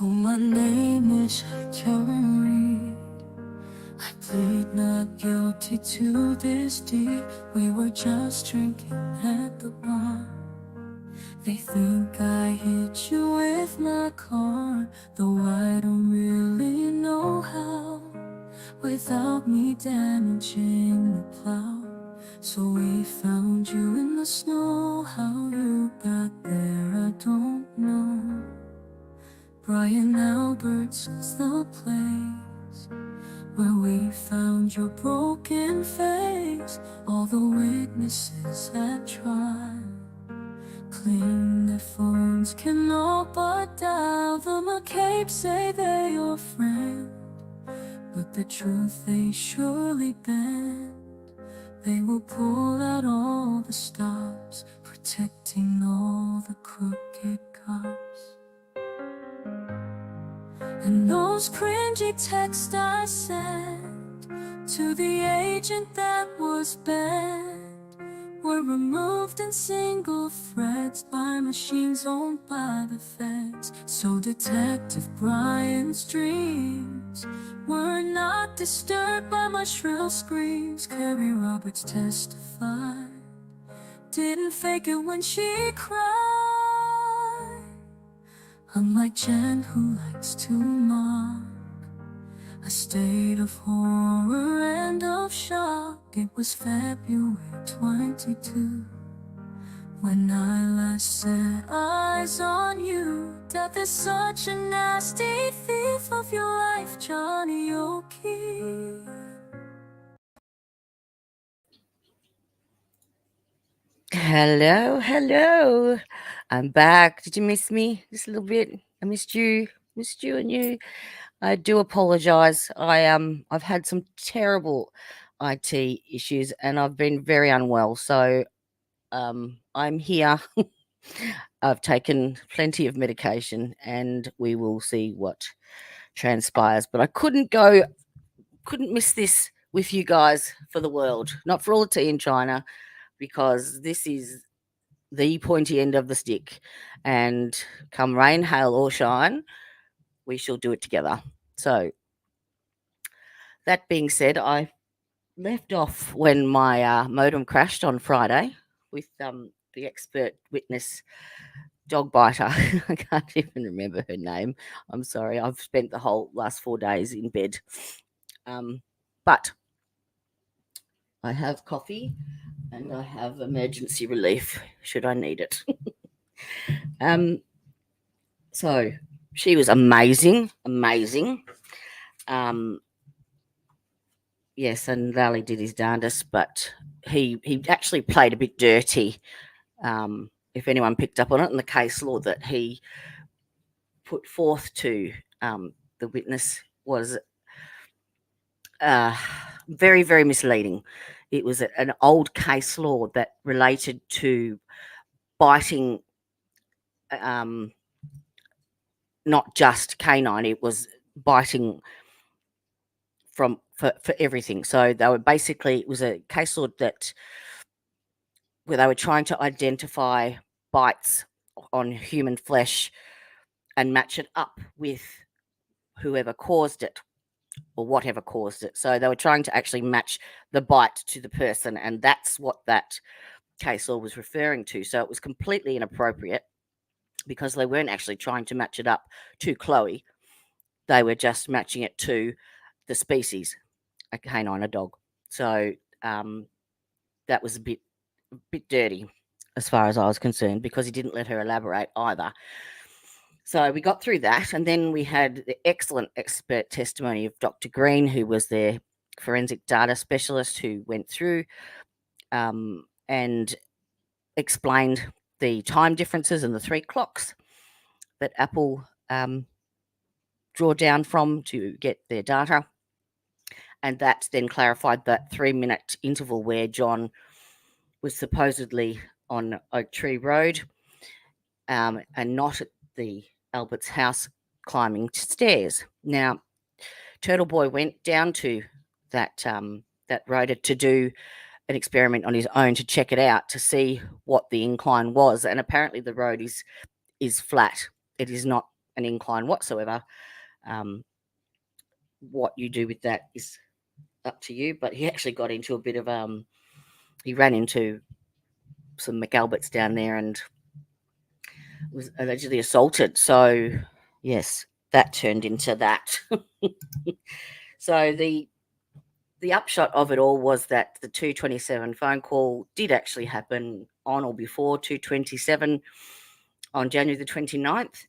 Oh, my name is Carrie. I plead not guilty to this deed. We were just drinking at the bar. They think I hit you with my car, though I don't really know how, without me damaging the plow. So we found you in the snow. How you got there, I don't know. Brian Alberts is the place where we found your broken face. All the witnesses at trial claim their phones can all but dial. The McCabe say they're your friend, but the truth they surely bend. They will pull out all the stops, protecting all the crooked cops. And those cringy texts I sent to the agent that was banned were removed in single threads by machines owned by the feds. So Detective Brian's dreams were not disturbed by my shrill screams. Carrie Roberts testified, didn't fake it when she cried. Unlike Jen, who likes to mock a state of horror and of shock. It was February 22 when I last set eyes on you. Death is such a nasty thief of your life, Johnny O'Keefe. Hello. I'm back. Did you miss me just a little bit? I missed you and you. I do apologize. I've had some terrible IT issues and I've been very unwell. So I'm here. I've taken plenty of medication and we will see what transpires. But I couldn't miss this with you guys for the world. Not for all the tea in China, because this is the pointy end of the stick. And come rain, hail, or shine, we shall do it together. So, that being said, I left off when my modem crashed on Friday with the expert witness dog biter. I can't even remember her name. I'm sorry. I've spent the whole last 4 days in bed. But I have coffee and I have emergency relief should I need it. um, so she was amazing. Um, yes, and Lally did his darndest, but he actually played a bit dirty. If anyone picked up on it, in the case law that he put forth to the witness was very, very misleading. It was an old case law that related to biting, not just canine. It was biting for everything. So they were basically, it was a case law that where they were trying to identify bites on human flesh and match it up with whoever caused it or whatever caused it. So they were trying to actually match the bite to the person, and that's what that case law was referring to. So it was completely inappropriate because they weren't actually trying to match it up to Chloe. They were just matching it to the species, a canine, a dog. So that was a bit dirty as far as I was concerned, because he didn't let her elaborate either. So we got through that, and then we had the excellent expert testimony of Dr. Green, who was their forensic data specialist, who went through and explained the time differences and the 3 clocks that Apple draw down from to get their data. And that then clarified that 3-minute interval where John was supposedly on Oak Tree Road and not at the Albert's house climbing stairs. Now, Turtle Boy went down to that road to do an experiment on his own to check it out to see what the incline was, and apparently the road is flat. It is not an incline whatsoever. What you do with that is up to you. But he actually got into a bit of he ran into some McAlberts down there and was allegedly assaulted. So yes, that turned into that. So the upshot of it all was that the 227 phone call did actually happen on or before 227 on January the 29th.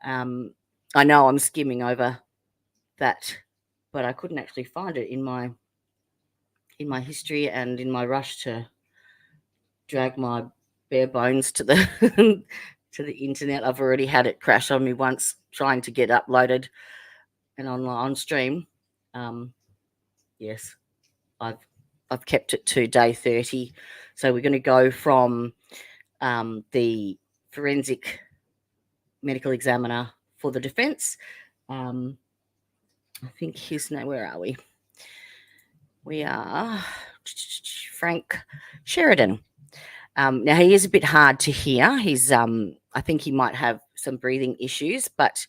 I know I'm skimming over that, but I couldn't actually find it in my history, and in my rush to drag my bare bones to the to the internet, I've already had it crash on me once trying to get uploaded and on stream. Yes, I've kept it to day 30. So we're going to go from the forensic medical examiner for the defence. I think his name, where are we? We are Frank Sheridan. Now he is a bit hard to hear. He's I think he might have some breathing issues, but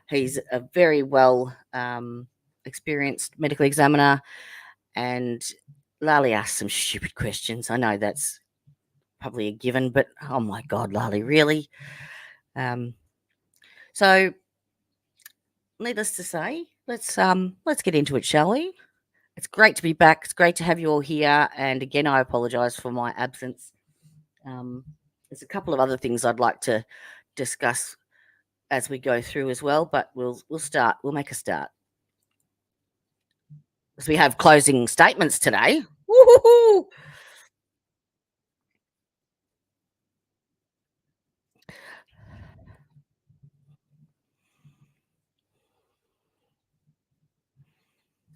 he's a very well experienced medical examiner. And Lali asked some stupid questions. I know that's probably a given, but oh my God, Lali, really? So needless to say, let's get into it, shall we? It's great to be back. It's great to have you all here. And again, I apologise for my absence. There's a couple of other things I'd like to discuss as we go through as well, but we'll start. We'll make a start. Because we have closing statements today. Woo-hoo-hoo!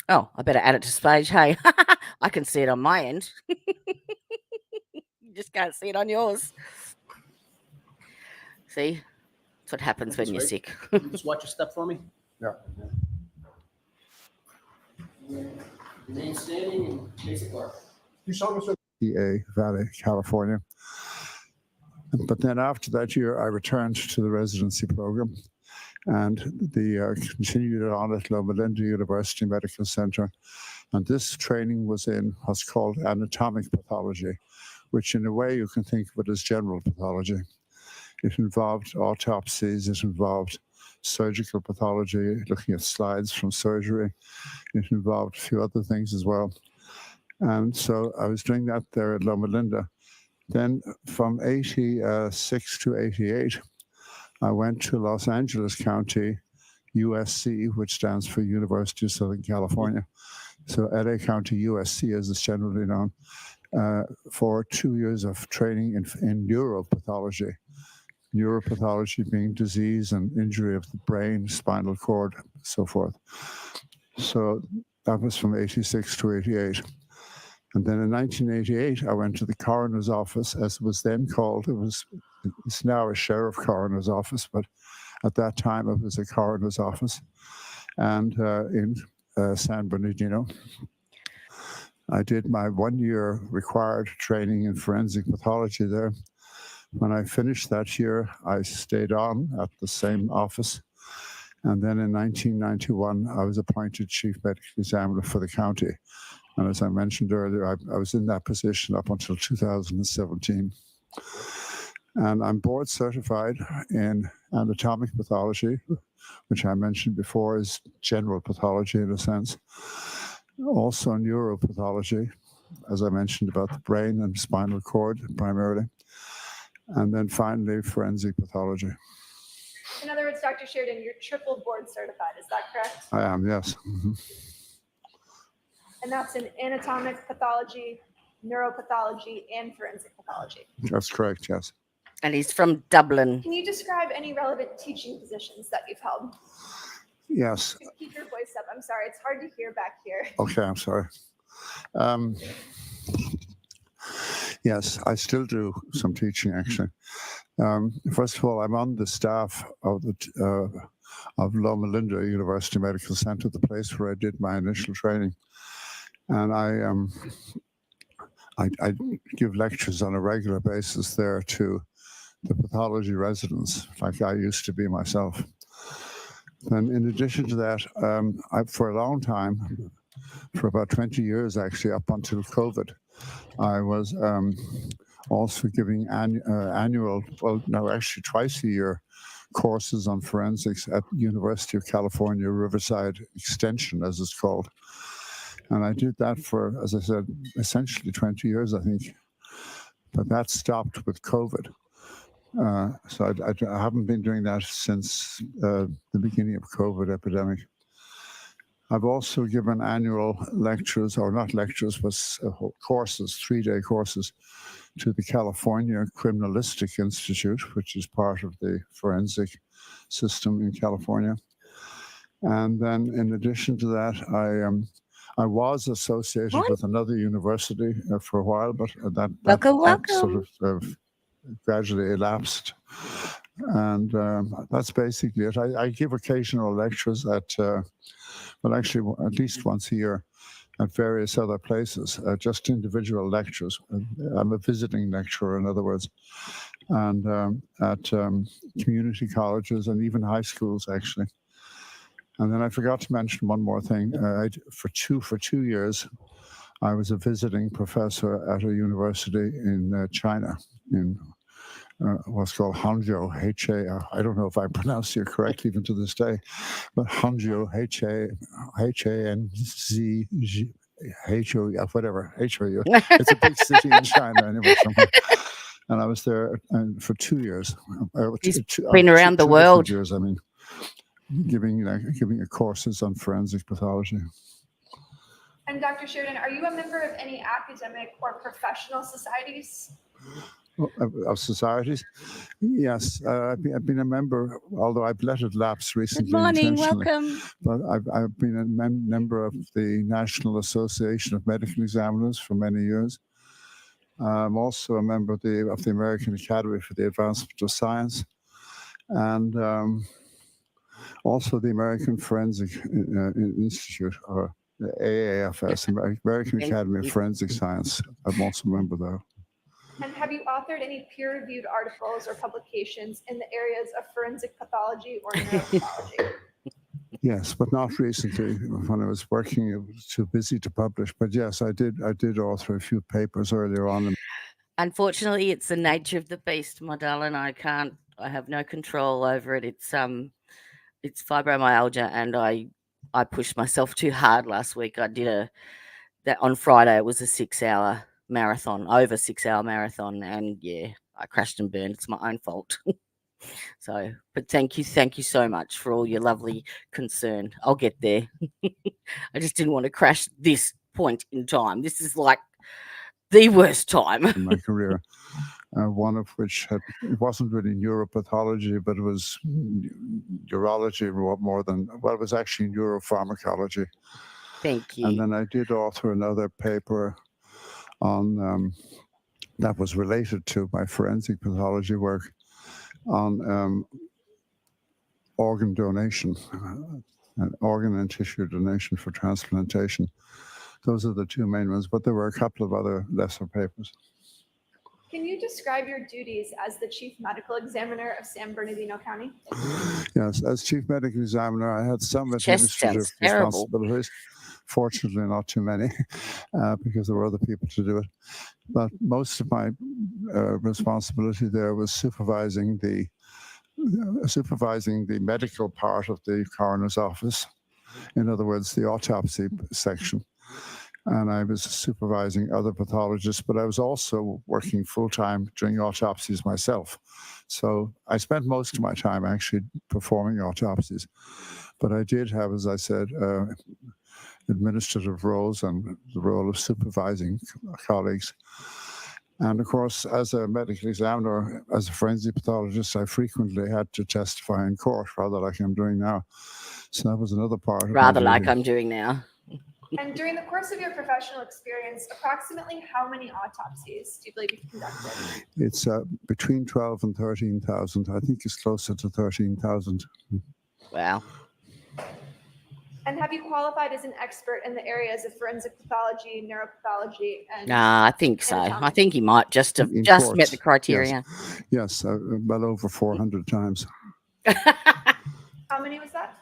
Oh, I better add it to stage. Hey, I can see it on my end. You just can't see it on yours. See? That's what happens when you're sick. You just watch your step for me. Yeah. Remain standing and basic work. You saw this PA Valley, California. But then after that year, I returned to the residency program and continued it on at Loma Linda University Medical Center. And this training was in what's called anatomic pathology, which in a way you can think of it as general pathology. It involved autopsies, it involved surgical pathology, looking at slides from surgery. It involved a few other things as well. And so I was doing that there at Loma Linda. Then from 86 to 88, I went to Los Angeles County, USC, which stands for University of Southern California. So LA County, USC, as it's generally known, for 2 years of training in neuropathology. Neuropathology being disease and injury of the brain, spinal cord, so forth. So that was from 86 to 88. And then in 1988, I went to the coroner's office, as it was then called. It's now a sheriff coroner's office, but at that time it was a coroner's office, and in San Bernardino. I did my 1 year required training in forensic pathology there. When I finished that year, I stayed on at the same office. And then in 1991, I was appointed chief medical examiner for the county. And as I mentioned earlier, I was in that position up until 2017. And I'm board certified in anatomic pathology, which I mentioned before is general pathology in a sense. Also neuropathology, as I mentioned about the brain and spinal cord primarily. And then finally, forensic pathology. In other words, Dr. Sheridan, you're triple board certified, is that correct? I am, yes. Mm-hmm. And that's in anatomic pathology, neuropathology, and forensic pathology. That's correct, yes. And he's from Dublin. Can you describe any relevant teaching positions that you've held? Yes. Just keep your voice up. I'm sorry, it's hard to hear back here. Okay, I'm sorry. Yes, I still do some teaching, actually. First of all, I'm on the staff of Loma Linda University Medical Center, the place where I did my initial training. And I give lectures on a regular basis there to the pathology residents, like I used to be myself. Then, in addition to that, for a long time, for about 20 years actually, up until COVID, I was also giving annual, well, no, actually twice a year, courses on forensics at University of California, Riverside Extension, as it's called. And I did that for, as I said, essentially 20 years, I think. But that stopped with COVID. So I haven't been doing that since the beginning of COVID epidemic. I've also given annual lectures, or not lectures, but courses, 3-day courses, to the California Criminalistic Institute, which is part of the forensic system in California. And then, in addition to that, I was associated with another university for a while, but that sort of gradually elapsed. And that's basically it. I give occasional lectures at, well, actually, at least once a year at various other places, just individual lectures. I'm a visiting lecturer, in other words, and at community colleges and even high schools, actually. And then I forgot to mention one more thing. For 2 years, I was a visiting professor at a university in China, in what's called Hangzhou, I don't know if I pronounced it correctly even to this day, but Hangzhou, H-A-N-Z-H-O, whatever, H-O-U. It's a big city in China anyway, somewhere. And I was there for 2 years. He's been around the world. Years, I mean, giving courses on forensic pathology. And Dr. Sheridan, are you a member of any academic or professional societies? Of societies? Yes, I've been a member, although I've let it lapse recently. Good morning, welcome. But I've been a member of the National Association of Medical Examiners for many years. I'm also a member of the American Academy for the Advancement of Science, and also the American Forensic Institute, or the AAFS, American Academy of Forensic Science. I'm also a member there. And have you authored any peer-reviewed articles or publications in the areas of forensic pathology or neuropathology? Yes, but not recently. When I was working, it was too busy to publish. But yes, I did author a few papers earlier on. Unfortunately, it's the nature of the beast, my darling. I have no control over it. It's fibromyalgia, and I pushed myself too hard last week. I did that on Friday. It was a 6-hour marathon, over 6-hour marathon, and yeah, I crashed and burned. It's my own fault. So, but thank you so much for all your lovely concern. I'll get there. I just didn't want to crash this point in time. This is like the worst time in my career. One of which it wasn't really neuropathology, but it was urology more than, well, it was actually neuropharmacology. Thank you. And then I did author another paper on that was related to my forensic pathology work on organ donation, organ and tissue donation for transplantation. Those are the two main ones, but there were a couple of other lesser papers. Can you describe your duties as the Chief Medical Examiner of San Bernardino County? Yes, as Chief Medical Examiner, I had some administrative responsibilities. Fortunately, not too many, because there were other people to do it. But most of my responsibility there was supervising the medical part of the coroner's office. In other words, the autopsy section. And I was supervising other pathologists, but I was also working full-time doing autopsies myself. So I spent most of my time actually performing autopsies. But I did have, as I said, administrative roles and the role of supervising colleagues. And of course, as a medical examiner, as a forensic pathologist, I frequently had to testify in court, rather like I'm doing now. So that was another part of rather like I'm doing now. And during the course of your professional experience, approximately how many autopsies do you believe you've conducted? It's between 12 and 13,000. I think it's closer to 13,000. Wow. And have you qualified as an expert in the areas of forensic pathology, neuropathology, and I think so. I think he might just have met the criteria. Yes, well over 400 times. How many was that?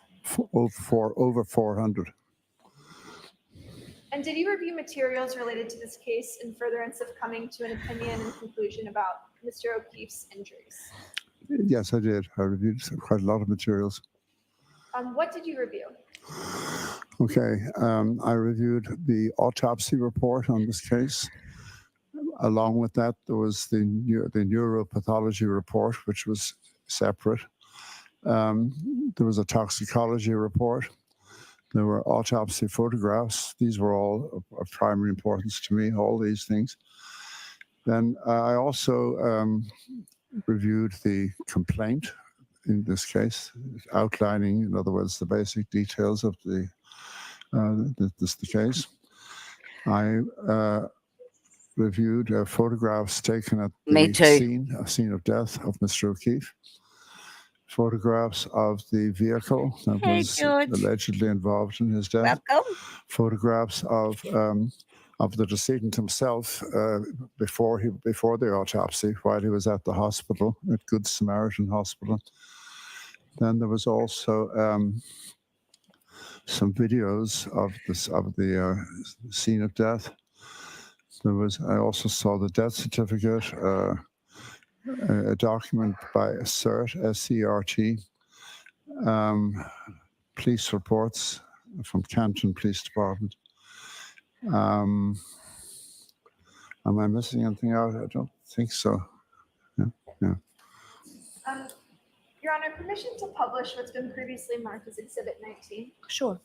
over 400. And did you review materials related to this case in furtherance of coming to an opinion and conclusion about Mr. O'Keefe's injuries? Yes, I did. I reviewed quite a lot of materials. What did you review? Okay, I reviewed the autopsy report on this case. Along with that, there was the neuropathology report, which was separate. There was a toxicology report. There were autopsy photographs. These were all of primary importance to me, all these things. Then I also reviewed the complaint in this case, outlining, in other words, the basic details of the case. I reviewed photographs taken at Me the too. scene of death of Mr. O'Keefe. Photographs of the vehicle that Hey, was George. allegedly involved in his death. Welcome. Photographs of the decedent himself before the autopsy, while he was at the hospital, at Good Samaritan Hospital. Then there was also some videos of the scene of death. I also saw the death certificate, a document by CERT, S-C-R-T, police reports from Canton Police Department. Am I missing anything out? I don't think so. Yeah. Your Honor, permission to publish what's been previously marked as Exhibit 19. Sure.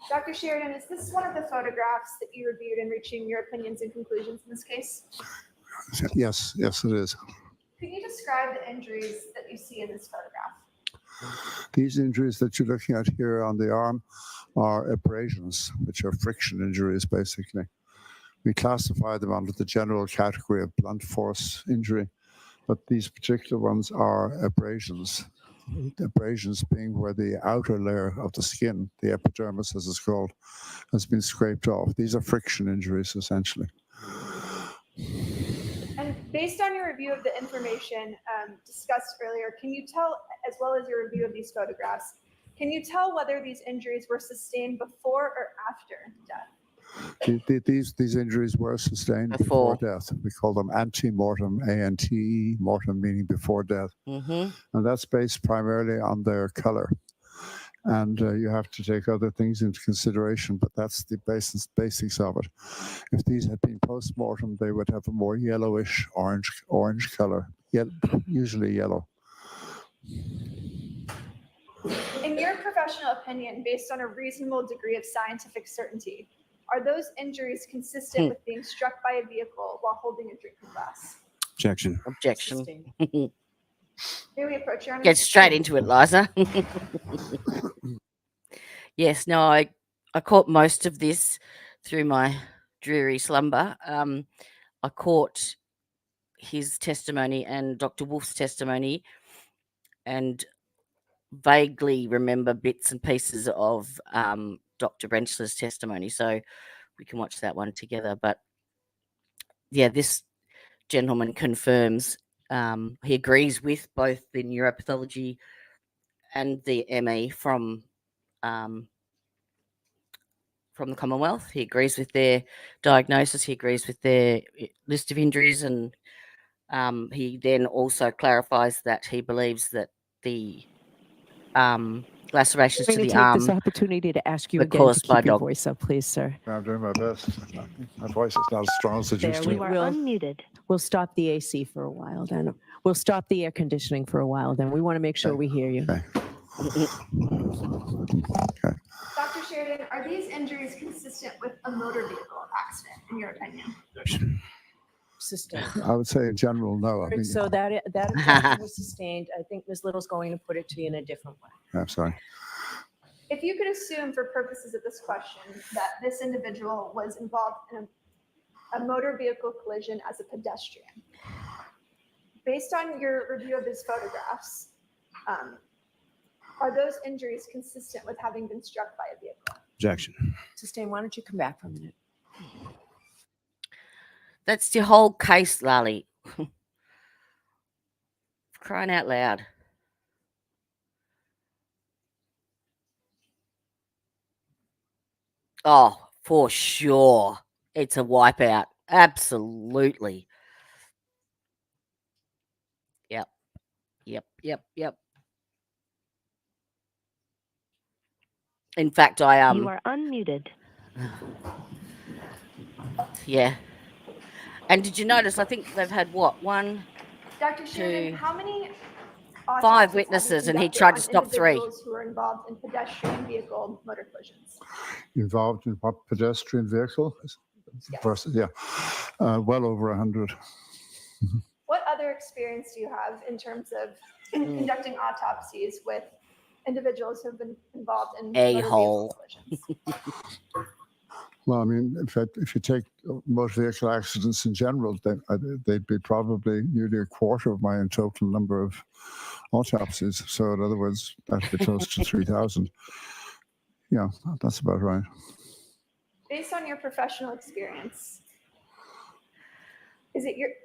Dr. Sheridan, is this one of the photographs that you reviewed in reaching your opinions and conclusions in this case? Yes, it is. Can you describe the injuries that you see in this photograph? These injuries that you're looking at here on the arm are abrasions, which are friction injuries, basically. We classify them under the general category of blunt force injury, but these particular ones are abrasions. Abrasions being where the outer layer of the skin, the epidermis as it's called, has been scraped off. These are friction injuries, essentially. And based on your review of the information discussed earlier, can you tell, as well as your review of these photographs, can you tell whether these injuries were sustained before or after death? These injuries were sustained before death. We call them ante-mortem, A-N-T-E, mortem meaning before death. Mm-hmm. And that's based primarily on their color. And you have to take other things into consideration, but that's the basics of it. If these had been post-mortem, they would have a more yellowish orange color, usually yellow. In your professional opinion, based on a reasonable degree of scientific certainty, are those injuries consistent with being struck by a vehicle while holding a drinking glass? Objection. May we approach your Honor? Get straight into it, Liza. Yes, no, I caught most of this through my dreary slumber. I caught his testimony and Dr. Wolf's testimony and vaguely remember bits and pieces of Dr. Brenchler's testimony. So we can watch that one together. But yeah, this gentleman confirms he agrees with both the neuropathology and the ME from the Commonwealth. He agrees with their diagnosis. He agrees with their list of injuries, and he then also clarifies that he believes that the lacerations I'm to going the to take arm this opportunity to ask you were again to caused by keep your dog. voice up, please, sir. I'm doing my best. My voice is not as strong as it used to be. You are unmuted. We'll stop the AC for a while, then. We'll stop the air conditioning for a while, then. We want to make sure we hear you. Okay. Dr. Sheridan, are these injuries consistent with a motor vehicle accident, in your opinion? Sustained. I would say in general, no. I mean, So that injection was sustained. I think Ms. Little's going to put it to you in a different way. I'm sorry. If you could assume for purposes of this question that this individual was involved in a motor vehicle collision as a pedestrian, based on your review of his photographs, are those injuries consistent with having been struck by a vehicle? Objection. Sustained, why don't you come back for a minute? That's the whole case, Lally. Crying out loud. Oh, for sure. It's a wipeout. Absolutely. Yep. Yep. In fact, You I are unmuted. yeah. And did you notice? I think they've had what, one, Dr. Sheridan, two, how many 5 autopsies have you witnesses, and he conducted tried on to stop 3. individuals who are involved in pedestrian vehicle motor collisions? Involved in what pedestrian vehicle? Yes. Yeah, well over 100. What other experience do you have in terms of conducting autopsies with individuals who have been involved in motor vehicle A-hole. collisions? Well, I mean, if you take motor vehicle accidents in general, they'd be probably nearly a quarter of my total number of autopsies. So in other words, that'd be close to 3,000. Yeah, that's about right. Based on your professional experience,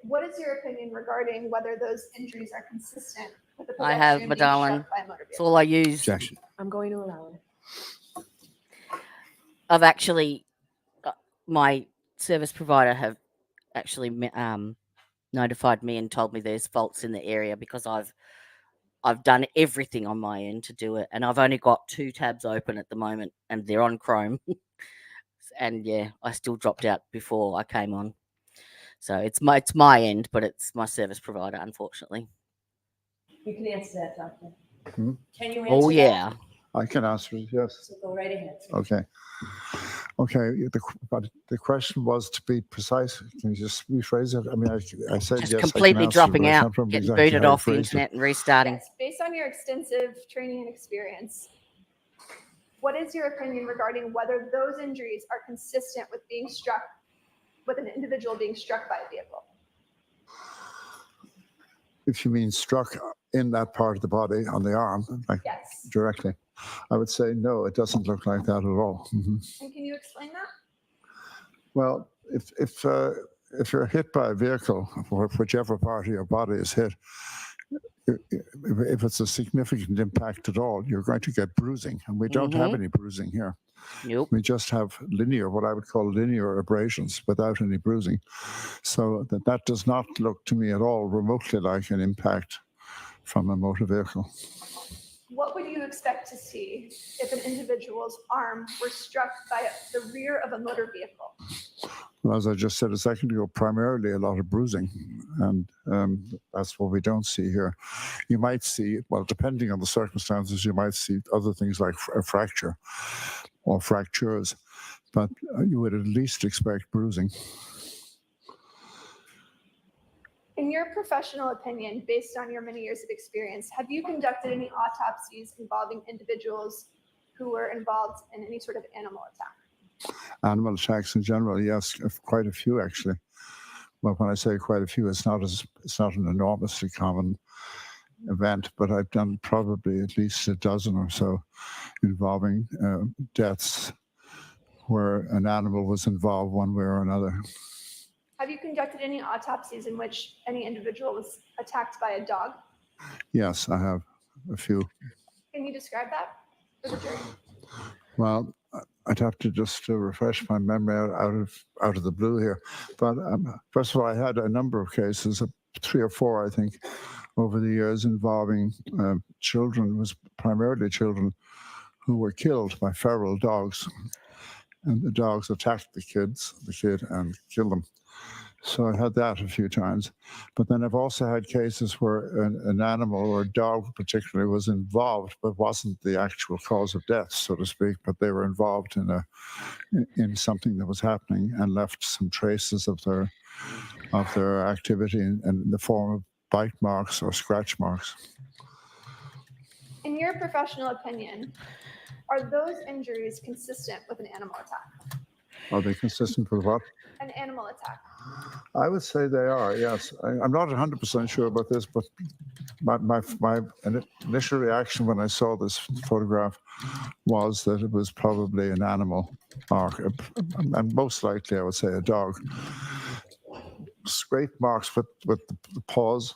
what is your opinion regarding whether those injuries are consistent with a I have, pedestrian my being darling. struck by a motor It's vehicle? all I use. Objection. I'm going to allow it. I've actually, my service provider have actually notified me and told me there's faults in the area because I've done everything on my end to do it, and I've only got 2 tabs open at the moment, and they're on Chrome. And yeah, I still dropped out before I came on. So it's my end, but it's my service provider, unfortunately. You can answer that, Doctor. Hmm? Can you answer Oh that? yeah. I can answer it, yes. So go right ahead. Okay. But the question was, to be precise, can you just rephrase it? I mean, I said Just yes, completely I can dropping answer it, but I out, can't remember getting exactly booted how you off the phrased it. internet and restarting. Yes, based on your extensive training and experience, what is your opinion regarding whether those injuries are consistent with an individual being struck by a vehicle? If you mean struck in that part of the body, on the arm, like Yes. directly, I would say no, it doesn't look like that at all. Mhm. And can you explain that? Well, if you're hit by a vehicle, or whichever part of your body is hit, if it's a significant impact at all, you're going to get bruising, and we don't have any bruising here. Nope. We just have what I would call linear abrasions without any bruising. So that does not look to me at all remotely like an impact from a motor vehicle. What would you expect to see if an individual's arm were struck by the rear of a motor vehicle? Well, as I just said a second ago, primarily a lot of bruising, and that's what we don't see here. You might see, well, depending on the circumstances, you might see other things like a fracture or fractures, but you would at least expect bruising. In your professional opinion, based on your many years of experience, have you conducted any autopsies involving individuals who were involved in any sort of animal attack? Animal attacks in general, yes, quite a few actually. Well, when I say quite a few, it's not an enormously common event, but I've done probably at least a dozen or so involving deaths where an animal was involved one way or another. Have you conducted any autopsies in which any individual was attacked by a dog? Yes, I have a few. Can you describe that for the jury? Well, I'd have to just refresh my memory out of the blue here. But first of all, I had a number of cases, 3 or 4, I think, over the years involving children. It was primarily children who were killed by feral dogs, and the dogs attacked the kid, and killed them. So I had that a few times. But then I've also had cases where an animal, or a dog particularly, was involved, but wasn't the actual cause of death, so to speak, but they were involved in something that was happening and left some traces of their activity in the form of bite marks or scratch marks. In your professional opinion, are those injuries consistent with an animal attack? Are they consistent with what? An animal attack. I would say they are, yes. I'm not 100% sure about this, but my initial reaction when I saw this photograph was that it was probably an animal, and most likely I would say a dog. Scrape marks with the paws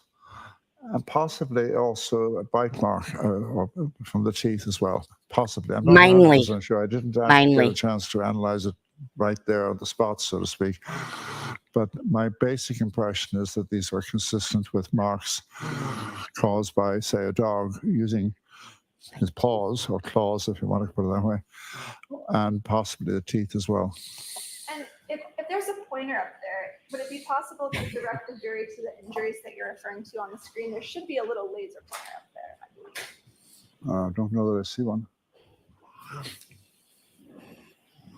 And possibly also a bite mark or from the teeth as well. Possibly. I'm not Mainly. 100% sure. I didn't get Mainly. a chance to analyze it right there on the spot, so to speak. But my basic impression is that these are consistent with marks caused by, say, a dog using his paws or claws, if you want to put it that way, and possibly the teeth as well. And if there's a pointer up there, would it be possible to direct the jury to the injuries that you're referring to on the screen? There should be a little laser pointer up there, I believe. I don't know that I see one. Is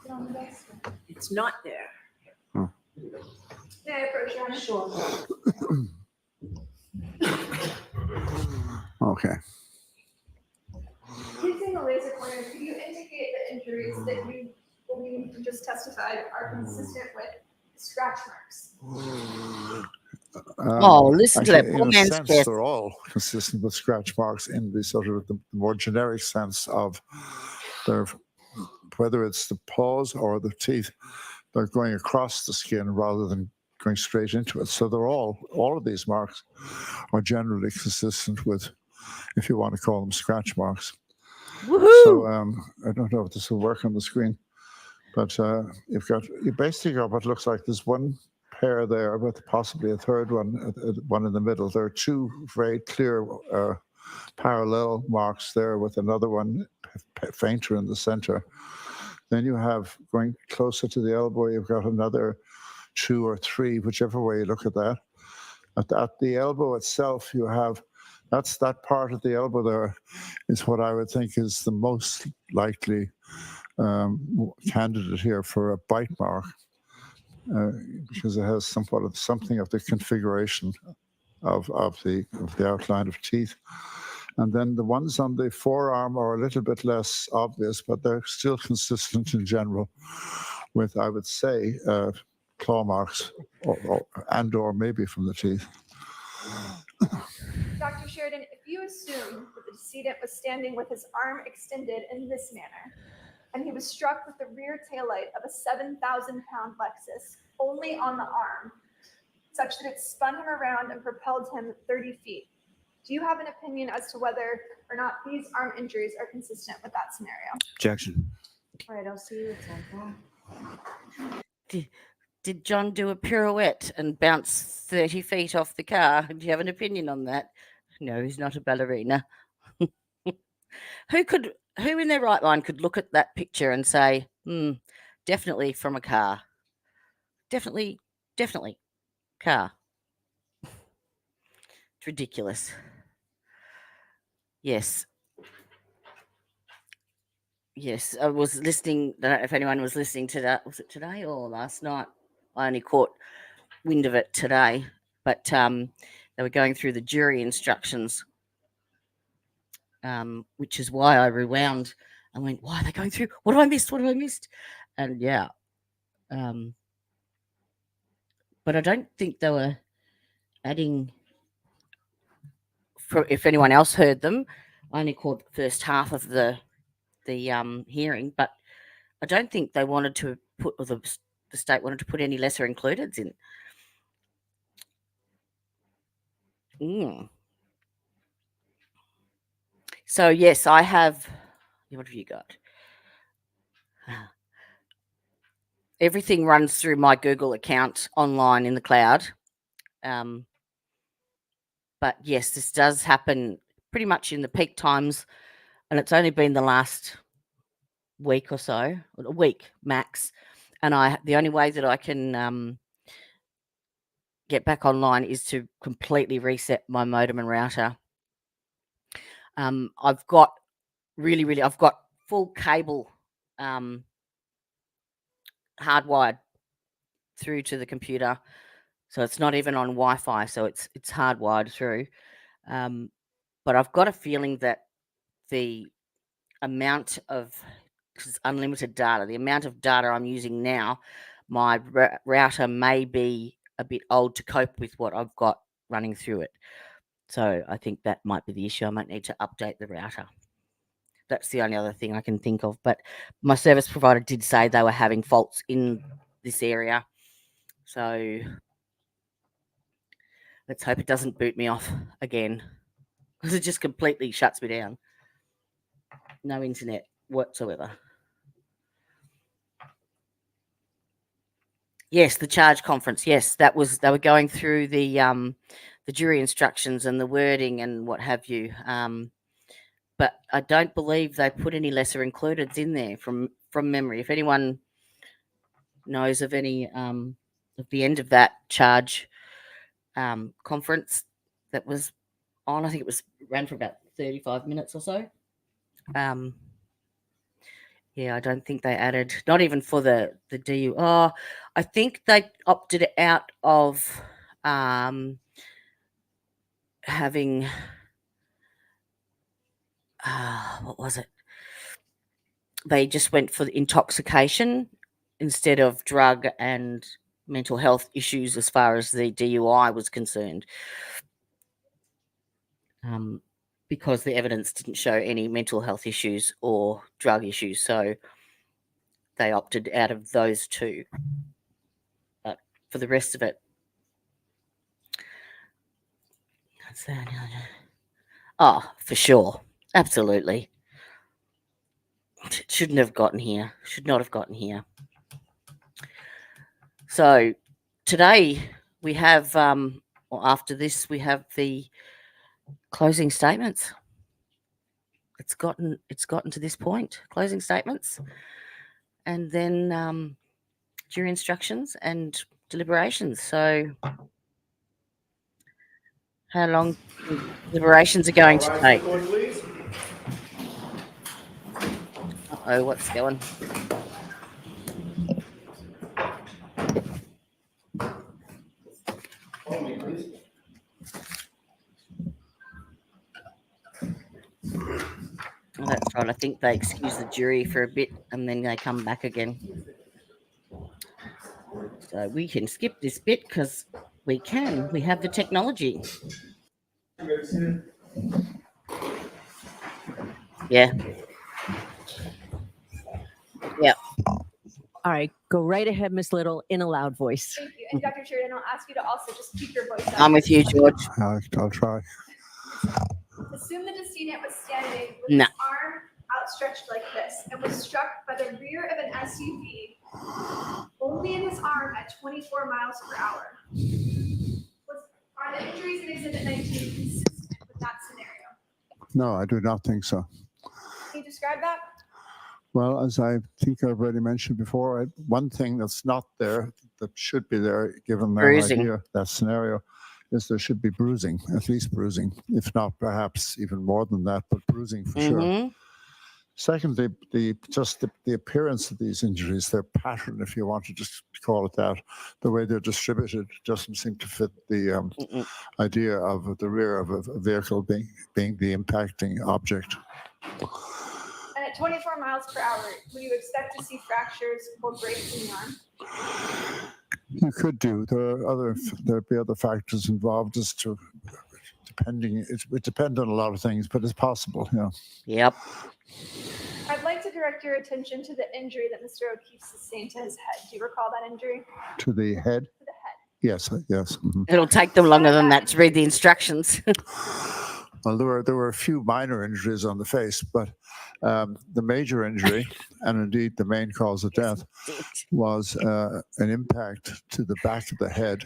it on the desk? It's not there. May I approach, Your Honor? Sure. Okay. Using the laser pointer, could you indicate the injuries that you believe you just testified are consistent with scratch marks? Listen to that Actually, poor in a man's sense, chest. they're all consistent with scratch marks in the sort of the more generic sense of their, whether it's the paws or the teeth, they're going across the skin rather than going straight into it. So they're all of these marks are generally consistent with, if you want to call them scratch marks. Woohoo! So I don't know if this will work on the screen, but you basically got what looks like there's one pair there with possibly a third one in the middle. There are two very clear parallel marks there with another one fainter in the center. Then you have, going closer to the elbow, you've got another 2 or 3, whichever way you look at that. At the elbow itself, you have, that part of the elbow there is what I would think is the most likely candidate here for a bite mark, because it has something of the configuration of the outline of teeth. And then the ones on the forearm are a little bit less obvious, but they're still consistent in general with, I would say, claw marks or maybe from the teeth. Dr. Sheridan, if you assume that the decedent was standing with his arm extended in this manner, and he was struck with the rear taillight of a 7,000-pound Lexus only on the arm, such that it spun him around and propelled him 30 feet, do you have an opinion as to whether or not these arm injuries are consistent with that scenario? Objection. All right, I'll see you at 10. Did John do a pirouette and bounce 30 feet off the car? Do you have an opinion on that? No, he's not a ballerina. Who in their right mind could look at that picture and say, definitely from a car? Definitely car. It's ridiculous. Yes, I was listening. I don't know if anyone was listening to that. Was it today or last night? I only caught wind of it today, but they were going through the jury instructions, which is why I rewound and went, why are they going through? What have I missed? And yeah, but I don't think they were adding, if anyone else heard them, I only caught the first half of the hearing, but I don't think they wanted to put, or the state wanted to put any lesser includeds in. So yes, I have. What have you got? Everything runs through my Google account online in the cloud. But yes, this does happen pretty much in the peak times, and it's only been the last week or so, a week max. And the only way that I can get back online is to completely reset my modem and router. I've got I've got full cable hardwired through to the computer, so it's not even on Wi-Fi, so it's hardwired through. But I've got a feeling that the amount of, because it's unlimited data, the amount of data I'm using now, my router may be a bit old to cope with what I've got running through it. So I think that might be the issue. I might need to update the router. That's the only other thing I can think of. But my service provider did say they were having faults in this area. So Let's hope it doesn't boot me off again, because it just completely shuts me down. No internet whatsoever. Yes, the charge conference. Yes, that was, they were going through the jury instructions and the wording and what have you. But I don't believe they put any lesser included in there from memory. If anyone knows of any of the end of that charge conference that was on, I think it was ran for about 35 minutes or so. Yeah, I don't think they added, not even for the DU. Oh, I think they opted out of having, what was it? They just went for the intoxication instead of drug and mental health issues as far as the DUI was concerned. Because the evidence didn't show any mental health issues or drug issues. So they opted out of those two. But for the rest of it, what's that? Oh, for sure. Absolutely. Shouldn't have gotten here. Should not have gotten here. So today we have, or after this, we have the closing statements. It's gotten to this point, closing statements, and then jury instructions and deliberations. So how long deliberations are going to take? Uh-oh, what's going? Oh, that's right. I think they excuse the jury for a bit and then they come back again. So we can skip this bit because we can. We have the technology. Yeah. Yeah. All right, go right ahead, Miss Little, in a loud voice. Thank you. And Dr. Sheridan, I'll ask you to also just keep your voice up. I'm with you, George. I'll try. Assume the decedent was standing with No. his arm outstretched like this and was struck by the rear of an SUV only in his arm at 24 miles per hour. Are the injuries in Exhibit 19 consistent with that scenario? No, I do not think so. Can you describe that? Well, as I think I've already mentioned before, one thing that's not there that should be there, given that Bruising. idea, that scenario, is there should be bruising, at least bruising, if not perhaps even more than that, but bruising for sure. Mm-hmm. Secondly, the appearance of these injuries, their pattern, if you want to just call it that, the way they're distributed doesn't seem to fit the idea of the rear of a vehicle being the impacting object. And at 24 miles per hour, would you expect to see fractures or breaks in the arm? You could do. There'd be other factors involved as to depending. It would depend on a lot of things, but it's possible. Yeah. Yep. I'd like to direct your attention to the injury that Mr. O'Keefe sustained to his head. Do you recall that injury? To the head? To the head. Yes, yes. Mm-hmm. It'll take them longer than that to read the instructions. Well, there were a few minor injuries on the face, but the major injury, and indeed the main cause of death, was an impact to the back of the head,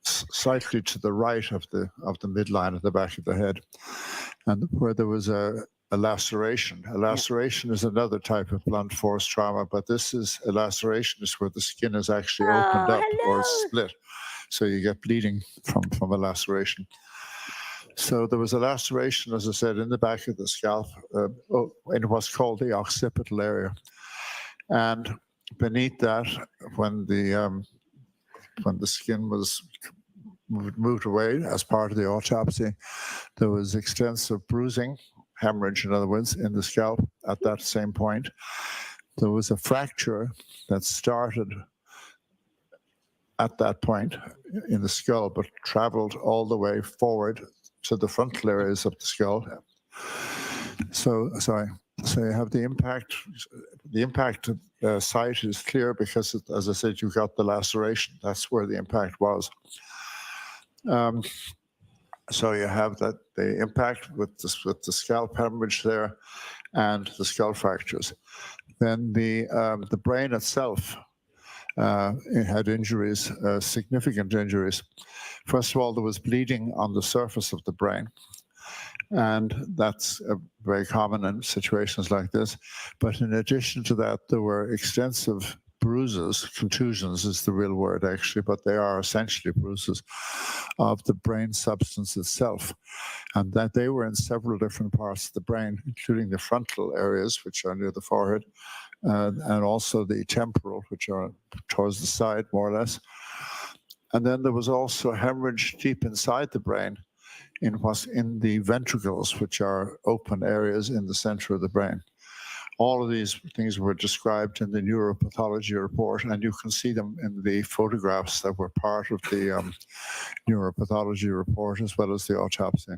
slightly to the right of the midline of the back of the head, and where there was a laceration. A laceration is another type of blunt force trauma, but this is a laceration is where the skin is actually opened up or split, so you get bleeding from a laceration. So there was a laceration, as I said, in the back of the scalp, in what's called the occipital area, and beneath that, when the skin was moved away as part of the autopsy, there was extensive bruising, hemorrhage, in other words, in the scalp at that same point. There was a fracture that started at that point in the skull, but traveled all the way forward to the frontal areas of the skull. So you have the impact. The impact site is clear because, as I said, you got the laceration. That's where the impact was. Um, so you have that the impact with the scalp hemorrhage there, and the skull fractures. Then the brain itself it had injuries, significant injuries. First of all, there was bleeding on the surface of the brain, and that's very common in situations like this. But in addition to that, there were extensive bruises. Contusions is the real word, actually, but they are essentially bruises of the brain substance itself, and that they were in several different parts of the brain, including the frontal areas, which are near the forehead, and also the temporal, which are towards the side, more or less. And then there was also hemorrhage deep inside the brain, in the ventricles, which are open areas in the center of the brain. All of these things were described in the neuropathology report, and you can see them in the photographs that were part of the neuropathology report, as well as the autopsy.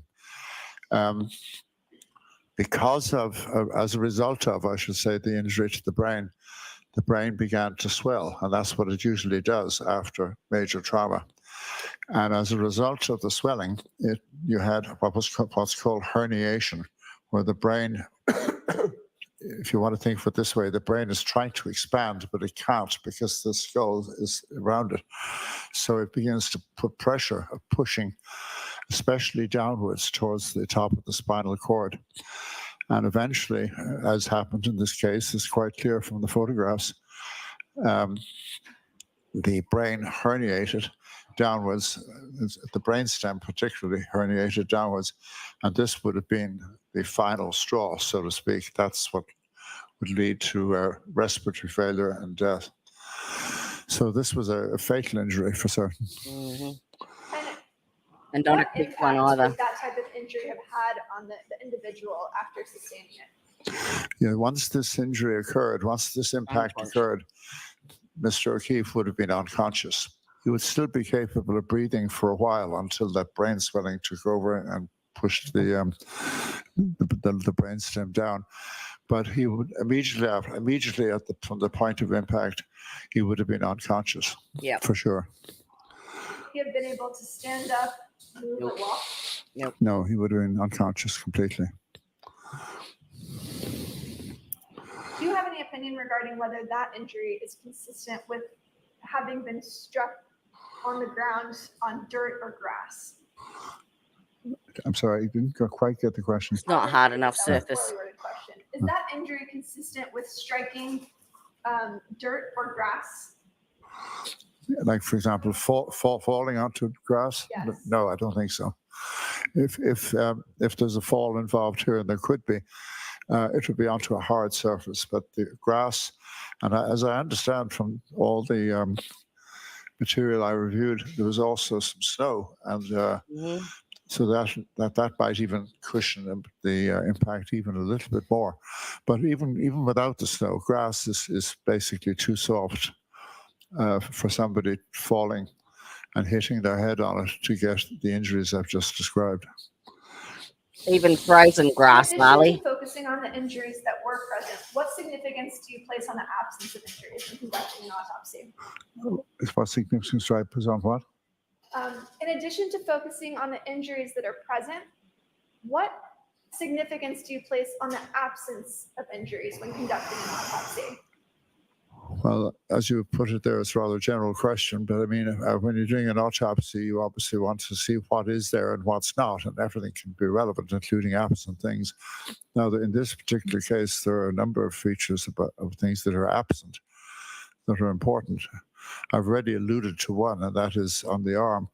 Because of, as a result of, I should say, the injury to the brain began to swell, and that's what it usually does after major trauma. And as a result of the swelling, you had what's called herniation, where the brain, if you want to think of it this way, the brain is trying to expand, but it can't because the skull is around it. So it begins to put pressure, pushing, especially downwards towards the top of the spinal cord. And eventually, as happened in this case, it's quite clear from the photographs, the brain herniated downwards, the brainstem particularly herniated downwards, and this would have been the final straw, so to speak. That's what would lead to respiratory failure and death. So this was a fatal injury for certain. Mm-hmm. And not a what quick one impact either. would that type of injury have had on the individual after sustaining it? Yeah, once this injury occurred, once this impact occurred, Mr. O'Keefe would have been unconscious. He would still be capable of breathing for a while until that brain swelling took over and pushed the brainstem down. But he would immediately from the point of impact, he would have been unconscious. Yeah, for sure. He have been able to stand up, move, or walk? No, he would have been unconscious completely. Do you have any opinion regarding whether that injury is consistent with having been struck on the ground on dirt or grass? I'm sorry, I didn't quite get the question. it's not hard enough That was a surface. poorly worded question. Is that injury consistent with striking dirt or grass? Like, for example, falling onto grass? Yes. No, I don't think so. If there's a fall involved here, and there could be, it would be onto a hard surface. But the grass, and as I understand from all the material I reviewed, there was also some snow, and so that might even cushion the impact even a little bit more. But even without the snow, grass is basically too soft for somebody falling and hitting their head on it to get the injuries I've just described. Even frozen grass, In addition Lally. to focusing on the injuries that were present, what significance do you place on the absence of injuries when conducting an autopsy? What significance do I put on what? In addition to focusing on the injuries that are present, what significance do you place on the absence of injuries when conducting an autopsy? Well, as you put it there, it's a rather general question, but I mean, when you're doing an autopsy, you obviously want to see what is there and what's not, and everything can be relevant, including absent things. Now, in this particular case, there are a number of features of things that are absent that are important. I've already alluded to one, and that is on the arm.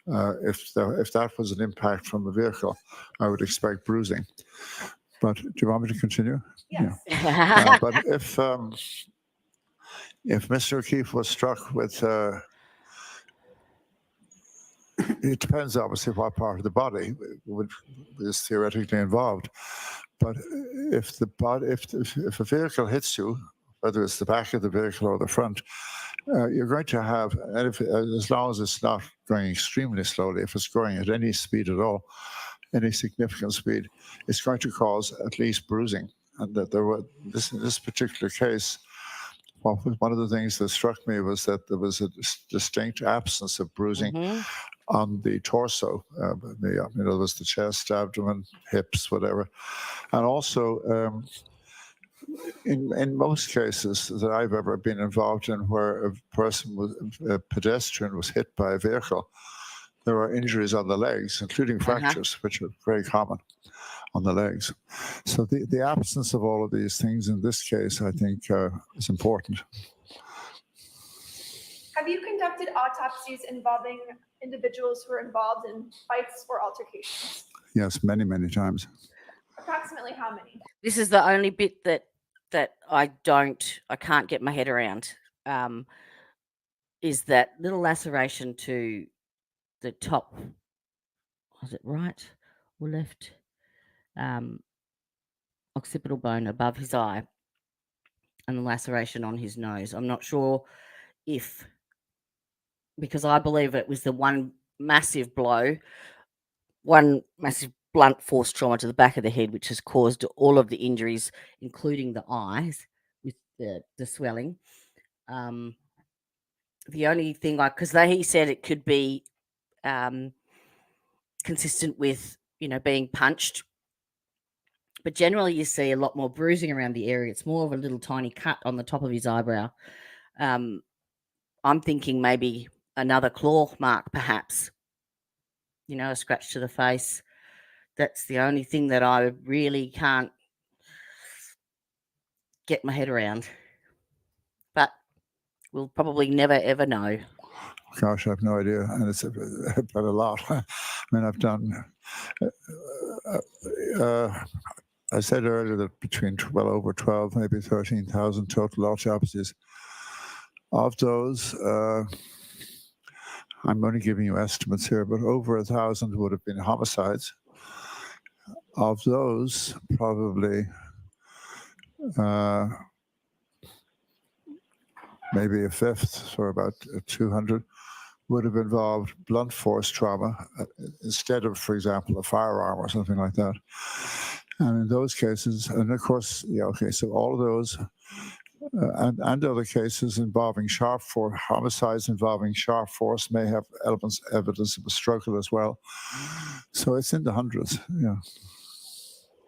If that was an impact from the vehicle, I would expect bruising. But do you want me to continue? Yes. Yeah. But if Mr. O'Keefe was struck with, it depends obviously what part of the body is theoretically involved. But if a vehicle hits you, whether it's the back of the vehicle or the front, you're going to have, and as long as it's not going extremely slowly, if it's going at any speed at all, any significant speed, it's going to cause at least bruising. And that in this particular case, one of the things that struck me was that there was a distinct absence of bruising on the torso, in other words, the chest, abdomen, hips, whatever. And also, in most cases that I've ever been involved in where a pedestrian was hit by a vehicle, there are injuries on the legs, including fractures, which are very common on the legs. So the absence of all of these things in this case, I think, is important. Have you conducted autopsies involving individuals who are involved in fights or altercations? Yes, many, many times. Approximately how many? This is the only bit that I can't get my head around. Is that little laceration to the top? Was it right or left? Occipital bone above his eye, and the laceration on his nose. I'm not sure if, because I believe it was the one massive blow, one massive blunt force trauma to the back of the head, which has caused all of the injuries, including the eyes with the swelling. The only thing because he said it could be consistent with, being punched. But generally you see a lot more bruising around the area. It's more of a little tiny cut on the top of his eyebrow. I'm thinking maybe another claw mark, perhaps, a scratch to the face. That's the only thing that I really can't get my head around. But we'll probably never, ever know. Gosh, I have no idea. And it's but a lot. I mean, I've done... I said earlier that between over 12, maybe 13,000 total autopsies. Of those, I'm only giving you estimates here, but over 1,000 would have been homicides. Of those, probably maybe a fifth, or about 200, would have involved blunt force trauma instead of, for example, a firearm or something like that. And in those cases, and of course, so all of those and other cases involving sharp force, homicides involving sharp force may have evidence of a struggle as well. So it's in the hundreds, yeah.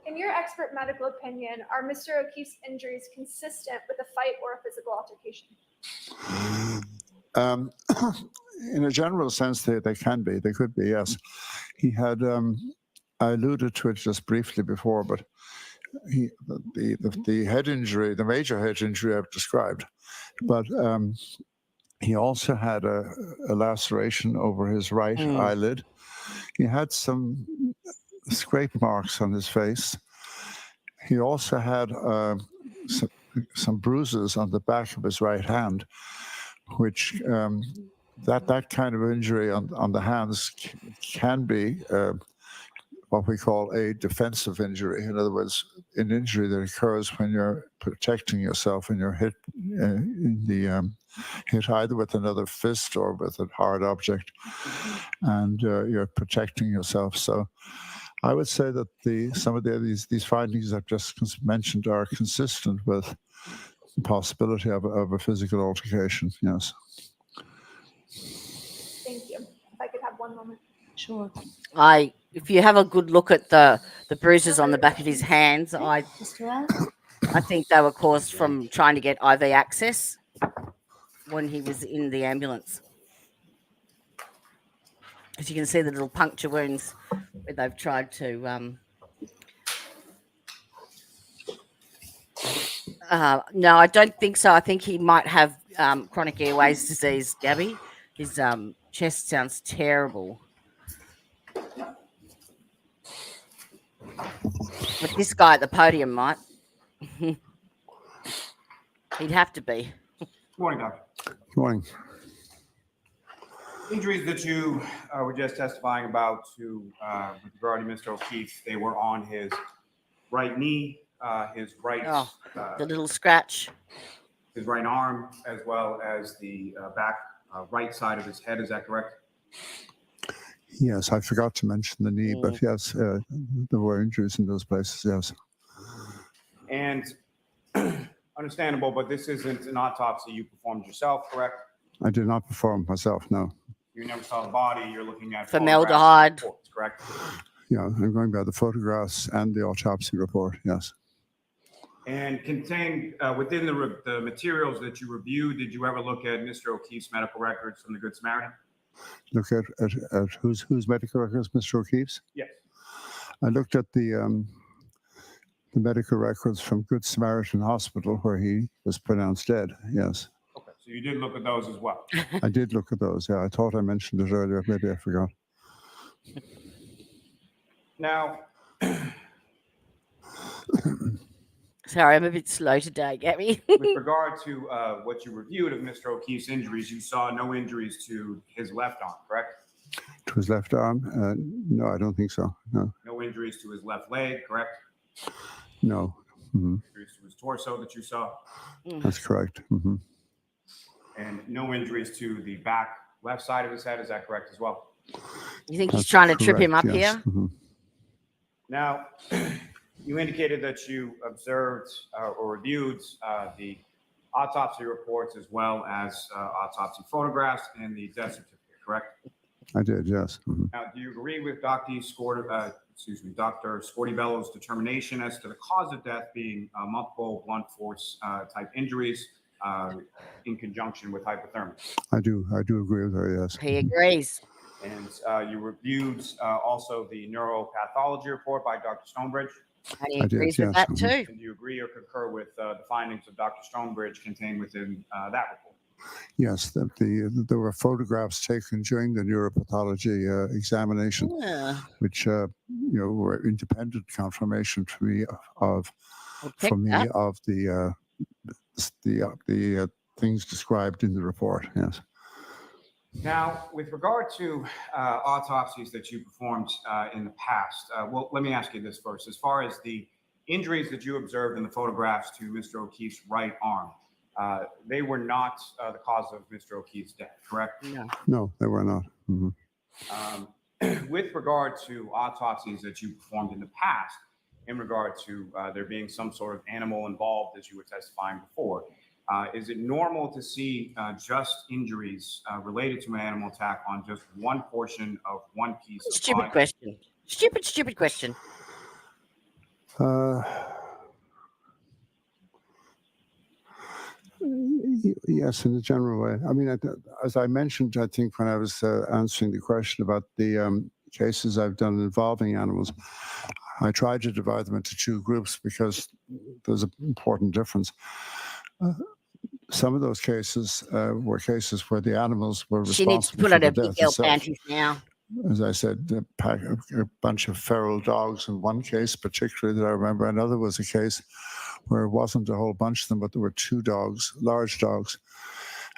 In your expert medical opinion, are Mr. O'Keefe's injuries consistent with a fight or a physical altercation? In a general sense, they can be. They could be, yes. He had... I alluded to it just briefly before, but the head injury, the major head injury I've described, but he also had a laceration over his right eyelid. He had some scrape marks on his face. He also had some bruises on the back of his right hand, which that kind of injury on the hands can be what we call a defensive injury. In other words, an injury that occurs when you're protecting yourself and you're hit hit either with another fist or with a hard object, and you're protecting yourself. So I would say that some of these findings I've just mentioned are consistent with the possibility of a physical altercation, yes. Thank you. If I could have one moment. Sure. If you have a good look at the bruises on the back of his hands, I think they were caused from trying to get IV access when he was in the ambulance. As you can see, the little puncture wounds where they've tried to no, I don't think so. I think he might have chronic airways disease, Gabby. His chest sounds terrible. But this guy at the podium might. He'd have to be. Good morning, Doctor. Good morning. Injuries that you were just testifying about with regard to Mr. O'Keefe, they were on his right knee, his right... the little scratch. His right arm, as well as the back right side of his head. Is that correct? Yes, I forgot to mention the knee, but yes, there were injuries in those places, yes. And understandable, but this isn't an autopsy you performed yourself, correct? I did not perform myself, no. You never saw the body. You're looking at Formaldehyde. photographs and reports, correct? Yeah, I'm going by the photographs and the autopsy report, yes. And contained within the materials that you reviewed, did you ever look at Mr. O'Keefe's medical records from the Good Samaritan? Look at whose medical records, Mr. O'Keefe's? Yes. I looked at the medical records from Good Samaritan Hospital where he was pronounced dead, yes. Okay, so you did look at those as well. I did look at those, yeah. I thought I mentioned it earlier, maybe I forgot. Now, Sorry, I'm a bit slow today, Gabby. with regard to what you reviewed of Mr. O'Keefe's injuries, you saw no injuries to his left arm, correct? To his left arm? No, I don't think so. No. No injuries to his left leg, correct? No. Mm-hmm. Injuries to his torso that you saw, That's correct. Mm-hmm. and no injuries to the back left side of his head. Is that correct as well? You think he's That's trying to trip him up correct, yes. here? Mm-hmm. Now, you indicated that you observed or reviewed the autopsy reports as well as autopsy photographs and the death certificate, correct? I did, yes. Mm-hmm. Now, do you agree with Dr. Scortibello's determination as to the cause of death being multiple blunt force type injuries in conjunction with hypothermia? I do agree with her, yes. He agrees. And you reviewed also the neuropathology report by Dr. Stonebridge. And he I did, agrees with yes. that too. And do you agree or concur with the findings of Dr. Stonebridge contained within that report? Yes, there were photographs taken during the neuropathology examination, Yeah. which were independent confirmation for me of I'll take that. the things described in the report. Yes. Now, with regard to autopsies that you performed in the past, well, let me ask you this first. As far as the injuries that you observed in the photographs to Mr. O'Keefe's right arm, they were not the cause of Mr. O'Keefe's death, correct? No. No, they were not. Mm-hmm. With regard to autopsies that you performed in the past, in regard to there being some sort of animal involved, as you were testifying before, is it normal to see just injuries related to an animal attack on just one portion of one piece of Stupid body? question. Stupid question. Yes, in a general way. I mean, as I mentioned, I think when I was answering the question about the cases I've done involving animals, I tried to divide them into two groups because there's an important difference. Some of those cases were cases where the animals were She needs to responsible put for on the her big death girl itself. panties now. As I said, a bunch of feral dogs in one case, particularly that I remember. Another was a case where it wasn't a whole bunch of them, but there were two dogs, large dogs,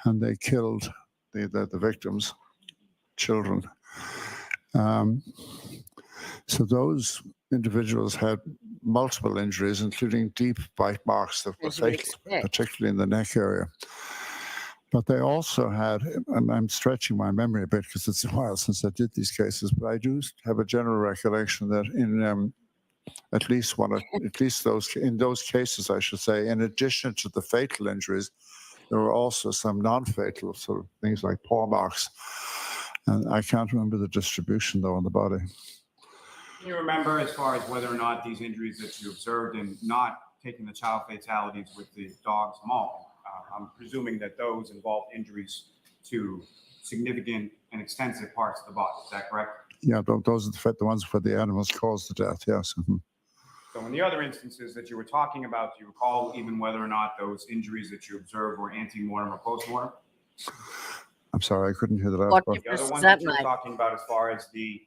and they killed the victims, children. So those individuals had multiple injuries, including deep bite marks that were As you would fatal, expect. particularly in the neck area. But they also had, and I'm stretching my memory a bit because it's a while since I did these cases, but I do have a general recollection that in in those cases, I should say, in addition to the fatal injuries, there were also some non-fatal sort of things like paw marks. And I can't remember the distribution though on the body. Can you remember as far as whether or not these injuries that you observed and not taking the child fatalities with the dogs mauled, I'm presuming that those involved injuries to significant and extensive parts of the body. Is that correct? Yeah, those are the ones where the animals caused the death, yes. Mm-hmm. So in the other instances that you were talking about, do you recall even whether or not those injuries that you observed were ante-mortem or post-mortem? I'm sorry, I couldn't hear the last What part. The other difference ones does that that you were make? talking about as far as the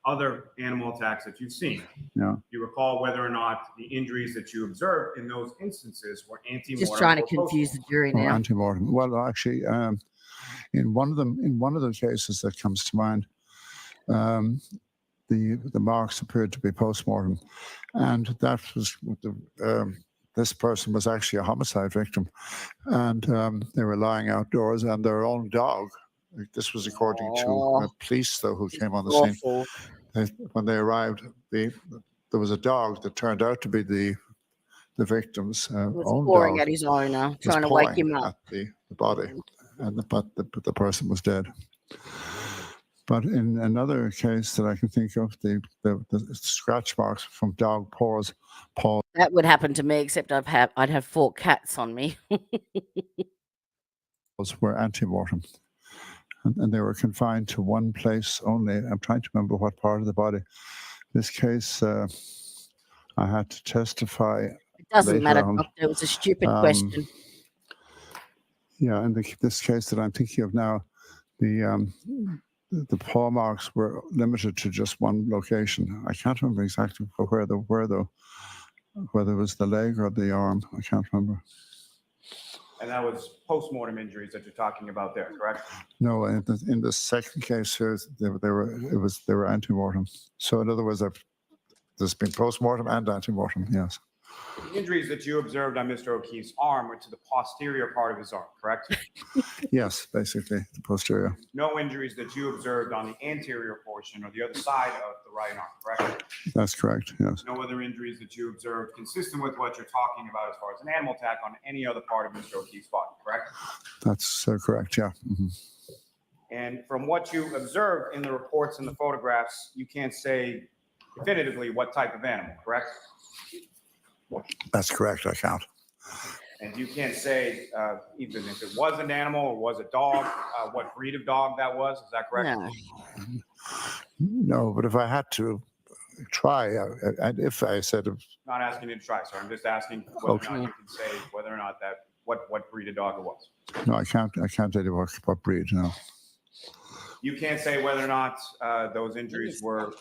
other animal attacks that you've seen. Yeah. Do you recall whether or not the injuries that you observed in those instances were ante-mortem Just trying to or confuse the post-mortem? jury Oh, now. ante-mortem. Well, actually, in one of the cases that comes to mind, the marks appeared to be post-mortem, and that was this person was actually a homicide victim, and they were lying outdoors, and their own dog. This was according to police, though, who came on the scene. Awful. When they arrived, there was a dog that turned out to be the victim's He was own clawing dog. at his owner, Was trying to wake pawing him up. at the body, and the person was dead. But in another case that I can think of, the scratch marks from dog paws That would happen to me, except I'd have 4 cats on me. were ante-mortem. And they were confined to one place only. I'm trying to remember what part of the body. This case, I had to testify. It doesn't Later matter, on, doctor. It was a stupid um, question. Yeah, in this case that I'm thinking of now, the paw marks were limited to just one location. I can't remember exactly where they were, though. Whether it was the leg or the arm, I can't remember. And that was post-mortem injuries that you're talking about there, correct? No, in the second case, they were ante-mortem. So in other words, there's been post-mortem and ante-mortem. Yes. The injuries that you observed on Mr. O'Keefe's arm were to the posterior part of his arm, correct? Yes, basically the posterior. No injuries that you observed on the anterior portion or the other side of the right arm, correct? That's correct. Yes. No other injuries that you observed consistent with what you're talking about as far as an animal attack on any other part of Mr. O'Keefe's body, correct? That's correct. Yeah. Mm-hmm. And from what you observed in the reports and the photographs, you can't say definitively what type of animal, correct? That's correct. I can't. And you can't say even if it was an animal or was a dog, what breed of dog that was. Is that correct? No. No, but if I had to try, and if I said, Not asking you to try, sir. I'm just asking whether or not you can say whether or not that what breed of dog it was. no, I can't tell you what breed. No. You can't say whether or not those injuries were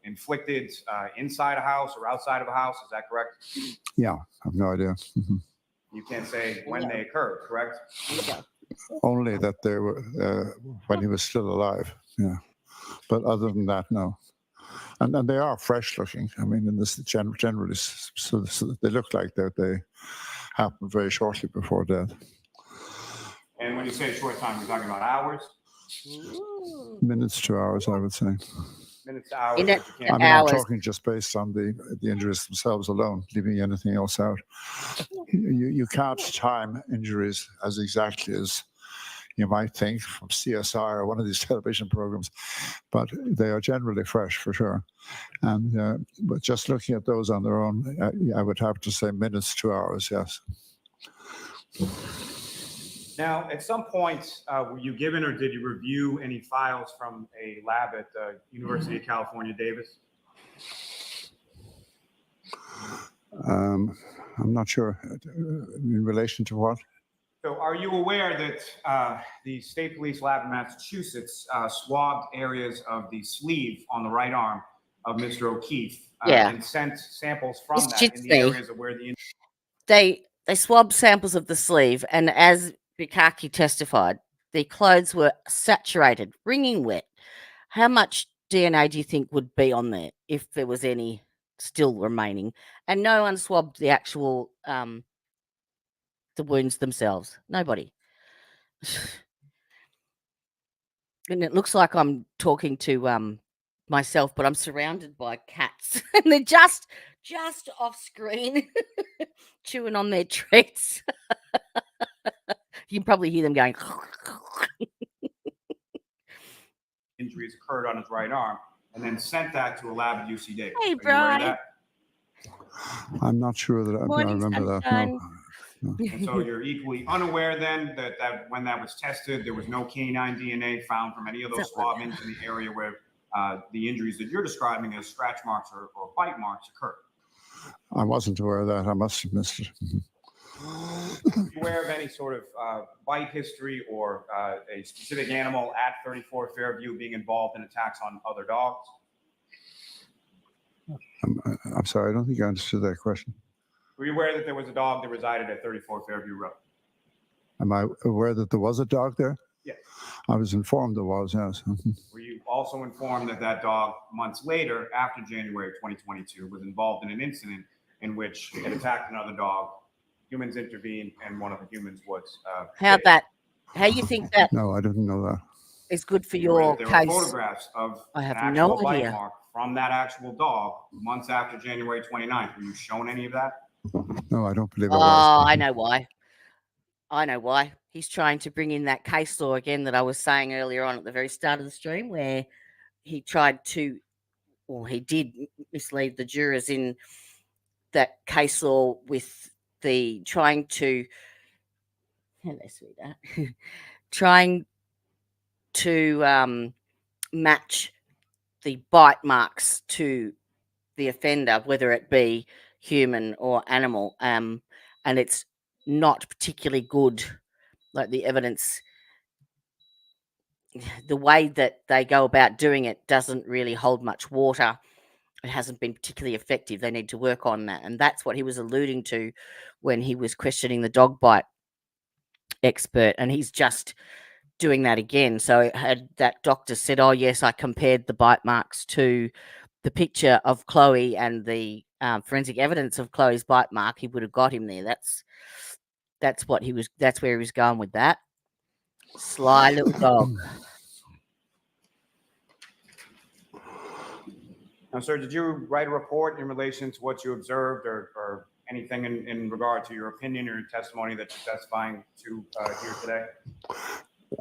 inflicted inside a house or outside of a house. Is that correct? Yeah, I have no idea. Mm-hmm. You can't say when they occurred, correct? Only that they were when he was still alive. Yeah, but other than that, no. And they are fresh looking. I mean, in this generally, so they look like they happened very shortly before death. And when you say short time, you're talking about hours? Minutes to hours, I would say. Minutes to hours. In but you can't- I mean, hours. I'm talking just based on the injuries themselves alone, leaving anything else out. You can't time injuries as exactly as you might think from CSI or one of these television programs, but they are generally fresh for sure. And but just looking at those on their own, I would have to say minutes to hours, yes. Now, at some point, were you given or did you review any files from a lab at the University of California, Davis? I'm not sure. In relation to what? So are you aware that the State Police Lab in Massachusetts swabbed areas of the sleeve on the right arm of Mr. O'Keefe and sent samples from This that shit's in the me. areas of where the They swabbed samples of the sleeve, and as Bukaki testified, the clothes were saturated, wringing wet. How much DNA do you think would be on there if there was any still remaining? And no one swabbed the actual the wounds themselves. Nobody. And it looks like I'm talking to myself, but I'm surrounded by cats, and they're just off screen, chewing on their treats. You can probably hear them going. injuries occurred on his right arm, and then sent that to a lab at UC Davis. Hey, Are you aware of Brian. that? I'm not sure that I Morning, remember sunshine. that. And so you're equally unaware then that when that was tested, there was no canine DNA found from any of those swabbings in the area where the injuries that you're describing as scratch marks or bite marks occurred. No, I wasn't aware of that. I must have missed it. Are you aware of any sort of bite history or a specific animal at 34 Fairview being involved in attacks on other dogs? I'm sorry, I don't think I understood that question. Were you aware that there was a dog that resided at 34 Fairview Road? Am I aware that there was a dog there? Yes. I was informed there was, yes. Were you also informed that that dog, months later, after January 2022, was involved in an incident in which it attacked another dog? Humans intervened, and one of the humans was. How hit. that? How you think that No, I didn't know that. is good for You were aware your that there case? were photographs of I have an no actual bite idea. mark from that actual dog months after January 29th. Were you shown any of that? No, I don't believe I Oh, was. I know why. I know why. He's trying to bring in that case law again that I was saying earlier on at the very start of the stream, where he tried to, or he did mislead the jurors in that case law with the trying to, hello, sweetheart, trying to match the bite marks to the offender, whether it be human or animal, and it's not particularly good. Like the evidence, the way that they go about doing it doesn't really hold much water. It hasn't been particularly effective. They need to work on that, and that's what he was alluding to when he was questioning the dog bite expert, and he's just doing that again. So had that doctor said, "Oh yes, I compared the bite marks to the picture of Chloe and the forensic evidence of Chloe's bite mark," he would have got him there. That's what he was. That's where he was going with that. Sly little dog. Now, sir, did you write a report in relation to what you observed or anything in regard to your opinion or your testimony that you're testifying to here today?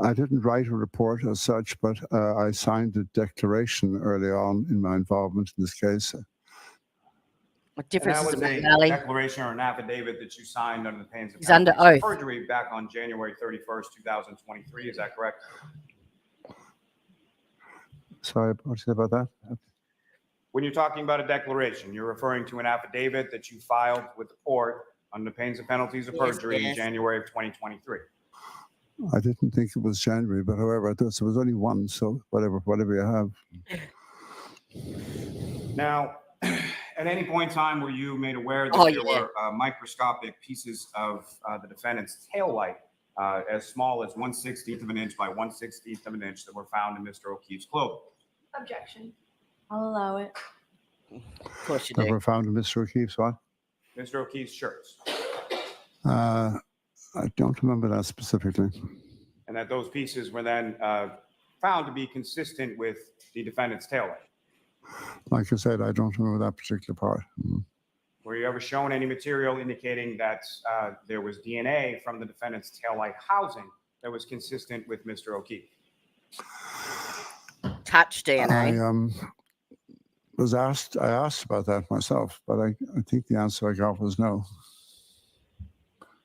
I didn't write a report as such, but I signed a declaration early on in my involvement in this case. What difference And does that it was make, a Ali? declaration or an affidavit that you signed under the pains of He's under penalties of oath. perjury back on January 31st, 2023. Is that correct? Sorry, what did you say about that? When you're talking about a declaration, you're referring to an affidavit that you filed with the court under the pains of penalties of Yes, perjury in yes. January of 2023. I didn't think it was January, but however, there was only one, so whatever you have. Now, at any point in time were you made aware that Oh, there yeah. were microscopic pieces of the defendant's tail light as small as 1/16 of an inch by 1/16 of an inch that were found in Mr. O'Keefe's clothing? Objection. I'll allow it. Of course you That do. were found in Mr. O'Keefe's what? Mr. O'Keefe's shirts. I don't remember that specifically. And that those pieces were then found to be consistent with the defendant's tail light. Like I said, I don't remember that particular part. Were you ever shown any material indicating that there was DNA from the defendant's taillight housing that was consistent with Mr. O'Keefe? Touch DNA. I asked about that myself, but I think the answer I got was no.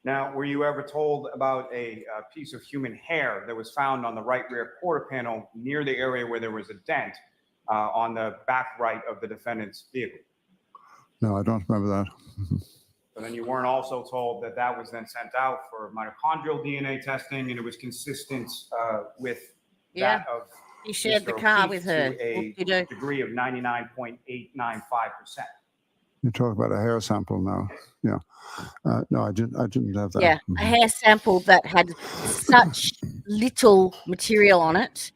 Now, were you ever told about a piece of human hair that was found on the right rear quarter panel near the area where there was a dent on the back right of the defendant's vehicle? No, I don't remember that. So then you weren't also told that that was then sent out for mitochondrial DNA testing and it was consistent with Yeah. that of He shared Mr. the car O'Keefe with her. to a Whoop-de-doo. degree of 99.895%. You talk about a hair sample now. Yeah. No, I didn't have that. Yeah, a hair sample that had such little material on it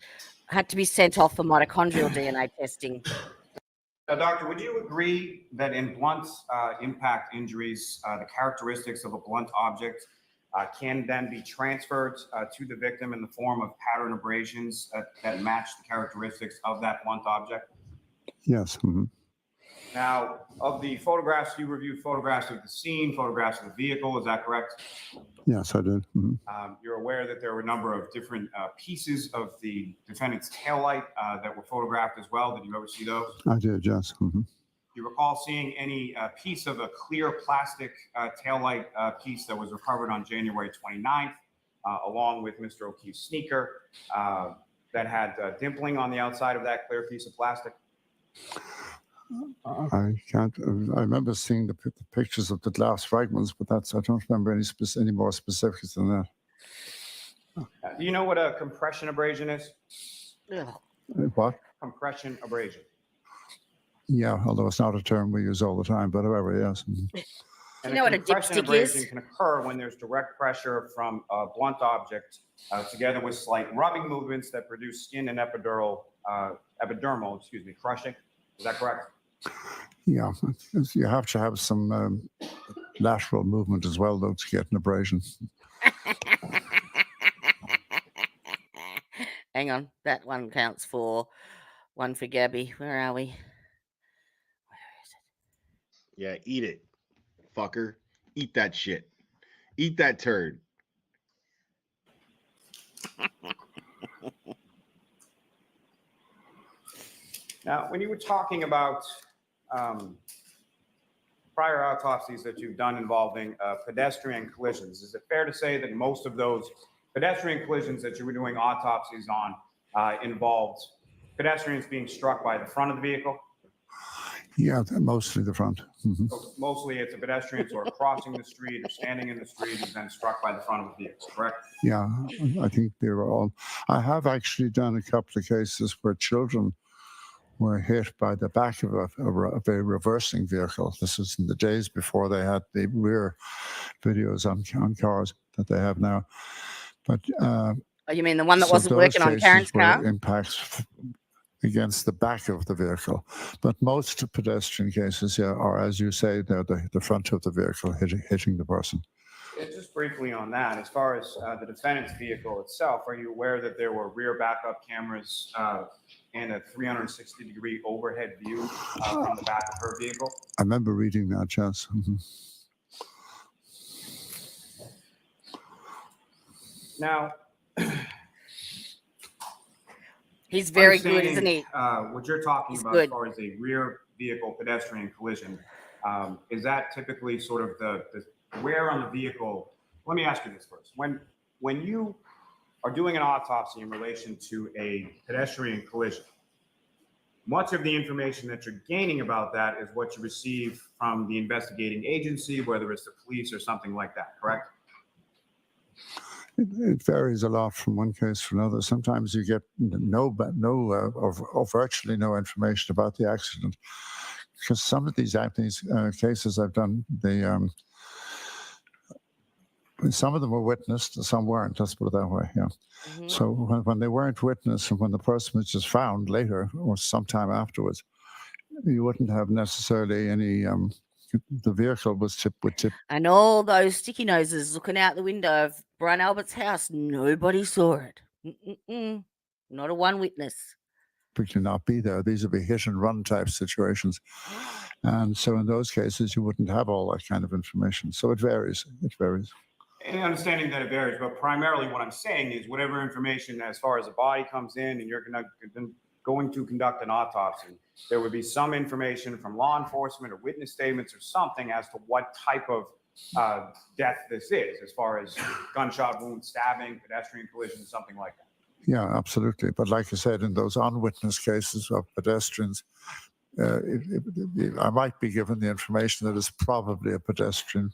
had to be sent off for mitochondrial DNA testing. Now, doctor, would you agree that in blunt impact injuries, the characteristics of a blunt object can then be transferred to the victim in the form of pattern abrasions that match the characteristics of that blunt object? Yes. Now, of the photographs, you reviewed photographs of the scene, photographs of the vehicle, is that correct? Yes, I did. You're aware that there were a number of different pieces of the defendant's taillight that were photographed as well. Did you ever see those? I did, yes. Do you recall seeing any piece of a clear plastic taillight piece that was recovered on January 29th, along with Mr. O'Keefe's sneaker that had dimpling on the outside of that clear piece of plastic? I can't. I remember seeing the pictures of the glass fragments, but I don't remember any more specifics than that. Do you know what a compression abrasion is? Ugh. What? Compression abrasion. Yeah, although it's not a term we use all the time, but however, yes. And You know what a compression dipstick is? abrasion can occur when there's direct pressure from a blunt object together with slight rubbing movements that produce skin and epidermal crushing. Is that correct? Yeah, you have to have some lateral movement as well, though, to get an abrasion. Hang on, that one counts for one for Gabby. Where are we? Yeah, eat it, fucker. Eat that shit. Eat that turd. Now, when you were talking about prior autopsies that you've done involving pedestrian collisions, is it fair to say that most of those pedestrian collisions that you were doing autopsies on involved pedestrians being struck by the front of the vehicle? Yeah, mostly the front. Mhm. So mostly it's a pedestrian sort of crossing the street or standing in the street and then struck by the front of the vehicle, correct? Yeah, I think they were all. I have actually done a couple of cases where children were hit by the back of a reversing vehicle. This was in the days before they had the rear videos on cars that they have now. But Oh, you mean the one that so wasn't those working on cases Karen's were car? impacts against the back of the vehicle. But most pedestrian cases, yeah, are, as you say, they're the front of the vehicle hitting the person. Just briefly on that, as far as the defendant's vehicle itself, are you aware that there were rear backup cameras and a 360-degree overhead view from the back of her vehicle? I remember reading that, yes. Mhm. Now, He's very good, isn't understanding, he? what you're talking He's about good. as far as a rear vehicle pedestrian collision, is that typically sort of the where on the vehicle? Let me ask you this first. When you are doing an autopsy in relation to a pedestrian collision, much of the information that you're gaining about that is what you receive from the investigating agency, whether it's the police or something like that, correct? It varies a lot from one case to another. Sometimes you get or virtually no information about the accident, because some of these cases I've done, some of them were witnessed, some weren't. Let's put it that way. Yeah. Mhm. So when they weren't witnessed, and when the person was just found later or sometime afterwards, you wouldn't have necessarily any. The vehicle would tip. And all those sticky noses looking out the window of Brian Albert's house, nobody saw it. Mm-mm-mm. Not a one witness. Typically not be there. These would be hit and run type situations. And so in those cases, you wouldn't have all that kind of information. So it varies. It varies. And understanding that it varies, but primarily what I'm saying is whatever information as far as the body comes in and you're going to conduct an autopsy, there would be some information from law enforcement or witness statements or something as to what type of death this is, as far as gunshot wound, stabbing, pedestrian collision, something like that. Yeah, absolutely. But like I said, in those unwitnessed cases of pedestrians, I might be given the information that it's probably a pedestrian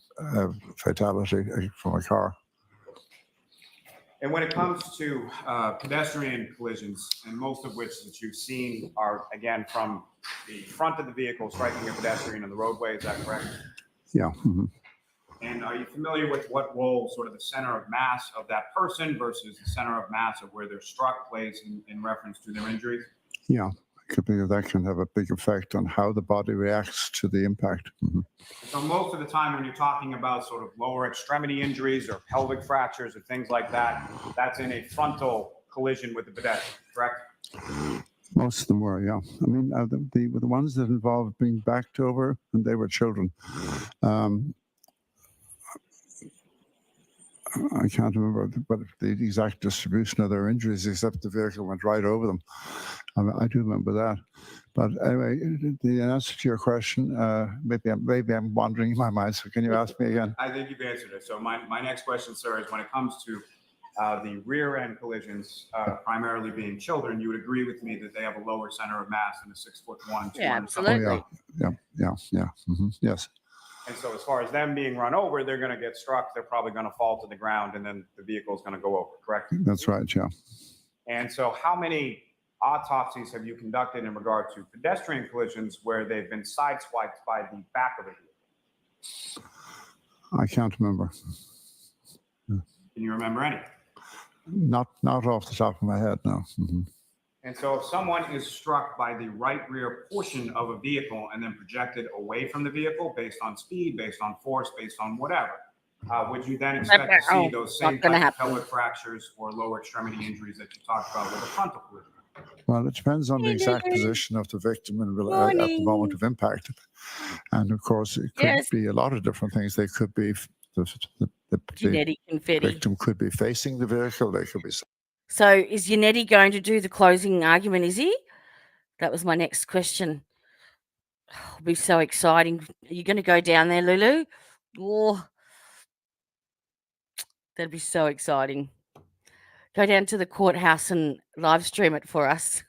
fatality from a car. And when it comes to pedestrian collisions, and most of which that you've seen are, again, from the front of the vehicle striking a pedestrian on the roadway, is that correct? Yeah. Mm-hmm. And are you familiar with what role sort of the center of mass of that person versus the center of mass of where they're struck plays in reference to their injuries? Yeah. That can have a big effect on how the body reacts to the impact. Mm-hmm. So most of the time when you're talking about sort of lower extremity injuries or pelvic fractures or things like that, that's in a frontal collision with the pedestrian, correct? Most of them were, yeah. I mean, the ones that involved being backed over, and they were children. I can't remember the exact distribution of their injuries, except the vehicle went right over them. I do remember that. But anyway, the answer to your question, maybe I'm wandering in my mind. So can you ask me again? I think you've answered it. So my next question, sir, is when it comes to the rear end collisions, primarily being children, you would agree with me that they have a lower center of mass than a 6'1", 200. Yeah, absolutely. Yeah. Mm-hmm. Yes. And so as far as them being run over, they're going to get struck. They're probably going to fall to the ground, and then the vehicle is going to go over, correct? That's right, yeah. And so how many autopsies have you conducted in regard to pedestrian collisions where they've been sideswiped by the back of the vehicle? I can't remember. Can you remember any? Not off the top of my head, no. Mm-hmm. And so if someone is struck by the right rear portion of a vehicle and then projected away from the vehicle based on speed, based on force, based on whatever, would you then expect to see those same type of pelvic fractures or lower extremity injuries that you talked about with a frontal collision? Well, it depends on the exact position of the victim at the moment of impact. And of course, it could be a lot of different things. They could be, the Genetic confetti. victim could be facing the vehicle. They could be So is Yannetti going to do the closing argument, is he? That was my next question. It'll be so exciting. Are you going to go down there, Lulu? Oh, that'd be so exciting. Go down to the courthouse and live stream it for us.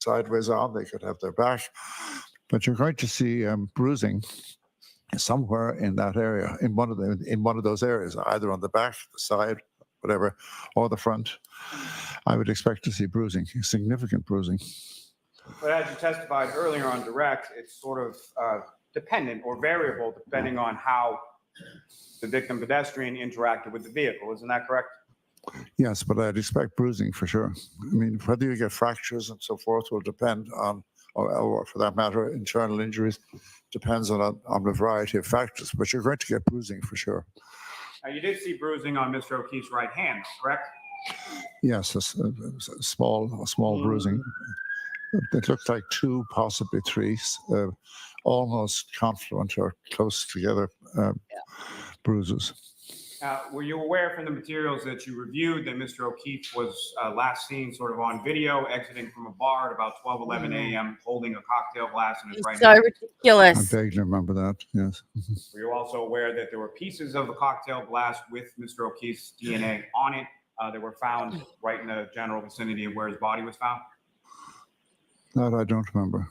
Sideways on, they could have their back, but you're going to see bruising somewhere in that area, in one of those areas, either on the back, the side, whatever, or the front. I would expect to see bruising, significant bruising. But as you testified earlier on direct, it's sort of dependent or variable depending on how the victim pedestrian interacted with the vehicle. Isn't that correct? Yes, but I'd expect bruising for sure. I mean, whether you get fractures and so forth will depend on, or for that matter, internal injuries, depends on a variety of factors. But you're going to get bruising for sure. Now, you did see bruising on Mr. O'Keefe's right hand, correct? Yes, a small bruising. It looked like 2, possibly 3, almost confluent or close together bruises. Were you aware from the materials that you reviewed that Mr. O'Keefe was last seen sort of on video exiting from a bar at about 12:11 a.m. holding a cocktail glass in his right So hand? I ridiculous. vaguely remember that, yes. Were you also aware that there were pieces of the cocktail glass with Mr. O'Keefe's DNA on it that were found right in the general vicinity of where his body was found? That I don't remember.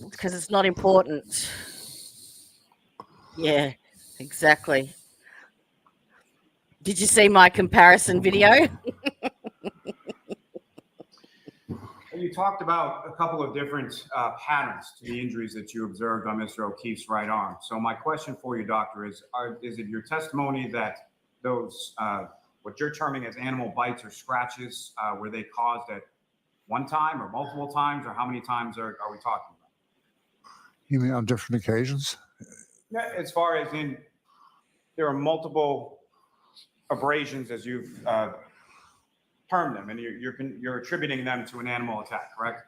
Because it's not important. Yeah, exactly. Did you see my comparison video? You talked about a couple of different patterns to the injuries that you observed on Mr. O'Keefe's right arm. So my question for you, doctor, is it your testimony that those, what you're terming as animal bites or scratches, were they caused at one time or multiple times, or how many times are we talking about? You mean on different occasions? As far as in, there are multiple abrasions, as you've termed them, and you're attributing them to an animal attack, correct?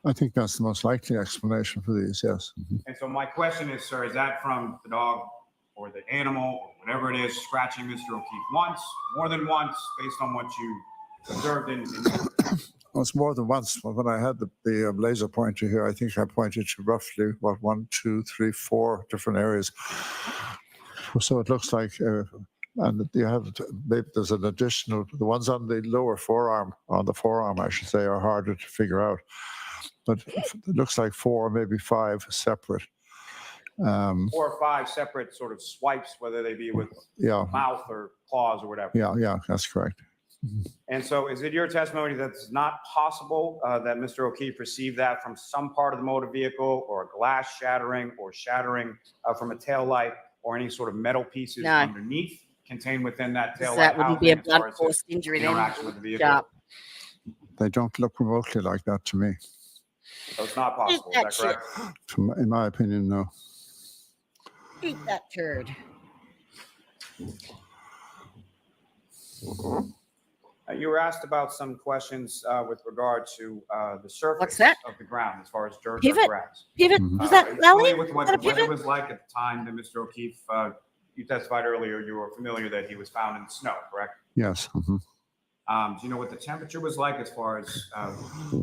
I think that's the most likely explanation for these, yes. And so my question is, sir, is that from the dog or the animal or whatever it is scratching Mr. O'Keefe once, more than once, based on what you observed in Well, it's more than once. When I had the laser pointer here, I think I pointed to roughly, 1, 2, 3, 4 different areas. So it looks like, and you have, there's an additional, the ones on the lower forearm, I should say, are harder to figure out. But it looks like 4, maybe 5 separate. 4 or 5 separate sort of swipes, whether they be with mouth or claws or whatever. Yeah, that's correct. And so is it your testimony that it's not possible that Mr. O'Keefe received that from some part of the motor vehicle, or a glass shattering, or shattering from a tail light, or any sort of metal pieces underneath contained within that tail light? That wouldn't be a blunt force injury then. Interaction with the vehicle? Sharp. They don't look remotely like that to me. So it's not possible, is that correct? In my opinion, no. Eat that turd. You were asked about some questions with regard to the surface What's that? of the ground as far as dirt Pivot? or grass. Pivot? Was that Are you Lally? familiar with what Was that the a weather pivot? was like at the time that Mr. O'Keefe, you testified earlier, you were familiar that he was found in the snow, correct? Yes. Do you know what the temperature was like as far as,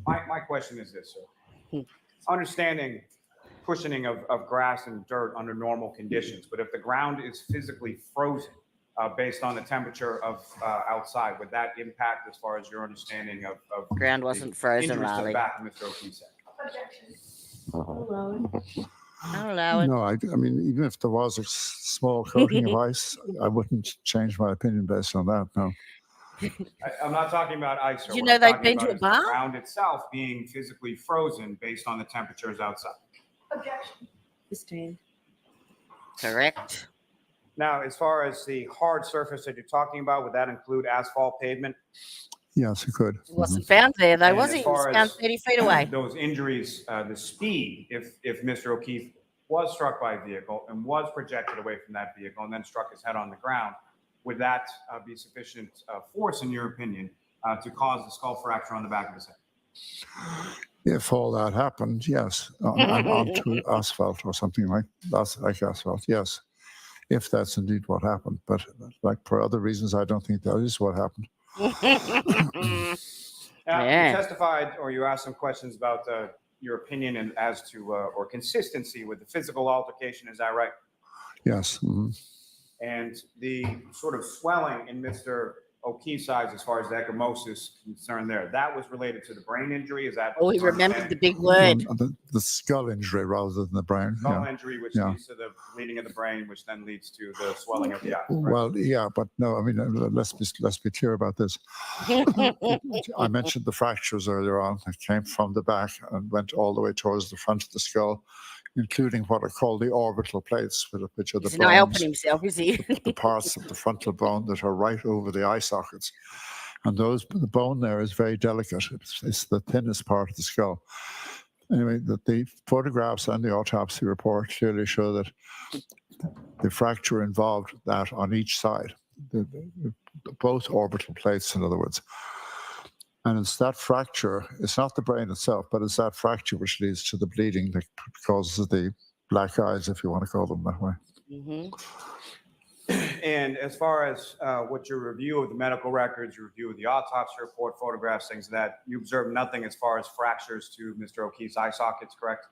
my question is this, sir. Understanding cushioning of grass and dirt under normal conditions, but if the ground is physically frozen based on the temperature of outside, would that impact as far as your understanding of Ground wasn't frozen, injuries to the Lally. back of Mr. O'Keefe's head? I'll allow it. No, I mean, even if there was a small coating of ice, I wouldn't change my opinion based on that, no. I'm not talking about ice. Did you know they've been to a bar? The ground itself being physically frozen based on the temperatures outside. Objection. Sustained. Correct. Now, as far as the hard surface that you're talking about, would that include asphalt pavement? Yes, it could. It wasn't found there though, And was as it? It was far found as 30 feet away. Those injuries, the speed, if Mr. O'Keefe was struck by a vehicle and was projected away from that vehicle and then struck his head on the ground, would that be sufficient force, in your opinion, to cause the skull fracture on the back of his head? If all that happened, yes, onto asphalt or something like asphalt, yes. if that's indeed what happened. But like for other reasons, I don't think that is what happened. Now, Yeah. you testified or you asked some questions about your opinion and as to or consistency with the physical altercation. Is that right? Yes. And the sort of swelling in Mr. O'Keefe's eyes, as far as the ecchymosis concerned, that was related to the brain injury. Is that? Oh, he remembered the big Well, word. the skull injury rather than the brain. Skull Yeah. injury, which Yeah. leads to the bleeding of the brain, which then leads to the swelling of the eyes. Well, yeah, but no. I mean, let's be clear about this. I mentioned the fractures earlier on that came from the back and went all the way towards the front of the skull, including what are called the orbital plates, which are the He's not helping bones, himself, is he? the parts of the frontal bone that are right over the eye sockets. And the bone there is very delicate. It's the thinnest part of the skull. Anyway, the photographs and the autopsy report clearly show that the fracture involved that on each side, both orbital plates, in other words. And it's that fracture, it's not the brain itself, but it's that fracture which leads to the bleeding that causes the black eyes, if you want to call them that way. Mm-hmm. And as far as what your review of the medical records, your review of the autopsy report, photographs, things like that, you observed nothing as far as fractures to Mr. O'Keefe's eye sockets, correct?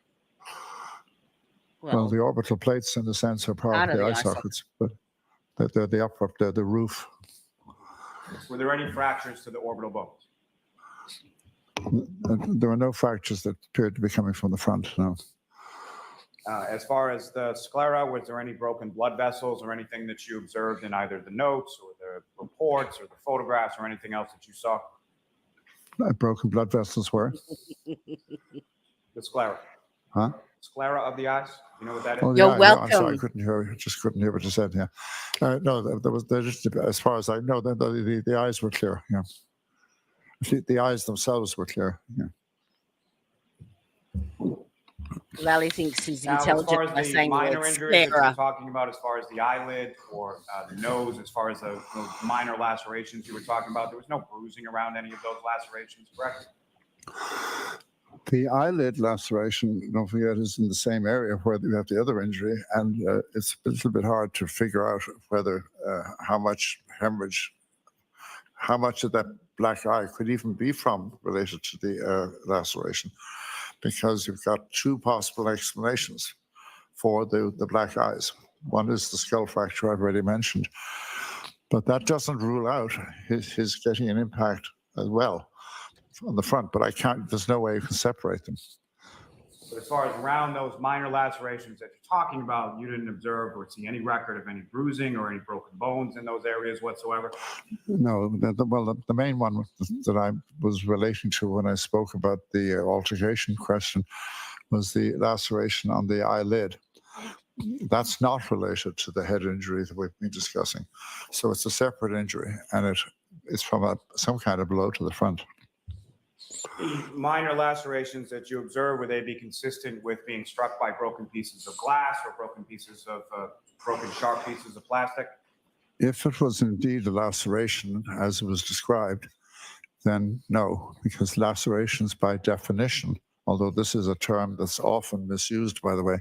Well, the orbital plates, in a sense, are part of the eye sockets, but they're the upper, they're the roof. Were there any fractures to the orbital bones? There were no fractures that appeared to be coming from the front, no. As far as the sclera, was there any broken blood vessels or anything that you observed in either the notes or the reports or the photographs or anything else that you saw? Broken blood vessels were? The sclera. Huh? Sclera of the eyes. You know what that is? Oh, You're eye. welcome. I'm sorry, I couldn't hear. Just couldn't hear what you said. Yeah. No, there just, as far as I know, the eyes were clear. Yeah. The eyes themselves were clear. Yeah. Lally thinks he's Now, as intelligent far by as the saying the minor word injuries that sclera. you're talking about, as far as the eyelid or the nose, as far as those minor lacerations you were talking about, there was no bruising around any of those lacerations, correct? The eyelid laceration, don't forget, is in the same area where you have the other injury, and it's a little bit hard to figure out whether how much hemorrhage, how much of that black eye could even be from related to the laceration, because you've got two possible explanations for the black eyes. One is the skull fracture I've already mentioned, but that doesn't rule out his getting an impact as well on the front, but I can't, there's no way you can separate them. But as far as around those minor lacerations that you're talking about, you didn't observe or see any record of any bruising or any broken bones in those areas whatsoever? No, the main one that I was relating to when I spoke about the altercation question was the laceration on the eyelid. That's not related to the head injury that we've been discussing. So it's a separate injury, and it's from some kind of blow to the front. The minor lacerations that you observe, would they be consistent with being struck by broken pieces of glass or broken pieces of broken sharp pieces of plastic? If it was indeed a laceration, as it was described, then no, because lacerations by definition, although this is a term that's often misused, by the way,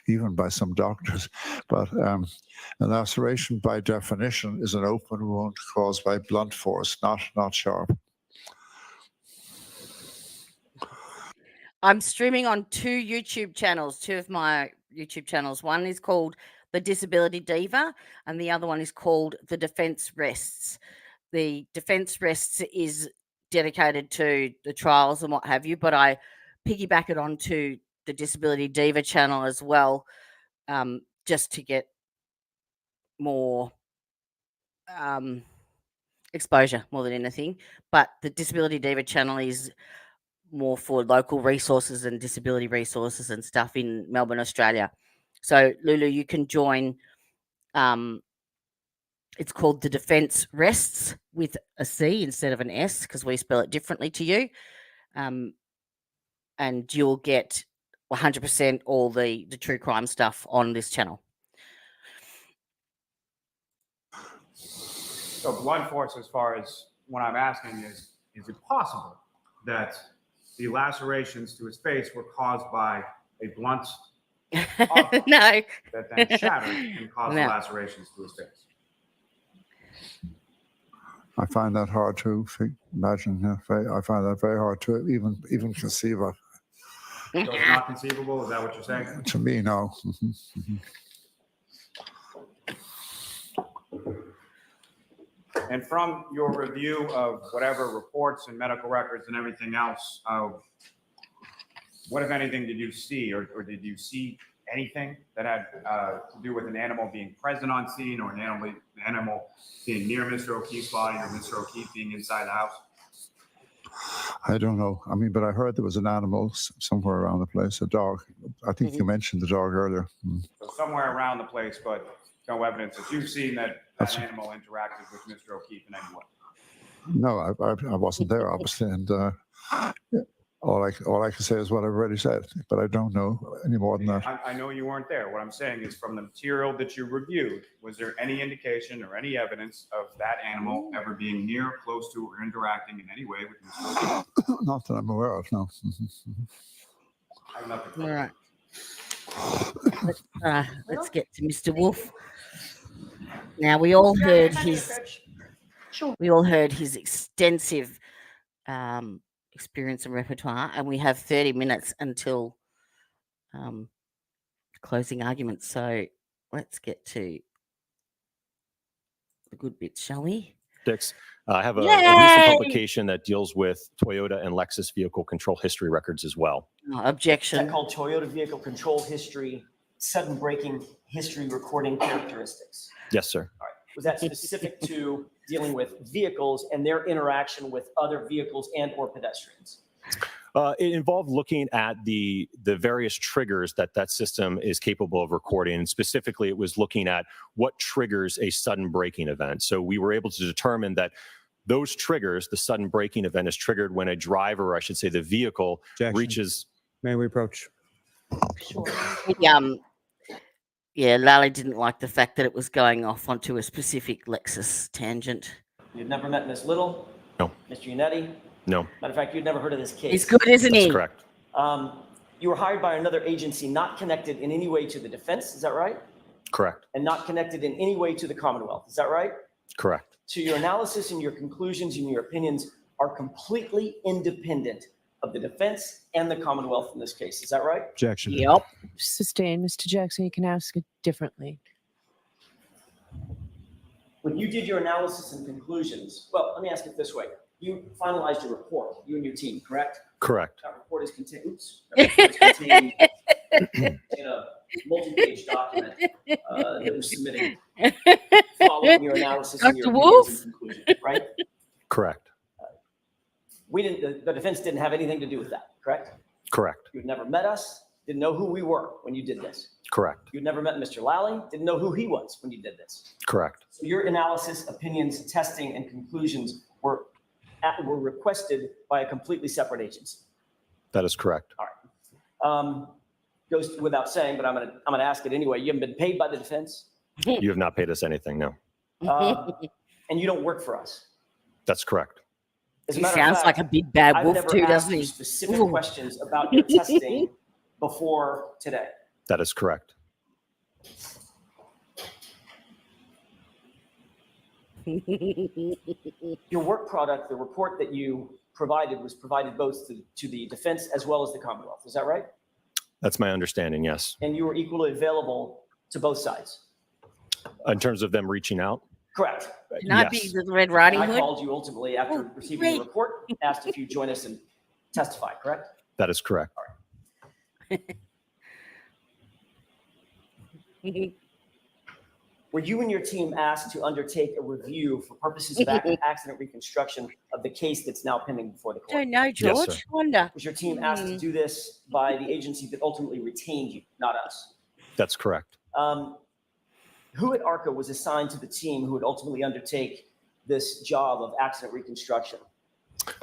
even by some doctors, but a laceration by definition is an open wound caused by blunt force, not sharp. I'm streaming on two YouTube channels, two of my YouTube channels. One is called The Disability Diva, and the other one is called The Defense Rests. The Defense Rests is dedicated to the trials and what have you, but I piggyback it onto the Disability Diva channel as well, just to get more exposure more than anything. But the Disability Diva channel is more for local resources and disability resources and stuff in Melbourne, Australia. So Lulu, you can join. It's called The Defense Rests with a C instead of an S because we spell it differently to you. And you'll get 100% all the true crime stuff on this channel. So blunt force, as far as what I'm asking is it possible that the lacerations to his face were caused by a blunt No. that then shattered and caused No. lacerations to his face. I find that hard to imagine. I find that very hard to even conceive of. So it's not conceivable? Is that what you're saying? To me, no. And from your review of whatever reports and medical records and everything else, what, if anything, did you see, or did you see anything that had to do with an animal being present on scene, or an animal being near Mr. O'Keefe's body, or Mr. O'Keefe being inside the house? I don't know. I mean, but I heard there was an animal somewhere around the place, a dog. I think you mentioned the dog earlier. So somewhere around the place, but no evidence that you've seen that animal interacted with Mr. O'Keefe in any way. No, I wasn't there, obviously, and all I can say is what I've already said, but I don't know any more than that. I know you weren't there. What I'm saying is, from the material that you reviewed, was there any indication or any evidence of that animal ever being near, close to, or interacting in any way with Mr. O'Keefe? Not that I'm aware of, no. I have nothing All further. right. Let's get to Mr. Wolf. Now, we all heard his extensive experience and repertoire, and we have 30 minutes until closing arguments. So let's get to the good bits, shall we? Dix, I have a recent publication that deals with Toyota and Lexus vehicle control history records as well. Oh, objection. That called Toyota Vehicle Control History, Sudden Braking History Recording Characteristics. Yes, sir. All right. Was that specific to dealing with vehicles and their interaction with other vehicles and or pedestrians? It involved looking at the various triggers that system is capable of recording. And specifically, it was looking at what triggers a sudden braking event. So we were able to determine that those triggers, the sudden braking event, is triggered when a driver, or I should say the vehicle, reaches. May we approach? Sure. Yeah, Lally didn't like the fact that it was going off onto a specific Lexus tangent. You've never met Miss Little? No. Mr. Unetti? No. Matter of fact, you'd never heard of this case. He's good, isn't he? That's correct. You were hired by another agency not connected in any way to the defense, is that right? Correct. And not connected in any way to the Commonwealth, is that right? Correct. So your analysis and your conclusions and your opinions are completely independent of the defense and the Commonwealth in this case, is that right? Objection. Yep. Sustained. Mr. Jackson, you can ask it differently. When you did your analysis and conclusions, well, let me ask it this way. You finalized your report, you and your team, correct? Correct. That report is contained, contained in a multi-page document that was submitted following your analysis and your Dr. opinions Wolf? and conclusions, right? Correct. The defense didn't have anything to do with that, correct? Correct. You'd never met us, didn't know who we were when you did this. Correct. You'd never met Mr. Lally, didn't know who he was when you did this. Correct. So your analysis, opinions, testing, and conclusions were requested by a completely separate agency. That is correct. Goes without saying, but I'm gonna ask it anyway. You haven't been paid by the defense, You have not paid us anything, no. and you don't work for us. That's correct. As a He matter of sounds fact, like a big bad I've wolf never too, asked doesn't you he? specific Ooh. questions about your testing before today. That is correct. Your work product, the report that you provided, was provided both to the defense as well as the Commonwealth. Is that right? That's my understanding, yes. And you were equally available to both sides. In terms of them reaching out? Correct. Can I be the Red Riding I Hood? called you ultimately after receiving the report, asked if you join us and testify, correct? That is correct. Were you and your team asked to undertake a review for purposes of accident reconstruction of the case that's now pending before the court? Don't know, George. sir. Wonder. Was your team asked to do this by the agency that ultimately retained you, not us? That's correct. Who at ARCA was assigned to the team who would ultimately undertake this job of accident reconstruction?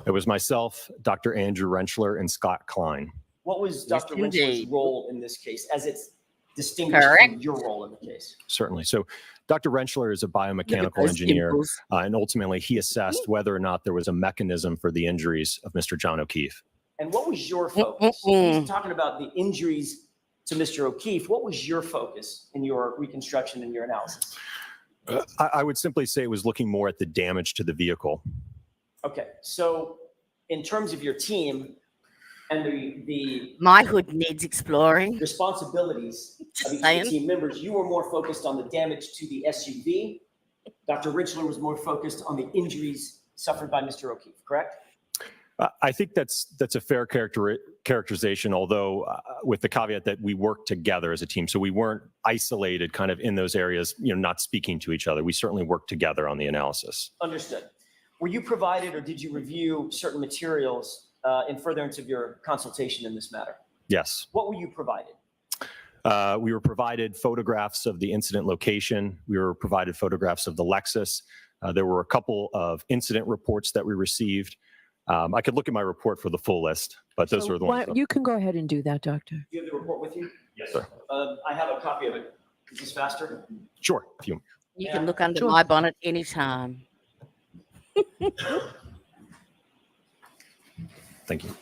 It was myself, Dr. Andrew Rentschler, and Scott Klein. What was Yes, Dr. Rentschler's indeed. role in this case as it's distinguished from Correct. your role in the case? Certainly. So Dr. Rentschler is a Look at biomechanical those engineer, dimples. and ultimately he assessed whether or not there was a mechanism for the injuries of Mr. John O'Keefe. And what was your focus? He's talking about the injuries to Mr. O'Keefe, what was your focus in your reconstruction and your analysis? I would simply say it was looking more at the damage to the vehicle. Okay, so in terms of your team and the My hood needs exploring. responsibilities Just of each saying. of the team members, you were more focused on the damage to the SUV. Dr. Richler was more focused on the injuries suffered by Mr. O'Keefe, correct? I think that's a fair characterization, although with the caveat that we worked together as a team. So we weren't isolated kind of in those areas, not speaking to each other. We certainly worked together on the analysis. Understood. Were you provided or did you review certain materials in furtherance of your consultation in this matter? Yes. What were you provided? We were provided photographs of the incident location. We were provided photographs of the Lexus. There were a couple of incident reports that we received. I could look at my report for the full list, but those are the ones. You can go ahead and do that, Doctor. Do you have the report with you? Yes, sir. I have a copy of it. Is this faster? Sure. If you. You can look under Sure. my bonnet anytime. Thank you.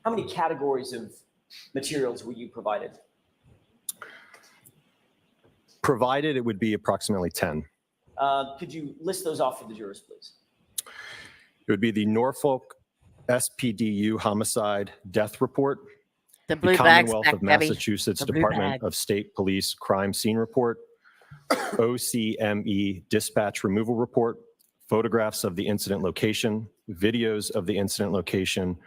How many categories of materials were you provided? Provided, it would be approximately 10. Could you list those off for the jurors, please? It would be the Norfolk SPDU homicide death report, The the blue bag's Commonwealth back, of Gabby. Massachusetts The blue Department bag. of State Police crime scene report, OCME dispatch removal report, photographs of the incident location, videos of the incident location,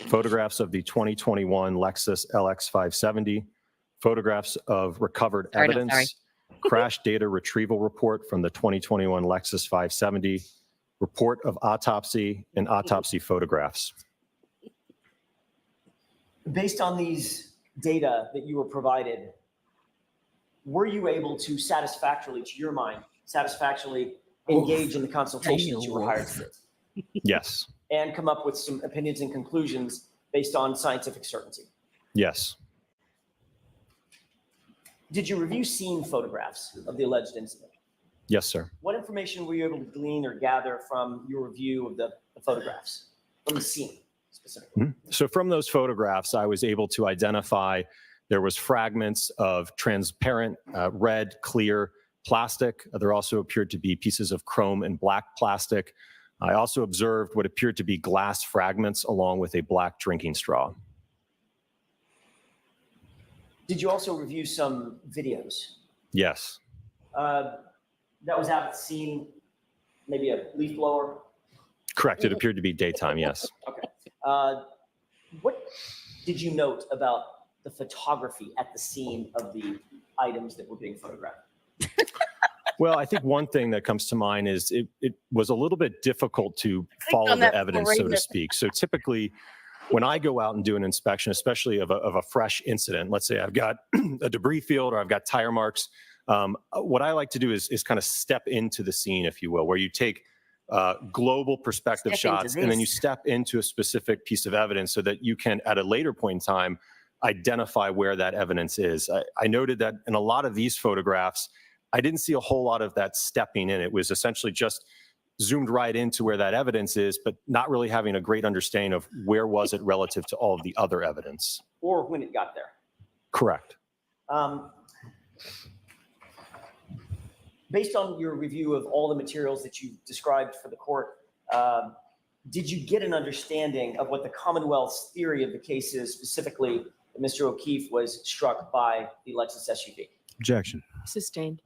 photographs of the 2021 Lexus LX 570, photographs of recovered Sorry, no, evidence, sorry. crash data retrieval report from the 2021 Lexus 570, report of autopsy, and autopsy photographs. Based on these data that you were provided, were you able to satisfactorily, to your mind, satisfactorily engage in the consultation that you were hired to do Yes. and come up with some opinions and conclusions based on scientific certainty? Yes. Did you review scene photographs of the alleged incident? Yes, sir. What information were you able to glean or gather from your review of the photographs, from the scene specifically? So from those photographs, I was able to identify there was fragments of transparent red, clear plastic. There also appeared to be pieces of chrome and black plastic. I also observed what appeared to be glass fragments along with a black drinking straw. Did you also review some videos? Yes. That was out at the scene, maybe a leaf blower? Correct. It appeared to be daytime. Yes. Okay. What did you note about the photography at the scene of the items that were being photographed? Well, I think one thing that comes to mind is it was a little bit difficult to follow on the that evidence, so to reason. speak. So typically, when I go out and do an inspection, especially of a fresh incident, let's say I've got a debris field or I've got tire marks, what I like to do is kind of step into the scene, if you will, where you take global perspective Step into shots and then you this. step into a specific piece of evidence so that you can, at a later point in time, identify where that evidence is. I noted that in a lot of these photographs, I didn't see a whole lot of that stepping in. It was essentially just zoomed right into where that evidence is, but not really having a great understanding of where was it relative to all of the other evidence. Or when it got there? Correct. Based on your review of all the materials that you described for the court, did you get an understanding of what the Commonwealth's theory of the case is, specifically that Mr. O'Keefe was struck by the Lexus SUV? Objection. Sustained.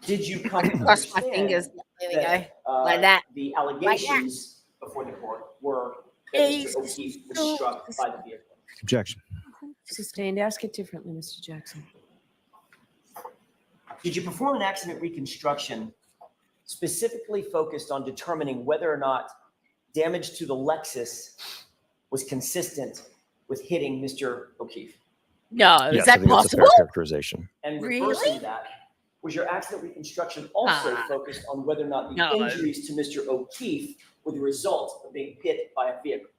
Did you come to Cross my understand fingers. There we go. that, Like that. the allegations before the court were that Mr. O'Keefe was struck by the vehicle? Objection. Sustained. Ask it differently, Mr. Jackson. Did you perform an accident reconstruction specifically focused on determining whether or not damage to the Lexus was consistent with hitting Mr. O'Keefe? No, Yes, is I that think that's a fair possible? characterization. And Really? reversing that, was your accident reconstruction also Ah. focused on whether or not the No. injuries to Mr. O'Keefe were the result of being hit by a vehicle?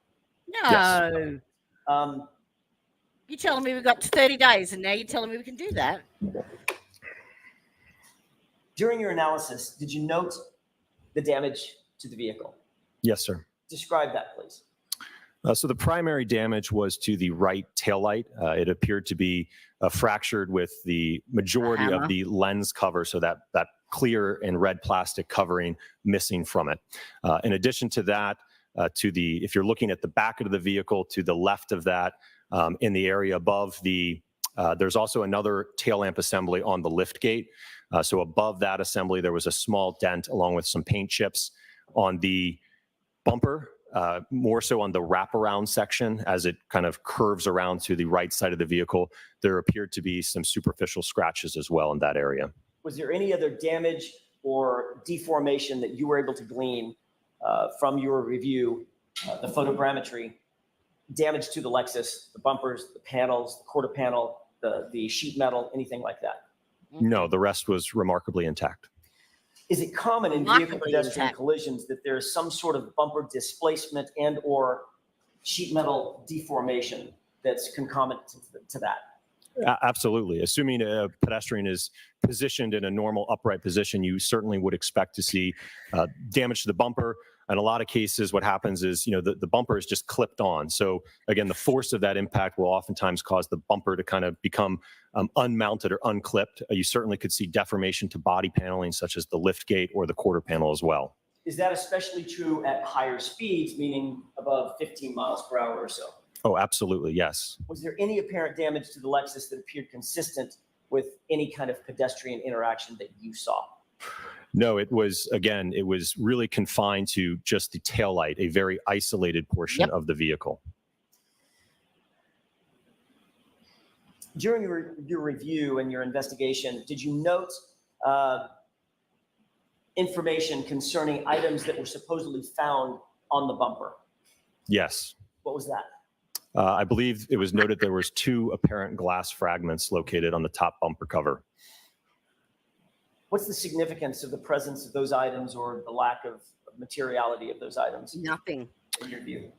No. Yes. You're telling me we've got 30 days and now you're telling me we can do that? During your analysis, did you note the damage to the vehicle? Yes, sir. Describe that, please. So the primary damage was to the right taillight. It appeared to be fractured with the majority hammer. of the lens cover, so that clear and red plastic covering missing from it. In addition to that, if you're looking at the back of the vehicle, to the left of that, in the area above there's also another tail lamp assembly on the lift gate. So above that assembly, there was a small dent along with some paint chips on the bumper. More so on the wraparound section as it kind of curves around to the right side of the vehicle. There appeared to be some superficial scratches as well in that area. Was there any other damage or deformation that you were able to glean from your review, the photogrammetry, damage to the Lexus, the bumpers, the panels, the quarter panel, the sheet metal, anything like that? No, the rest was remarkably intact. Is it common in vehicle Remarkably pedestrian intact. collisions that there is some sort of bumper displacement and or sheet metal deformation that's concomitant to that? Absolutely. Assuming a pedestrian is positioned in a normal upright position, you certainly would expect to see damage to the bumper. In a lot of cases, what happens is, the bumper is just clipped on. So again, the force of that impact will oftentimes cause the bumper to kind of become unmounted or unclipped. You certainly could see deformation to body paneling, such as the lift gate or the quarter panel as well. Is that especially true at higher speeds, meaning above 15 miles per hour or so? Oh, absolutely, yes. Was there any apparent damage to the Lexus that appeared consistent with any kind of pedestrian interaction that you saw? No, it was really confined to just the taillight, a very isolated portion of the vehicle. During your review and your investigation, did you note information concerning items that were supposedly found on the bumper? Yes. What was that? I believe it was noted there was 2 apparent glass fragments located on the top bumper cover. What's the significance of the presence of those items or the lack of materiality of those items? Nothing. In your view?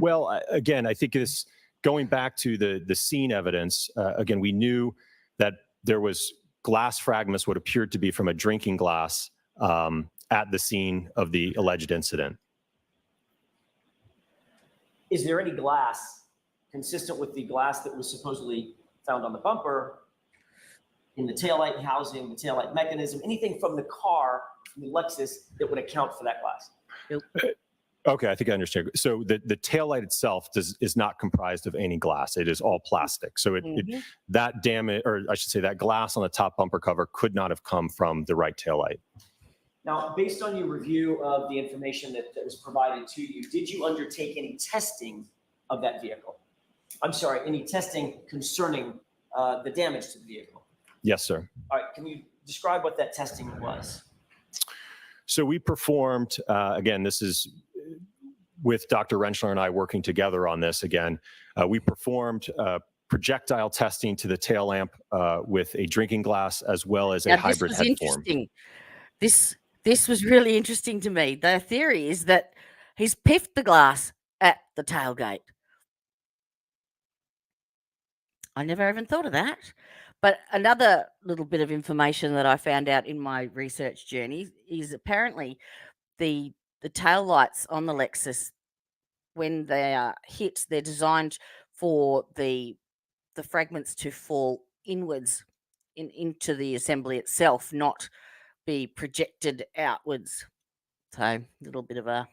Well, again, I think it's going back to the scene evidence. Again, we knew that there was glass fragments, what appeared to be from a drinking glass, at the scene of the alleged incident. Is there any glass consistent with the glass that was supposedly found on the bumper, in the taillight housing, the taillight mechanism, anything from the car, from the Lexus, that would account for that glass? Nope. Okay, I think I understand. So the taillight itself is not comprised of any glass. It is all plastic. So that damage, or I should say that glass on the top bumper cover could not have come from the right taillight. Now, based on your review of the information that was provided to you, did you undertake any testing of that vehicle? I'm sorry, any testing concerning the damage to the vehicle? Yes, sir. All right, can you describe what that testing was? So we performed, again, this is with Dr. Rentschler and I working together on this again. We performed projectile testing to the tail lamp with a drinking glass as well as a hybrid head form. This was really interesting to me. The theory is that he's piffed the glass at the tailgate. I never even thought of that. But another little bit of information that I found out in my research journey is apparently the tail lights on the Lexus, when they are hit, they're designed for the fragments to fall inwards into the assembly itself, not be projected outwards. So a little bit of a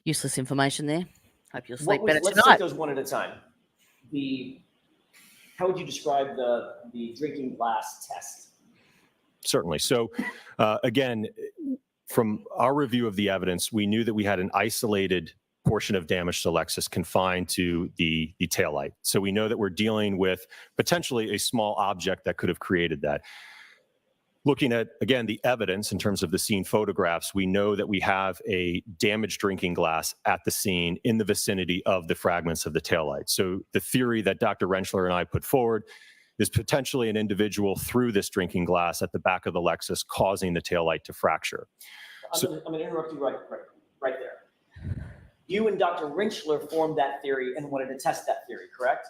useless information there. Hope you'll sleep better let's tonight. take those one at a time. How would you describe the drinking glass test? Certainly. So again, from our review of the evidence, we knew that we had an isolated portion of damage to Lexus confined to the taillight. So we know that we're dealing with potentially a small object that could have created that. Looking at, again, the evidence in terms of the scene photographs, we know that we have a damaged drinking glass at the scene in the vicinity of the fragments of the taillight. So the theory that Dr. Rentschler and I put forward is potentially an individual threw this drinking glass at the back of the Lexus, causing the taillight to fracture. I'm going to interrupt you right there. You and Dr. Rentschler formed that theory and wanted to test that theory, correct?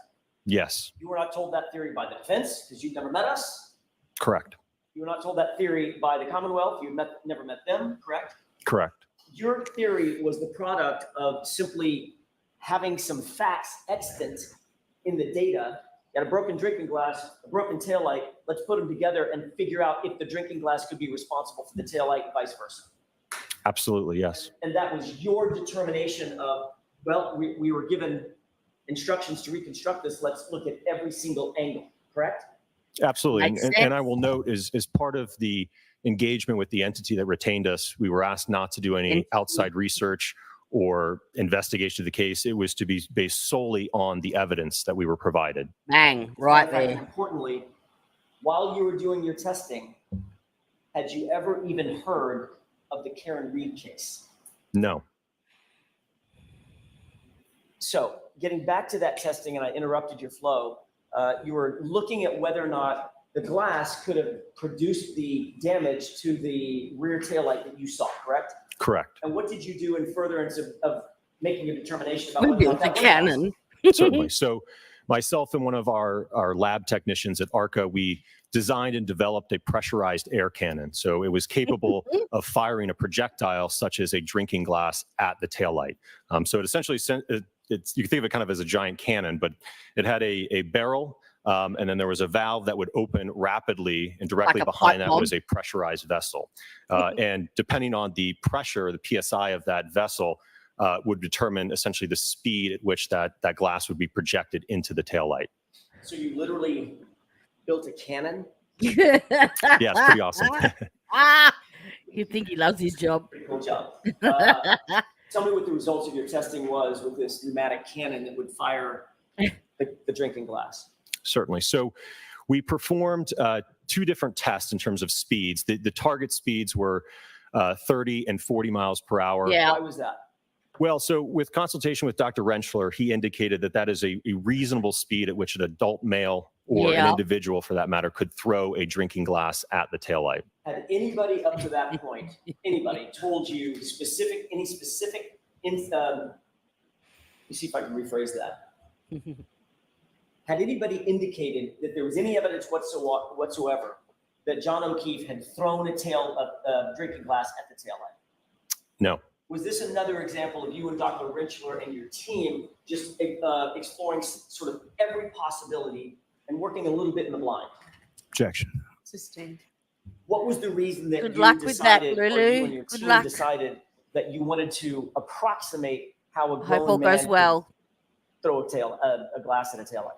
Yes. You were not told that theory by the defense because you've never met us? Correct. You were not told that theory by the Commonwealth. You never met them, correct? Correct. Your theory was the product of simply having some facts extant in the data. You had a broken drinking glass, a broken taillight. Let's put them together and figure out if the drinking glass could be responsible for the taillight and vice versa. Absolutely, yes. And that was your determination of, well, we were given instructions to reconstruct this. Let's look at every single angle, correct? Absolutely. Makes And I sense. will note, as part of the engagement with the entity that retained us, we were asked not to do any outside research or investigation of the case. It was to be based solely on the evidence that we were provided. Bang, right And there. importantly, while you were doing your testing, had you ever even heard of the Karen Reed case? No. So getting back to that testing, and I interrupted your flow, you were looking at whether or not the glass could have produced the damage to the rear taillight that you saw, correct? Correct. And what did you do in furtherance of making a determination about We whether or not built a that was cannon. Certainly. So myself and one of our lab technicians at ARCA, we designed and developed a pressurized air cannon. So it was capable of firing a projectile such as a drinking glass at the taillight. So it essentially, you can think of it kind of as a giant cannon, but it had a barrel, and then there was a valve that would open rapidly, and directly Like a behind pipe that bomb? was a pressurized vessel. And depending on the pressure, the PSI of that vessel, would determine essentially the speed at which that glass would be projected into the taillight. So you literally built a cannon? Yeah, it's pretty awesome. You think he loves his job? Pretty cool job. Tell me what the results of your testing was with this pneumatic cannon that would fire the drinking glass. Certainly. So we performed 2 different tests in terms of speeds. The target speeds were 30 and 40 miles per hour. Yeah. Why was that? Well, so with consultation with Dr. Rentschler, he indicated that that is a reasonable speed at which an adult male or an individual, for that matter, could throw a drinking glass at the taillight. Had anybody up to that point, anybody told you any specific, let me see if I can rephrase that. Had anybody indicated that there was any evidence whatsoever that John O'Keefe had thrown a drinking glass at the taillight? No. Was this another example of you and Dr. Rentschler and your team just exploring sort of every possibility and working a little bit in the blind? Objection. Sustained. What was the reason that Good you luck with that, decided, or you Lulu. and your Good team luck. decided that you wanted to approximate how a Hope all grown man goes well. could throw a glass at a taillight?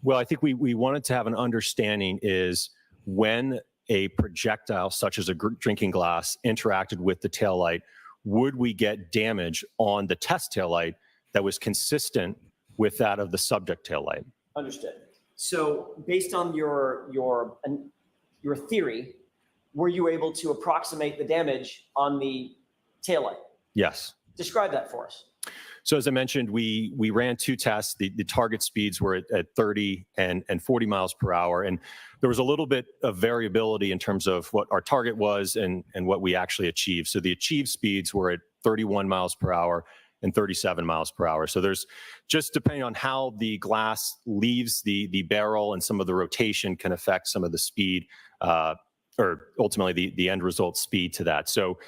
Well, I think we wanted to have an understanding is when a projectile such as a drinking glass interacted with the taillight, would we get damage on the test taillight that was consistent with that of the subject taillight? Understood. So based on your theory, were you able to approximate the damage on the taillight? Yes. Describe that for us. So as I mentioned, we ran 2 tests. The target speeds were at 30 and 40 miles per hour. And there was a little bit of variability in terms of what our target was and what we actually achieved. So the achieved speeds were at 31 miles per hour and 37 miles per hour. So there's just depending on how the glass leaves the barrel and some of the rotation can affect some of the speed or ultimately the end result speed to that. So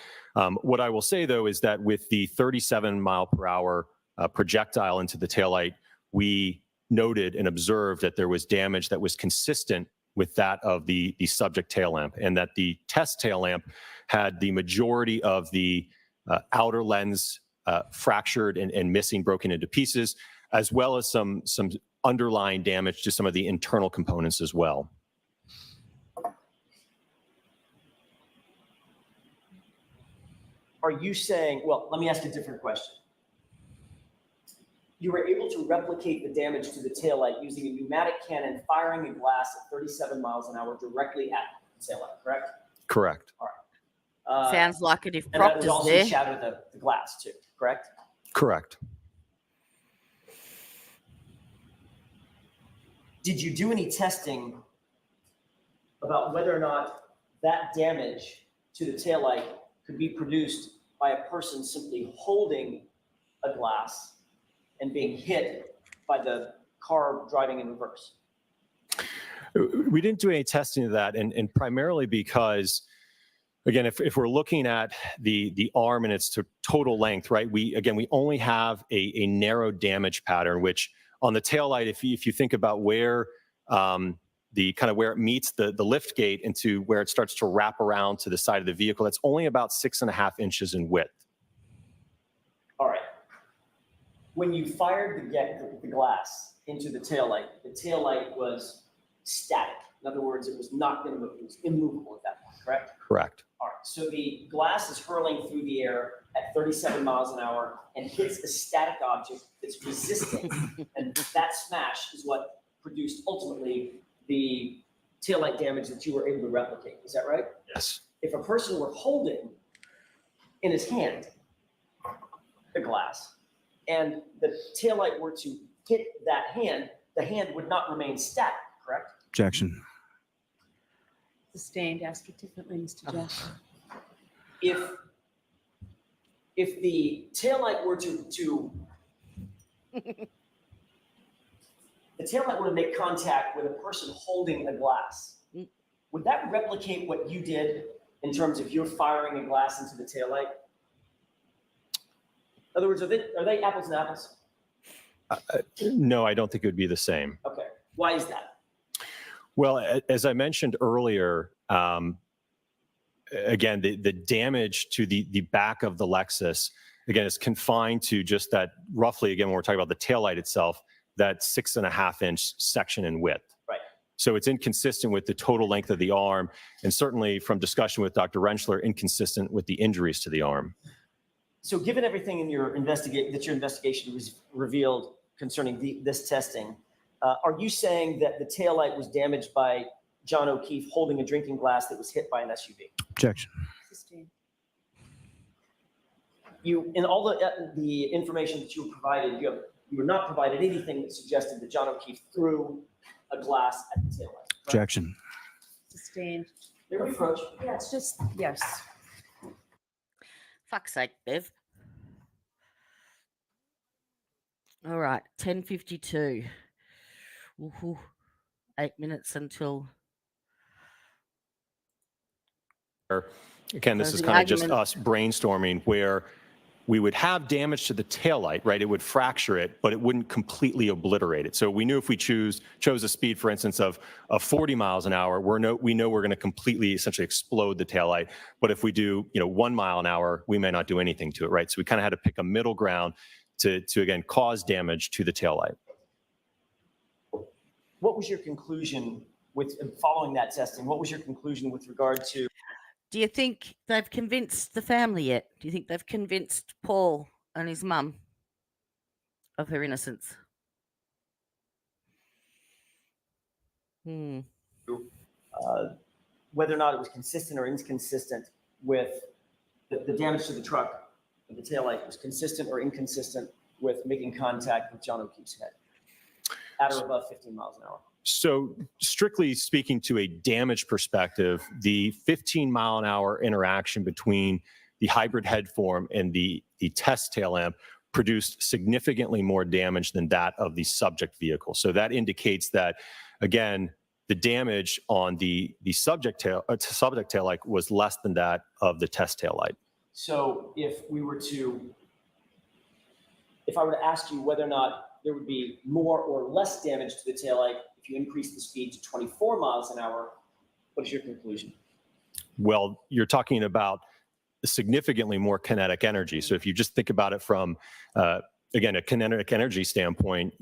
what I will say, though, is that with the 37 mile per hour projectile into the taillight, we noted and observed that there was damage that was consistent with that of the subject tail lamp, and that the test tail lamp had the majority of the outer lens fractured and missing, broken into pieces, as well as some underlying damage to some of the internal components as well. Are you saying, well, let me ask a different question. You were able to replicate the damage to the taillight using a pneumatic cannon firing a glass at 37 miles an hour directly at the taillight, correct? Correct. All right. Sounds like it if And that would Proctor's also there. shatter the glass too, correct? Correct. Did you do any testing about whether or not that damage to the taillight could be produced by a person simply holding a glass and being hit by the car driving in reverse? We didn't do any testing of that, and primarily because, again, if we're looking at the arm and its total length, right? We only have a narrow damage pattern, which on the taillight, if you think about where the kind of where it meets the lift gate into where it starts to wrap around to the side of the vehicle, that's only about 6.5 inches in width. All right. When you fired the glass into the taillight was static. In other words, it was not going to move. It was immovable at that point, correct? Correct. All right. So the glass is hurling through the air at 37 miles an hour and hits a static object that's resisting. And that smash is what produced ultimately the taillight damage that you were able to replicate. Is that right? Yes. If a person were holding in his hand the glass and the taillight were to hit that hand, the hand would not remain static, correct? Objection. Sustained. Ask it differently, Mr. Jeff. If the taillight were to the taillight were to make contact with a person holding a glass, would that replicate what you did in terms of you're firing a glass into the taillight? In other words, are they apples and apples? No, I don't think it would be the same. Okay. Why is that? Well, as I mentioned earlier, again, the damage to the back of the Lexus, again, is confined to just that roughly, again, when we're talking about the taillight itself, that 6.5 inch section in width. Right. So it's inconsistent with the total length of the arm, and certainly from discussion with Dr. Rentschler, inconsistent with the injuries to the arm. So given everything in your investigation was revealed concerning this testing, are you saying that the taillight was damaged by John O'Keefe holding a drinking glass that was hit by an SUV? Objection. Sustained. You, in all the information that you were provided, you were not provided anything that suggested that John O'Keefe threw a glass at the taillight. Right? Objection. Sustained. Their approach. Yeah, it's just, yes. Fuck's sake, Bev. All right, 10:52. Woohoo. 8 minutes until. Again, this is Closing kind of just argument. us brainstorming where we would have damage to the taillight, right? It would fracture it, but it wouldn't completely obliterate it. So we knew if we chose a speed, for instance, of 40 miles an hour, we know we're going to completely essentially explode the taillight. But if we do, 1 mile an hour, we may not do anything to it, right? So we kind of had to pick a middle ground to again, cause damage to the taillight. What was your conclusion with following that testing? What was your conclusion with regard to? Do you think they've convinced the family yet? Do you think they've convinced Paul and his mum of her innocence? Whether or not it was consistent or inconsistent with the damage to the truck, the taillight was consistent or inconsistent with making contact with John O'Keefe's head at or above 15 miles an hour? So strictly speaking to a damage perspective, the 15-mile-an-hour interaction between the hybrid head form and the test tail lamp produced significantly more damage than that of the subject vehicle. So that indicates that, again, the damage on the subject tail light was less than that of the test tail light. So if I were to ask you whether or not there would be more or less damage to the taillight if you increase the speed to 24 miles an hour, what is your conclusion? Well, you're talking about significantly more kinetic energy. So if you just think about it from, again, a kinetic energy standpoint,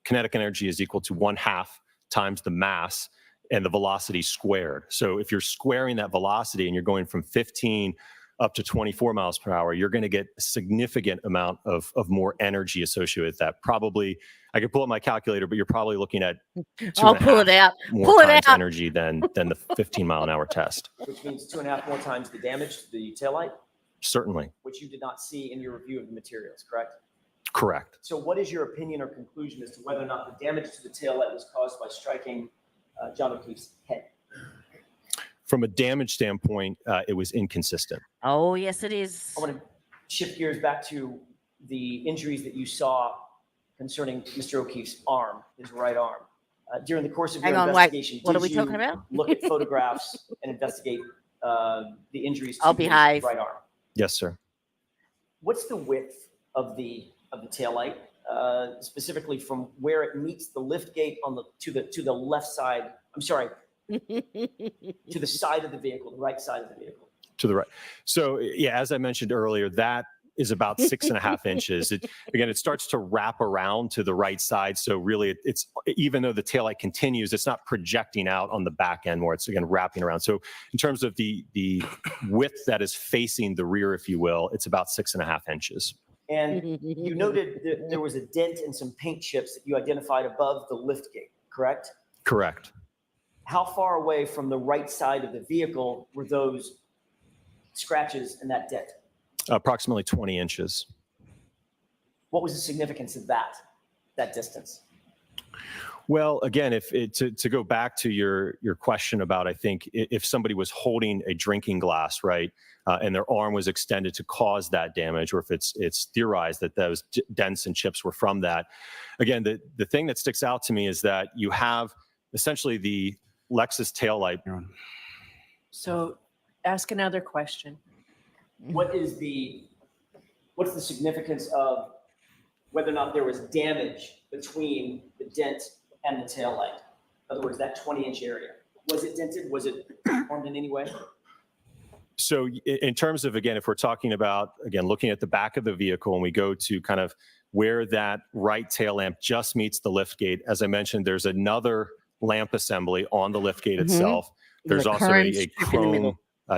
kinetic energy is equal to 1/2 times the mass and the velocity squared. So if you're squaring that velocity and you're going from 15 up to 24 miles per hour, you're going to get a significant amount of more energy associated with that. Probably, I could pull up my calculator, but you're probably looking at I'll pull it out. More times energy than the 15-mile-an-hour test. Which means 2.5 more times the damage to the taillight? Certainly. Which you did not see in your review of the materials, correct? Correct. So what is your opinion or conclusion as to whether or not the damage to the taillight was caused by striking John O'Keefe's head? From a damage standpoint, it was inconsistent. Oh, yes, it is. I want to shift gears back to the injuries that you saw concerning Mr. O'Keefe's arm, his right arm. During the course of Hang your on, wait. investigation, What did are we you talking about? look at photographs and investigate the injuries to I'll the behave. right arm? Yes, sir. What's the width of the taillight, specifically from where it meets the lift gate on the to the left side? I'm sorry, to the side of the vehicle, the right side of the vehicle. To the right. So yeah, as I mentioned earlier, that is about 6.5 inches. Again, it starts to wrap around to the right side. So really, it's even though the taillight continues, it's not projecting out on the back end more. It's again wrapping around. So in terms of the width that is facing the rear, if you will, it's about 6.5 inches. And you noted that there was a dent and some paint chips that you identified above the lift gate, correct? Correct. How far away from the right side of the vehicle were those scratches and that dent? Approximately 20 inches. What was the significance of that distance? Well, again, to go back to your question about, I think if somebody was holding a drinking glass, right, and their arm was extended to cause that damage, or if it's theorized that those dents and chips were from that. Again, the thing that sticks out to me is that you have essentially the Lexus taillight. So ask another question. What's the significance of whether or not there was damage between the dent and the taillight? In other words, that 20-inch area. Was it dented? Was it harmed in any way? So in terms of, again, if we're talking about, again, looking at the back of the vehicle and we go to kind of where that right tail lamp just meets the lift gate, as I mentioned, there's another lamp assembly on the lift gate itself. There's also a chrome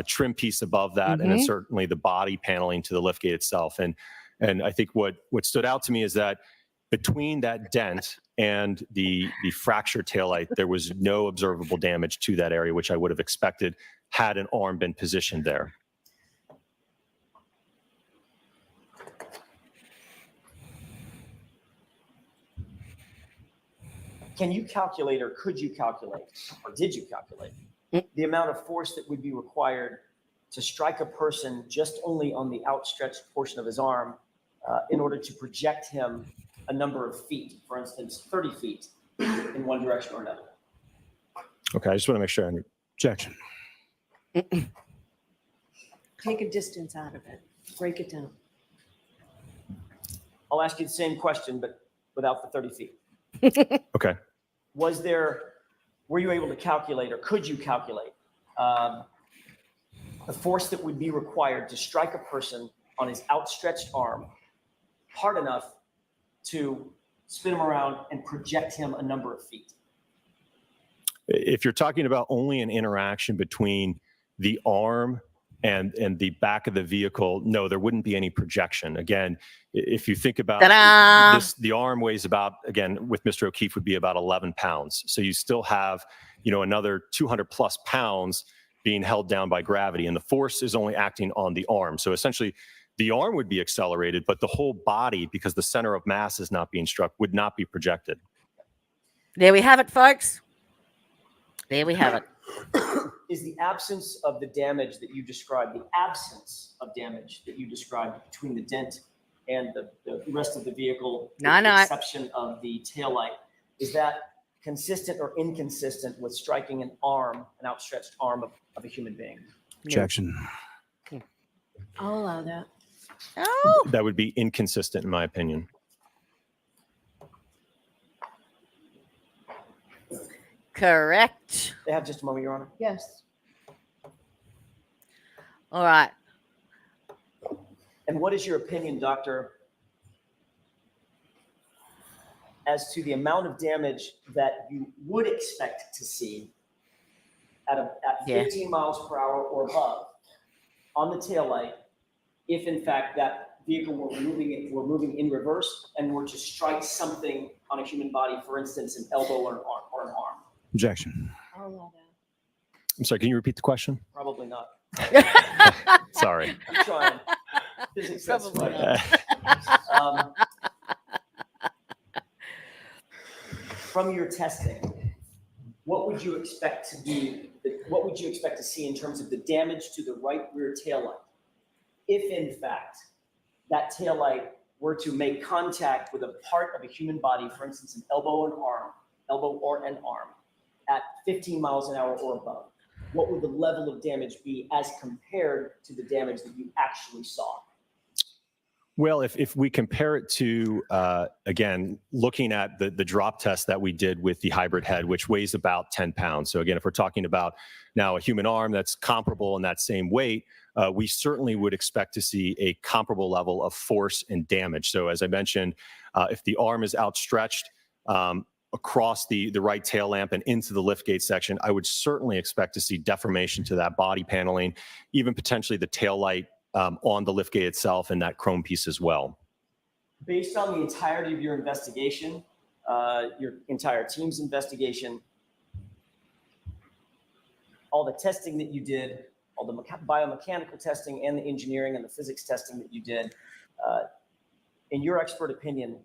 trim piece above that, and then certainly the body paneling to the lift gate itself. And I think what stood out to me is that between that dent and the fractured taillight, there was no observable damage to that area, which I would have expected had an arm been positioned there. Can you calculate, or could you calculate, or did you calculate the amount of force that would be required to strike a person just only on the outstretched portion of his arm in order to project him a number of feet, for instance, 30 feet in one direction or another? Okay, I just want to make sure. Objection. Take a distance out of it. Break it down. I'll ask you the same question, but without the 30 feet. Okay. Were you able to calculate, or could you calculate the force that would be required to strike a person on his outstretched arm hard enough to spin him around and project him a number of feet? If you're talking about only an interaction between the arm and the back of the vehicle, no, there wouldn't be any projection. Again, if you think about this, the arm weighs about, again, with Mr. O'Keefe would be about 11 pounds. So you still have, another 200 plus pounds being held down by gravity, and the force is only acting on the arm. So essentially the arm would be accelerated, but the whole body, because the center of mass is not being struck, would not be projected. There we have it, folks. There we have it. Is the absence of the damage that you described, between the dent and the rest of the vehicle, with the exception of the taillight, is that consistent or inconsistent with striking an outstretched arm of a human being? Objection. I'll allow that. Oh, That would be inconsistent in my opinion. correct. They have just a moment, Your Honor. Yes. All right. And what is your opinion, Doctor, as to the amount of damage that you would expect to see at 15 miles per hour or above on the taillight if, in fact, that vehicle were moving in reverse and were to strike something on a human body, for instance, an elbow or an arm? Objection. I'll allow that. I'm sorry, can you repeat the question? Probably not. Sorry. I'm trying. Physics, that's Probably right. From your testing, what would you expect to see in terms of the damage to the right rear taillight if, in fact, that taillight were to make contact with a part of a human body, for instance, an elbow and arm, elbow or an arm at 15 miles an hour or above, what would the level of damage be as compared to the damage that you actually saw? Well, if we compare it to, again, looking at the drop test that we did with the hybrid head, which weighs about 10 pounds. So again, if we're talking about now a human arm that's comparable in that same weight, we certainly would expect to see a comparable level of force and damage. So as I mentioned, if the arm is outstretched across the right tail lamp and into the liftgate section, I would certainly expect to see deformation to that body paneling, even potentially the tail light on the liftgate itself and that chrome piece as well. Based on the entirety of your investigation, your entire team's investigation, all the testing that you did, all the biomechanical testing and the engineering and the physics testing that you did, in your expert opinion,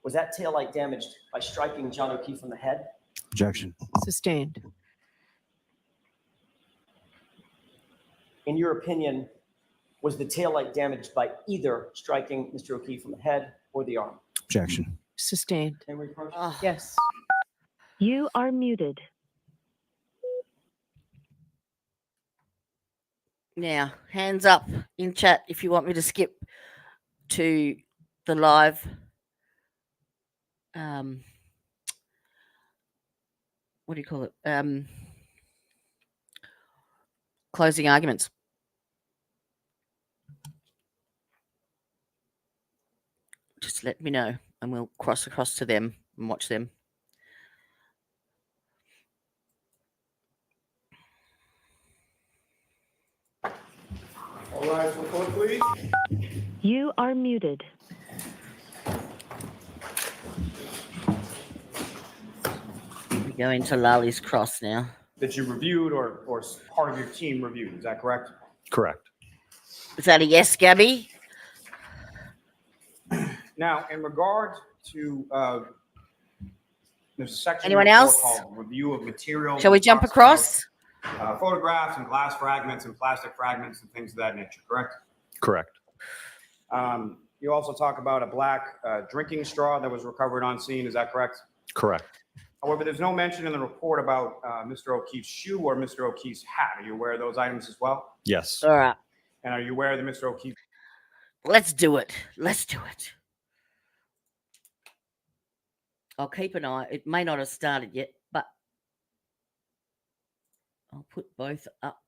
was that taillight damaged by striking John O'Keefe on the head? Objection. Sustained. In your opinion, was the taillight damaged by either striking Mr. O'Keefe on the head or the arm? Objection. Sustained. Can we approach? Yes. You are muted. Now, hands up in chat if you want me to skip to the live what do you call it? Closing arguments. Just let me know and we'll cross across to them and watch them. All rise for vote, please. You are muted. We go into Lali's Cross now. That you reviewed or part of your team reviewed, is that correct? Correct. Is that a yes, Gabby? Now, in regard to there's a section Anyone in the report else? called review of material. Shall we jump across? Photographs and glass fragments and plastic fragments and things of that nature, correct? Correct. You also talk about a black drinking straw that was recovered on scene, is that correct? Correct. However, there's no mention in the report about Mr. O'Keefe's shoe or Mr. O'Keefe's hat. Are you aware of those items as well? Yes. All right. And are you aware that Mr. O'Keefe? Let's do it. Let's do it. I'll keep an eye. It may not have started yet, but I'll put both up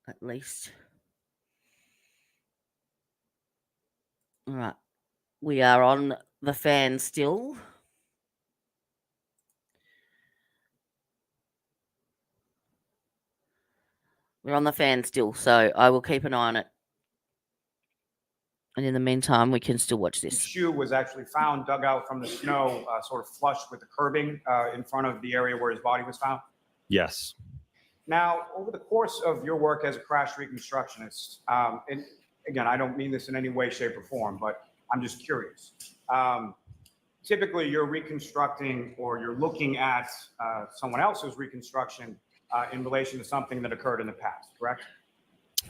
at least. All right. We are on the fan still. We're on the fan still, so I will keep an eye on it. And in the meantime, we can still watch The this. shoe was actually found dug out from the snow, sort of flush with the curbing in front of the area where his body was found. Yes. Now, over the course of your work as a crash reconstructionist, and again, I don't mean this in any way, shape, or form, but I'm just curious. Typically, you're reconstructing or you're looking at someone else's reconstruction in relation to something that occurred in the past, correct?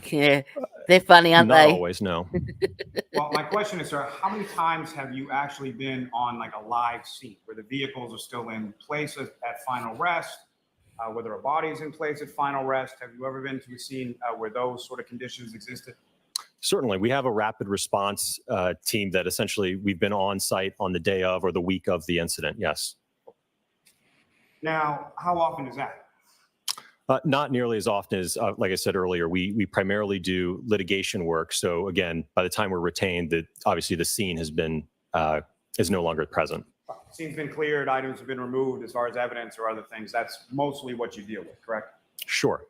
Yeah, they're funny, aren't Not they? always, no. Well, my question is, sir, how many times have you actually been on like a live scene where the vehicles are still in place at final rest, whether a body is in place at final rest? Have you ever been to a scene where those sort of conditions existed? Certainly. We have a rapid response team that essentially we've been on site on the day of or the week of the incident. Yes. Now, how often is that? Not nearly as often as, like I said earlier, we primarily do litigation work. So again, by the time we're retained, obviously the scene has been is no longer present. Scene's been cleared, items have been removed as far as evidence or other things. That's mostly what you deal with, correct? Sure.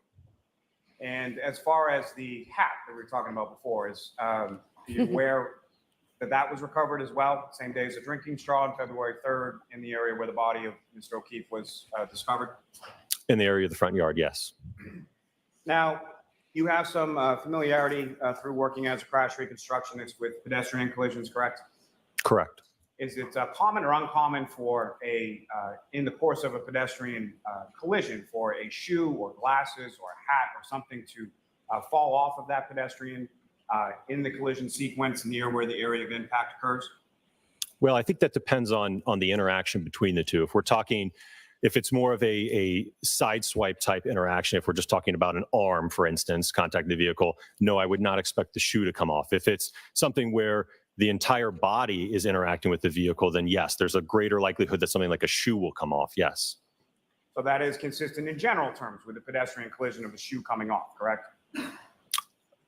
And as far as the hat that we were talking about before, is you aware that was recovered as well? Same day as a drinking straw on February 3rd in the area where the body of Mr. O'Keefe was discovered? In the area of the front yard, yes. Now, you have some familiarity through working as a crash reconstructionist with pedestrian collisions, correct? Correct. Is it common or uncommon for in the course of a pedestrian collision, for a shoe or glasses or a hat or something to fall off of that pedestrian in the collision sequence near where the area of impact occurs? Well, I think that depends on the interaction between the two. If we're talking, if it's more of a side swipe type interaction, if we're just talking about an arm, for instance, contacting the vehicle, no, I would not expect the shoe to come off. If it's something where the entire body is interacting with the vehicle, then yes, there's a greater likelihood that something like a shoe will come off. Yes. So that is consistent in general terms with the pedestrian collision of the shoe coming off, correct?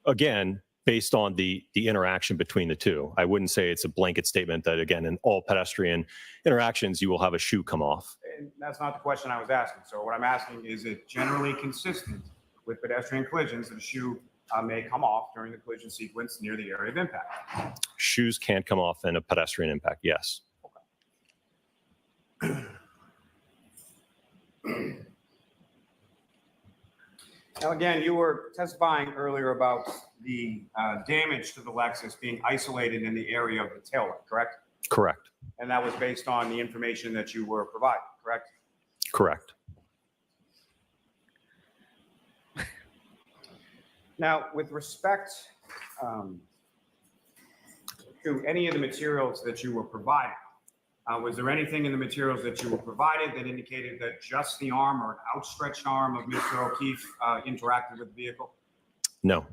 Again, based on the interaction between the two. I wouldn't say it's a blanket statement that, again, in all pedestrian interactions, you will have a shoe come off. And that's not the question I was asking. So what I'm asking is it generally consistent with pedestrian collisions that a shoe may come off during the collision sequence near the area of impact? Shoes can't come off in a pedestrian impact, yes. Now, again, you were testifying earlier about the damage to the Lexus being isolated in the area of the taillight, correct? Correct. And that was based on the information that you were providing, correct? Correct. Now, with respect to any of the materials that you were provided, was there anything in the materials that you were provided that indicated that just the arm or an outstretched arm of Mr. O'Keefe interacted with the vehicle? No.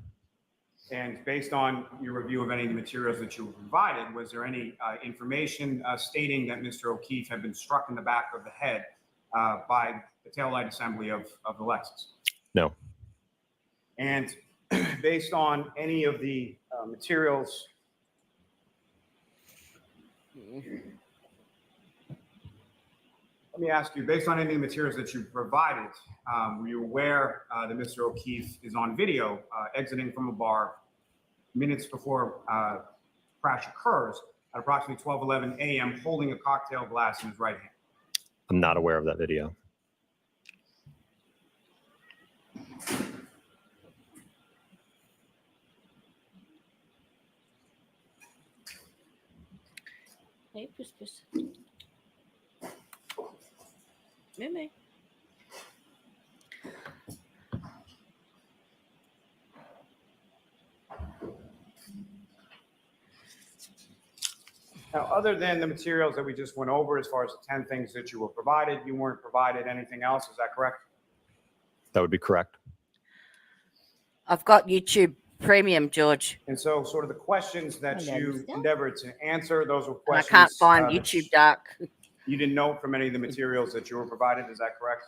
And based on your review of any of the materials that you were provided, was there any information stating that Mr. O'Keefe had been struck in the back of the head by the taillight assembly of the Lexus? No. And based on any of the materials, let me ask you, based on any of the materials that you provided, were you aware that Mr. O'Keefe is on video exiting from a bar minutes before crash occurs at approximately 12:11 a.m. holding a cocktail glass in his right hand? I'm not aware of that video. Hey, puss, puss. Mimi. Now, other than the materials that we just went over, as far as the 10 things that you were provided, you weren't provided anything else, is that correct? That would be correct. I've got YouTube Premium, George. And so sort of the questions that you endeavored to answer, those were And I questions. can't find that YouTube Dark. You didn't know from any of the materials that you were provided, is that correct?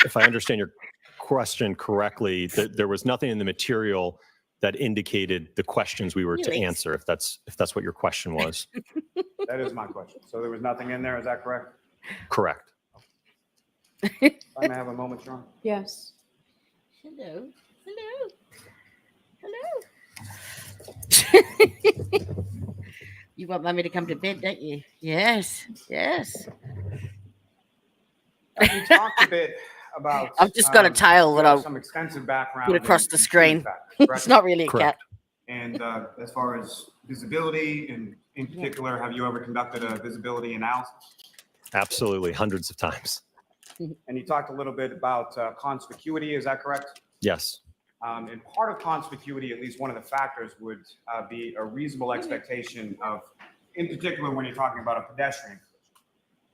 If I understand your question correctly, there was nothing in the material that indicated the questions we were to Really? answer, if that's what your question was. That is my question. So there was nothing in there, is that correct? Correct. I may have a moment, Sean. Yes. Hello. Hello. You want mommy to come to bed, don't you? Yes. We talked a bit about. I've just got a tail that I'll some extensive background put across in the human screen. factors, It's correct? not really a Correct. cat. And as far as visibility, and in particular, have you ever conducted a visibility analysis? Absolutely, hundreds of times. And you talked a little bit about conspicuity, is that correct? Yes. And part of conspicuity, at least one of the factors, would be a reasonable expectation of, in particular, when you're talking about a pedestrian.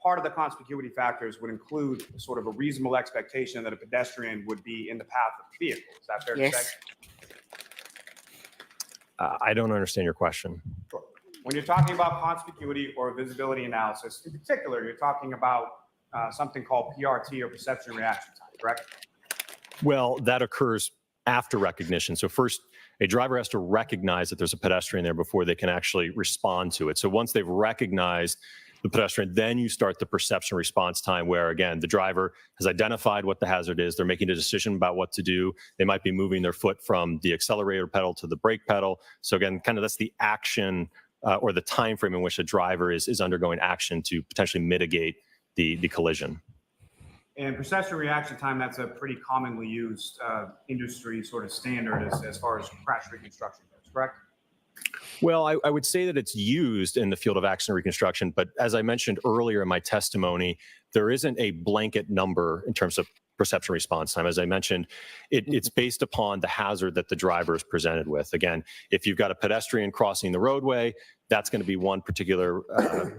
Part of the conspicuity factors would include sort of a reasonable expectation that a pedestrian would be in the path of the vehicle. Is that fair to say? Yes. I don't understand your question. Sure. When you're talking about conspicuity or visibility analysis, in particular, you're talking about something called PRT or perception reaction time, correct? Well, that occurs after recognition. So first, a driver has to recognize that there's a pedestrian there before they can actually respond to it. So once they've recognized the pedestrian, then you start the perception response time where, again, the driver has identified what the hazard is. They're making a decision about what to do. They might be moving their foot from the accelerator pedal to the brake pedal. So again, kind of that's the action or the time frame in which a driver is undergoing action to potentially mitigate the collision. And perception reaction time, that's a pretty commonly used industry sort of standard as far as crash reconstruction goes, correct? Well, I would say that it's used in the field of accident reconstruction, but as I mentioned earlier in my testimony, there isn't a blanket number in terms of perception response time. As I mentioned, it's based upon the hazard that the driver is presented with. Again, if you've got a pedestrian crossing the roadway, that's going to be one particular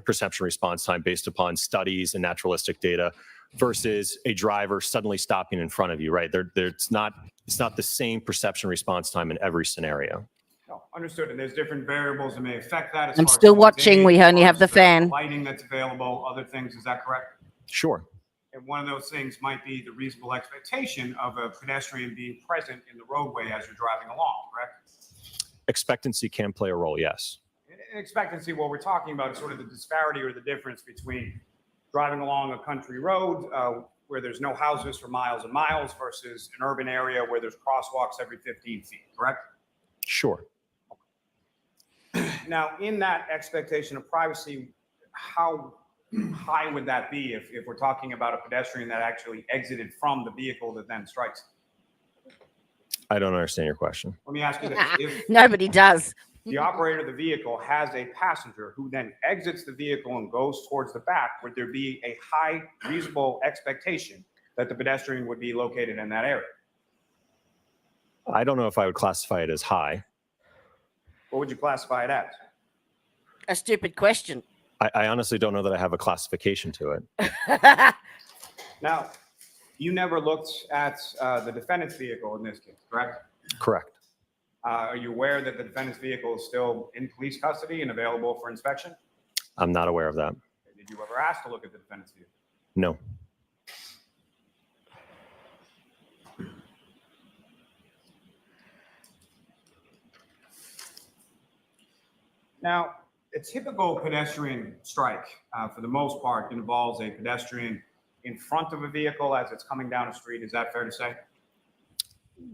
perception response time based upon studies and naturalistic data versus a driver suddenly stopping in front of you, right? It's not the same perception response time in every scenario. No, understood. And there's different variables that may affect that. As I'm far as still someone's watching. age, We as only far have as the fan. lighting that's available, other things. Is that correct? Sure. And one of those things might be the reasonable expectation of a pedestrian being present in the roadway as you're driving along, correct? Expectancy can play a role, yes. In expectancy, what we're talking about is sort of the disparity or the difference between driving along a country road where there's no houses for miles and miles versus an urban area where there's crosswalks every 15 feet, correct? Sure. Now, in that expectation of privacy, how high would that be if we're talking about a pedestrian that actually exited from the vehicle that then strikes? I don't understand your question. Let me ask you this. If Nobody does. the operator of the vehicle has a passenger who then exits the vehicle and goes towards the back, would there be a high reasonable expectation that the pedestrian would be located in that area? I don't know if I would classify it as high. What would you classify it as? A stupid question. I honestly don't know that I have a classification to it. Now, you never looked at the defendant's vehicle in this case, correct? Correct. Are you aware that the defendant's vehicle is still in police custody and available for inspection? I'm not aware of that. Did you ever ask to look at the defendant's vehicle? No. Now, a typical pedestrian strike, for the most part, involves a pedestrian in front of a vehicle as it's coming down a street. Is that fair to say?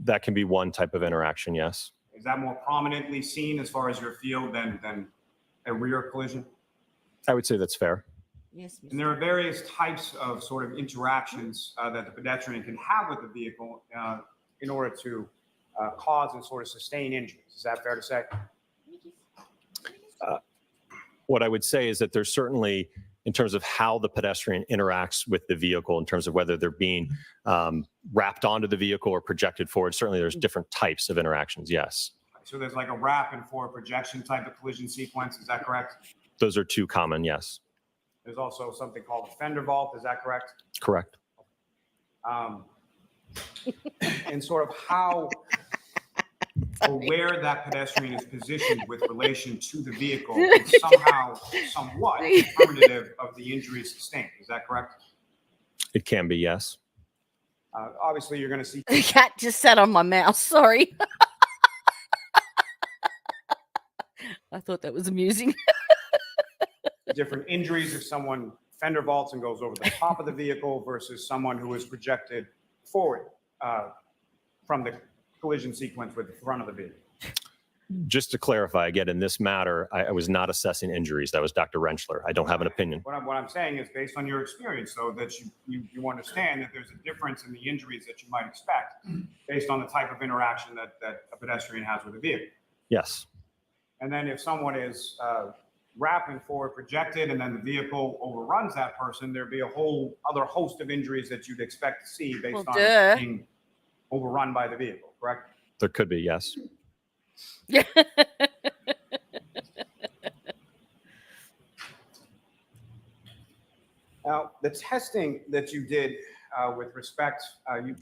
That can be one type of interaction, yes. Is that more prominently seen as far as your field than a rear collision? I would say that's fair. Yes. And there are various types of sort of interactions that the pedestrian can have with the vehicle in order to cause and sort of sustain injuries. Is that fair to say? What I would say is that there's certainly, in terms of how the pedestrian interacts with the vehicle, in terms of whether they're being wrapped onto the vehicle or projected forward, certainly there's different types of interactions, yes. So there's like a wrap and forward projection type of collision sequence. Is that correct? Those are two common, yes. There's also something called a fender vault. Is that correct? Correct. And sort of how or where that pedestrian is positioned with relation to the vehicle is somehow somewhat determinative of the injury sustained. Is that correct? It can be, yes. Obviously, you're going to see The cat just sat on my mouse. Sorry. I thought that was amusing. different injuries if someone fender vaults and goes over the top of the vehicle versus someone who is projected forward from the collision sequence with the front of the vehicle. Just to clarify, again, in this matter, I was not assessing injuries. That was Dr. Rentschler. I don't have an opinion. What I'm saying is based on your experience, so that you understand that there's a difference in the injuries that you might expect based on the type of interaction that a pedestrian has with a vehicle. Yes. And then if someone is wrapping forward projected and then the vehicle overruns that person, there'd be a whole other host of injuries that you'd expect to see based on being overrun by the vehicle, correct? There could be, yes. Yeah. Now, the testing that you did with respect,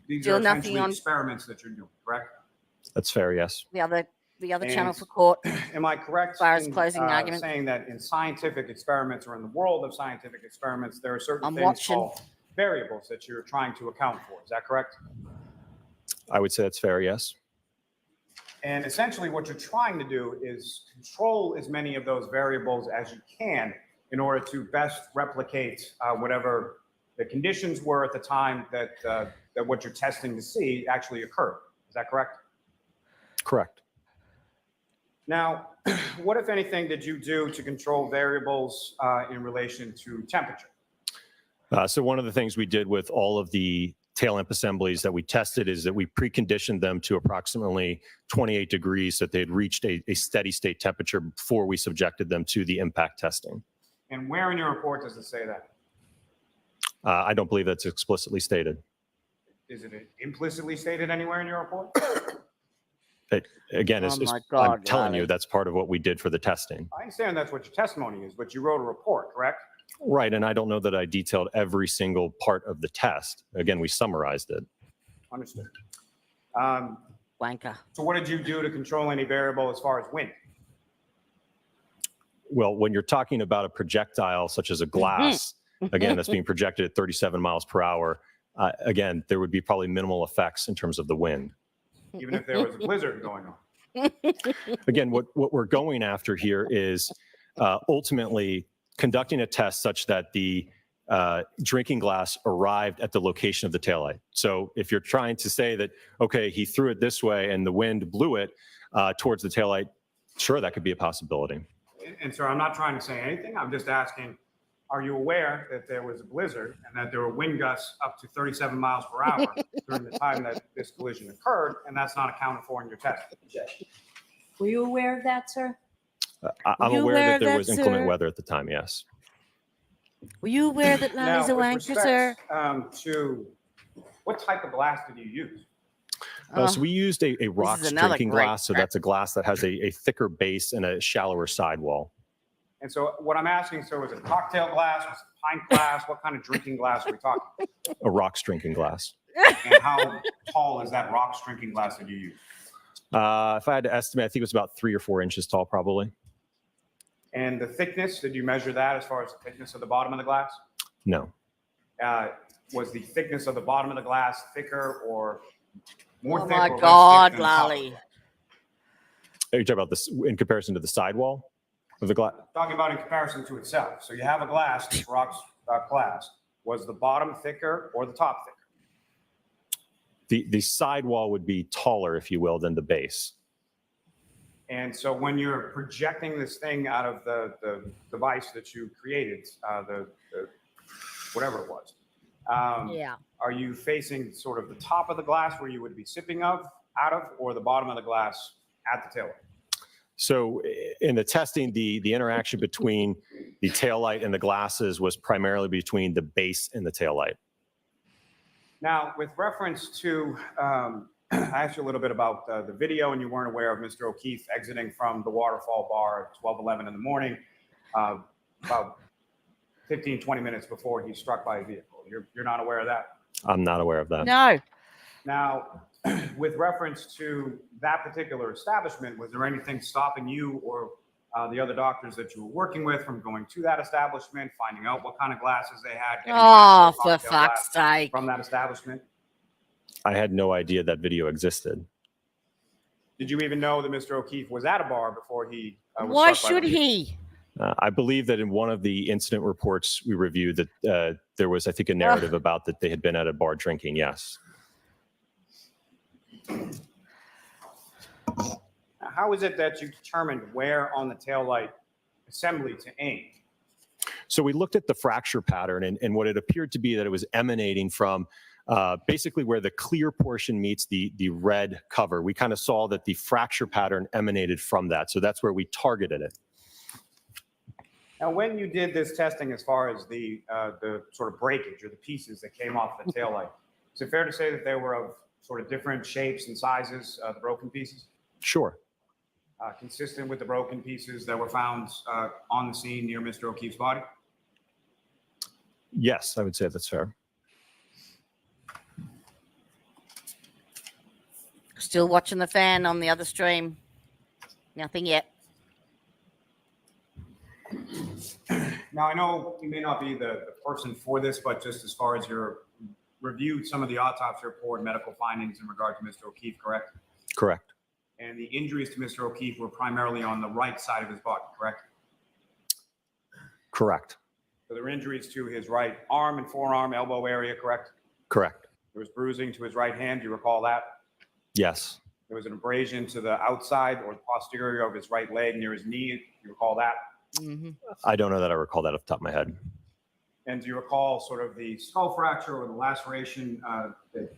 these Still are nothing essentially on- experiments that you're doing, correct? That's fair, yes. The other channel And- for court. Am I correct As far as in closing argument? saying that in scientific experiments or in the world of scientific experiments, there are certain I'm things watching. called variables that you're trying to account for? Is that correct? I would say that's fair, yes. And essentially what you're trying to do is control as many of those variables as you can in order to best replicate whatever the conditions were at the time that what you're testing to see actually occurred. Is that correct? Correct. Now, what, if anything, did you do to control variables in relation to temperature? So one of the things we did with all of the tail lamp assemblies that we tested is that we preconditioned them to approximately 28 degrees, so that they'd reached a steady state temperature before we subjected them to the impact testing. And where in your report does it say that? I don't believe that's explicitly stated. Is it implicitly stated anywhere in your report? Again, Oh it's, my I'm God, telling you, Riley. that's part of what we did for the testing. I understand that's what your testimony is, but you wrote a report, correct? Right, and I don't know that I detailed every single part of the test. Again, we summarized it. Understood. Wanker. So what did you do to control any variable as far as wind? Well, when you're talking about a projectile such as a glass, again, that's being projected at 37 miles per hour, again, there would be probably minimal effects in terms of the wind. Even if there was a blizzard going on? Again, what we're going after here is ultimately conducting a test such that the drinking glass arrived at the location of the taillight. So if you're trying to say that, okay, he threw it this way and the wind blew it towards the taillight, sure, that could be a possibility. And sir, I'm not trying to say anything. I'm just asking, are you aware that there was a blizzard and that there were wind gusts up to 37 miles per hour during the time that this collision occurred, and that's not accounted for in your test? Were you aware of that, sir? I'm you aware aware that of there that, was inclement sir? weather at the time, yes. Were you aware that Riley's a with wanker, sir? respect, to what type of glass did you use? So we used a rocks another drinking great glass. So that's a glass that has a thicker base and a shallower sidewall. And so what I'm asking, sir, was it a cocktail glass, was it a pint glass? What kind of drinking glass are we talking? A rocks drinking glass. And how tall is that rocks drinking glass that you use? If I had to estimate, I think it was about 3 or 4 inches tall, probably. And the thickness, did you measure that as far as the thickness of the bottom of the glass? No. Was the thickness of the bottom of the glass thicker or more Oh thick my or less God, thick than the top of the Lally. glass? Are you talking about this in comparison to the sidewall of the glass? Talking about in comparison to itself. So you have a glass, this rocks glass. Was the bottom thicker or the top thicker? The sidewall would be taller, if you will, than the base. And so when you're projecting this thing out of the device that you created, the whatever it was, Yeah. are you facing sort of the top of the glass where you would be sipping out of, or the bottom of the glass at the taillight? So in the testing, the interaction between the taillight and the glasses was primarily between the base and the taillight. Now, with reference to, I asked you a little bit about the video, and you weren't aware of Mr. O'Keefe exiting from the Waterfall Bar at 12:11 in the morning, about 15, 20 minutes before he's struck by a vehicle. You're not aware of that? I'm not aware of that. No. Now, with reference to that particular establishment, was there anything stopping you or the other doctors that you were working with from going to that establishment, finding out what kind of glasses they had? getting Oh, actual for cocktail fuck's glass sake. from that establishment? I had no idea that video existed. Did you even know that Mr. O'Keefe was at a bar before he was Why struck by should the vehicle? he? I believe that in one of the incident reports we reviewed that there was, I think, a narrative about that they had been at a bar drinking. Yes. How is it that you determined where on the taillight assembly to aim? So we looked at the fracture pattern, and what it appeared to be that it was emanating from basically where the clear portion meets the red cover. We kind of saw that the fracture pattern emanated from that. So that's where we targeted it. Now, when you did this testing as far as the sort of breakage or the pieces that came off the taillight, is it fair to say that they were of sort of different shapes and sizes, the broken pieces? Sure. Consistent with the broken pieces that were found on the scene near Mr. O'Keefe's body? Yes, I would say that's fair. Still watching the fan on the other stream. Nothing yet. Now, I know you may not be the person for this, but just as far as your reviewed some of the autopsy report, medical findings in regard to Mr. O'Keefe, correct? Correct. And the injuries to Mr. O'Keefe were primarily on the right side of his body, correct? Correct. So there were injuries to his right arm and forearm, elbow area, correct? Correct. There was bruising to his right hand. Do you recall that? Yes. There was an abrasion to the outside or the posterior of his right leg near his knee. Do you recall that? Mm-hmm. I don't know that I recall that off the top of my head. And do you recall sort of the skull fracture or the laceration that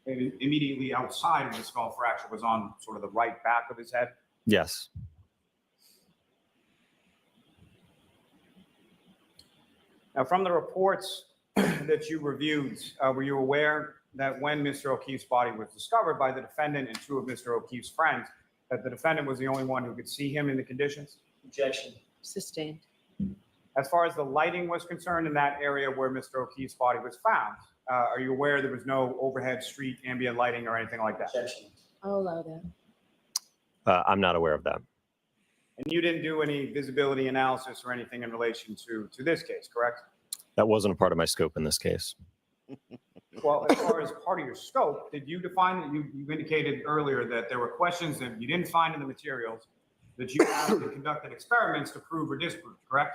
immediately outside of the skull fracture was on sort of the right back of his head? Yes. Now, from the reports that you reviewed, were you aware that when Mr. O'Keefe's body was discovered by the defendant and two of Mr. O'Keefe's friends, that the defendant was the only one who could see him in the conditions? Objection. Sustained. As far as the lighting was concerned in that area where Mr. O'Keefe's body was found, are you aware there was no overhead street ambient lighting or anything like that? Objection. I'll allow that. I'm not aware of that. And you didn't do any visibility analysis or anything in relation to this case, correct? That wasn't a part of my scope in this case. Well, as far as part of your scope, did you define that you indicated earlier that there were questions that you didn't find in the materials that you actually conducted experiments to prove or disprove, correct?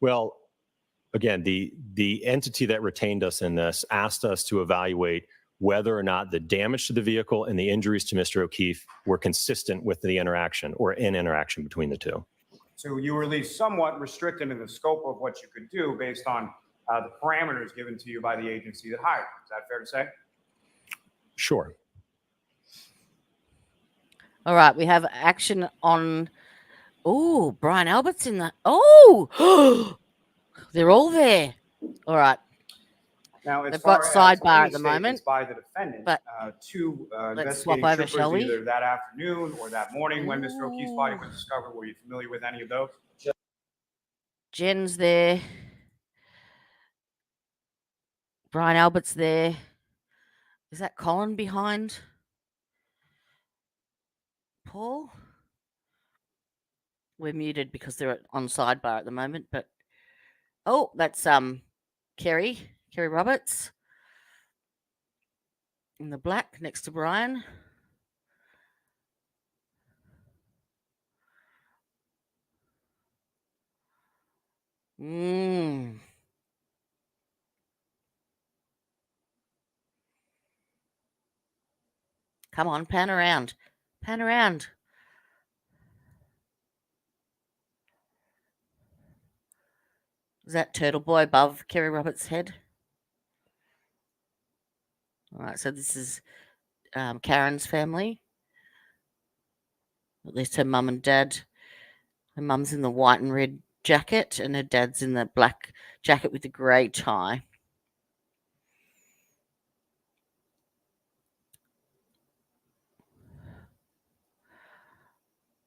Well, again, the entity that retained us in this asked us to evaluate whether or not the damage to the vehicle and the injuries to Mr. O'Keefe were consistent with the interaction or in interaction between the two. So you were at least somewhat restricted in the scope of what you could do based on the parameters given to you by the agency that hired you. Is that fair to say? Sure. All right, we have action on. Oh, Brian Albert's in the. Oh, they're all there. All right. Now, as They've far got as sidebar any at the moment, statements by the defendant but to let's swap investigating over, troopers shall we? either that afternoon or that morning when Mr. O'Keefe's body was discovered, were you familiar with any of those? Jen's there. Brian Albert's there. Is that Colin behind Paul? We're muted because they're on sidebar at the moment, but oh, that's Kerry Roberts in the black next to Brian. Come on, pan around. Pan around. Is that Turtle Boy above Kerry Roberts' head? All right, so this is Karen's family. At least her mum and dad. Her mum's in the white and red jacket, and her dad's in the black jacket with the grey tie.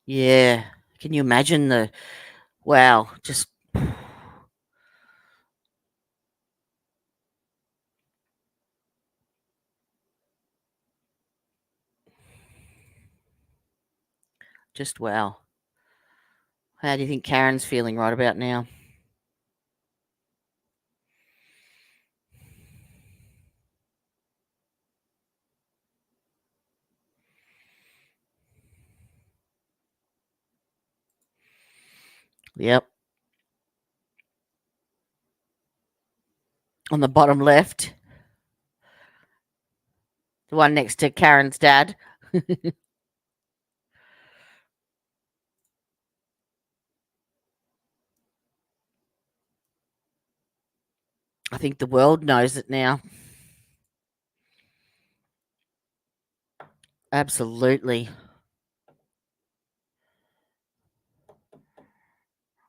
Yeah. Can you imagine the wow, just wow. How do you think Karen's feeling right about now? Yep. On the bottom left. The one next to Karen's dad. I think the world knows it now. Absolutely.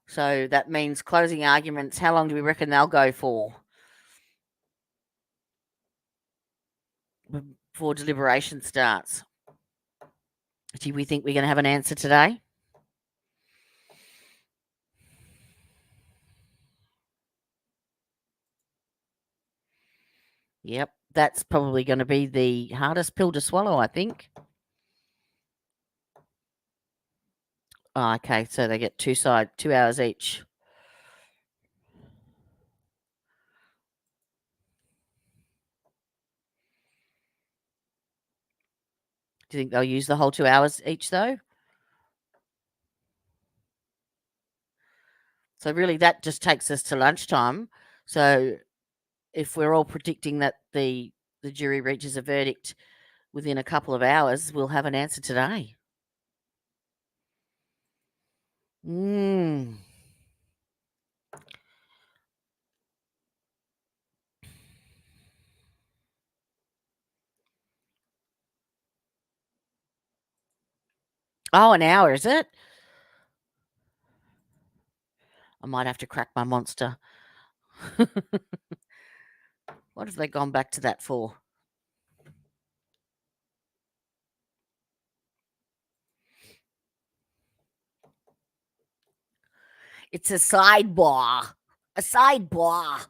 So that means closing arguments. How long do we reckon they'll go for? Before deliberation starts. Do we think we're going to have an answer today? Yep, that's probably going to be the hardest pill to swallow, I think. Oh, okay, so they get 2 hours each. Do you think they'll use the whole 2 hours each, though? So really, that just takes us to lunchtime. So if we're all predicting that the jury reaches a verdict within a couple of hours, we'll have an answer today. Oh, an hour, is it? I might have to crack my monster. What have they gone back to that for? It's a sidebar. A sidebar.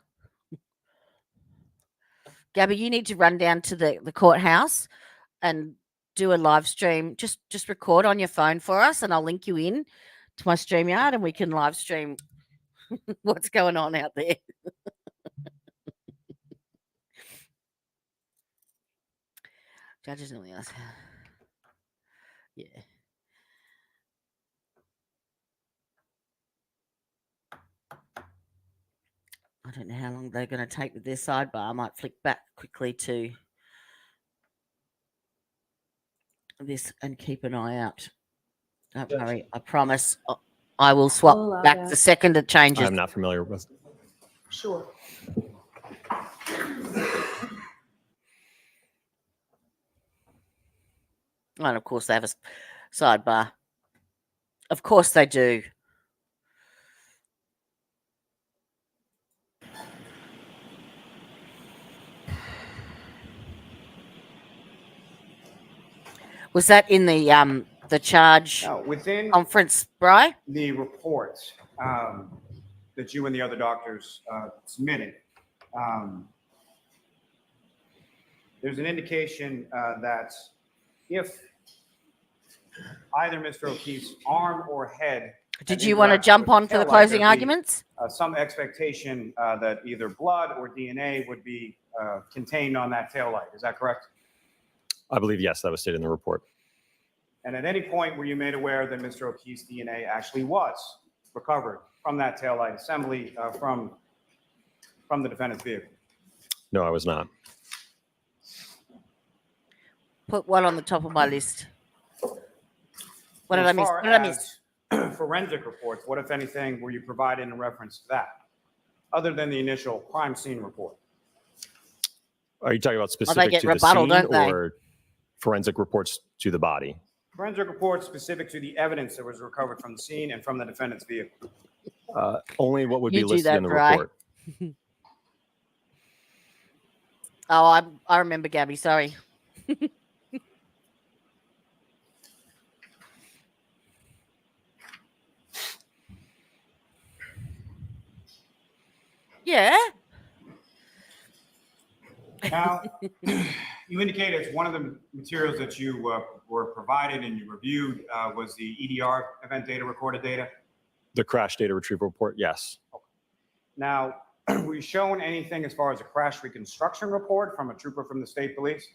Gabby, you need to run down to the courthouse and do a live stream. Just record on your phone for us, and I'll link you in to my StreamYard, and we can live stream what's going on out there. Judges and else. Yeah. I don't know how long they're going to take with their sidebar. I might flick back quickly to this and keep an eye out. Don't worry, I promise I will swap allow back that. the second it changes. I'm not familiar with. Sure. And of course, they have a sidebar. Of course, they do. Was that in the charge Now, within conference, Bri? the report that you and the other doctors submitted, there's an indication that if either Mr. O'Keefe's arm or head Did had you want to interacted jump with on for the taillight, closing there'd be, arguments? some expectation that either blood or DNA would be contained on that taillight. Is that correct? I believe, yes, that was stated in the report. And at any point were you made aware that Mr. O'Keefe's DNA actually was recovered from that taillight assembly from the defendant's vehicle? No, I was not. Put one on the top of my list. What did I miss? What did I miss? Forensic reports, what, if anything, were you provided in reference to that, other than the initial crime scene report? Are you talking about Well, they specific get to the rebuttal, scene don't they? or forensic reports to the body? Forensic reports specific to the evidence that was recovered from the scene and from the defendant's vehicle. Only what would You be do listed that, in the Bri. report. Oh, I remember Gabby. Sorry. Yeah. Now, you indicated one of the materials that you were provided and you reviewed was the EDR, event data recorded data. The crash data retrieval report, yes. Now, were you shown anything as far as a crash reconstruction report from a trooper from the state police?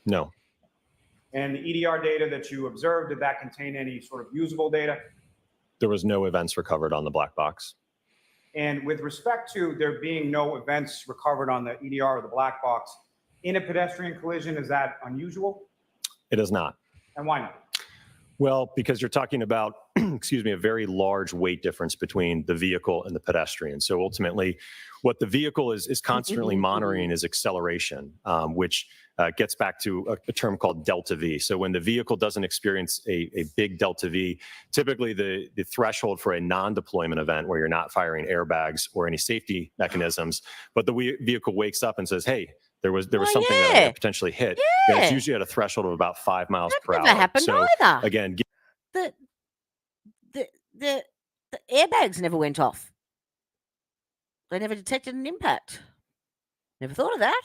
No. And the EDR data that you observed, did that contain any sort of usable data? There was no events recovered on the black box. And with respect to there being no events recovered on the EDR or the black box in a pedestrian collision, is that unusual? It is not. And why not? Well, because you're talking about, excuse me, a very large weight difference between the vehicle and the pedestrian. So ultimately, what the vehicle is constantly monitoring is acceleration, which gets back to a term called delta V. So when the vehicle doesn't experience a big delta V, typically the threshold for a non-deployment event where you're not firing airbags or any safety mechanisms, but the vehicle wakes up and says, hey, there was something that I could potentially hit. Yeah. And it's usually at a threshold of about 5 miles per hour. Never happened So either. again, The airbags never went off. They never detected an impact. Never thought of that.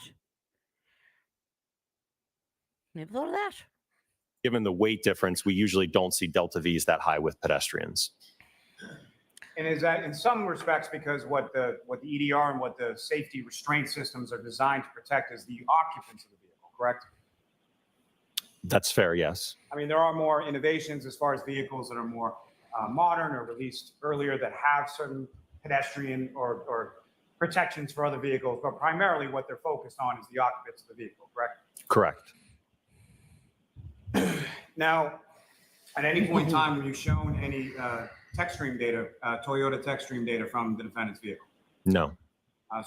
Never thought of that. given the weight difference, we usually don't see delta Vs that high with pedestrians. And is that in some respects because what the EDR and what the safety restraint systems are designed to protect is the occupants of the vehicle, correct? That's fair, yes. I mean, there are more innovations as far as vehicles that are more modern or released earlier that have certain pedestrian or protections for other vehicles, but primarily what they're focused on is the occupants of the vehicle, correct? Correct. Now, at any point in time, were you shown any tech stream data, Toyota tech stream data from the defendant's vehicle? No.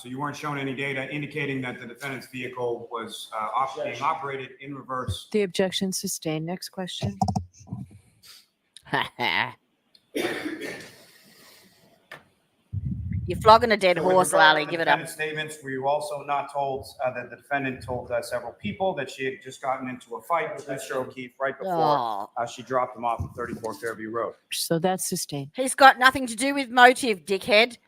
So you weren't shown any data indicating that the defendant's vehicle was being operated in reverse. The objection sustained. Next question. Yeah, You're flogging a dead So with horse, regard to Lally. the Give it up. defendant's statements, were you also not told that the defendant told several people that she had just gotten into a fight with Mr. O'Keefe right before Oh, she dropped him off at 34 Fairview Road? So that's sustained. he's got nothing to do with motive, dickhead.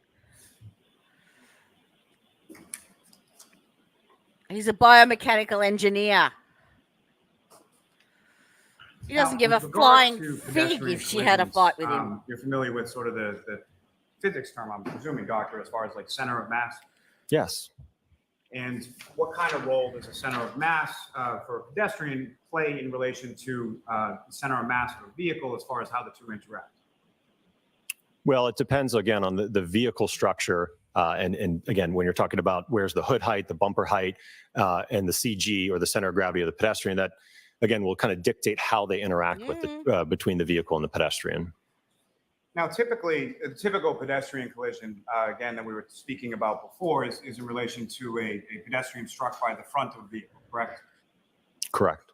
He's a biomechanical engineer. He doesn't Now, give a with regard flying to fig pedestrian if she had a collisions, fight with him. You're familiar with sort of the physics term, I'm presuming, doctor, as far as like center of mass. Yes. And what kind of role does a center of mass for a pedestrian play in relation to the center of mass of a vehicle as far as how the two interact? Well, it depends again on the vehicle structure. And again, when you're talking about where's the hood height, the bumper height, and the CG or the center of gravity of the pedestrian, that again will kind of dictate how they interact with the, between the vehicle and the pedestrian. Now, typically, a typical pedestrian collision, again, that we were speaking about before, is in relation to a pedestrian struck by the front of a vehicle, correct? Correct.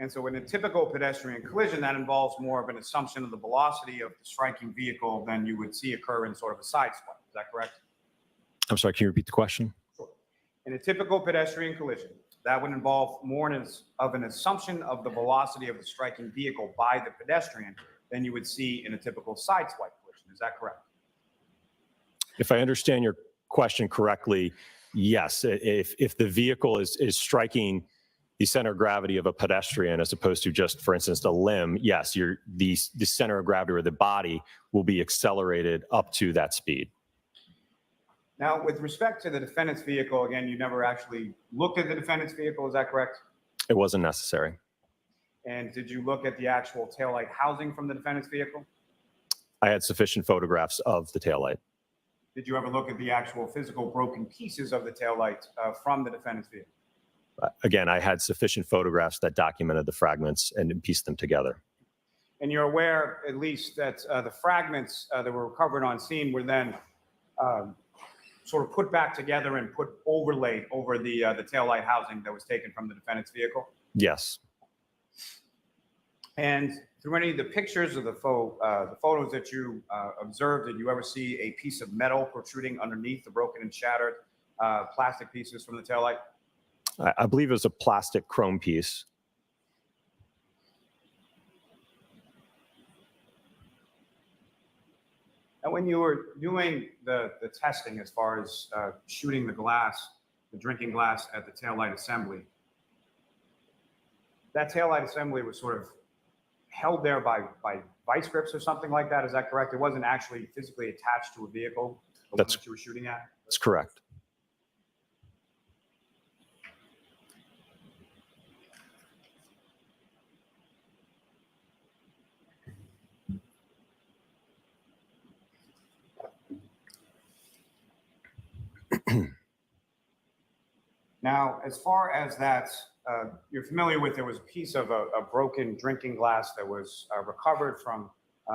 And so in a typical pedestrian collision, that involves more of an assumption of the velocity of the striking vehicle than you would see occur in sort of a side swipe. Is that correct? I'm sorry, can you repeat the question? Sure. In a typical pedestrian collision, that would involve more of an assumption of the velocity of the striking vehicle by the pedestrian than you would see in a typical side swipe collision. Is that correct? If I understand your question correctly, yes. If the vehicle is striking the center of gravity of a pedestrian as opposed to just, for instance, a limb, yes, the center of gravity or the body will be accelerated up to that speed. Now, with respect to the defendant's vehicle, again, you never actually looked at the defendant's vehicle. Is that correct? It wasn't necessary. And did you look at the actual taillight housing from the defendant's vehicle? I had sufficient photographs of the taillight. Did you ever look at the actual physical broken pieces of the taillight from the defendant's vehicle? Again, I had sufficient photographs that documented the fragments and pieced them together. And you're aware, at least, that the fragments that were recovered on scene were then sort of put back together and overlaid over the taillight housing that was taken from the defendant's vehicle? Yes. And through any of the pictures of the photos that you observed, did you ever see a piece of metal protruding underneath the broken and shattered plastic pieces from the taillight? I believe it was a plastic chrome piece. And when you were doing the testing as far as shooting the drinking glass at the taillight assembly, that taillight assembly was sort of held there by vice grips or something like that. Is that correct? It wasn't actually physically attached to a vehicle, the one that you were shooting at? That's correct. Now, as far as that, you're familiar with, there was a piece of a broken drinking glass that was recovered from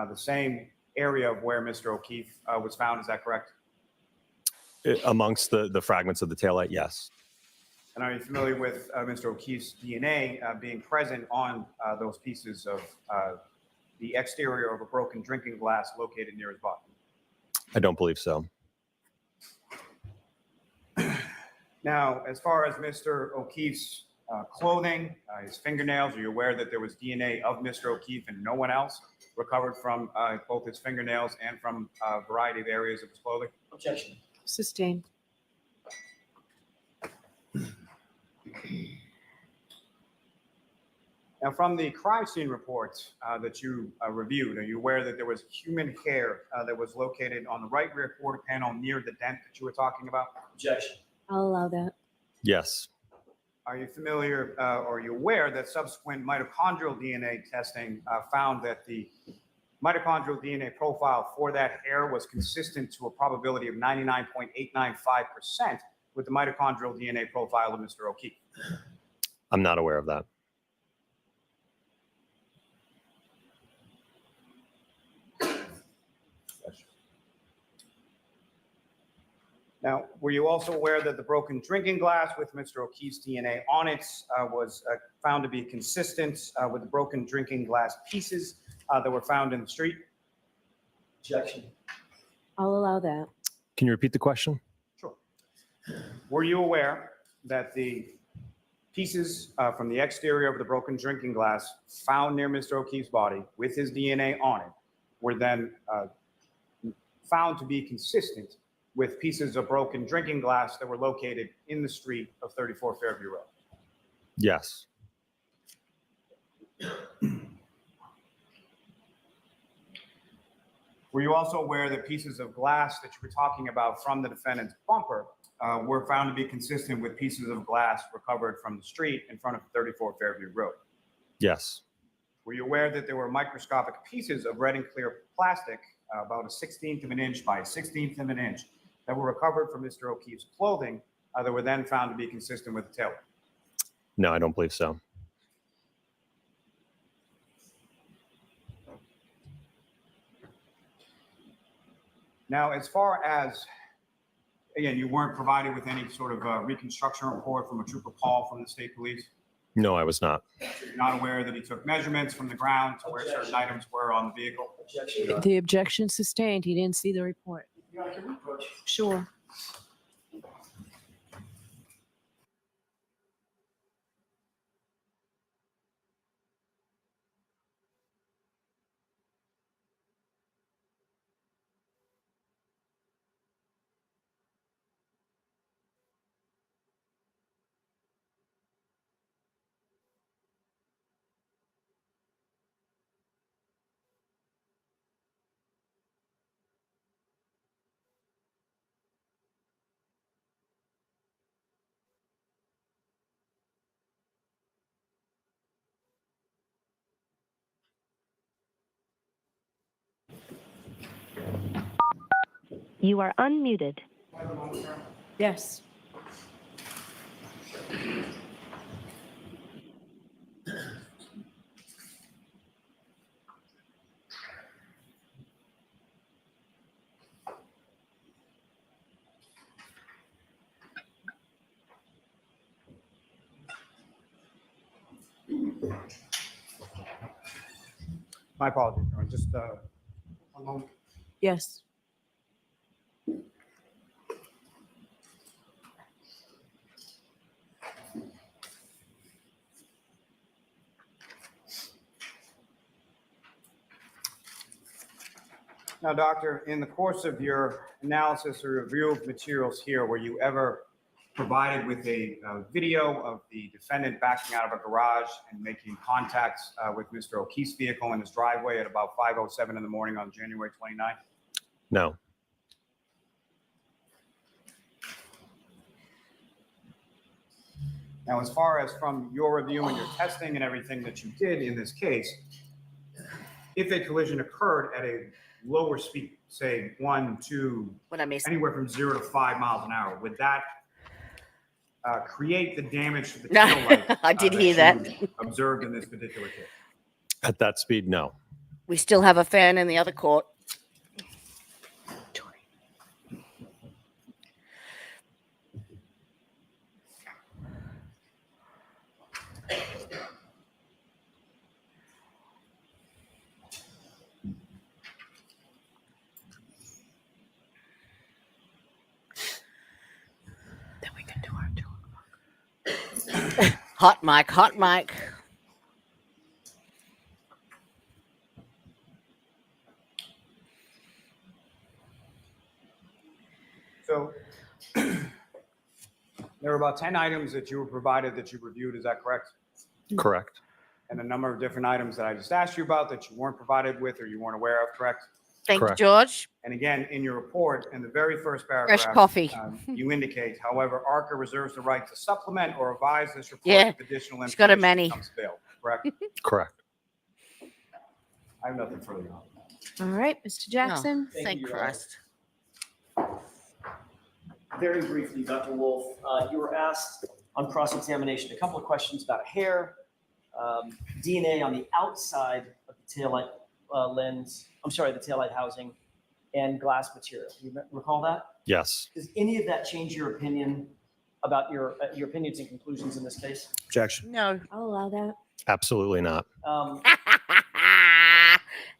the same area of where Mr. O'Keefe was found. Is that correct? Amongst the fragments of the taillight, yes. And are you familiar with Mr. O'Keefe's DNA being present on those pieces of the exterior of a broken drinking glass located near his body? I don't believe so. Now, as far as Mr. O'Keefe's clothing, his fingernails, are you aware that there was DNA of Mr. O'Keefe and no one else recovered from both his fingernails and from a variety of areas of his clothing? Objection. Sustained. Now, from the crime scene report that you reviewed, are you aware that there was human hair that was located on the right rear quarter panel near the dent that you were talking about? Objection. I'll allow that. Yes. Are you familiar or are you aware that subsequent mitochondrial DNA testing found that the mitochondrial DNA profile for that hair was consistent to a probability of 99.895% with the mitochondrial DNA profile of Mr. O'Keefe? I'm not aware of that. Now, were you also aware that the broken drinking glass with Mr. O'Keefe's DNA on it was found to be consistent with the broken drinking glass pieces that were found in the street? Objection. I'll allow that. Can you repeat the question? Sure. Were you aware that the pieces from the exterior of the broken drinking glass found near Mr. O'Keefe's body with his DNA on it were then found to be consistent with pieces of broken drinking glass that were located in the street of 34 Fairview Road? Yes. Were you also aware that pieces of glass that you were talking about from the defendant's bumper were found to be consistent with pieces of glass recovered from the street in front of 34 Fairview Road? Yes. Were you aware that there were microscopic pieces of red and clear plastic, about a 16th of an inch by a 16th of an inch, that were recovered from Mr. O'Keefe's clothing that were then found to be consistent with the tailor? No, I don't believe so. Now, as far as, again, you weren't provided with any sort of reconstruction report from a Trooper Paul from the state police? No, I was not. You're not aware that he took measurements from the ground to where certain items were on the vehicle? Objection. The objection sustained. He didn't see the report. Your Honor, can we approach? Sure. You are unmuted. Yes. My apologies, Your Honor. Just one moment. Yes. Now, Doctor, in the course of your analysis or review of materials here, were you ever provided with a video of the defendant backing out of a garage and making contact with Mr. O'Keefe's vehicle in his driveway at about 5:07 in the morning on January 29th? No. Now, as far as from your review and your testing and everything that you did in this case, if a collision occurred at a lower speed, say 1, 2, What I missed. anywhere from 0 to 5 miles an hour, would that create the damage to the No, tail light? I did hear that. you observed in this particular case? At that speed, no. We still have a fan in the other court. Then we can do our 2 o'clock. Hot mic, hot mic. So there were about 10 items that you were provided that you reviewed, is that correct? Correct. And a number of different items that I just asked you about that you weren't provided with or you weren't aware of, correct? Thank Correct. you, George. And again, in your report, in the very first paragraph, Fresh coffee. You indicate, however, ARCA reserves the right to supplement or revise this report Yeah, if additional she's got a information many. becomes available, correct? Correct. I have nothing further on. All right, Mr. Jackson. Thank Thank you, Your Honor. Christ. Very briefly, Dr. Wolf, you were asked on cross-examination a couple of questions about a hair, DNA on the outside of the taillight lens, I'm sorry, the taillight housing, and glass material. You recall that? Yes. Does any of that change your opinion about your opinions and conclusions in this case? Objection. No. I'll allow that. Absolutely not.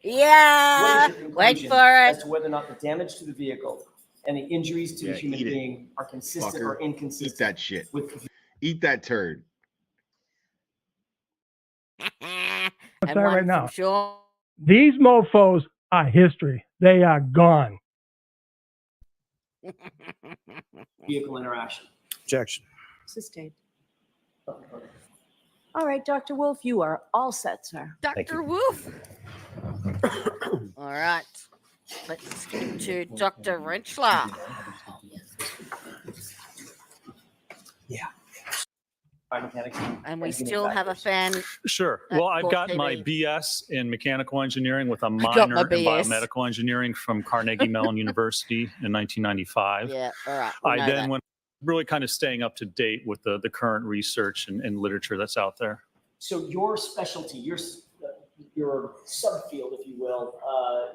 Yeah. What is your Wait conclusion for as it. to whether or not the damage to the vehicle and the injuries to Yeah, the human eat it, being are consistent fucker. or Eat inconsistent that shit. with Eat that turd. and that right one now. from Sean. These mofos are history. They are gone. vehicle interaction. Objection. Sustained. All right, Dr. Wolf, you are all set, sir. Dr. Wolf. All right. Let's skip to Dr. Rentschler. Biomechanics And we human still have a factors. fan. Sure. At Well, I've Court got my TV. BS in mechanical engineering with a got my minor in BS. biomedical engineering from Carnegie Mellon University in 1995. Yeah, all right. We I know then that. went really kind of staying up to date with the current research and literature that's out there. So your specialty, your subfield, if you will,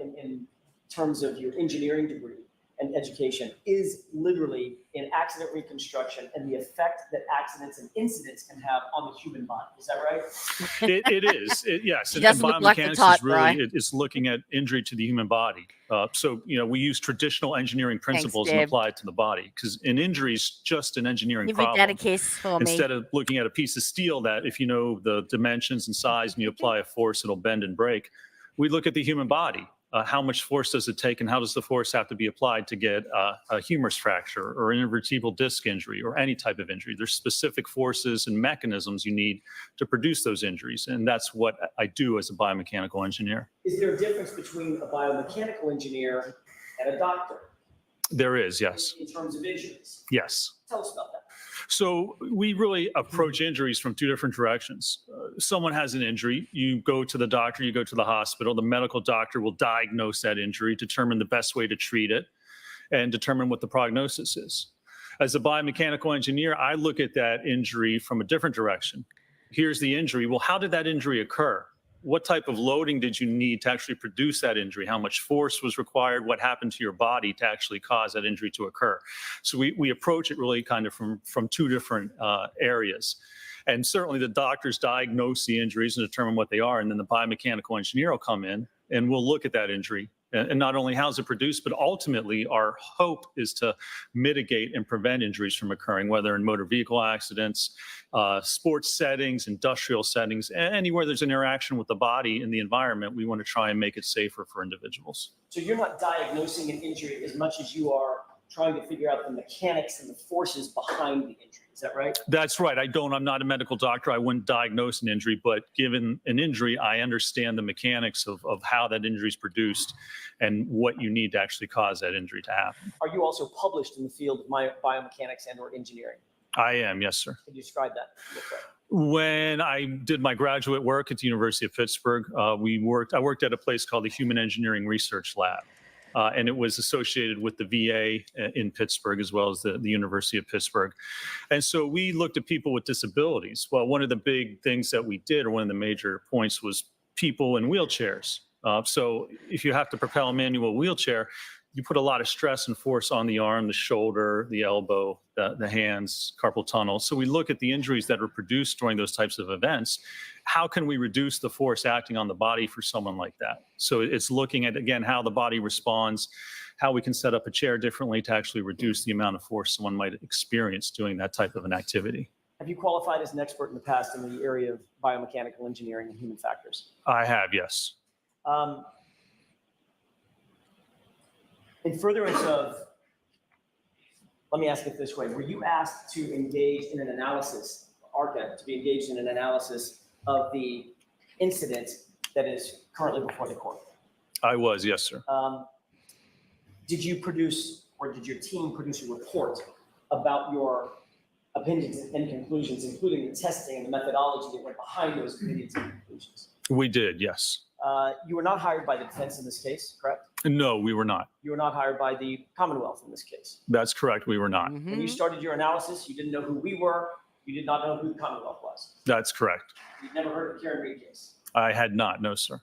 in terms of your engineering degree and education, is literally in accident reconstruction and the effect that accidents and incidents can have on the human body. Is that right? It is. Yes. He And doesn't look like the biomechanics type, is really, right? it's looking at injury to the human body. So, we use traditional engineering principles and Deb. apply it to the body because an injury is just an engineering Give your dad a problem. kiss for me. Instead of looking at a piece of steel that if you know the dimensions and size and you apply a force, it'll bend and break. We look at the human body. How much force does it take and how does the force have to be applied to get a humerus fracture or an intervertebral disc injury or any type of injury? There's specific forces and mechanisms you need to produce those injuries. And that's what I do as a biomechanical engineer. Is there a difference between a biomechanical engineer and a doctor There is, yes. in terms of injuries? Yes. Tell us about that. So we really approach injuries from two different directions. Someone has an injury, you go to the doctor, you go to the hospital, the medical doctor will diagnose that injury, determine the best way to treat it, and determine what the prognosis is. As a biomechanical engineer, I look at that injury from a different direction. Here's the injury. Well, how did that injury occur? What type of loading did you need to actually produce that injury? How much force was required? What happened to your body to actually cause that injury to occur? So we approach it really kind of from two different areas. And certainly the doctors diagnose the injuries and determine what they are. And then the biomechanical engineer will come in and we'll look at that injury. And not only how's it produced, but ultimately our hope is to mitigate and prevent injuries from occurring, whether in motor vehicle accidents, sports settings, industrial settings, anywhere there's an interaction with the body in the environment, we want to try and make it safer for individuals. So you're not diagnosing an injury as much as you are trying to figure out the mechanics and the forces behind the injury. Is that right? That's right. I'm not a medical doctor. I wouldn't diagnose an injury, but given an injury, I understand the mechanics of how that injury is produced and what you need to actually cause that injury to happen. Are you also published in the field of biomechanics and or engineering? I am, yes, sir. Can you describe that real quick? When I did my graduate work at the University of Pittsburgh, I worked at a place called the Human Engineering Research Lab. And it was associated with the VA in Pittsburgh as well as the University of Pittsburgh. And so we looked at people with disabilities. Well, one of the big things that we did, or one of the major points, was people in wheelchairs. So if you have to propel a manual wheelchair, you put a lot of stress and force on the arm, the shoulder, the elbow, the hands, carpal tunnel. So we look at the injuries that are produced during those types of events. How can we reduce the force acting on the body for someone like that? So it's looking at, again, how the body responds, how we can set up a chair differently to actually reduce the amount of force someone might experience doing that type of an activity. Have you qualified as an expert in the past in the area of biomechanical engineering and human factors? I have, yes. In furtherance of, let me ask it this way. Were you asked to engage in an analysis, ARCA, to be engaged in an analysis of the incident that is currently before the court? I was, yes, sir. Did you produce, or did your team produce a report about your opinions and conclusions, including the testing and the methodology that went behind those opinions and conclusions? We did, yes. You were not hired by the defense in this case, correct? No, we were not. You were not hired by the Commonwealth in this case. That's correct. We were not. Mm-hmm. When you started your analysis, you didn't know who we were. You did not know who the Commonwealth was. That's correct. You'd never heard of the Karen Reed case. I had not, no, sir.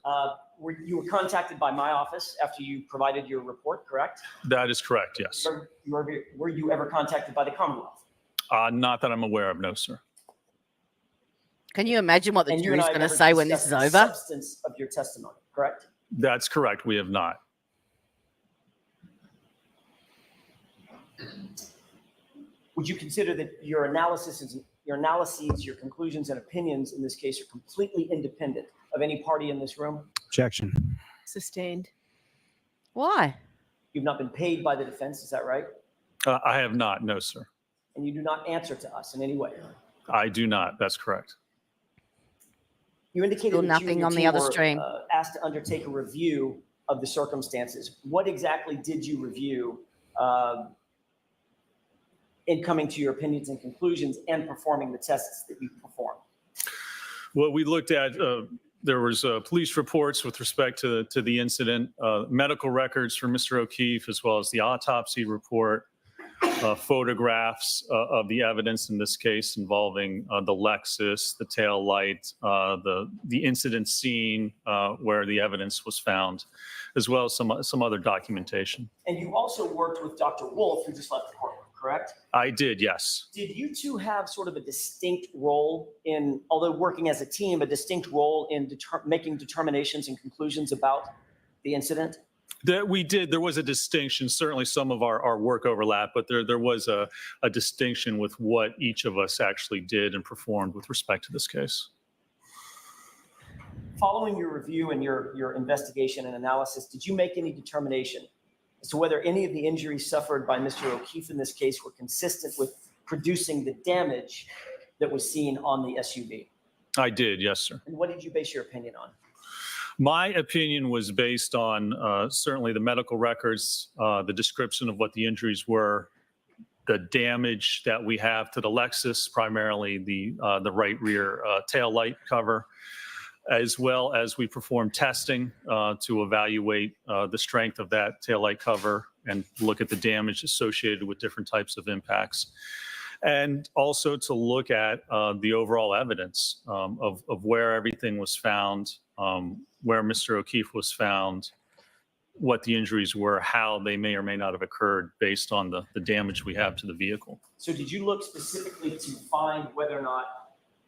You were contacted by my office after you provided your report, correct? That is correct, yes. Were you ever contacted by the Commonwealth? Not that I'm aware of, no, sir. Can you imagine what the And you and jury's I going to never say when this is discussed the over? substance of your testimony, correct? That's correct. We have not. would you consider that your analyses, your conclusions and opinions in this case are completely independent of any party in this room? Objection. Sustained. Why? You've not been paid by the defense, is that right? I have not, no, sir. And you do not answer to us in any way. I do not. That's correct. You indicated Still that nothing you and your on the team other were, stream. asked to undertake a review of the circumstances. What exactly did you review in coming to your opinions and conclusions and performing the tests that you performed? Well, we looked at, there was police reports with respect to the incident, medical records for Mr. O'Keefe, as well as the autopsy report, photographs of the evidence in this case involving the Lexus, the tail light, the incident scene where the evidence was found, as well as some other documentation. And you also worked with Dr. Wolf, who just left the courtroom, correct? I did, yes. Did you two have sort of a distinct role in, although working as a team, a distinct role in making determinations and conclusions about the incident? That we did. There was a distinction. Certainly some of our work overlap, but there was a distinction with what each of us actually did and performed with respect to this case. Following your review and your investigation and analysis, did you make any determination as to whether any of the injuries suffered by Mr. O'Keefe in this case were consistent with producing the damage that was seen on the SUV? I did, yes, sir. And what did you base your opinion on? My opinion was based on certainly the medical records, the description of what the injuries were, the damage that we have to the Lexus, primarily the right rear tail light cover, as well as we performed testing to evaluate the strength of that tail light cover and look at the damage associated with different types of impacts. And also to look at the overall evidence of where everything was found, where Mr. O'Keefe was found, what the injuries were, how they may or may not have occurred based on the damage we have to the vehicle. So did you look specifically to find whether or not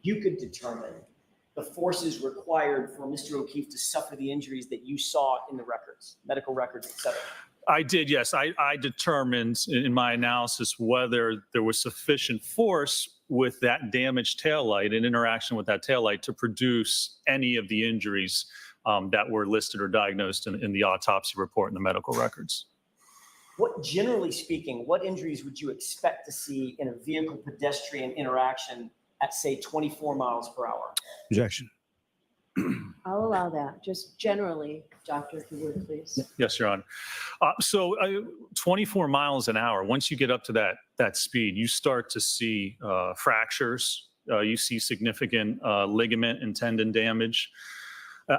you could determine the forces required for Mr. O'Keefe to suffer the injuries that you saw in the records, medical records, et cetera? I did, yes. I determined in my analysis whether there was sufficient force with that damaged taillight and interaction with that taillight to produce any of the injuries that were listed or diagnosed in the autopsy report and the medical records. What, generally speaking, what injuries would you expect to see in a vehicle pedestrian interaction at, say, 24 miles per hour? Objection. I'll allow that. Just generally, Doctor, if you would, please. Yes, Your Honor. So 24 miles an hour, once you get up to that speed, you start to see fractures. You see significant ligament and tendon damage.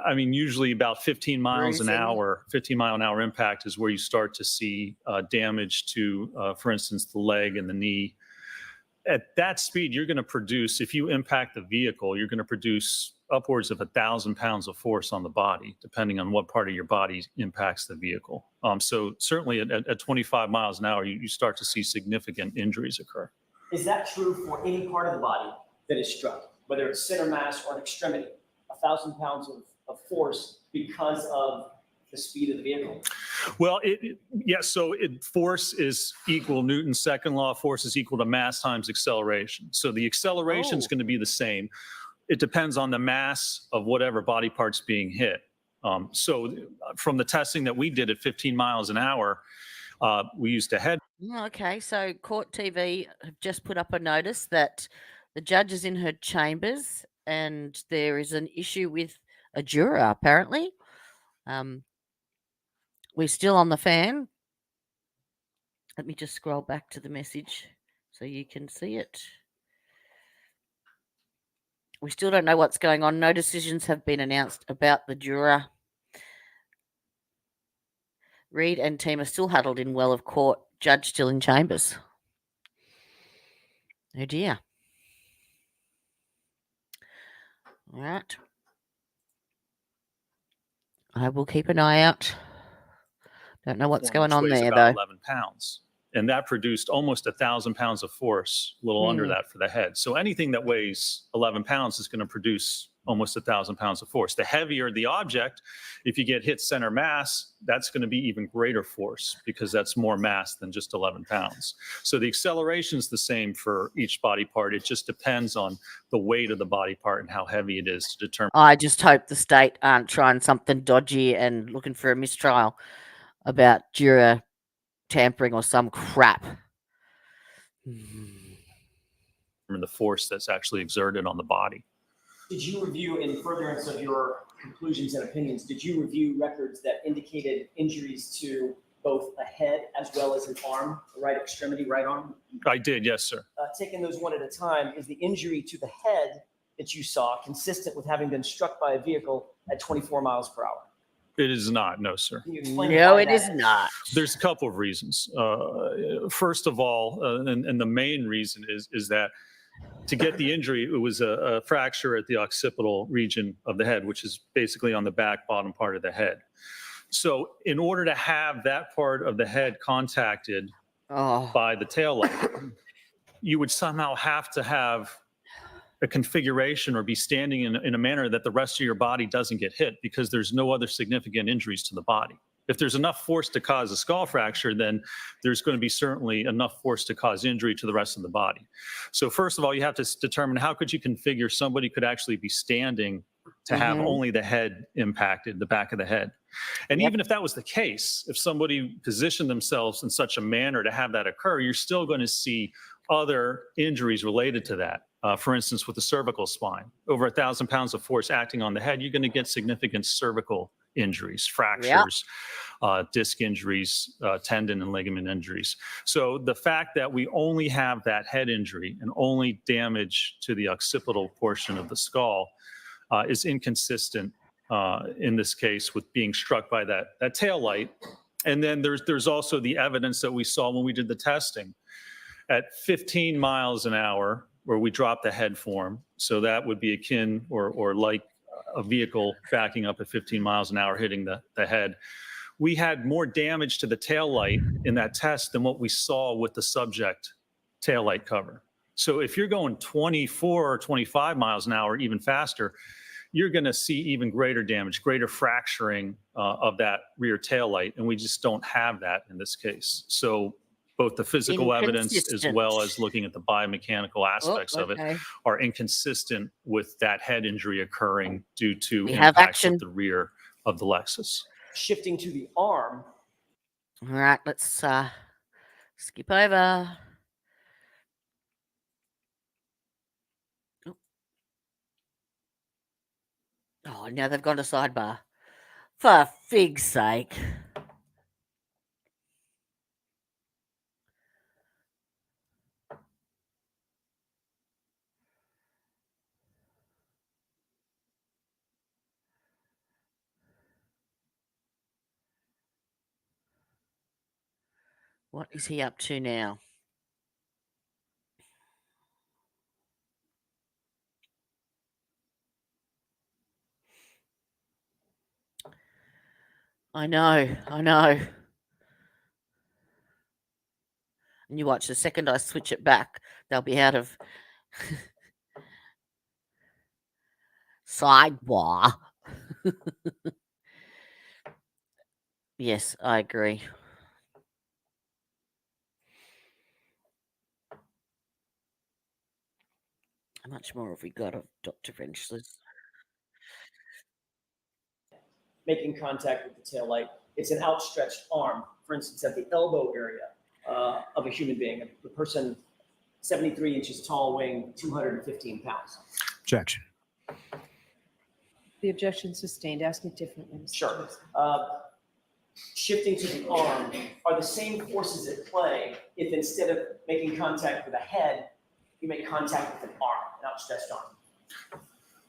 I mean, usually about 15 miles an hour, 15 mile an hour impact is where you start to see damage to, for instance, the leg and the knee. At that speed, you're going to produce, if you impact the vehicle, you're going to produce upwards of 1,000 pounds of force on the body, depending on what part of your body impacts the vehicle. So certainly at 25 miles an hour, you start to see significant injuries occur. Is that true for any part of the body that is struck, whether it's center mass or an extremity? 1,000 pounds of force because of the speed of the vehicle? Well, yes. So force is equal, Newton's second law of force is equal to mass times acceleration. So the acceleration is going to be the same. It depends on the mass of whatever body part's being hit. So from the testing that we did at 15 miles an hour, we used a head. Okay, so Court TV have just put up a notice that the judge is in her chambers and there is an issue with a juror, apparently. We're still on the fan. Let me just scroll back to the message so you can see it. We still don't know what's going on. No decisions have been announced about the juror. Reid and team are still huddled in well of court. Judge still in chambers. Oh dear. All right. I will keep an eye out. Don't know what's going on there, though. 11 pounds. And that produced almost 1,000 pounds of force, a little under that for the head. So anything that weighs 11 pounds is going to produce almost 1,000 pounds of force. The heavier the object, if you get hit center mass, that's going to be even greater force because that's more mass than just 11 pounds. So the acceleration is the same for each body part. It just depends on the weight of the body part and how heavy it is to determine. I just hope the state aren't trying something dodgy and looking for a mistrial about juror tampering or some crap. The force that's actually exerted on the body. Did you review, in furtherance of your conclusions and opinions, did you review records that indicated injuries to both a head as well as an arm, the right extremity, right arm? I did, yes, sir. Taking those one at a time, is the injury to the head that you saw consistent with having been struck by a vehicle at 24 miles per hour? It is not, no, sir. Can you explain No, why it that is not. There's a couple of reasons. First of all, and the main reason is that to get the injury, it was a fracture at the occipital region of the head, which is basically on the back bottom part of the head. So in order to have that part of the head contacted by the tail light, you would somehow have to have a configuration or be standing in a manner that the rest of your body doesn't get hit because there's no other significant injuries to the body. If there's enough force to cause a skull fracture, then there's going to be certainly enough force to cause injury to the rest of the body. So first of all, you have to determine how could you configure somebody could actually be standing to have only the head impacted, the back of the head. And even if that was the case, if somebody positioned themselves in such a manner to have that occur, you're still going to see other injuries related to that. For instance, with the cervical spine, over 1,000 pounds of force acting on the head, you're going to get significant cervical injuries, fractures, disc injuries, tendon and ligament injuries. So the fact that we only have that head injury and only damage to the occipital portion of the skull is inconsistent in this case with being struck by that tail light. And then there's also the evidence that we saw when we did the testing at 15 miles an hour, where we dropped the head form. So that would be akin or like a vehicle backing up at 15 miles an hour hitting the head. We had more damage to the tail light in that test than what we saw with the subject tail light cover. So if you're going 24 or 25 miles an hour, even faster, you're going to see even greater damage, greater fracturing of that rear tail light. And we just don't have that in this case. So both the physical evidence as well as looking at the biomechanical aspects of it are inconsistent with that head injury occurring due to impacts with the rear of the Lexus. Shifting to the arm. All right, let's skip over. Oh, now they've gone to sidebar. For fig's sake. What is he up to now? I know. And you watch, the second I switch it back, they'll be out of sidebar. Yes, I agree. How much more have we got of Dr. Venture's? Making contact with the tail light. It's an outstretched arm, for instance, at the elbow area of a human being. The person, 73 inches tall, weighing 215 pounds. Objection. The objection sustained. Ask it differently. Mr. Sure. Johnson. Shifting to the arm, are the same forces at play if instead of making contact with a head, you make contact with an arm, an outstretched arm?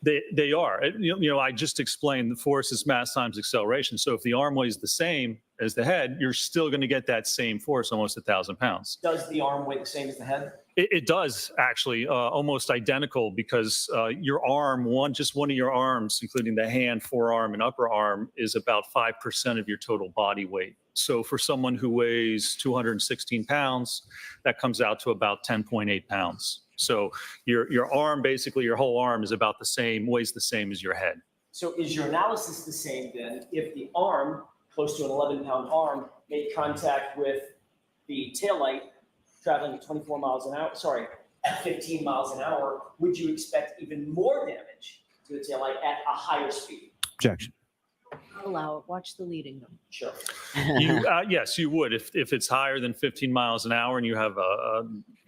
They are. I just explained the force is mass times acceleration. So if the arm weighs the same as the head, you're still going to get that same force, almost 1,000 pounds. Does the arm weigh the same as the head? It does, actually, almost identical, because your arm, just one of your arms, including the hand, forearm, and upper arm, is about 5% of your total body weight. So for someone who weighs 216 pounds, that comes out to about 10.8 pounds. So your arm, basically your whole arm is about the same, weighs the same as your head. So is your analysis the same then if the arm, close to an 11-pound arm, made contact with the taillight traveling at 24 miles an hour, sorry, at 15 miles an hour, would you expect even more damage to the taillight at a higher speed? Objection. I'll allow it. Watch the leading though. Sure. Yes, you would. If it's higher than 15 miles an hour and you have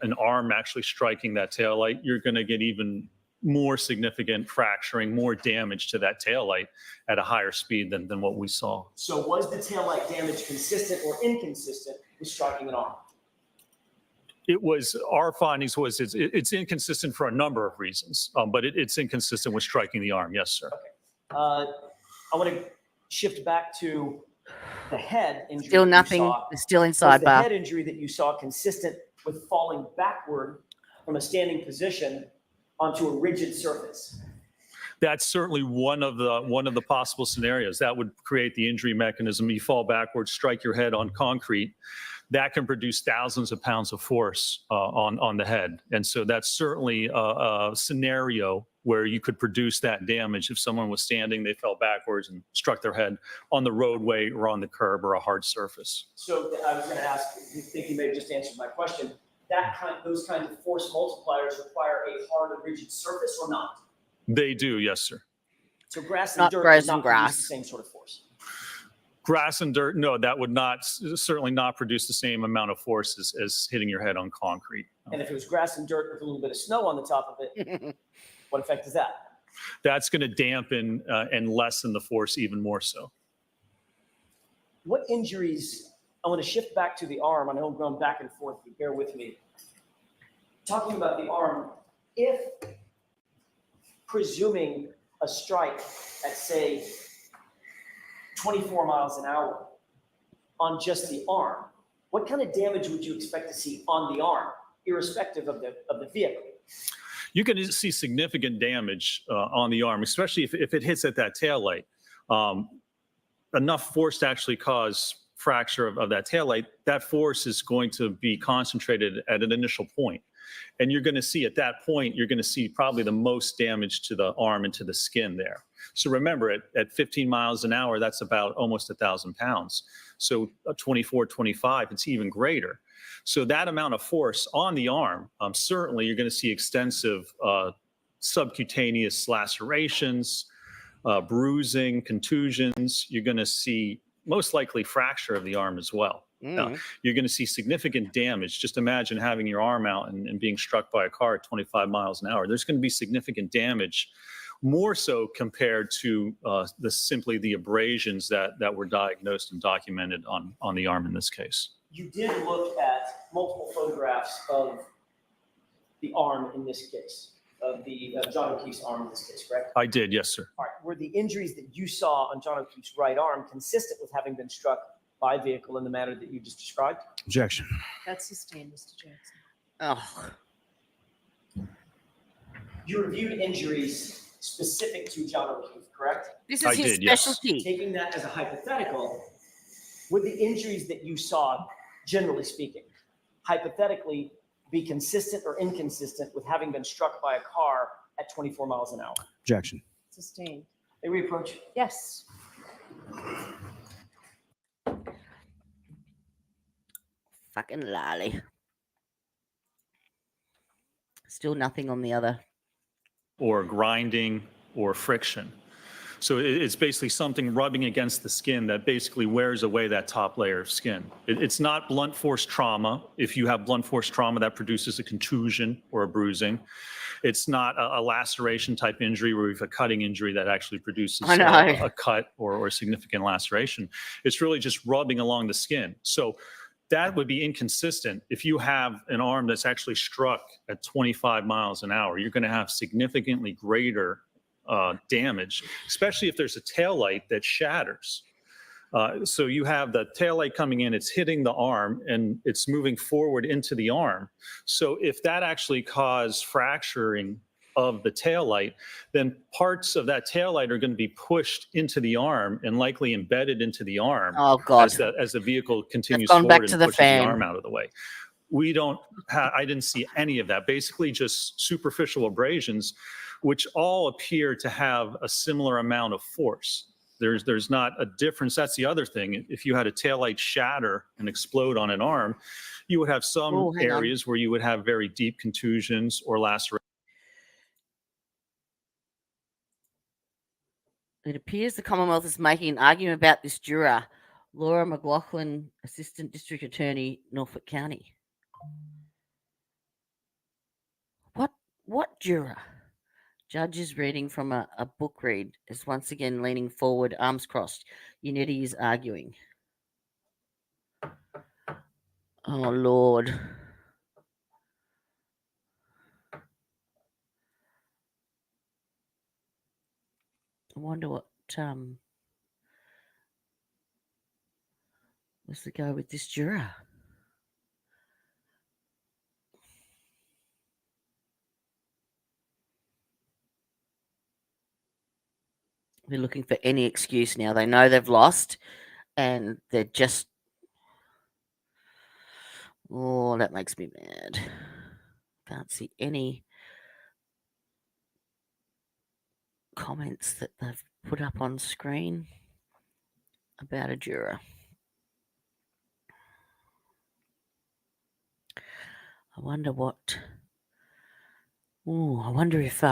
an arm actually striking that taillight, you're going to get even more significant fracturing, more damage to that taillight at a higher speed than what we saw. So was the taillight damage consistent or inconsistent with striking an arm? It was, our findings was it's inconsistent for a number of reasons, but it's inconsistent with striking the arm. Yes, sir. Okay. I want to shift back to the head injury. Still that you nothing. saw. It's still in Was the sidebar. head injury that you saw consistent with falling backward from a standing position onto a rigid surface? That's certainly one of the possible scenarios that would create the injury mechanism. You fall backwards, strike your head on concrete. That can produce thousands of pounds of force on the head. And so that's certainly a scenario where you could produce that damage if someone was standing, they fell backwards and struck their head on the roadway or on the curb or a hard surface. So I was going to ask, I think you may have just answered my question. Those kinds of force multipliers require a hard and rigid surface or not? They do, yes, sir. So grass and Not dirt grass does not and produce grass. the same sort of force. Grass and dirt, no, that would certainly not produce the same amount of force as hitting your head on concrete. And if it was grass and dirt with a little bit of snow on the top of it, what effect is that? That's going to dampen and lessen the force even more so. What injuries, I want to shift back to the arm. I know I'm going back and forth, but bear with me. Talking about the arm, if presuming a strike at, say, 24 miles an hour on just the arm, what kind of damage would you expect to see on the arm, irrespective of the vehicle? You can see significant damage on the arm, especially if it hits at that taillight. Enough force to actually cause fracture of that taillight, that force is going to be concentrated at an initial point. And you're going to see at that point, you're going to see probably the most damage to the arm and to the skin there. So remember, at 15 miles an hour, that's about almost 1,000 pounds. So 24, 25, it's even greater. So that amount of force on the arm, certainly you're going to see extensive subcutaneous lacerations, bruising, contusions. You're going to see most likely fracture of the arm as well. You're going to see significant damage. Just imagine having your arm out and being struck by a car at 25 miles an hour. There's going to be significant damage, more so compared to simply the abrasions that were diagnosed and documented on the arm in this case. You did look at multiple photographs of the arm in this case, of John O'Keefe's arm in this case, correct? I did, yes, sir. All right. Were the injuries that you saw on John O'Keefe's right arm consistent with having been struck by a vehicle in the manner that you just described? Objection. That's sustained, Mr. Jackson. Oh, You reviewed injuries specific to John O'Keefe, correct? this is I his did, yes. specialty. Taking that as a hypothetical, would the injuries that you saw, generally speaking, hypothetically be consistent or inconsistent with having been struck by a car at 24 miles an hour? Objection. Sustained. May we approach? Yes. Fucking lolly. Still nothing on the other. Or grinding or friction. So it's basically something rubbing against the skin that basically wears away that top layer of skin. It's not blunt force trauma. If you have blunt force trauma, that produces a contusion or a bruising. It's not a laceration type injury where we have a cutting injury that actually produces a cut or a significant laceration. It's really just rubbing along the skin. So that would be inconsistent. If you have an arm that's actually struck at 25 miles an hour, you're going to have significantly greater damage, especially if there's a taillight that shatters. So you have the taillight coming in, it's hitting the arm and it's moving forward into the arm. So if that actually caused fracturing of the taillight, then parts of that taillight are going to be pushed into the arm and likely embedded into the arm. Oh, God. As the vehicle continues gone forward back and to the pushes fan. the arm out of the way. we don't I didn't see any of that. Basically just superficial abrasions, which all appear to have a similar amount of force. There's not a difference. That's the other thing. If you had a taillight shatter and explode on an arm, you would have some Oh, hang on. areas where you would have very deep contusions or lacerations. It appears the Commonwealth is making an argument about this juror, Laura McLaughlin, Assistant District Attorney, Norfolk County. What juror? Judge is reading from a book read, is once again leaning forward, arms crossed. Unity is arguing. Oh, Lord. I wonder what what's the go with this juror? They're looking for any excuse now. They know they've lost and they're just... Oh, that makes me mad. Can't see any comments that they've put up on screen about a juror. I wonder what... Oh, I wonder if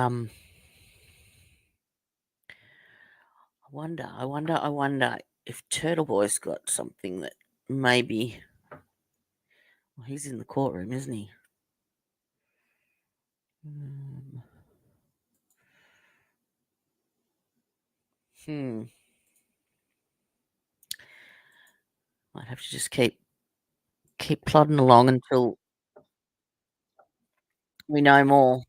I wonder if Turtle Boy's got something that maybe... Well, he's in the courtroom, isn't he? Might have to just keep plodding along until we know more.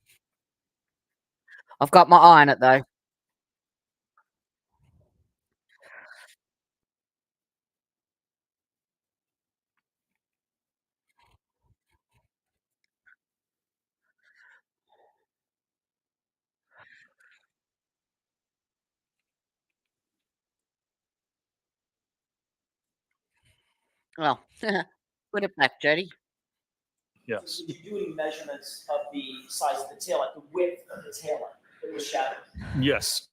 I've got my eye on it, though. Well, put it back, Jody. Yes. Did you do any measurements of the size of the tail, like the width of the tail light that was shattered? Yes.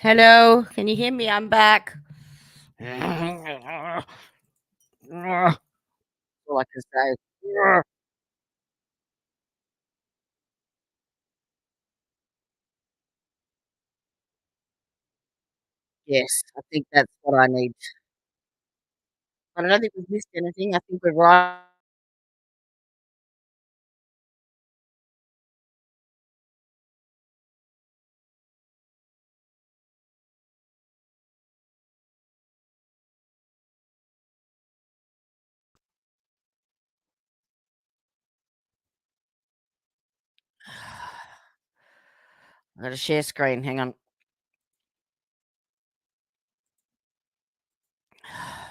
Hello, can you hear me? I'm back. All I can say. Yes, I think that's what I need. But I don't think we've missed anything. I think we're right. I got a share screen. Hang on.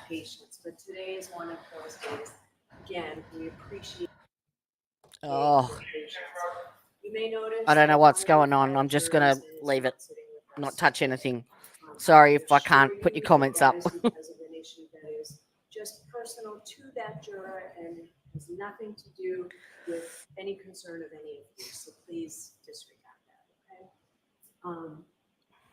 Patience, but today is one of those days. Again, we appreciate your Oh, patience. You may notice I don't know that what's one of going the on. I'm just gonna jurors is leave it, not sitting with not us touch today. anything. Sorry if I can't put your Assure you comments that up. is because of an issue that is just personal to that juror and has nothing to do with any concern of any of you. So please disregard that, okay?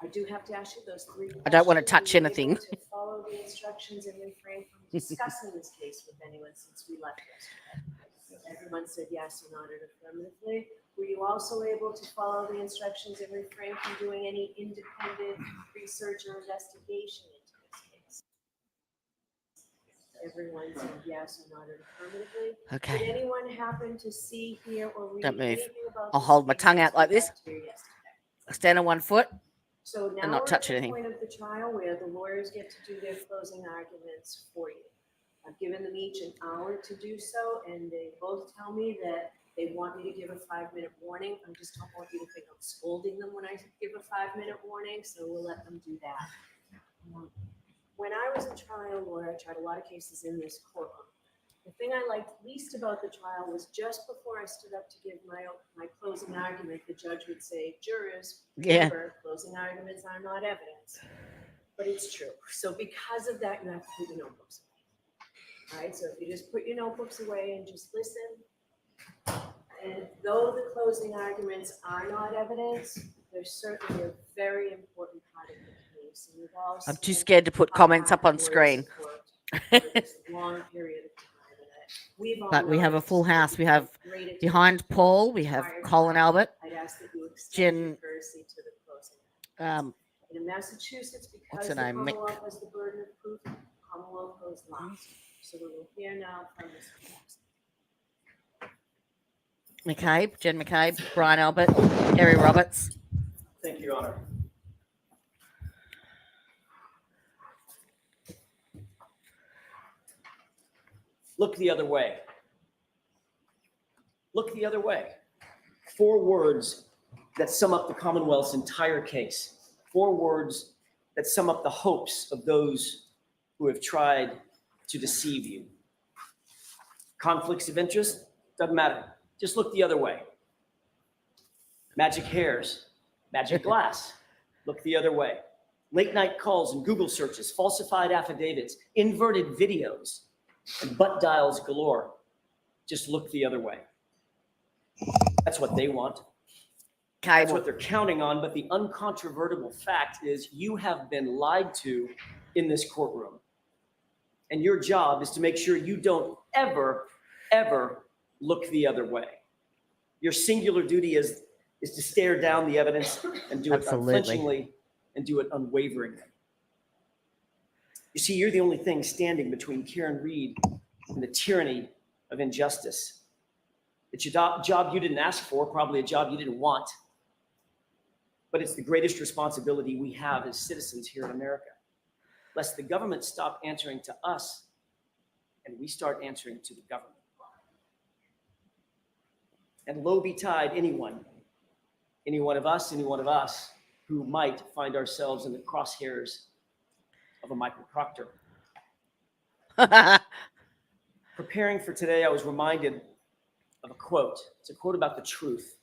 I do have to ask you those 3 questions. I don't want to touch Were you anything. able to follow the instructions and refrain from discussing this case with anyone since we left yesterday? Everyone said yes or nodded affirmatively. Were you also able to follow the instructions and refrain from doing any independent research or investigation into this case? Everyone said yes or nodded affirmatively. Did Okay, anyone happen to see, hear, or read don't move. anything about I'll this hold my case tongue since out like we this. left here yesterday? Stand on one foot So and now not we're touch at the anything. point of the trial where the lawyers get to do their closing arguments for you. I've given them each an hour to do so, and they both tell me that they want me to give a 5-minute warning. I just don't want you to think I'm scolding them when I give a 5-minute warning, so we'll let them do that. When I was a trial lawyer, I tried a lot of cases in this courtroom. The thing I liked least about the trial was just before I stood up to give my closing argument, the judge would say, jurors, Yeah. remember, closing arguments are not evidence. But it's true. So because of that, you have to put your notebooks away. All right, so if you just put your notebooks away and just listen, and though the closing arguments are not evidence, they're certainly a very important part of the case. And we've all I'm too seen scared to put how comments up hard on lawyers screen. have worked for this long period of time. And we've all But we have a noticed full that house. you We pay have great attention behind Paul, we have entire Colin trial. Albert, I'd ask that you extend your Jen, courtesy to the closing. In Massachusetts, what's because her the name? Mick. Commonwealth has the burden of proof, the Commonwealth goes last. So we will hear now from Mr. Jackson. McCabe, Jen McCabe, Brian Albert, Terry Roberts. Thank you, Your Honor. Look the other way. Look the other way. 4 words that sum up the Commonwealth's entire case. 4 words that sum up the hopes of those who have tried to deceive you. Conflicts of interest? Doesn't matter. Just look the other way. Magic hairs, magic glass. Look the other way. Late night calls and Google searches, falsified affidavits, inverted videos, and butt dials galore. Just look the other way. That's what they want. That's what they're counting on, but the uncontrovertible fact is you have been lied to in this courtroom. And your job is to make sure you don't ever, ever look the other way. Your singular duty is to stare down the evidence and do it unflinchingly and do it unwaveringly. You see, you're the only thing standing between Karen Reed and the tyranny of injustice. It's a job you didn't ask for, probably a job you didn't want. But it's the greatest responsibility we have as citizens here in America. Lest the government stop answering to us and we start answering to the government. And woe betide any one of us who might find ourselves in the crosshairs of a Michael Proctor. Preparing for today, I was reminded of a quote. It's a quote about the truth,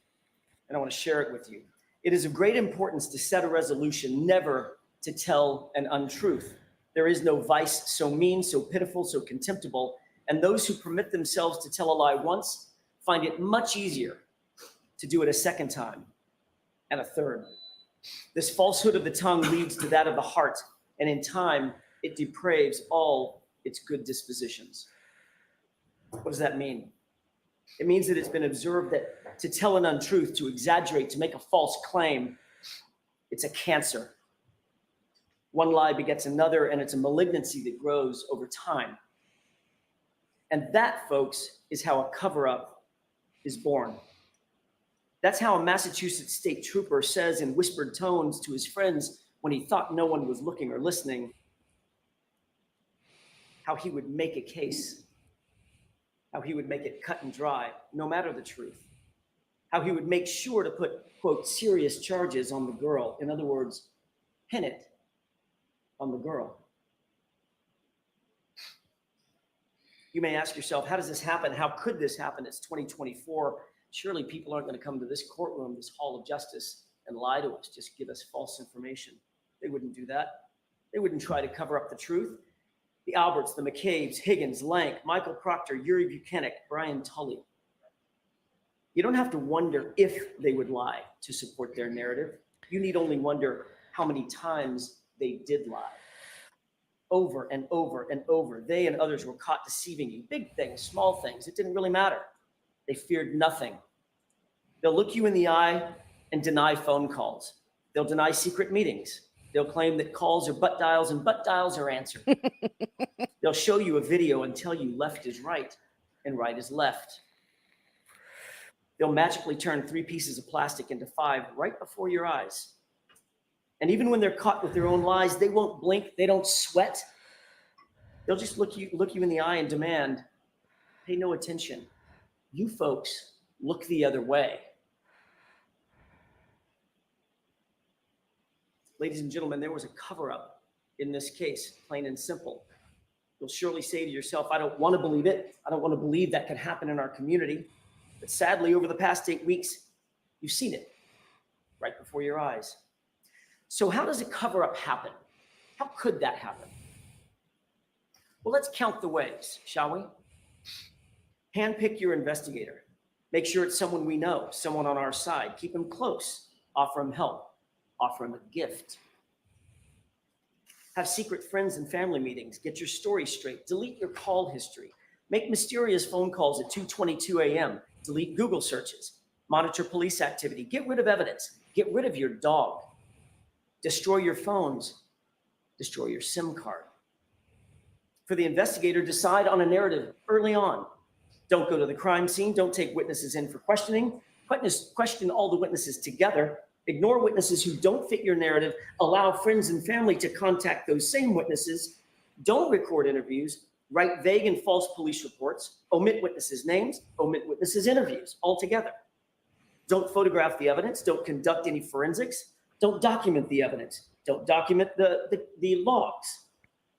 and I want to share it with you. It is of great importance to set a resolution never to tell an untruth. There is no vice so mean, so pitiful, so contemptible, and those who permit themselves to tell a lie once find it much easier to do it a second time and a third. This falsehood of the tongue leads to that of the heart, and in time, it depraves all its good dispositions. What does that mean? It means that it's been observed that to tell an untruth, to exaggerate, to make a false claim, it's a cancer. One lie begets another, and it's a malignancy that grows over time. And that, folks, is how a cover-up is born. That's how a Massachusetts state trooper says in whispered tones to his friends when he thought no one was looking or listening, how he would make a case, how he would make it cut and dry, no matter the truth, how he would make sure to put, quote, serious charges on the girl. In other words, pin it on the girl. You may ask yourself, how does this happen? How could this happen? It's 2024. Surely people aren't going to come to this courtroom, this hall of justice, and lie to us, just give us false information. They wouldn't do that. They wouldn't try to cover up the truth. The Alberts, the McCabe's, Higgins, Lank, Michael Proctor, Yuri Buchanan, Brian Tully. You don't have to wonder if they would lie to support their narrative. You need only wonder how many times they did lie. Over and over and over, they and others were caught deceiving you. Big things, small things, it didn't really matter. They feared nothing. They'll look you in the eye and deny phone calls. They'll deny secret meetings. They'll claim that calls are butt dials and butt dials are answered. They'll show you a video and tell you left is right and right is left. They'll magically turn 3 pieces of plastic into 5 right before your eyes. And even when they're caught with their own lies, they won't blink, they don't sweat. They'll just look you in the eye and demand, pay no attention. You folks look the other way. Ladies and gentlemen, there was a cover-up in this case, plain and simple. You'll surely say to yourself, I don't want to believe it. I don't want to believe that could happen in our community. But sadly, over the past 8 weeks, you've seen it right before your eyes. So how does a cover-up happen? How could that happen? Well, let's count the ways, shall we? Handpick your investigator. Make sure it's someone we know, someone on our side. Keep him close. Offer him help. Offer him a gift. Have secret friends and family meetings. Get your story straight. Delete your call history. Make mysterious phone calls at 2:22 a.m. Delete Google searches. Monitor police activity. Get rid of evidence. Get rid of your dog. Destroy your phones. Destroy your SIM card. For the investigator, decide on a narrative early on. Don't go to the crime scene. Don't take witnesses in for questioning. Question all the witnesses together. Ignore witnesses who don't fit your narrative. Allow friends and family to contact those same witnesses. Don't record interviews. Write vague and false police reports. Omit witnesses' names. Omit witnesses' interviews altogether. Don't photograph the evidence. Don't conduct any forensics. Don't document the evidence. Don't document the logs.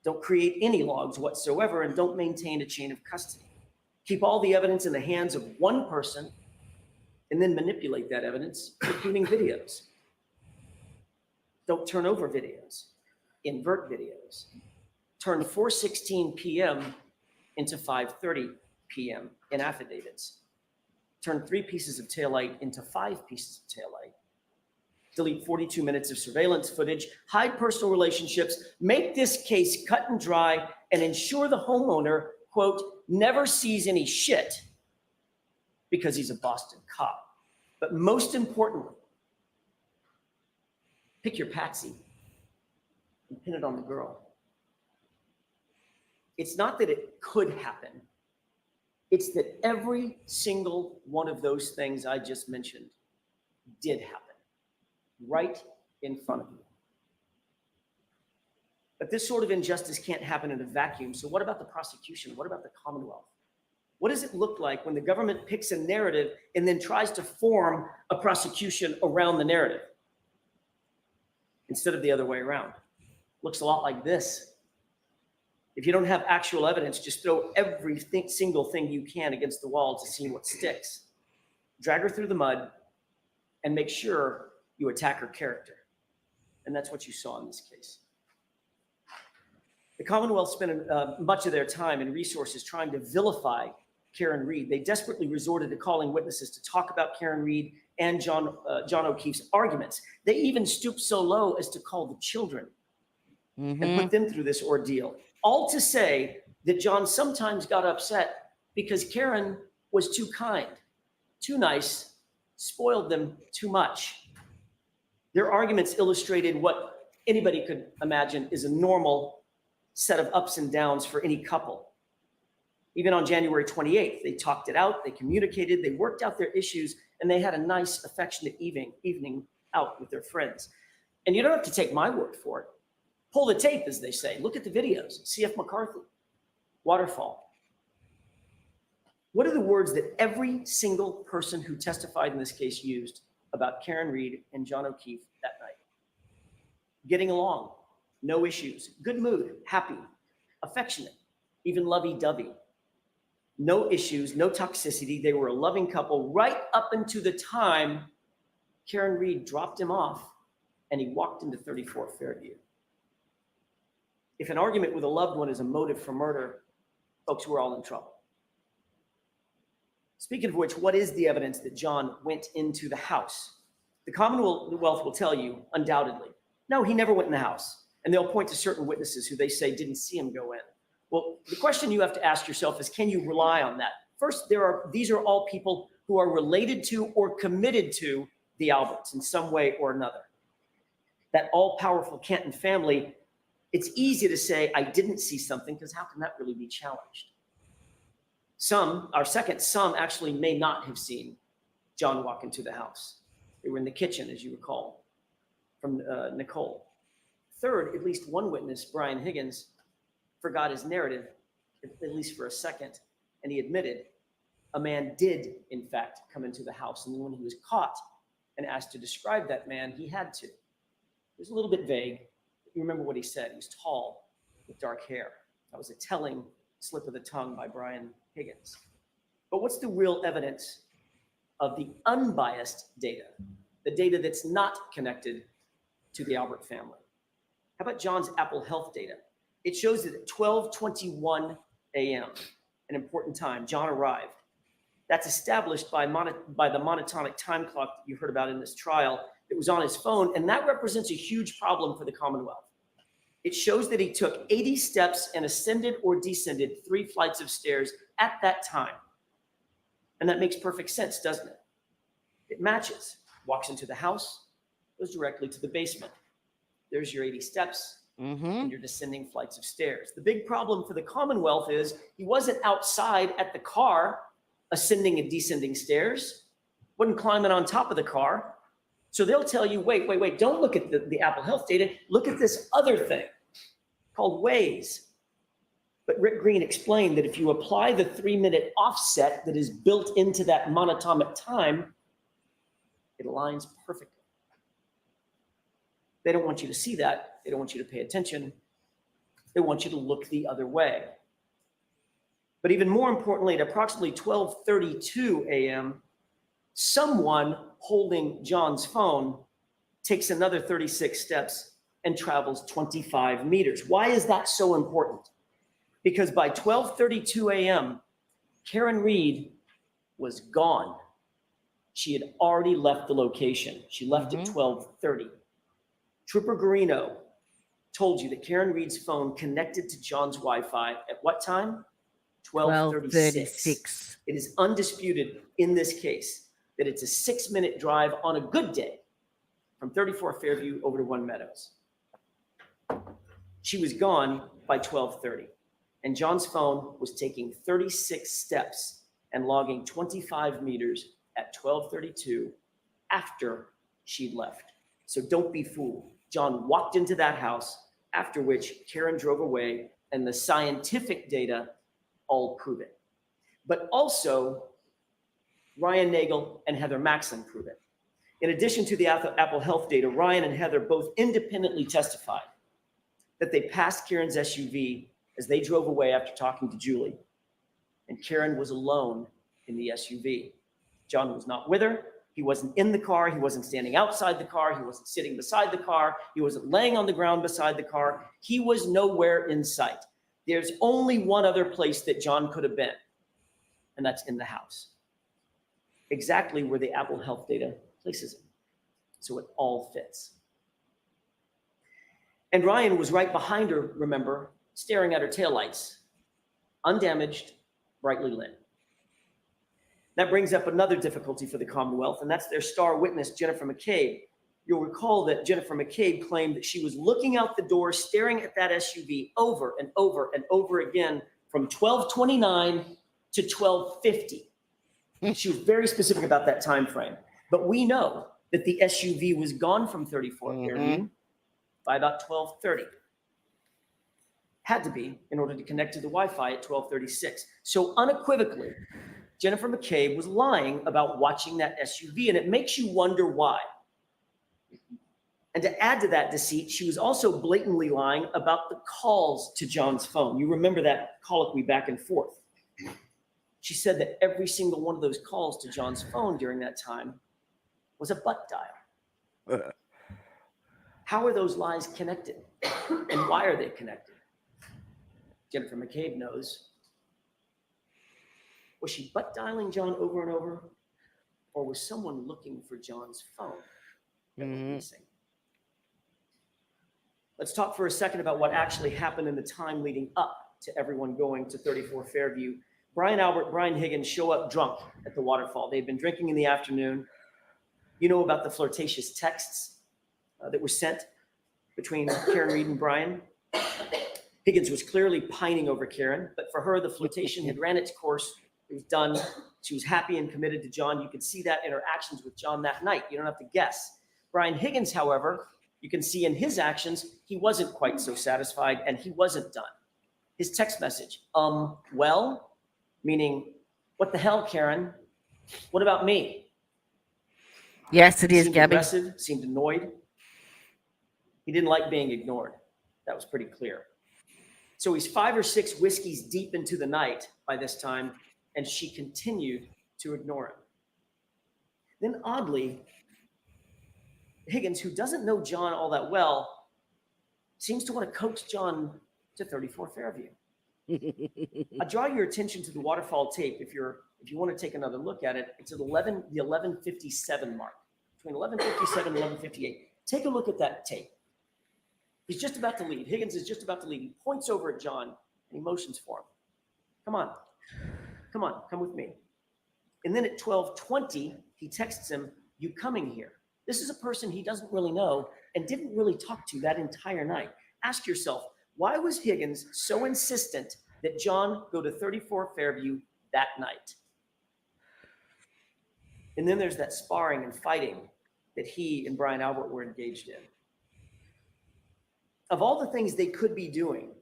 Don't create any logs whatsoever, and don't maintain a chain of custody. Keep all the evidence in the hands of one person and then manipulate that evidence, including videos. Don't turn over videos. Invert videos. Turn 4:16 p.m. into 5:30 p.m. in affidavits. Turn 3 pieces of taillight into 5 pieces of taillight. Delete 42 minutes of surveillance footage. Hide personal relationships. Make this case cut and dry and ensure the homeowner, quote, never sees any shit because he's a Boston cop. But most importantly, pick your patsy and pin it on the girl. It's not that it could happen. It's that every single one of those things I just mentioned did happen right in front of you. But this sort of injustice can't happen in a vacuum. So what about the prosecution? What about the Commonwealth? What does it look like when the government picks a narrative and then tries to form a prosecution around the narrative instead of the other way around? Looks a lot like this. If you don't have actual evidence, just throw every single thing you can against the wall to see what sticks. Drag her through the mud and make sure you attack her character. And that's what you saw in this case. The Commonwealth spent much of their time and resources trying to vilify Karen Reed. They desperately resorted to calling witnesses to talk about Karen Reed and John O'Keefe's arguments. They even stooped so low as to call the children and put them through this ordeal. All to say that John sometimes got upset because Karen was too kind, too nice, spoiled them too much. Their arguments illustrated what anybody could imagine is a normal set of ups and downs for any couple. Even on January 28th, they talked it out, they communicated, they worked out their issues, and they had a nice, affectionate evening out with their friends. And you don't have to take my word for it. Pull the tape, as they say. Look at the videos. C.F. McCarthy, Waterfall. What are the words that every single person who testified in this case used about Karen Reed and John O'Keefe that night? Getting along, no issues, good mood, happy, affectionate, even lovey-dovey. No issues, no toxicity. They were a loving couple right up until the time Karen Reed dropped him off and he walked into 34 Fairview. If an argument with a loved one is a motive for murder, folks, we're all in trouble. Speaking of which, what is the evidence that John went into the house? The Commonwealth will tell you, undoubtedly, no, he never went in the house. And they'll point to certain witnesses who they say didn't see him go in. Well, the question you have to ask yourself is, can you rely on that? First, these are all people who are related to or committed to the Alberts in some way or another. That all-powerful Canton family, it's easy to say, I didn't see something, because how can that really be challenged? Some actually may not have seen John walk into the house. They were in the kitchen, as you recall, from Nicole. Third, at least one witness, Brian Higgins, forgot his narrative, at least for a second, and he admitted a man did, in fact, come into the house. And when he was caught and asked to describe that man, he had to. It was a little bit vague. You remember what he said. He was tall with dark hair. That was a telling slip of the tongue by Brian Higgins. But what's the real evidence of the unbiased data, the data that's not connected to the Albert family? How about John's Apple Health data? It shows that at 12:21 a.m., an important time, John arrived. That's established by the monotonic time clock that you heard about in this trial that was on his phone, and that represents a huge problem for the Commonwealth. It shows that he took 80 steps and ascended or descended 3 flights of stairs at that time. And that makes perfect sense, doesn't it? It matches. Walks into the house, goes directly to the basement. There's your 80 steps. And you're descending flights of stairs. The big problem for the Commonwealth is he wasn't outside at the car ascending and descending stairs, wasn't climbing on top of the car. So they'll tell you, wait, don't look at the Apple Health data. Look at this other thing called Waze. But Rick Green explained that if you apply the 3-minute offset that is built into that monatomic time, it aligns perfectly. They don't want you to see that. They don't want you to pay attention. They want you to look the other way. But even more importantly, at approximately 12:32 a.m., someone holding John's phone takes another 36 steps and travels 25 meters. Why is that so important? Because by 12:32 a.m., Karen Reed was gone. She had already left the location. She left at 12:30. Trooper Garino told you that Karen Reed's phone connected to John's Wi-Fi at what time? 12:36. It is undisputed in this case that it's a 6-minute drive on a good day from 34 Fairview over to One Meadows. She was gone by 12:30, and John's phone was taking 36 steps and logging 25 meters at 12:32 after she'd left. So don't be fooled. John walked into that house, after which Karen drove away, and the scientific data all prove it. But also, Ryan Nagel and Heather Maxson prove it. In addition to the Apple Health data, Ryan and Heather both independently testified that they passed Karen's SUV as they drove away after talking to Julie, and Karen was alone in the SUV. John was not with her. He wasn't in the car. He wasn't standing outside the car. He wasn't sitting beside the car. He wasn't laying on the ground beside the car. He was nowhere in sight. There's only one other place that John could have been. and that's in the house. Exactly where the Apple Health data places it. So it all fits. And Ryan was right behind her, remember, staring at her taillights, undamaged, brightly lit. That brings up another difficulty for the Commonwealth, and that's their star witness, Jennifer McCabe. You'll recall that Jennifer McCabe claimed that she was looking out the door, staring at that SUV over and over and over again from 1229 to 1250. She was very specific about that time frame. But we know that the SUV was gone from 34 Fairview by about 1230. Had to be in order to connect to the Wi-Fi at 1236. So unequivocally, Jennifer McCabe was lying about watching that SUV, and it makes you wonder why. And to add to that deceit, she was also blatantly lying about the calls to John's phone. You remember that colloquy back and forth. She said that every single one of those calls to John's phone during that time was a butt dial. How are those lies connected? And why are they connected? Jennifer McCabe knows. Was she butt dialing John over and over? Or was someone looking for John's phone that was missing? Let's talk for a second about what actually happened in the time leading up to everyone going to 34 Fairview. Brian Albert, Brian Higgins show up drunk at the waterfall. They'd been drinking in the afternoon. You know about the flirtatious texts that were sent between Karen Reed and Brian. Higgins was clearly pining over Karen, but for her, the flirtation had ran its course. It was done. She was happy and committed to John. You could see that in her actions with John that night. You don't have to guess. Brian Higgins, however, you can see in his actions, he wasn't quite so satisfied and he wasn't done. His text message, well, meaning, what the hell, Karen? What about me? Yes, it is, Seemed Gabby. aggressive, seemed annoyed. He didn't like being ignored. That was pretty clear. So he's 5 or 6 whiskeys deep into the night by this time, and she continued to ignore him. Then oddly, Higgins, who doesn't know John all that well, seems to want to coax John to 34 Fairview. I draw your attention to the waterfall tape if you want to take another look at it. It's at the 11:57 mark, between 11:57 and 11:58. Take a look at that tape. He's just about to leave. Higgins is just about to leave. He points over at John and he motions for him. Come on, come with me. And then at 12:20, he texts him, "You coming here?" This is a person he doesn't really know and didn't really talk to that entire night. Ask yourself, why was Higgins so insistent that John go to 34 Fairview that night? And then there's that sparring and fighting that he and Brian Albert were engaged in. Of all the things they could be doing,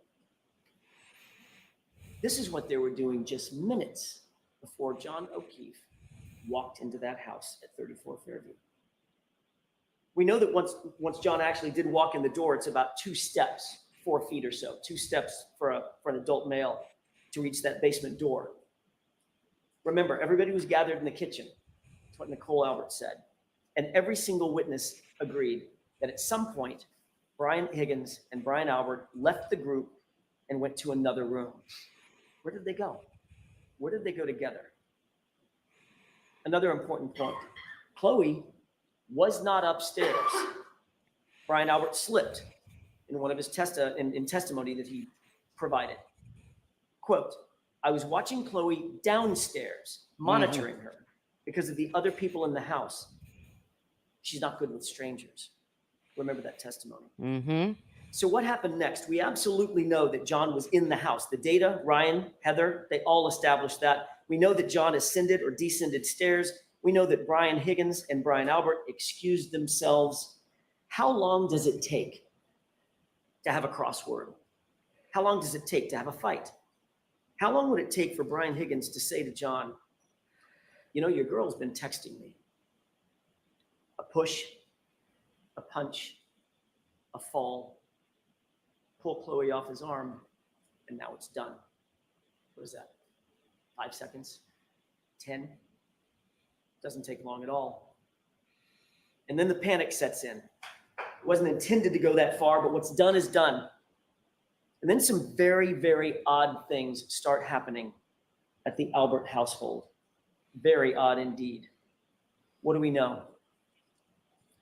this is what they were doing just minutes before John O'Keefe walked into that house at 34 Fairview. We know that once John actually did walk in the door, it's about 2 steps, 4 feet or so, 2 steps for an adult male to reach that basement door. Remember, everybody was gathered in the kitchen. That's what Nicole Albert said. And every single witness agreed that at some point, Brian Higgins and Brian Albert left the group and went to another room. Where did they go? Where did they go together? Another important point. Chloe was not upstairs. Brian Albert slipped in one of his testimony that he provided. Quote, "I was watching Chloe downstairs, monitoring her because of the other people in the house. She's not good with strangers." Remember that testimony. So what happened next? We absolutely know that John was in the house. The data, Ryan, Heather, they all established that. We know that John ascended or descended stairs. We know that Brian Higgins and Brian Albert excused themselves. How long does it take to have a crossword? How long does it take to have a fight? How long would it take for Brian Higgins to say to John, "You know, your girl's been texting me"? A push, a punch, a fall, pull Chloe off his arm, and now it's done. What is that? 5 seconds? 10? Doesn't take long at all. And then the panic sets in. It wasn't intended to go that far, but what's done is done. And then some very, very odd things start happening at the Albert household. Very odd indeed. What do we know?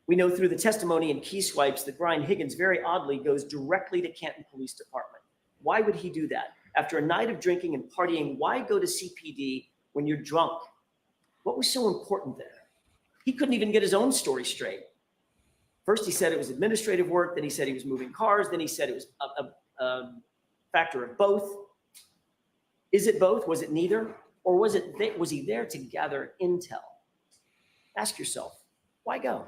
We know through the testimony and key swipes that Brian Higgins very oddly goes directly to Canton Police Department. Why would he do that? After a night of drinking and partying, why go to CPD when you're drunk? What was so important there? He couldn't even get his own story straight. First, he said it was administrative work. Then he said he was moving cars. Then he said it was a factor of both. Is it both? Was it neither? Or was he there to gather intel? Ask yourself, why go?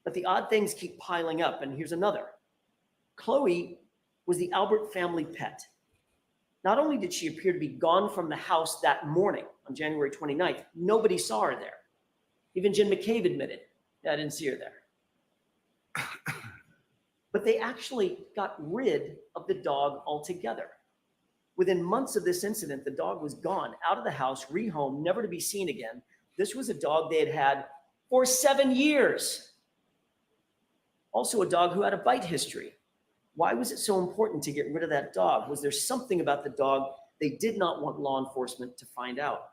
But the odd things keep piling up, and here's another. Chloe was the Albert family pet. Not only did she appear to be gone from the house that morning on January 29th, nobody saw her there. Even Jen McCabe admitted, I didn't see her there. But they actually got rid of the dog altogether. Within months of this incident, the dog was gone, out of the house, rehomed, never to be seen again. This was a dog they had had for 7 years. Also a dog who had a bite history. Why was it so important to get rid of that dog? Was there something about the dog they did not want law enforcement to find out?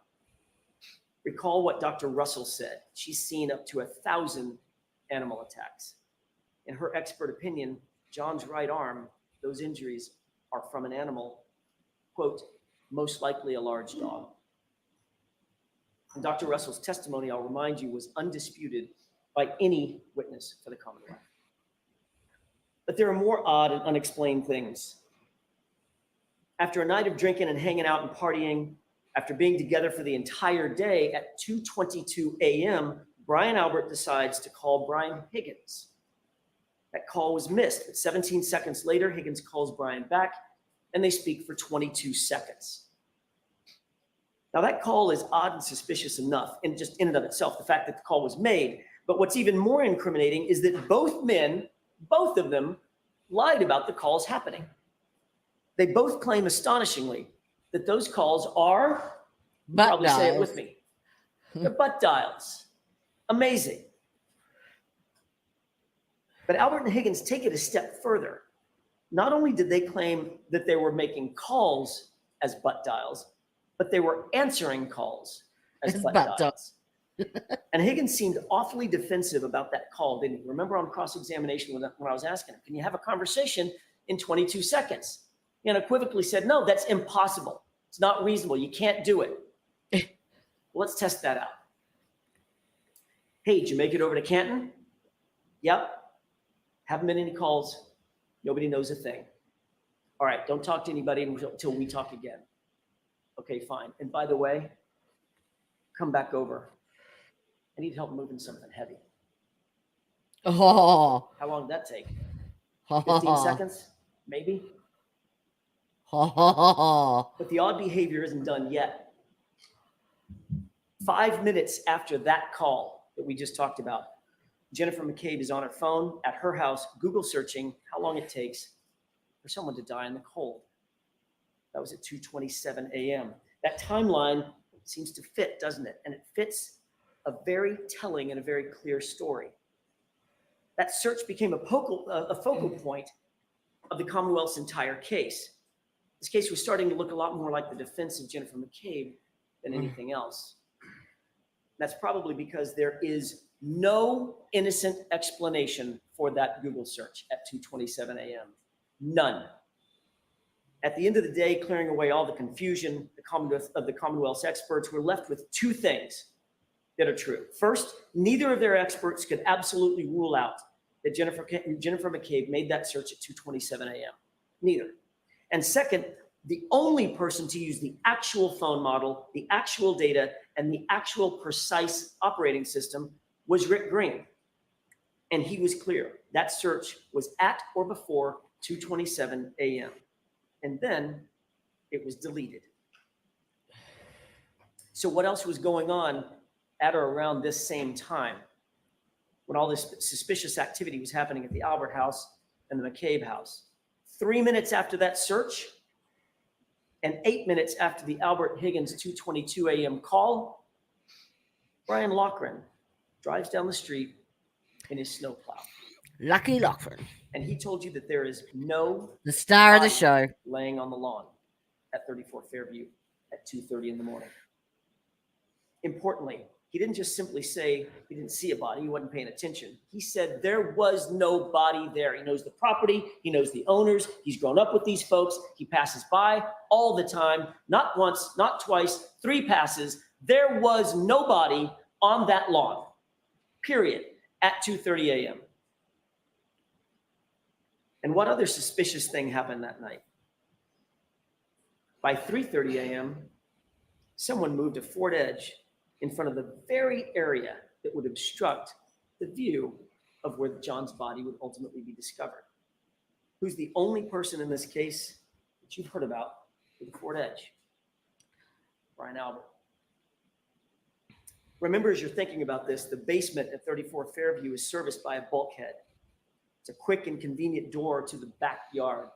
Recall what Dr. Russell said. She's seen up to 1,000 animal attacks. In her expert opinion, John's right arm, those injuries are from an animal, quote, most likely a large dog. And Dr. Russell's testimony, I'll remind you, was undisputed by any witness for the Commonwealth. But there are more odd and unexplained things. After a night of drinking and hanging out and partying, after being together for the entire day at 2:22 a.m., Brian Albert decides to call Brian Higgins. That call was missed, but 17 seconds later, Higgins calls Brian back, and they speak for 22 seconds. Now, that call is odd and suspicious enough, in and of itself, the fact that the call was made. But what's even more incriminating is that both men, both of them, lied about the calls happening. They both claim astonishingly that those calls are, Butt probably say it dials. with me, they're butt dials. Amazing. But Albert and Higgins take it a step further. Not only did they claim that they were making calls as butt dials, but they were answering calls as As butt butt dials. And Higgins seemed awfully defensive about that call, didn't he? Remember on cross-examination when I was asking him, can you have a conversation in 22 seconds? He unequivocally said, no, that's impossible. It's not reasonable. You can't do it. Well, let's test that out. Hey, did you make it over to Canton? Yep. Haven't been any calls. Nobody knows a thing. All right, don't talk to anybody until we talk again. Okay, fine. And by the way, come back over. I need help moving something heavy. Oh. How long did that take? 15 seconds? Maybe? But the odd behavior isn't done yet. 5 minutes after that call that we just talked about, Jennifer McCabe is on her phone at her house, Google searching how long it takes for someone to die in the cold. That was at 2:27 a.m. That timeline seems to fit, doesn't it? And it fits a very telling and a very clear story. That search became a focal point of the Commonwealth's entire case. This case was starting to look a lot more like the defense of Jennifer McCabe than anything else. That's probably because there is no innocent explanation for that Google search at 2:27 a.m. None. At the end of the day, clearing away all the confusion, the Commonwealth's experts were left with two things that are true. First, neither of their experts could absolutely rule out that Jennifer McCabe made that search at 2:27 a.m. Neither. And second, the only person to use the actual phone model, the actual data, and the actual precise operating system was Rick Green. And he was clear. That search was at or before 2:27 a.m. And then it was deleted. So what else was going on at or around this same time when all this suspicious activity was happening at the Albert house and the McCabe house? 3 minutes after that search and 8 minutes after the Albert Higgins 2:22 a.m. call, Brian Loughran drives down the street in his snowplow. Lucky Loughran. And he told you that there is no The star of the body show. laying on the lawn at 34 Fairview at 2:30 in the morning. Importantly, he didn't just simply say he didn't see a body, he wasn't paying attention. He said there was no body there. He knows the property, he knows the owners, he's grown up with these folks, he passes by all the time, not once, not twice, 3 passes. There was nobody on that lawn, period, at 2:30 a.m. And what other suspicious thing happened that night? By 3:30 a.m., someone moved a Ford Edge in front of the very area that would obstruct the view of where John's body would ultimately be discovered. Who's the only person in this case that you've heard about with a Ford Edge? Brian Albert. Remember, as you're thinking about this, the basement at 34 Fairview is serviced by a bulkhead. It's a quick and convenient door to the backyard.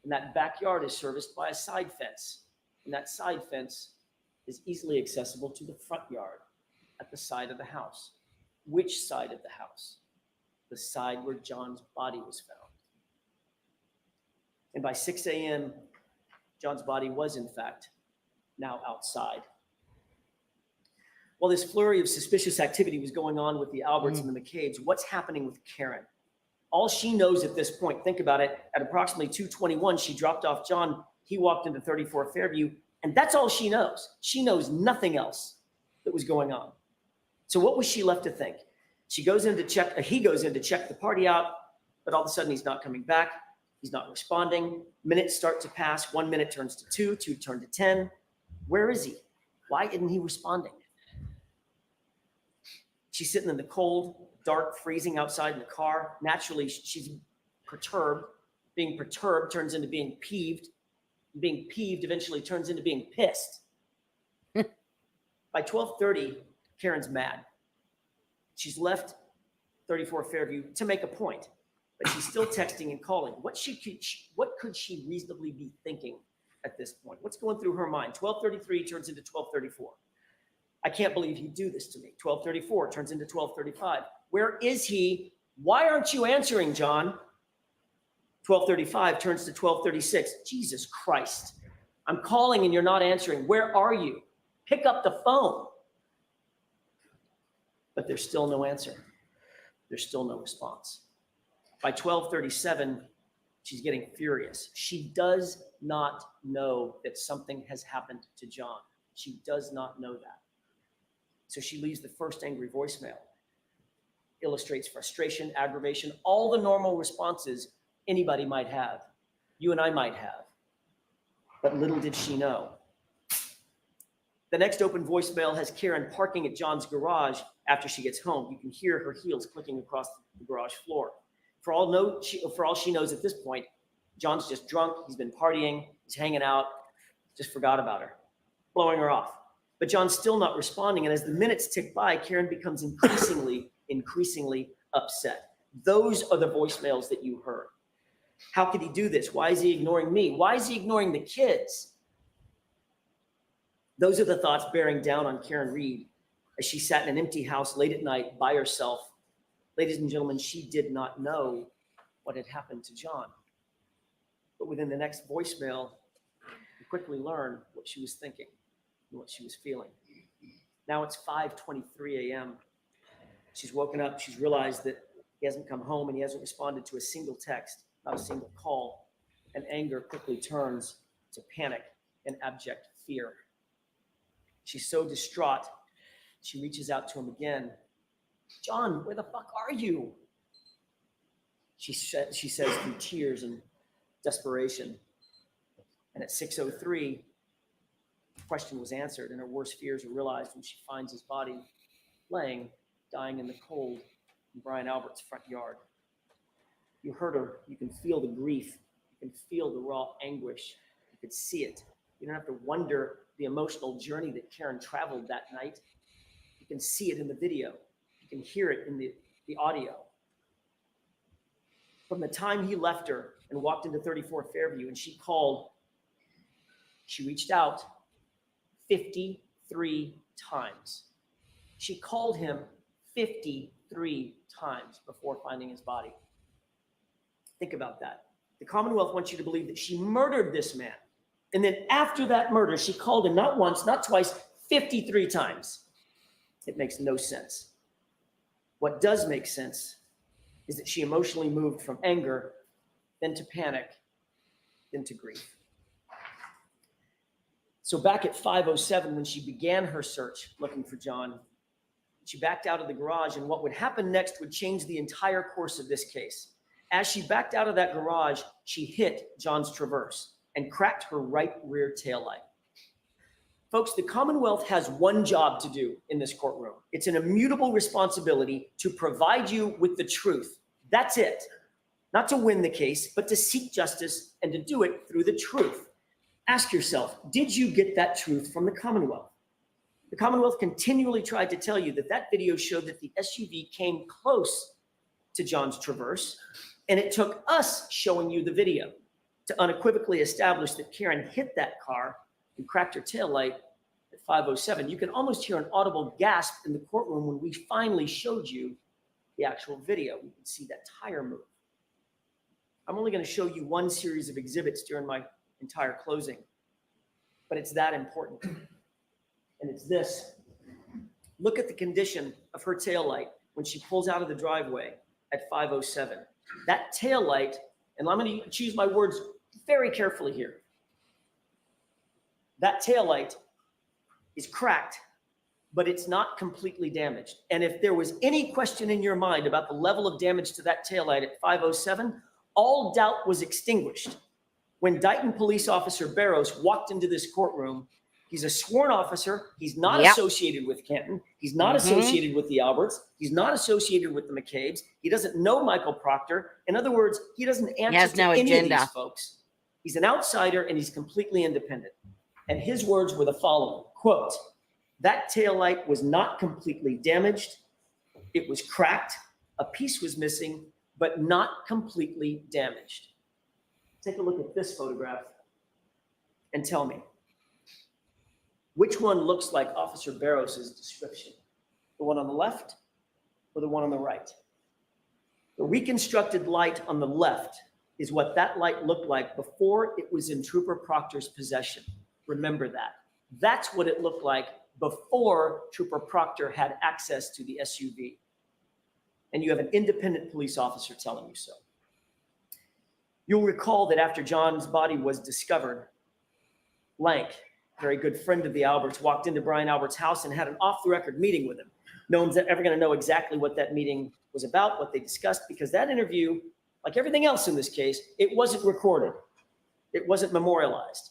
And that backyard is serviced by a side fence. And that side fence is easily accessible to the front yard at the side of the house. Which side of the house? The side where John's body was found. And by 6 a.m., John's body was, in fact, now outside. While this flurry of suspicious activity was going on with the Alberts and the McCabe's, what's happening with Karen? All she knows at this point, think about it, at approximately 2:21, she dropped off John. He walked into 34 Fairview, and that's all she knows. She knows nothing else that was going on. So what was she left to think? He goes in to check the party out, but all of a sudden he's not coming back. He's not responding. Minutes start to pass. 1 minute turns to 2, 2 turn to 10. Where is he? Why isn't he responding? She's sitting in the cold, dark, freezing outside in the car. Naturally, she's perturbed. Being perturbed turns into being peeved. Being peeved eventually turns into being pissed. By 12:30, Karen's mad. She's left 34 Fairview to make a point, but she's still texting and calling. What could she reasonably be thinking at this point? What's going through her mind? 12:33 turns into 12:34. I can't believe he'd do this to me. 12:34 turns into 12:35. Where is he? Why aren't you answering, John? 12:35 turns to 12:36. Jesus Christ. I'm calling and you're not answering. Where are you? Pick up the phone. But there's still no answer. There's still no response. By 12:37, she's getting furious. She does not know that something has happened to John. She does not know that. So she leaves the first angry voicemail. Illustrates frustration, aggravation, all the normal responses anybody might have, you and I might have. But little did she know. The next open voicemail has Karen parking at John's garage after she gets home. You can hear her heels clicking across the garage floor. For all she knows at this point, John's just drunk, he's been partying, he's hanging out, just forgot about her, blowing her off. But John's still not responding, and as the minutes tick by, Karen becomes increasingly upset. Those are the voicemails that you heard. How could he do this? Why is he ignoring me? Why is he ignoring the kids? Those are the thoughts bearing down on Karen Reed as she sat in an empty house late at night by herself. Ladies and gentlemen, she did not know what had happened to John. But within the next voicemail, you quickly learn what she was thinking and what she was feeling. Now it's 5:23 a.m. She's woken up. She's realized that he hasn't come home and he hasn't responded to a single text, not a single call. And anger quickly turns to panic and abject fear. She's so distraught, she reaches out to him again. John, where the fuck are you? She says through tears and desperation. And at 6:03, the question was answered, and her worst fears are realized when she finds his body laying, dying in the cold in Brian Albert's front yard. You heard her. You can feel the grief. You can feel the raw anguish. You could see it. You don't have to wonder the emotional journey that Karen traveled that night. You can see it in the video. You can hear it in the audio. From the time he left her and walked into 34 Fairview and she called, she reached out 53 times. She called him 53 times before finding his body. Think about that. The Commonwealth wants you to believe that she murdered this man. And then after that murder, she called him not once, not twice, 53 times. It makes no sense. What does make sense is that she emotionally moved from anger, then to panic, then to grief. So back at 5:07, when she began her search looking for John, she backed out of the garage, and what would happen next would change the entire course of this case. As she backed out of that garage, she hit John's Traverse and cracked her right rear taillight. Folks, the Commonwealth has one job to do in this courtroom. It's an immutable responsibility to provide you with the truth. That's it. Not to win the case, but to seek justice and to do it through the truth. Ask yourself, did you get that truth from the Commonwealth? The Commonwealth continually tried to tell you that that video showed that the SUV came close to John's Traverse, and it took us showing you the video to unequivocally establish that Karen hit that car and cracked her taillight at 5:07. You can almost hear an audible gasp in the courtroom when we finally showed you the actual video. You can see that tire move. I'm only going to show you one series of exhibits during my entire closing, but it's that important. And it's this. Look at the condition of her taillight when she pulls out of the driveway at 5:07. That taillight, and I'm going to choose my words very carefully here. That taillight is cracked, but it's not completely damaged. And if there was any question in your mind about the level of damage to that taillight at 5:07, all doubt was extinguished when Dighton Police Officer Barrows walked into this courtroom. He's a sworn officer. He's not associated with Canton. He's not associated with the Alberts. He's not associated with the McCabe's. He doesn't know Michael Proctor. In other words, he doesn't answer to any of these folks. He's an outsider and he's completely independent. And his words were the following, quote, "That taillight was not completely damaged. It was cracked. A piece was missing, but not completely damaged." Take a look at this photograph and tell me, which one looks like Officer Barrows' description? The one on the left or the one on the right? The reconstructed light on the left is what that light looked like before it was in Trooper Proctor's possession. Remember that. That's what it looked like before Trooper Proctor had access to the SUV. And you have an independent police officer telling you so. You'll recall that after John's body was discovered, Lank, very good friend of the Alberts, walked into Brian Albert's house and had an off-the-record meeting with him. No one's ever going to know exactly what that meeting was about, what they discussed, because that interview, like everything else in this case, it wasn't recorded. It wasn't memorialized.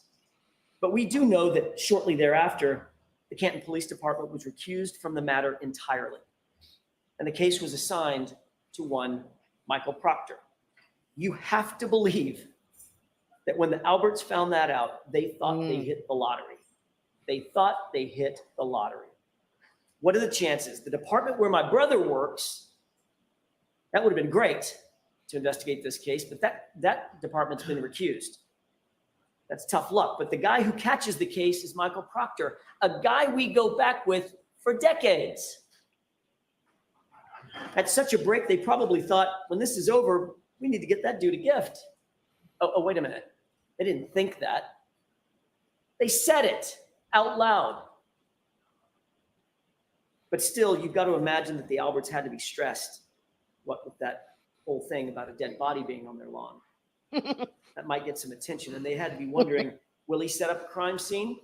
But we do know that shortly thereafter, the Canton Police Department was recused from the matter entirely. And the case was assigned to one Michael Proctor. You have to believe that when the Alberts found that out, they thought they hit the lottery. They thought they hit the lottery. What are the chances? The department where my brother works, that would have been great to investigate this case, but that department's been recused. That's tough luck. But the guy who catches the case is Michael Proctor, a guy we go back with for decades. At such a break, they probably thought, when this is over, we need to get that dude a gift. Oh, wait a minute. They didn't think that. They said it out loud. But still, you've got to imagine that the Alberts had to be stressed, what with that whole thing about a dead body being on their lawn. That might get some attention. And they had to be wondering, will he set up a crime scene?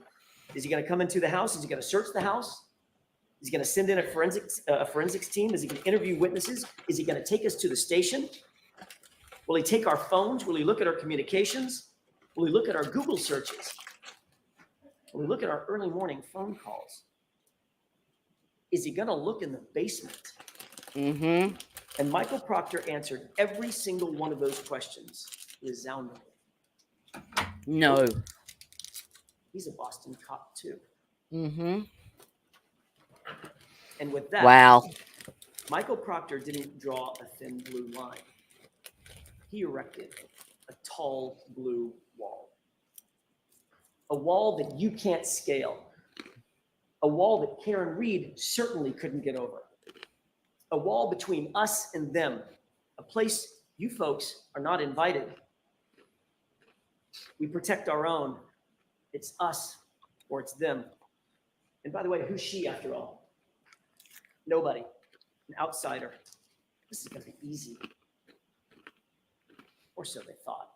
Is he going to come into the house? Is he going to search the house? Is he going to send in a forensics team? Is he going to interview witnesses? Is he going to take us to the station? Will he take our phones? Will he look at our communications? Will he look at our Google searches? Will he look at our early morning phone calls? Is he going to look in the basement? Mm-hmm. And Michael Proctor answered every single one of those questions resoundingly. No. He's a Boston cop too. Mm-hmm. And with that, Wow. Michael Proctor didn't draw a thin blue line. He erected a tall blue wall. A wall that you can't scale. A wall that Karen Reed certainly couldn't get over. A wall between us and them. A place you folks are not invited. We protect our own, It's us or it's them. And by the way, who's she after all? Nobody, an outsider. This is going to be easy. Or so they thought.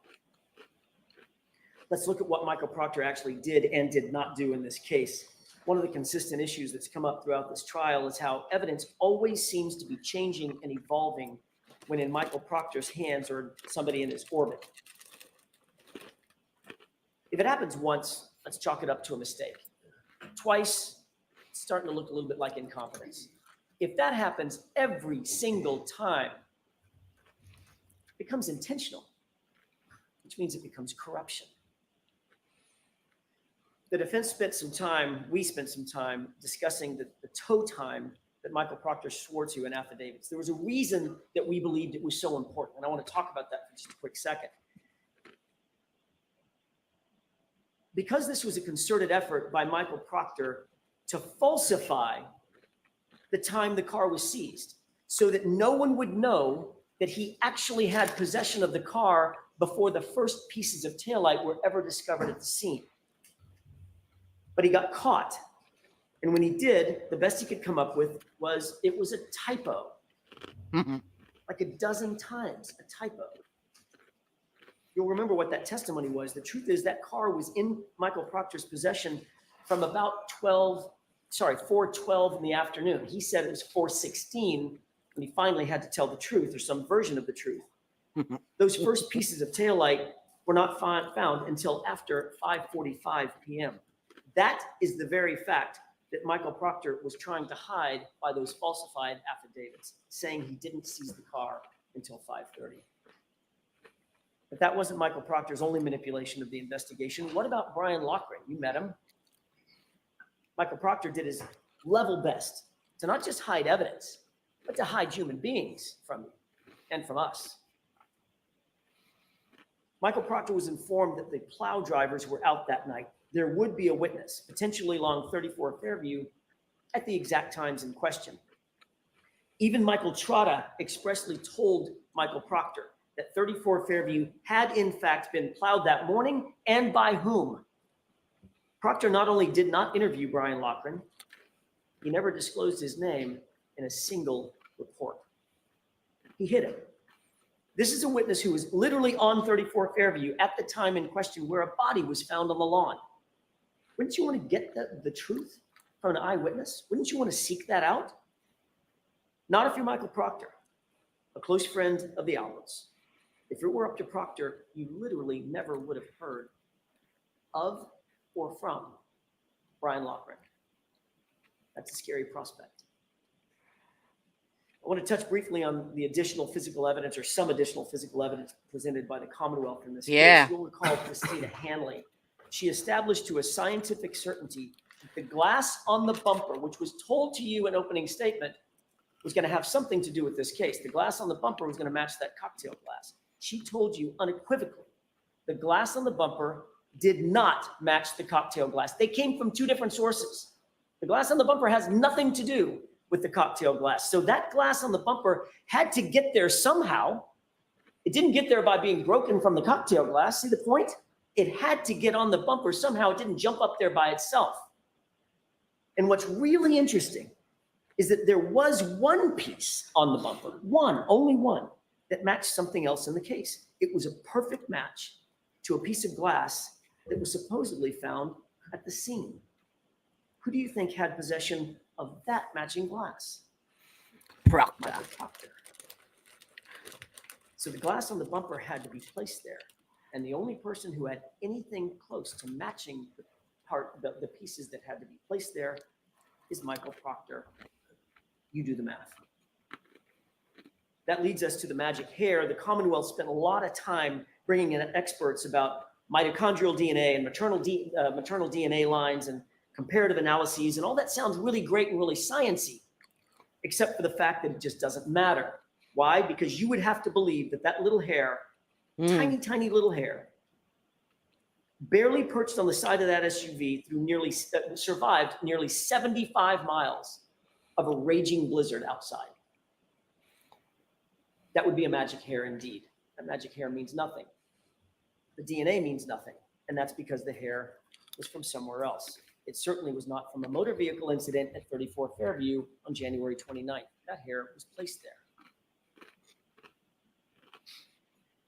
Let's look at what Michael Proctor actually did and did not do in this case. One of the consistent issues that's come up throughout this trial is how evidence always seems to be changing and evolving when in Michael Proctor's hands or somebody in his orbit. If it happens once, let's chalk it up to a mistake. Twice, it's starting to look a little bit like incompetence. If that happens every single time, it becomes intentional, which means it becomes corruption. The defense spent some time, we spent some time discussing the tow time that Michael Proctor swore to in affidavits. There was a reason that we believed it was so important, and I want to talk about that for just a quick second. Because this was a concerted effort by Michael Proctor to falsify the time the car was seized so that no one would know that he actually had possession of the car before the first pieces of taillight were ever discovered at the scene. But he got caught. And when he did, the best he could come up with was it was a typo. Like a dozen times, a typo. You'll remember what that testimony was. The truth is that car was in Michael Proctor's possession from about 4:12 in the afternoon. He said it was 4:16 when he finally had to tell the truth or some version of the truth. Those first pieces of taillight were not found until after 5:45 p.m. That is the very fact that Michael Proctor was trying to hide by those falsified affidavits, saying he didn't seize the car until 5:30. But that wasn't Michael Proctor's only manipulation of the investigation. What about Brian Loughran? You met him. Michael Proctor did his level best to not just hide evidence, but to hide human beings from you and from us. Michael Proctor was informed that the plow drivers were out that night. There would be a witness, potentially along 34 Fairview, at the exact times in question. Even Michael Trotta expressly told Michael Proctor that 34 Fairview had in fact been plowed that morning, and by whom. Proctor not only did not interview Brian Loughran, he never disclosed his name in a single report. He hid him. This is a witness who was literally on 34 Fairview at the time in question where a body was found on the lawn. Wouldn't you want to get the truth from an eyewitness? Wouldn't you want to seek that out? Not if you're Michael Proctor, a close friend of the Alberts. If it were up to Proctor, you literally never would have heard of or from Brian Loughran. That's a scary prospect. I want to touch briefly on the additional physical evidence or some additional physical evidence presented by the Commonwealth in this case. You'll recall Christina Hanley. She established to a scientific certainty that the glass on the bumper, which was told to you in opening statement, was going to have something to do with this case. The glass on the bumper was going to match that cocktail glass. She told you unequivocally the glass on the bumper did not match the cocktail glass. They came from two different sources. The glass on the bumper has nothing to do with the cocktail glass. So that glass on the bumper had to get there somehow. It didn't get there by being broken from the cocktail glass. See the point? It had to get on the bumper somehow. It didn't jump up there by itself. And what's really interesting is that there was one piece on the bumper, only one, that matched something else in the case. It was a perfect match to a piece of glass that was supposedly found at the scene. Who do you think had possession of that matching glass? Proctor. So the glass on the bumper had to be placed there. And the only person who had anything close to matching the pieces that had to be placed there is Michael Proctor. You do the math. That leads us to the magic hair. The Commonwealth spent a lot of time bringing in experts about mitochondrial DNA and maternal DNA lines and comparative analyses, and all that sounds really great and really sciencey, except for the fact that it just doesn't matter. Why? Because you would have to believe that that little hair, tiny, tiny little hair, barely perched on the side of that SUV survived nearly 75 miles of a raging blizzard outside. That would be a magic hair indeed. That magic hair means nothing. The DNA means nothing, and that's because the hair was from somewhere else. It certainly was not from a motor vehicle incident at 34 Fairview on January 29th. That hair was placed there.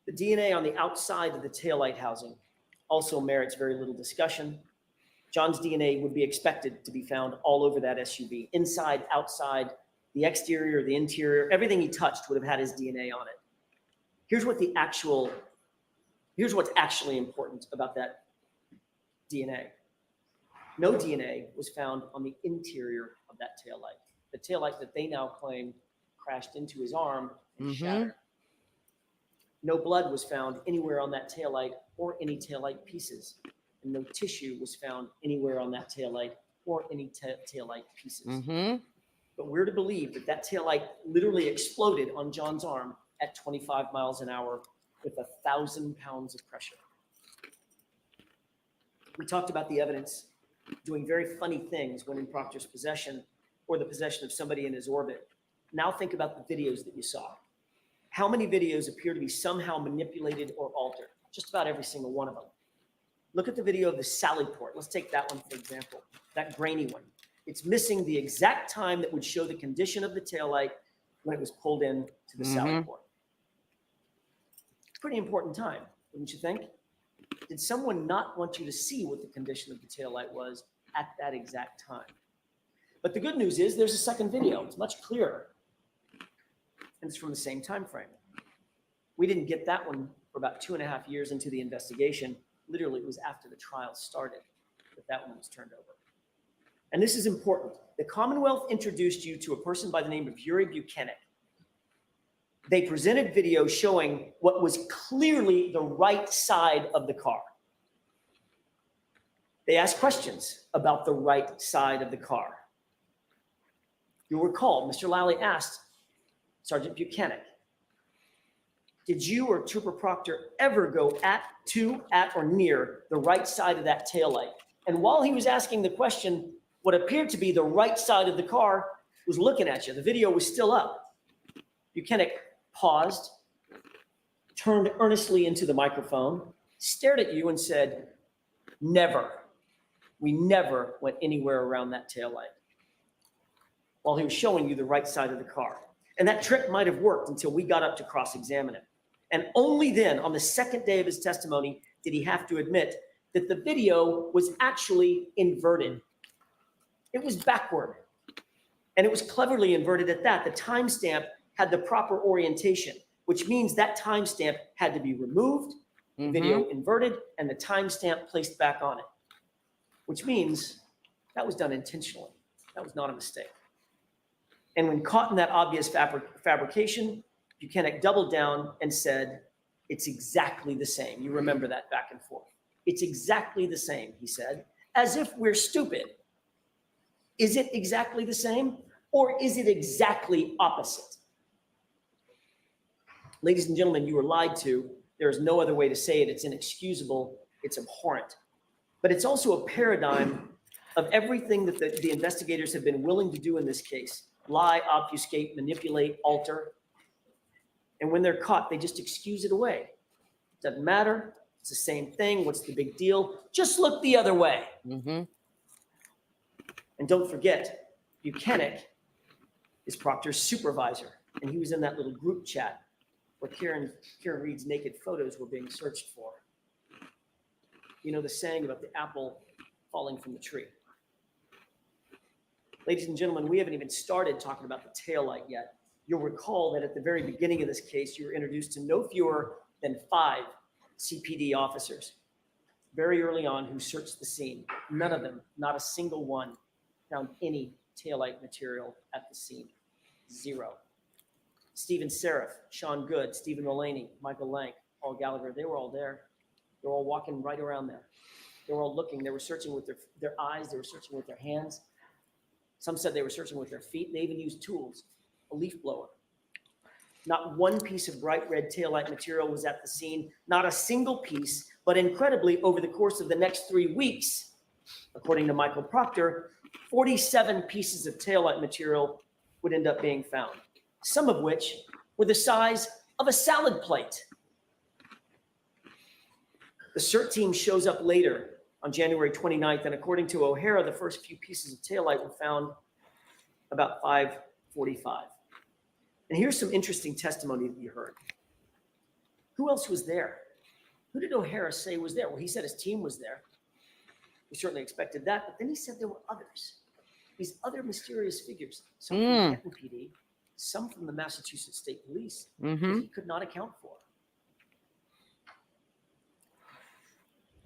The DNA on the outside of the taillight housing also merits very little discussion. John's DNA would be expected to be found all over that SUV, inside, outside, the exterior, the interior, everything he touched would have had his DNA on it. Here's what's actually important about that DNA. No DNA was found on the interior of that taillight. The taillight that they now claim crashed into his arm and shattered. No blood was found anywhere on that taillight or any taillight pieces. And no tissue was found anywhere on that taillight or any taillight pieces. But we're to believe that that taillight literally exploded on John's arm at 25 miles an hour with 1,000 pounds of pressure. We talked about the evidence doing very funny things when in Proctor's possession or the possession of somebody in his orbit. Now think about the videos that you saw. How many videos appear to be somehow manipulated or altered? Just about every single one of them. Look at the video of the sally port. Let's take that one, for example, that grainy one. It's missing the exact time that would show the condition of the taillight when it was pulled in to the sally port. Pretty important time, wouldn't you think? Did someone not want you to see what the condition of the taillight was at that exact time? But the good news is there's a second video. It's much clearer. And it's from the same time frame. We didn't get that one for about 2.5 years into the investigation. Literally, it was after the trial started that that one was turned over. And this is important. The Commonwealth introduced you to a person by the name of Yuri Buchanan. They presented video showing what was clearly the right side of the car. They asked questions about the right side of the car. You'll recall, Mr. Lally asked Sergeant Buchanan, did you or Trooper Proctor ever go at, or near the right side of that taillight? And while he was asking the question, what appeared to be the right side of the car was looking at you. The video was still up. Buchanan paused, turned earnestly into the microphone, stared at you and said, never. We never went anywhere around that taillight. While he was showing you the right side of the car. And that trick might have worked until we got up to cross-examine him. And only then, on the second day of his testimony, did he have to admit that the video was actually inverted. It was backward. And it was cleverly inverted at that. The timestamp had the proper orientation, which means that timestamp had to be removed, the video inverted, and the timestamp placed back on it. Which means that was done intentionally. That was not a mistake. And when caught in that obvious fabrication, Buchanan doubled down and said, it's exactly the same. You remember that back and forth. It's exactly the same, he said, as if we're stupid. Is it exactly the same, or is it exactly opposite? Ladies and gentlemen, you were lied to. There is no other way to say it. It's inexcusable. It's abhorrent. But it's also a paradigm of everything that the investigators have been willing to do in this case. Lie, obfuscate, manipulate, alter. And when they're caught, they just excuse it away. Doesn't matter. It's the same thing. What's the big deal? Just look the other way. And don't forget, Buchanan is Proctor's supervisor. And he was in that little group chat where Karen Reed's naked photos were being searched for. You know the saying about the apple falling from the tree. Ladies and gentlemen, we haven't even started talking about the taillight yet. You'll recall that at the very beginning of this case, you were introduced to no fewer than 5 CPD officers very early on who searched the scene. None of them, not a single one, found any taillight material at the scene. 0. Stephen Seraph, Sean Good, Stephen Mulaney, Michael Lank, Paul Gallagher, they were all there. They were all walking right around there. They were all looking. They were searching with their eyes. They were searching with their hands. Some said they were searching with their feet. And they even used tools, a leaf blower. Not one piece of bright red taillight material was at the scene. Not a single piece, but incredibly, over the course of the next 3 weeks, according to Michael Proctor, 47 pieces of taillight material would end up being found, some of which were the size of a salad plate. The CERT team shows up later on January 29th. And according to O'Hara, the first few pieces of taillight were found about 5:45. And here's some interesting testimony that you heard. Who else was there? Who did O'Hara say was there? Well, he said his team was there. We certainly expected that, but then he said there were others. These other mysterious figures, some from Canton PD, some from the Massachusetts State Police, that he could not account for.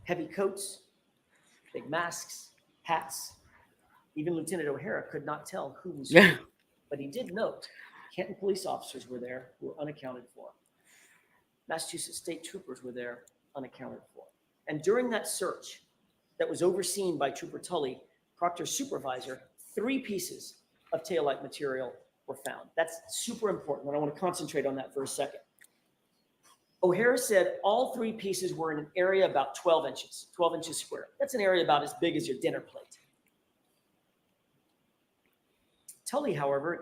Heavy coats, big masks, hats. Even Lieutenant O'Hara could not tell who was who, but he did note Canton police officers were there who were unaccounted for. Massachusetts State troopers were there unaccounted for. And during that search that was overseen by Trooper Tully, Proctor's supervisor, 3 pieces of taillight material were found. That's super important, and I want to concentrate on that for a second. O'Hara said all 3 pieces were in an area about 12 inches square. That's an area about as big as your dinner plate. Tully, however,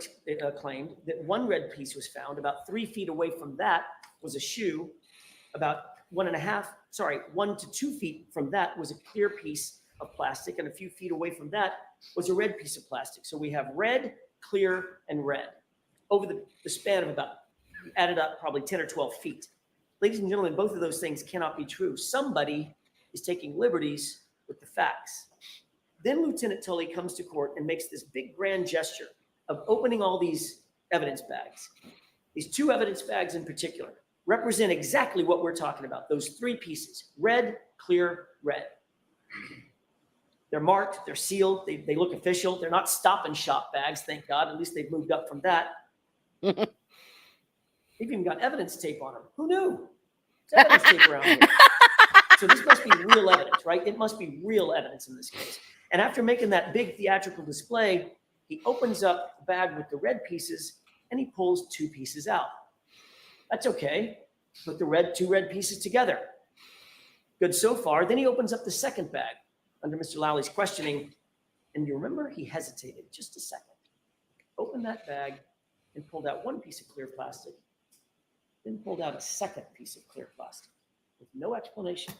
claimed that one red piece was found about 3 feet away from that was a shoe. About 1 to 2 feet from that was a clear piece of plastic, and a few feet away from that was a red piece of plastic. So we have red, clear, and red over the span of about, added up, probably 10 or 12 feet. Ladies and gentlemen, both of those things cannot be true. Somebody is taking liberties with the facts. Then Lieutenant Tully comes to court and makes this big grand gesture of opening all these evidence bags. These 2 evidence bags in particular represent exactly what we're talking about. Those 3 pieces, red, clear, red. They're marked, they're sealed, they look official. They're not stop and shop bags, thank God. At least they've moved up from that. They've even got evidence tape on them. Who knew? There's evidence tape around here. So this must be real evidence, right? It must be real evidence in this case. And after making that big theatrical display, he opens up the bag with the red pieces and he pulls 2 pieces out. That's okay. Put the 2 red pieces together. Good so far. Then he opens up the second bag under Mr. Lowley's questioning. And you remember he hesitated just a second. Opened that bag and pulled out 1 piece of clear plastic. Then pulled out a second piece of clear plastic with no explanation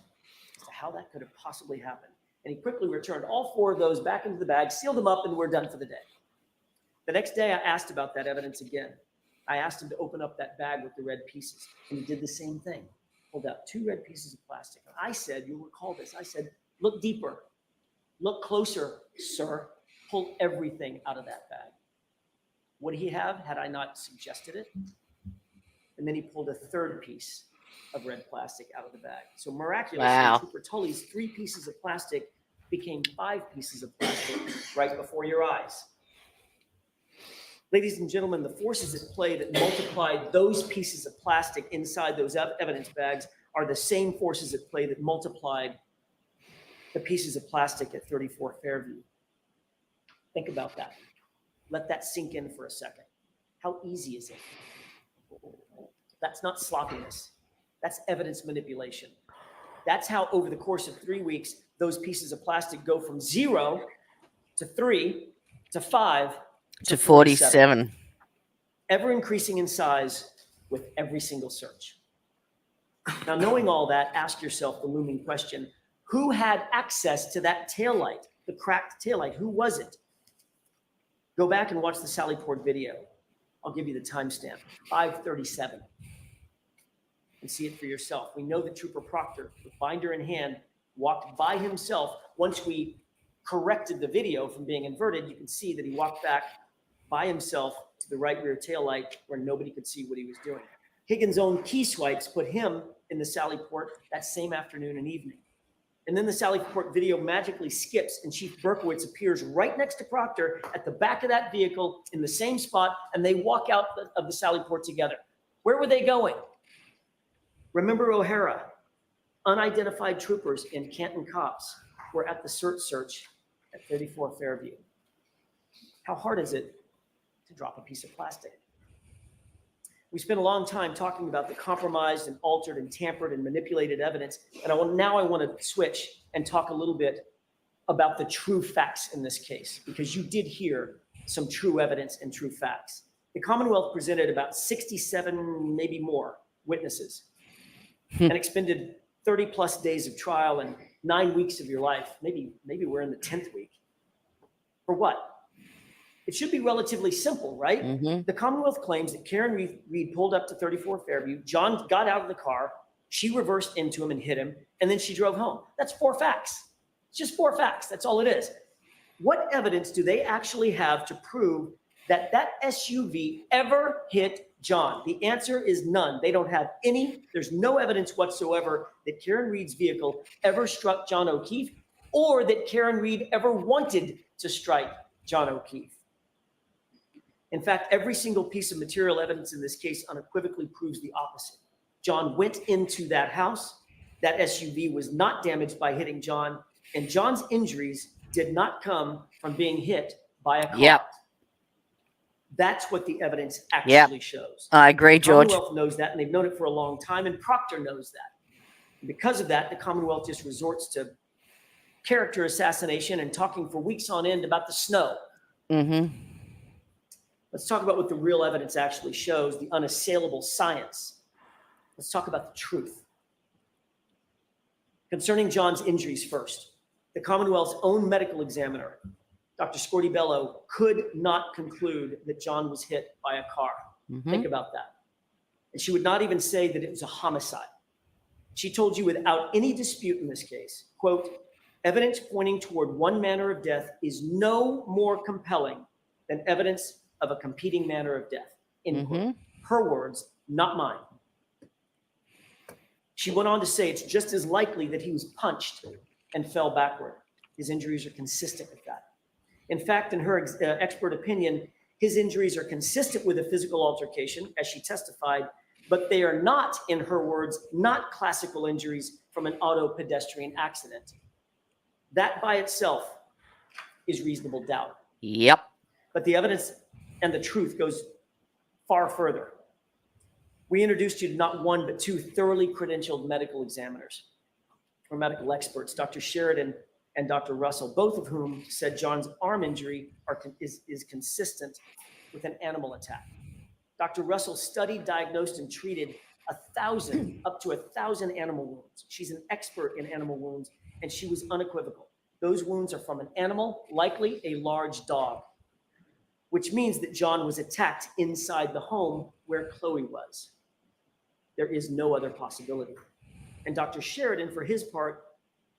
as to how that could have possibly happened. And he quickly returned all 4 of those back into the bag, sealed them up, and we're done for the day. The next day, I asked about that evidence again. I asked him to open up that bag with the red pieces, and he did the same thing. Pulled out 2 red pieces of plastic. And I said, you'll recall this, I said, look deeper, look closer, sir. Pull everything out of that bag. Would he have had I not suggested it? And then he pulled a 3rd piece of red plastic out of the bag. So miraculously, Trooper Tully's 3 pieces of plastic became 5 pieces of plastic right before your eyes. Ladies and gentlemen, the forces at play that multiplied those pieces of plastic inside those evidence bags are the same forces at play that multiplied the pieces of plastic at 34 Fairview. Think about that. Let that sink in for a second. How easy is it? That's not sloppiness. That's evidence manipulation. That's how over the course of 3 weeks, those pieces of plastic go from 0 to 3 to 5 to 47. Ever increasing in size with every single search. Now, knowing all that, ask yourself the looming question: who had access to that taillight, the cracked taillight? Who was it? Go back and watch the Sally Port video. I'll give you the timestamp, 5:37. And see it for yourself. We know that Trooper Proctor, with binder in hand, walked by himself. Once we corrected the video from being inverted, you can see that he walked back by himself to the right rear taillight where nobody could see what he was doing. Higgins' own key swipes put him in the Sally Port that same afternoon and evening. And then the Sally Port video magically skips and Chief Berkowitz appears right next to Proctor at the back of that vehicle in the same spot, and they walk out of the Sally Port together. Where were they going? Remember O'Hara, unidentified troopers and Canton cops were at the search at 34 Fairview. How hard is it to drop a piece of plastic? We spent a long time talking about the compromised and altered and tampered and manipulated evidence. And now I want to switch and talk a little bit about the true facts in this case, because you did hear some true evidence and true facts. The Commonwealth presented about 67, maybe more, witnesses and expended 30 plus days of trial and 9 weeks of your life. Maybe we're in the 10th week. For what? It should be relatively simple, right? Mm-hmm. The Commonwealth claims that Karen Reed pulled up to 34 Fairview. John got out of the car. She reversed into him and hit him, and then she drove home. That's 4 facts. It's just 4 facts. That's all it is. What evidence do they actually have to prove that that SUV ever hit John? The answer is none. They don't have any. There's no evidence whatsoever that Karen Reed's vehicle ever struck John O'Keefe, or that Karen Reed ever wanted to strike John O'Keefe. In fact, every single piece of material evidence in this case unequivocally proves the opposite. John went into that house. That SUV was not damaged by hitting John, and John's injuries did not come from being hit by a car. Yep. That's what the evidence actually shows. I agree, George. The Commonwealth knows that, and they've known it for a long time, and Proctor knows that. And because of that, the Commonwealth just resorts to character assassination and talking for weeks on end about the snow. Mm-hmm. Let's talk about what the real evidence actually shows, the unassailable science. Let's talk about the truth. Concerning John's injuries first, the Commonwealth's own medical examiner, Dr. Scortibello, could not conclude that John was hit by a car. Mm-hmm. Think about that. And she would not even say that it was a homicide. She told you without any dispute in this case, quote, evidence pointing toward one manner of death is no more compelling than evidence of a competing manner of death. End quote. Her words, not mine. She went on to say it's just as likely that he was punched and fell backward. His injuries are consistent with that. In fact, in her expert opinion, his injuries are consistent with a physical altercation, as she testified, but they are not, in her words, not classical injuries from an auto-pedestrian accident. That by itself is reasonable doubt. Yep. But the evidence and the truth goes far further. We introduced you to not one, but 2 thoroughly credentialed medical examiners or medical experts, Dr. Sheridan and Dr. Russell, both of whom said John's arm injury is consistent with an animal attack. Dr. Russell studied, diagnosed, and treated 1,000, up to 1,000 animal wounds. She's an expert in animal wounds, and she was unequivocal. Those wounds are from an animal, likely a large dog, which means that John was attacked inside the home where Chloe was. There is no other possibility. And Dr. Sheridan, for his part,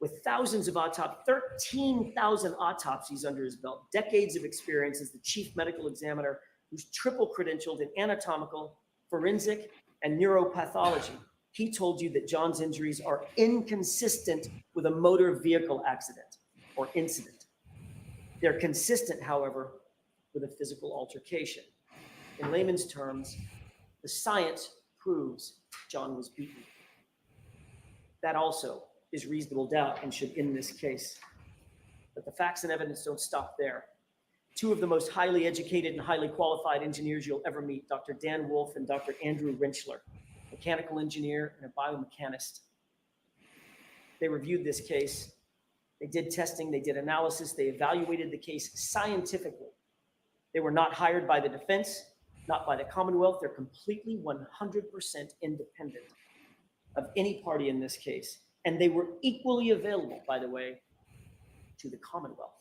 with thousands of 13,000 autopsies under his belt, decades of experience as the chief medical examiner, who's triple credentialed in anatomical, forensic, and neuropathology, he told you that John's injuries are inconsistent with a motor vehicle accident or incident. They're consistent, however, with a physical altercation. In layman's terms, the science proves John was beaten. That also is reasonable doubt and should end this case. But the facts and evidence don't stop there. 2 of the most highly educated and highly qualified engineers you'll ever meet, Dr. Dan Wolf and Dr. Andrew Rentschler, mechanical engineer and a biomechanist. They reviewed this case. They did testing, they did analysis, they evaluated the case scientifically. They were not hired by the defense, not by the Commonwealth. They're completely 100% independent of any party in this case. And they were equally available, by the way, to the Commonwealth.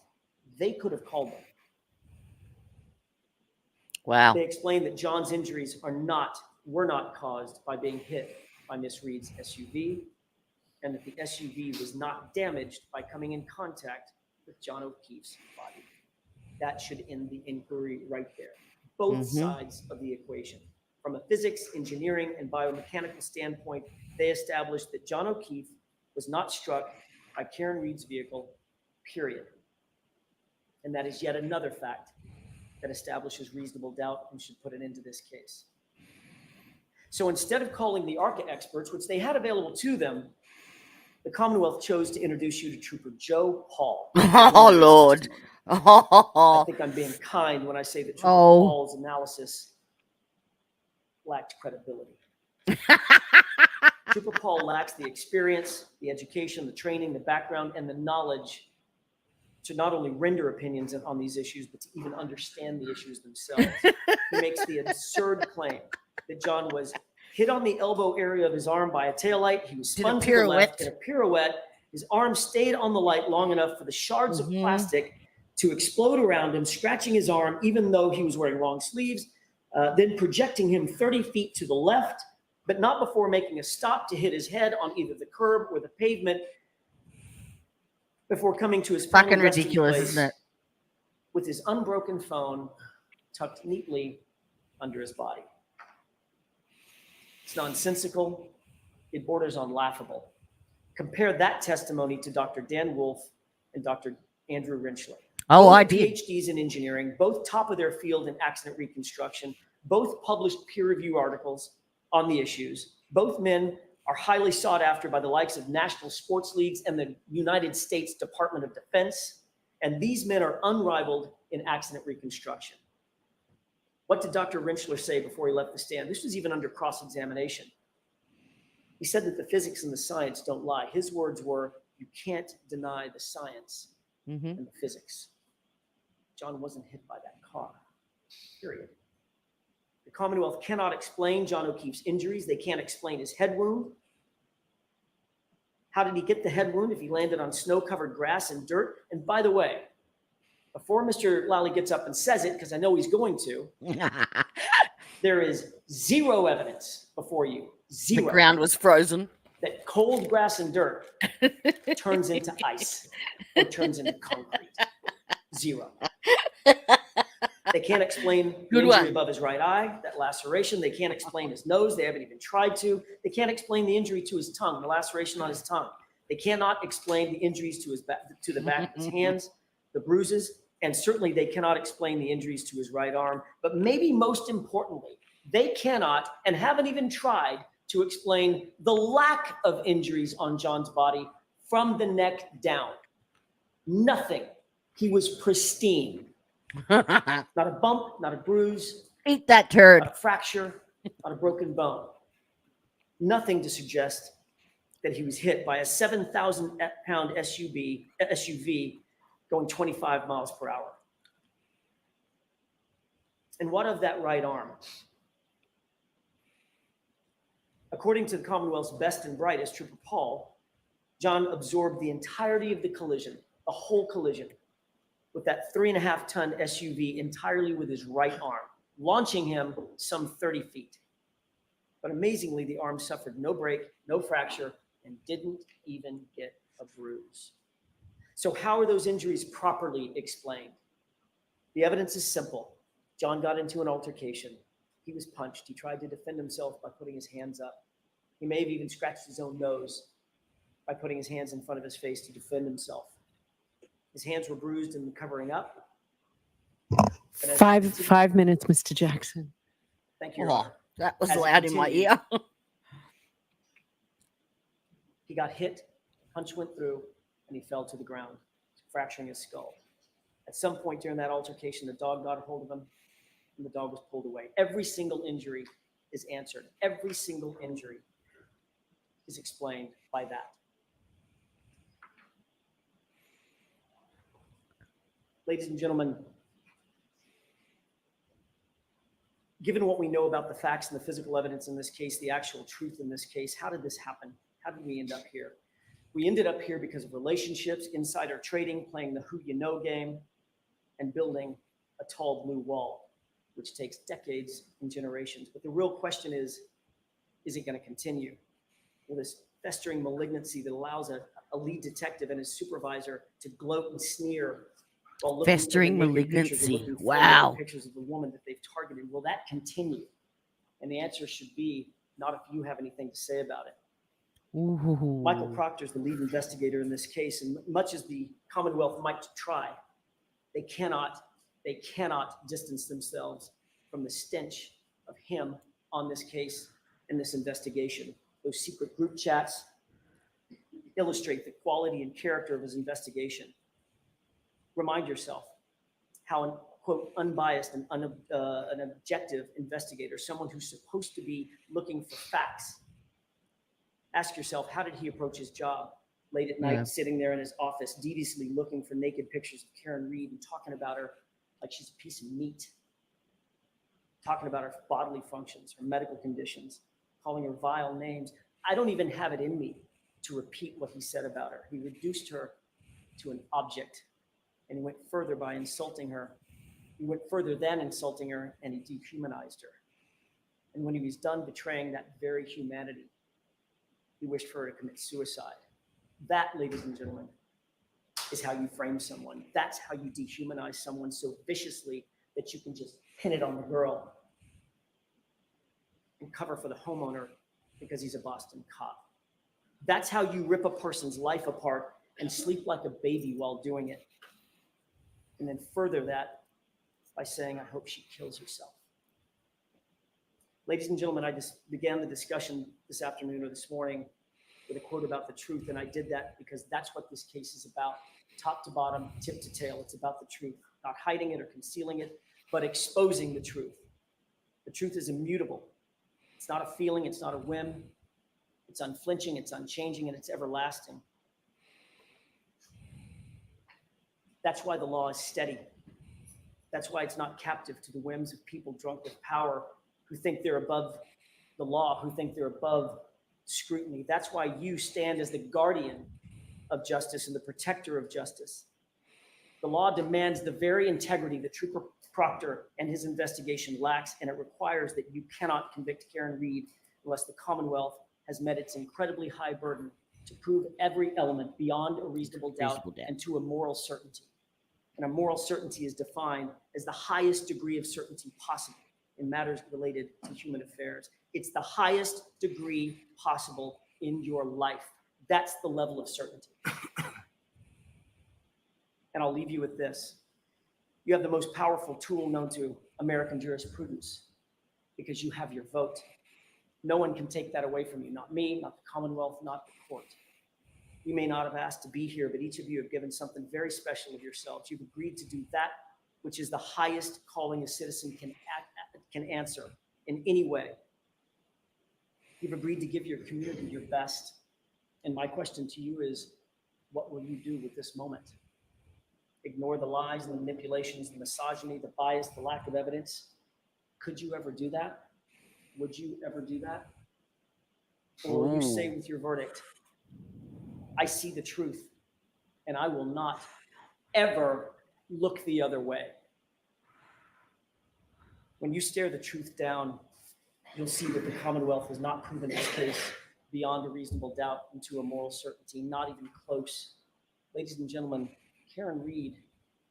They could have called them. Wow. They explained that John's injuries were not caused by being hit by Miss Reed's SUV, and that the SUV was not damaged by coming in contact with John O'Keefe's body. That should end the inquiry right there. Both sides of the equation. From a physics, engineering, and biomechanical standpoint, they established that John O'Keefe was not struck by Karen Reed's vehicle, period. And that is yet another fact that establishes reasonable doubt and should put an end to this case. So instead of calling the ARCA experts, which they had available to them, the Commonwealth chose to introduce you to Trooper Joe Paul. Oh, Lord. I think I'm being kind when I say that Trooper Paul's analysis lacked credibility. Trooper Paul lacks the experience, the education, the training, the background, and the knowledge to not only render opinions on these issues, but to even understand the issues themselves. He makes the absurd claim that John was hit on the elbow area of his arm by a taillight. He was spun to the left in a pirouette, His arm stayed on the light long enough for the shards of plastic to explode around him, scratching his arm, even though he was wearing long sleeves, then projecting him 30 feet to the left, but not before making a stop to hit his head on either the curb or the pavement before coming to his final Fucking resting ridiculous, place isn't it? with his unbroken phone tucked neatly under his body. It's nonsensical. It borders on laughable. Compare that testimony to Dr. Dan Wolf and Dr. Andrew Rentschler. Oh, Both I did. PhDs in engineering, both top of their field in accident reconstruction, both published peer-review articles on the issues. Both men are highly sought after by the likes of national sports leagues and the United States Department of Defense. And these men are unrivaled in accident reconstruction. What did Dr. Rentschler say before he left the stand? This was even under cross-examination. He said that the physics and the science don't lie. His words were, you can't deny the science and the physics. John wasn't hit by that car, period. The Commonwealth cannot explain John O'Keefe's injuries. They can't explain his head wound. How did he get the head wound if he landed on snow-covered grass and dirt? And by the way, before Mr. Lally gets up and says it, because I know he's going to, there is zero evidence before you, zero, The ground was frozen. that cold grass and dirt turns into ice or turns into concrete. Zero. They can't explain the Good injury one. above his right eye, that laceration. They can't explain his nose. They haven't even tried to. They can't explain the injury to his tongue, the laceration on his tongue. They cannot explain the injuries to his back, to the back of his hands, the bruises, and certainly they cannot explain the injuries to his right arm. But maybe most importantly, they cannot and haven't even tried to explain the lack of injuries on John's body from the neck down. Nothing. He was pristine. Not a bump, not a bruise, Eat that turd. not a fracture, not a broken bone. Nothing to suggest that he was hit by a 7,000-pound SUV going 25 miles per hour. And what of that right arm? According to the Commonwealth's best and brightest, Trooper Paul, John absorbed the entirety of the collision, the whole collision, with that 3.5-ton SUV entirely with his right arm, launching him some 30 feet. But amazingly, the arm suffered no break, no fracture, and didn't even get a bruise. So how are those injuries properly explained? The evidence is simple. John got into an altercation. He was punched. He tried to defend himself by putting his hands up. He may have even scratched his own nose by putting his hands in front of his face to defend himself. His hands were bruised and covering up. 5 minutes, Mr. Jackson. Thank you, Your Oh, Honor. that was As it loud in my continued, ear. He got hit, punch went through, and he fell to the ground, fracturing his skull. At some point during that altercation, the dog got a hold of him, and the dog was pulled away. Every single injury is answered. Every single injury is explained by that. Ladies and gentlemen, given what we know about the facts and the physical evidence in this case, the actual truth in this case, how did this happen? How did we end up here? We ended up here because of relationships, insider trading, playing the who you know game, and building a tall blue wall, which takes decades and generations. But the real question is it going to continue? Will this festering malignancy that allows a lead detective and his supervisor to gloat and sneer while looking Festering for the naked pictures or malignancy. looking for Wow. naked pictures of the woman that they've targeted, will that continue? And the answer should be, not if you have anything to say about it. Ooh. Michael Proctor is the lead investigator in this case, and much as the Commonwealth might try, they cannot distance themselves from the stench of him on this case and this investigation. Those secret group chats illustrate the quality and character of his investigation. Remind yourself how an, quote, unbiased and an objective investigator, someone who's supposed to be looking for facts. Ask yourself, how did he approach his job? Late at night, sitting there in his office, deviously looking for naked pictures of Karen Reed and talking about her like she's a piece of meat. Talking about her bodily functions, her medical conditions, calling her vile names. I don't even have it in me to repeat what he said about her. He reduced her to an object, and he went further by insulting her. He went further than insulting her, and he dehumanized her. And when he was done betraying that very humanity, he wished for her to commit suicide. That, ladies and gentlemen, is how you frame someone. That's how you dehumanize someone so viciously that you can just pin it on the girl and cover for the homeowner because he's a Boston cop. That's how you rip a person's life apart and sleep like a baby while doing it. And then further that by saying, I hope she kills herself. Ladies and gentlemen, I just began the discussion this afternoon or this morning with a quote about the truth, and I did that because that's what this case is about, top to bottom, tip to tail. It's about the truth, not hiding it or concealing it, but exposing the truth. The truth is immutable. It's not a feeling, it's not a whim. It's unflinching, it's unchanging, and it's everlasting. That's why the law is steady. That's why it's not captive to the whims of people drunk with power who think they're above the law, who think they're above scrutiny. That's why you stand as the guardian of justice and the protector of justice. The law demands the very integrity that Trooper Proctor and his investigation lacks, and it requires that you cannot convict Karen Reed unless the Commonwealth has met its incredibly high burden to prove every element beyond a reasonable doubt and to a moral certainty. And a moral certainty is defined as the highest degree of certainty possible in matters related to human affairs. It's the highest degree possible in your life. That's the level of certainty. And I'll leave you with this. You have the most powerful tool known to American jurisprudence because you have your vote. No one can take that away from you, not me, not the Commonwealth, not the court. You may not have asked to be here, but each of you have given something very special of yourselves. You've agreed to do that which is the highest calling a citizen can answer in any way. You've agreed to give your community your best. And my question to you is, what will you do with this moment? Ignore the lies and the manipulations, the misogyny, the bias, the lack of evidence? Could you ever do that? Would you ever do that? Or will you say with your verdict, I see the truth and I will not ever look the other way? When you stare the truth down, you'll see that the Commonwealth has not proven its case beyond a reasonable doubt into a moral certainty, not even close. Ladies and gentlemen, Karen Reed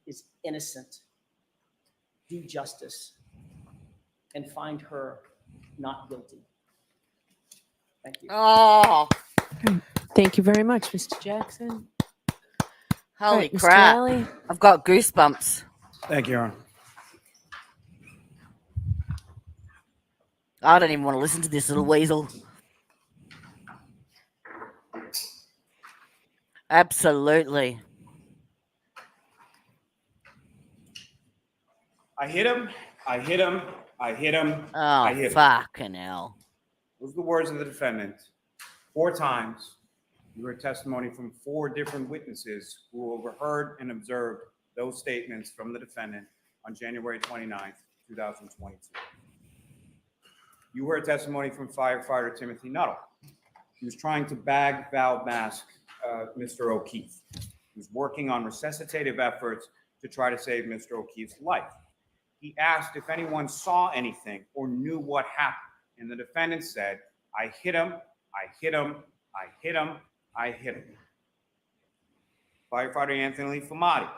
is innocent. Do justice and find her not guilty. Thank you. Oh, Thank you very much, Mr. Jackson. holy right, Mr. crap. Alley. I've got goosebumps. Thank you, Your Honor. I don't even want to listen to this little weasel. Absolutely. I hit him. I hit him. I hit him. Oh, I hit him. fucking hell. Those are the words of the defendant. 4 times. You heard testimony from 4 different witnesses who overheard and observed those statements from the defendant on January 29th, 2022. You heard testimony from firefighter Timothy Nuttall. He was trying to bag, valve mask Mr. O'Keefe. He was working on resuscitative efforts to try to save Mr. O'Keefe's life. He asked if anyone saw anything or knew what happened. And the defendant said, I hit him, I hit him, I hit him, I hit him. Firefighter Anthony Flamati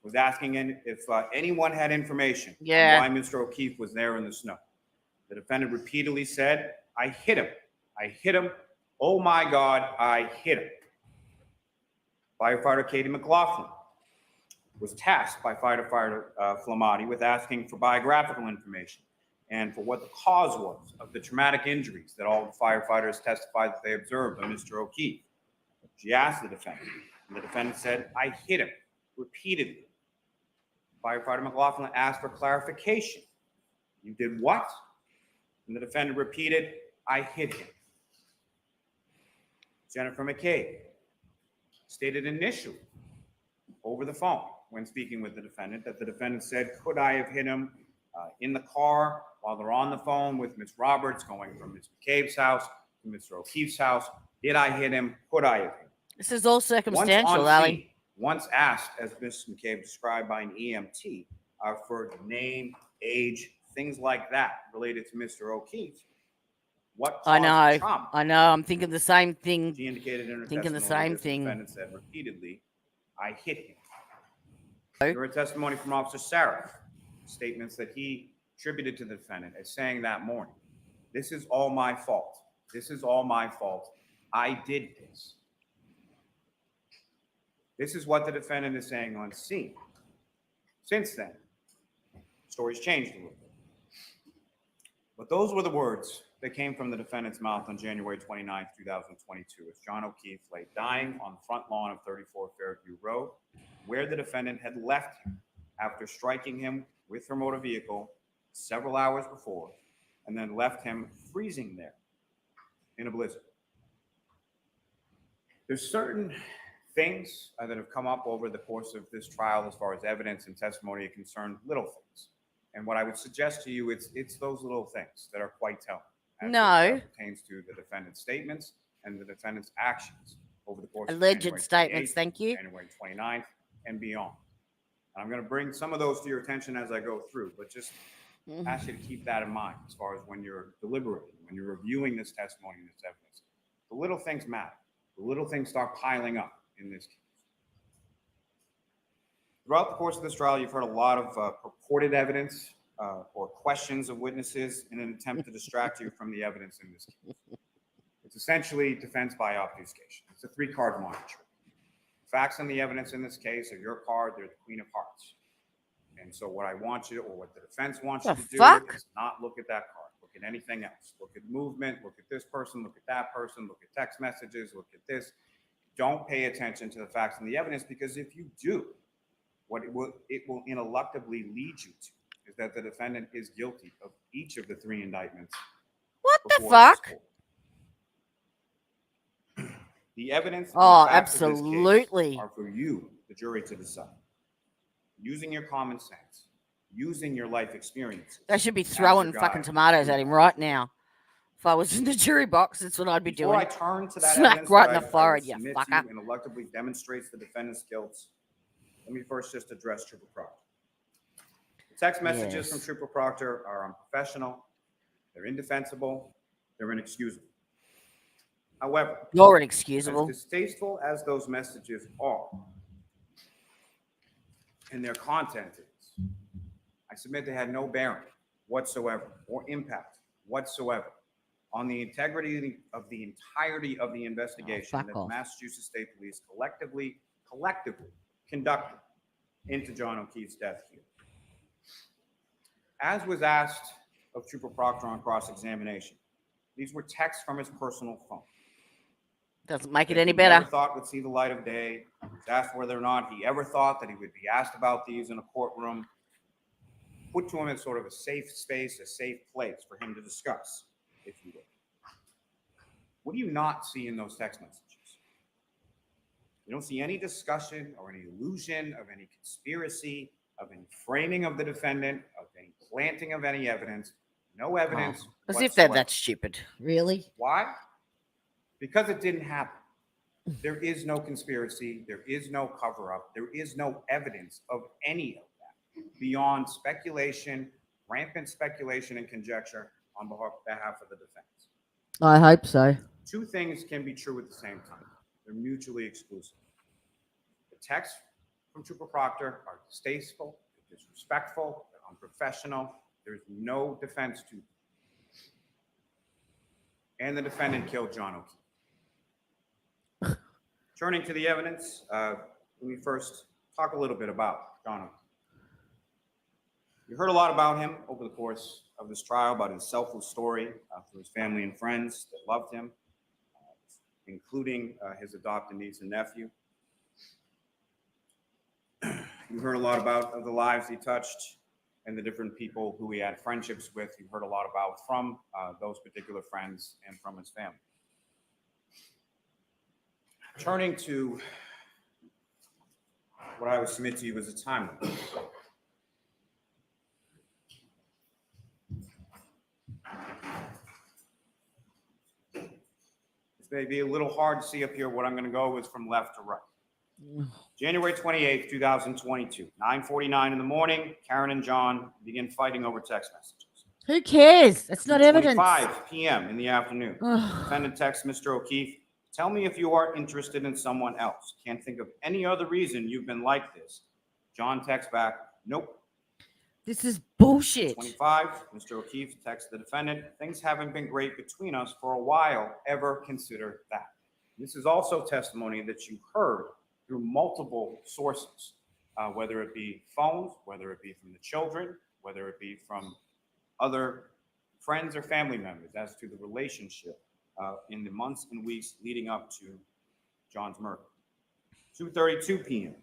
was asking if anyone had information on why Mr. O'Keefe was there in the snow. The defendant repeatedly said, I hit him, I hit him, oh my God, I hit him. Firefighter Katie McLaughlin was tasked by firefighter Flamati with asking for biographical information and for what the cause was of the traumatic injuries that all the firefighters testified that they observed on Mr. O'Keefe. She asked the defendant, and the defendant said, I hit him, repeatedly. Firefighter McLaughlin asked for clarification. You did what? And the defendant repeated, I hit him. Jennifer McCabe stated initially over the phone when speaking with the defendant that the defendant said, could I have hit him in the car while they're on the phone with Ms. Roberts going from Ms. McCabe's house to Mr. O'Keefe's house? Did I hit him? Could I have hit him? This is all Once circumstantial, on Ali. scene, once asked, as Ms. McCabe described by an EMT, for name, age, things like that related to Mr. O'Keefe, what I caused know. the trauma? I know. I'm thinking the same thing. She indicated in her Thinking the testimony same that the thing. defendant said repeatedly, I hit him. There were testimony from Officer Saraf, statements that he attributed to the defendant as saying that morning, this is all my fault. This is all my fault. I did this. This is what the defendant is saying on scene. Since then, stories changed a little bit. But those were the words that came from the defendant's mouth on January 29, 2022, as John O'Keefe lay dying on the front lawn of 34 Fairview Road, where the defendant had left him after striking him with her motor vehicle several hours before, and then left him freezing there in a blizzard. There's certain things that have come up over the course of this trial as far as evidence and testimony are concerned, little things. And what I would suggest to you, it's those little things that are quite telling. As it pertains to the defendant's statements and the defendant's actions over the course Alleged of January statements, 28th, thank you. January 29th, and beyond. And I'm going to bring some of those to your attention as I go through, but just ask you to keep that in mind as far as when you're deliberating, when you're reviewing this testimony and this evidence. The little things matter. The little things start piling up in this case. Throughout the course of this trial, you've heard a lot of purported evidence or questions of witnesses in an attempt to distract you from the evidence in this case. It's essentially defense by obfuscation. It's a three-card money trick. The facts and the evidence in this case are your card. They're the Queen of Hearts. And so what I want you, or what the defense wants you to do is not look at that card. Look at anything else. Look at movement. Look at this person. Look at that person. Look at text messages. Look at this. Don't pay attention to the facts and the evidence, because if you do, what it will ineluctably lead you to is that the defendant is guilty of each of the three indictments. What the fuck? The evidence Oh, and facts absolutely. of this case are for you, the jury, to decide. Using your common sense, using your life experiences. They should be throwing fucking tomatoes at him right now. If I was in the jury box, that's what I'd be doing. Before I turn to that Smack evidence right that in the forehead, you submit fucker. to you and eluctably demonstrates the defendant's guilt, let me first just address Trooper Proctor. The text messages from Trooper Proctor are unprofessional, they're indefensible, they're inexcusable. However, you're inexcusable. As distasteful as those messages are, and their content is, I submit they had no bearing whatsoever or impact whatsoever on the integrity of the entirety of the investigation that Massachusetts State Police collectively conducted into John O'Keefe's death here. As was asked of Trooper Proctor on cross-examination, these were texts from his personal phone. Doesn't make it any better. Never thought would see the light of day. He was asked whether or not he ever thought that he would be asked about these in a courtroom. Put to him in sort of a safe space, a safe place for him to discuss, if you will. What do you not see in those text messages? You don't see any discussion or any illusion of any conspiracy, of any framing of the defendant, of any planting of any evidence. No evidence. As if they're that stupid. Really? Why? Because it didn't happen. There is no conspiracy. There is no cover-up. There is no evidence of any of that beyond speculation, rampant speculation and conjecture on behalf of the defense. I hope so. Two things can be true at the same time. They're mutually exclusive. The texts from Trooper Proctor are distasteful, they're disrespectful, they're unprofessional. There's no defense to them. And the defendant killed John O'Keefe. Turning to the evidence, let me first talk a little bit about John O'Keefe. You heard a lot about him over the course of this trial, about his selfless story through his family and friends that loved him, including his adopted niece and nephew. You heard a lot about the lives he touched and the different people who he had friendships with. You heard a lot about from those particular friends and from his family. Turning to what I would submit to you as a timeline. may be a little hard to see up here. What I'm going to go is from left to right. January 28th, 2022, 9:49 in the morning, Karen and John begin fighting over text messages. Who cares? That's not evidence. 5 p.m. in the afternoon, defendant texts Mr. O'Keefe, tell me if you are interested in someone else. Can't think of any other reason you've been like this. John texts back, nope. This is bullshit. 25, Mr. O'Keefe texts the defendant, things haven't been great between us for a while. Ever consider that? This is also testimony that you heard through multiple sources, whether it be phones, whether it be from the children, whether it be from other friends or family members as to the relationship in the months and weeks leading up to John's murder. 2:32 p.m.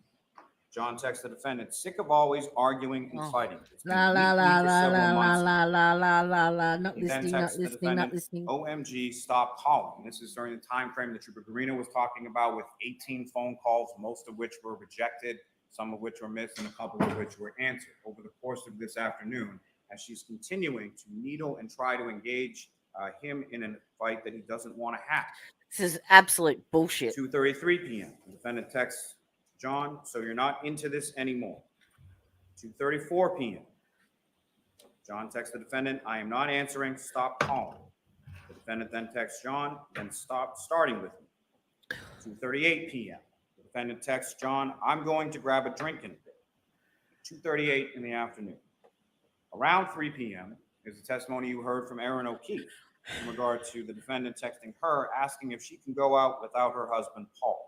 John texts the defendant, sick of always arguing and fighting. La la la la la la la la la la la. Not listening, not listening, not listening. OMG, stop calling. This is during the time frame that Trooper Garino was talking about, with 18 phone calls, most of which were rejected, some of which were missed, and a couple of which were answered over the course of this afternoon, as she's continuing to needle and try to engage him in a fight that he doesn't want to have. This is absolute bullshit. 2:33 p.m. The defendant texts John, so you're not into this anymore. 2:34 p.m. John texts the defendant, I am not answering, stop calling. The defendant then texts John, then stop starting with me. 2:38 p.m. The defendant texts John, I'm going to grab a drink in a bit. 2:38 in the afternoon. Around 3 p.m. is the testimony you heard from Erin O'Keefe in regard to the defendant texting her, asking if she can go out without her husband, Paul.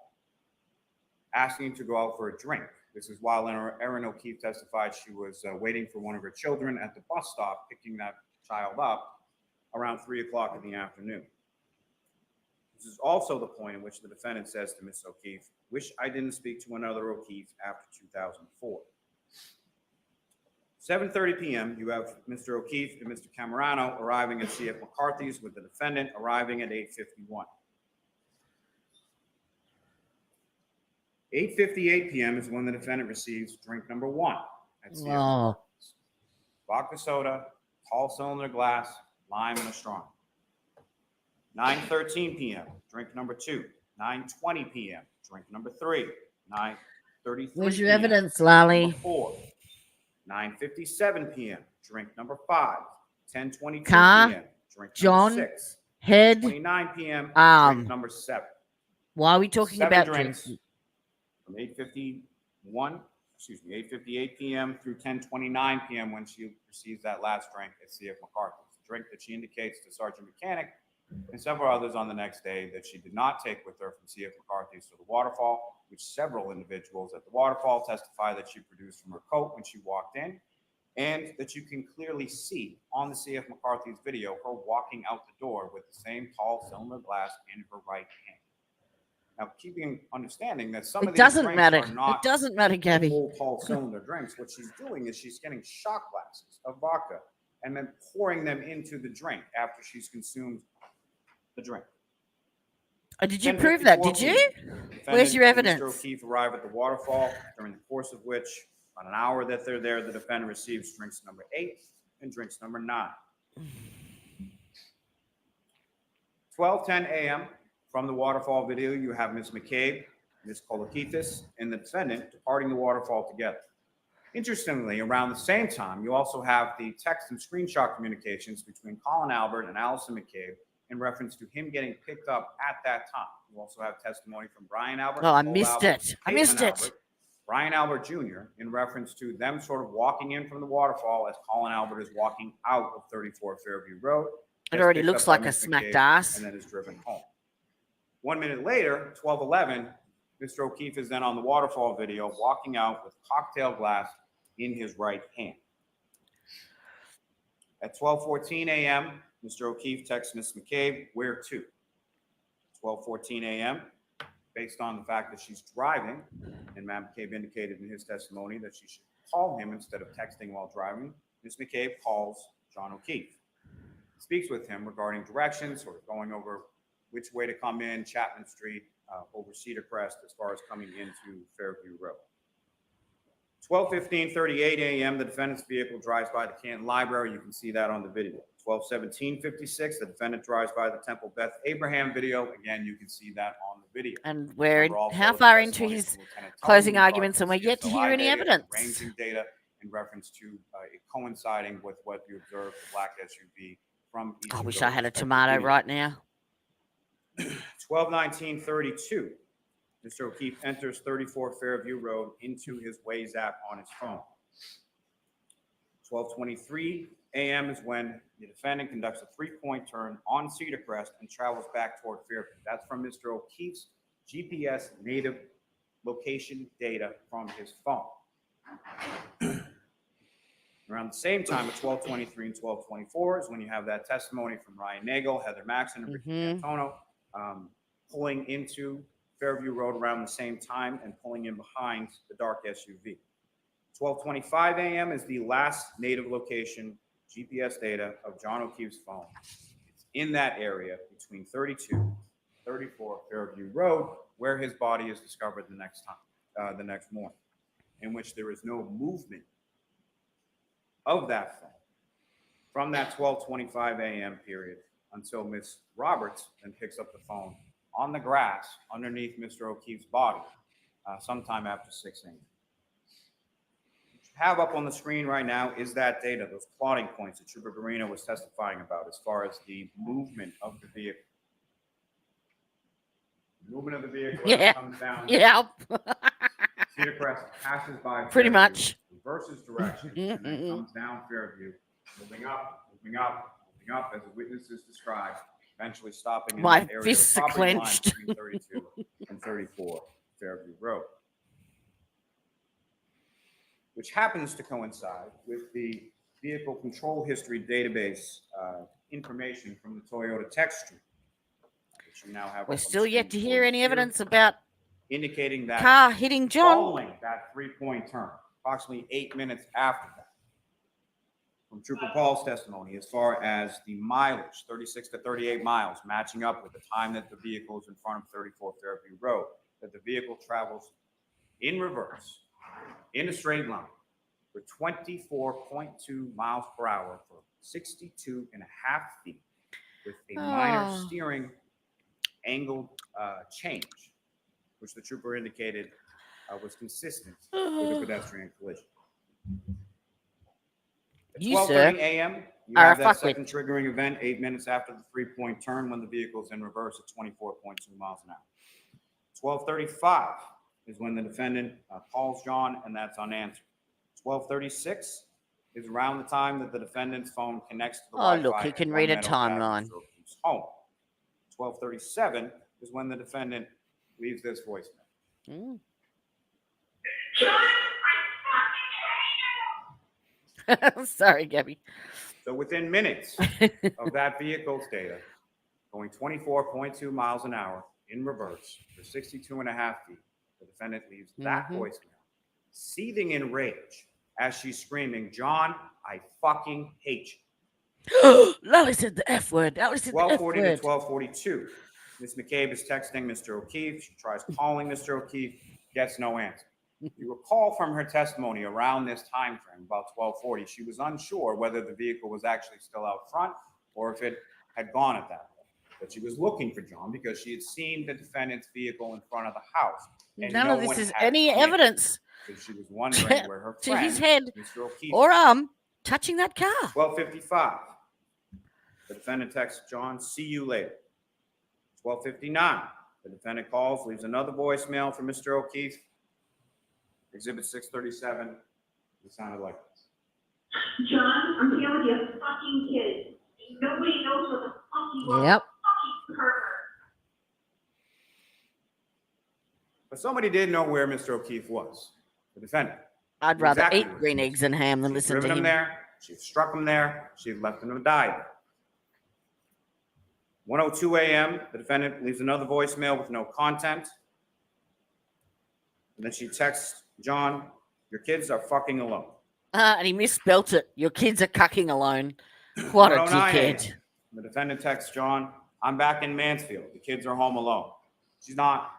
Asking to go out for a drink. This is while Erin O'Keefe testified she was waiting for one of her children at the bus stop, picking that child up around 3 o'clock in the afternoon. This is also the point in which the defendant says to Ms. O'Keefe, wish I didn't speak to another O'Keefe after 2004. 7:30 p.m., you have Mr. O'Keefe and Mr. Camerano arriving at C.F. McCarthy's, with the defendant arriving at 8:51. 8:58 p.m. is when the defendant receives drink number 1 at C.F. McCarthy's. Vodka soda, tall cylinder glass, lime, and a straw. 9:13 p.m., drink number 2. 9:20 p.m., drink number 3. 9:33 Where's your p.m., evidence, Lolly? number 4. 9:57 p.m., drink number 5. 10:22 Car, p.m., drink John, number 6. head, 29 p.m., drink number 7. Why are we talking 7 about drinks drinks? from 8:58 p.m. through 10:29 p.m. when she receives that last drink at C.F. McCarthy's. The drink that she indicates to Sergeant Mechanic and several others on the next day that she did not take with her from C.F. McCarthy's to the waterfall, which several individuals at the waterfall testify that she produced from her coat when she walked in, and that you can clearly see on the C.F. McCarthy's video her walking out the door with the same tall cylinder glass in her right hand. Now, understanding that some of these drinks are not it doesn't matter, Gabby. full tall cylinder drinks, what she's doing is she's getting shot glasses of vodka and then pouring them into the drink after she's consumed the drink. Oh, did you prove that? Did you? Where's your evidence? Mr. O'Keefe arrived at the waterfall, during the course of which, about an hour that they're there, the defendant receives drinks number 8 and drinks number 9. 12:10 a.m. From the waterfall video, you have Ms. McCabe, Ms. Kolokithis, and the defendant departing the waterfall together. Interestingly, around the same time, you also have the text and screenshot communications between Colin Albert and Allison McCabe in reference to him getting picked up at that time. You also have testimony from Brian Albert. Oh, I missed it. I missed it. Brian Albert Jr. in reference to them sort of walking in from the waterfall as Colin Albert is walking out of 34 Fairview Road. It already looks like a smacked ass. And then is driven home. 1 minute later, 12:11, Mr. O'Keefe is then on the waterfall video walking out with cocktail glass in his right hand. At 12:14 a.m., Mr. O'Keefe texts Ms. McCabe, where to? 12:14 a.m., based on the fact that she's driving, and Matt McCabe indicated in his testimony that she should call him instead of texting while driving, Ms. McCabe calls John O'Keefe. Speaks with him regarding directions, sort of going over which way to come in, Chapman Street, over Cedar Crest, as far as coming into Fairview Road. 12:15:38 a.m., the defendant's vehicle drives by the Canton Library. You can see that on the video. 12:17:56, the defendant drives by the Temple Beth Abraham video. Again, you can see that on the video. And we're Remember also how the far into testimony his from Lieutenant Tony, closing who arguments, and brought we're yet to CSLI hear any data, evidence. Ranging data in reference to it coinciding with what you observed, the black SUV from each I of wish those I had a respective tomato videos. right now. 12:19:32, Mr. O'Keefe enters 34 Fairview Road into his Waze app on his phone. 12:23 a.m. is when the defendant conducts a three-point turn on Cedar Crest and travels back toward Fairview. That's from Mr. O'Keefe's GPS native location data from his phone. Around the same time at 12:23 and 12:24 is when you have that testimony from Ryan Nagel, Heather Maxon, and Ricky Antono pulling into Fairview Road around the same time and pulling in behind the dark SUV. 12:25 a.m. is the last native location GPS data of John O'Keefe's phone. It's in that area between 32 and 34 Fairview Road, where his body is discovered the next morning, in which there is no movement of that phone from that 12:25 a.m. period until Miss Roberts then picks up the phone on the grass underneath Mr. O'Keefe's body sometime after 6 a.m. What you have up on the screen right now is that data, those plotting points that Trooper Garino was testifying about as far as the movement of the vehicle. The movement of the vehicle as it comes down. Yeah. Cedar Crest passes by Pretty Fairview, much. reverses direction, and then comes down Fairview, moving up as the witnesses described, eventually stopping in My the area fists of are the property line clenched. between 32 and 34 Fairview Road, which happens to coincide with the vehicle control history database information from the Toyota text stream, which you now have. We're up on still the yet to screen hear for any you here, evidence about indicating that car hitting John. following that three-point turn, approximately 8 minutes after that, from Trooper Paul's testimony, as far as the mileage, 36 to 38 miles, matching up with the time that the vehicle is in front of 34 Fairview Road, that the vehicle travels in reverse, in a straight line, for 24.2 miles per hour for 62 and a half feet, with a minor steering angle change, which the trooper indicated was consistent with a pedestrian collision. At 12:30 a.m., you have that second triggering event 8 minutes after the three-point turn when the vehicle is in reverse at 24.2 miles an hour. 12:35 is when the defendant calls John, and that's unanswered. 12:36 is around the time that the defendant's phone connects to the Wi-Fi. Look, he can read a timeline. 12:37 is when the defendant leaves this voicemail. Sorry, Gabby. So within minutes of that vehicle's data, going 24.2 miles an hour in reverse for 62 and a half feet, the defendant leaves that voicemail, seething in rage as she's screaming, "John, I fucking hate you." Lois said the F word. Lois said the F 12:40 word. to 12:42. Ms. McCabe is texting Mr. O'Keefe. She tries calling Mr. O'Keefe, gets no answer. You recall from her testimony around this time frame, about 12:40, she was unsure whether the vehicle was actually still out front or if it had gone at that point. But she was looking for John because she had seen the defendant's vehicle in front of the house. And None no of this one is had any come in, evidence because she was wondering where her to friend, his head Mr. O'Keefe, or arm touching that car. 12:55. The defendant texts John, "See you later." 12:59. The defendant calls, leaves another voicemail for Mr. O'Keefe. Exhibit 637. It sounded like this. "John, I'm telling you, fucking kid. Nobody knows what the fuck you are. Yep. Fucking pervert." But somebody did know where Mr. O'Keefe was. The defendant. I'd rather Exactly eat where green he eggs and ham than She'd listen to driven him him. there. She struck him there. She left him to die there. 1:02 a.m. The defendant leaves another voicemail with no content. And then she texts John, "Your kids are fucking alone." And he misspelt it. Your kids are cucking alone. What a 1:09 dickhead. a.m. The defendant texts John, "I'm back in Mansfield. The kids are home alone." She's not.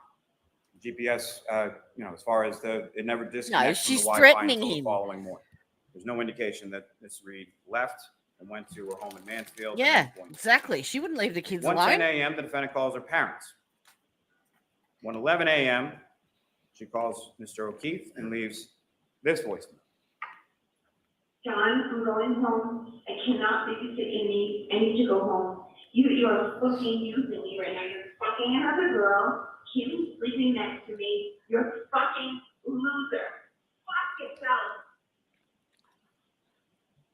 GPS, as far as it never disconnects from the she's Wi-Fi threatening until the him. following morning. There's no indication that Miss Reed left and went to her home in Mansfield. at Yeah, any point. exactly. She wouldn't leave the kids 1:10 alone. a.m., the defendant calls her parents. 1:11 a.m., she calls Mr. O'Keefe and leaves this voicemail. John, I'm going home. I cannot babysit Amy. I need to go home. You are fucking using me right now. You're fucking another girl. Kim's sleeping next to me. You're a fucking loser. Fuck yourself.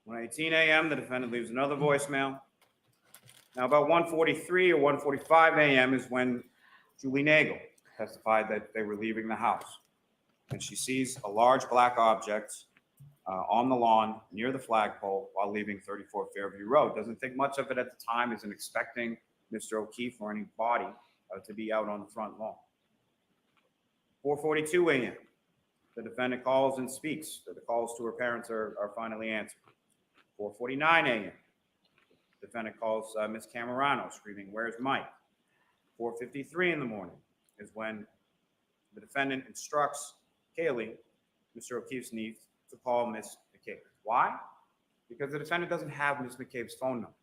1:18 a.m., the defendant leaves another voicemail. Now, about 1:43 or 1:45 a.m. is when Julie Nagel testified that they were leaving the house. And she sees a large black object on the lawn near the flagpole while leaving 34 Fairview Road. Doesn't think much of it at the time, isn't expecting Mr. O'Keefe or any body to be out on the front lawn. 4:42 a.m., the defendant calls and speaks. The calls to her parents are finally answered. 4:49 a.m., the defendant calls Miss Camerano, screaming, "Where's Mike?" 4:53 in the morning is when the defendant instructs Kaylee, Mr. O'Keefe's niece, to call Miss McCabe. Why? Because the defendant doesn't have Miss McCabe's phone number.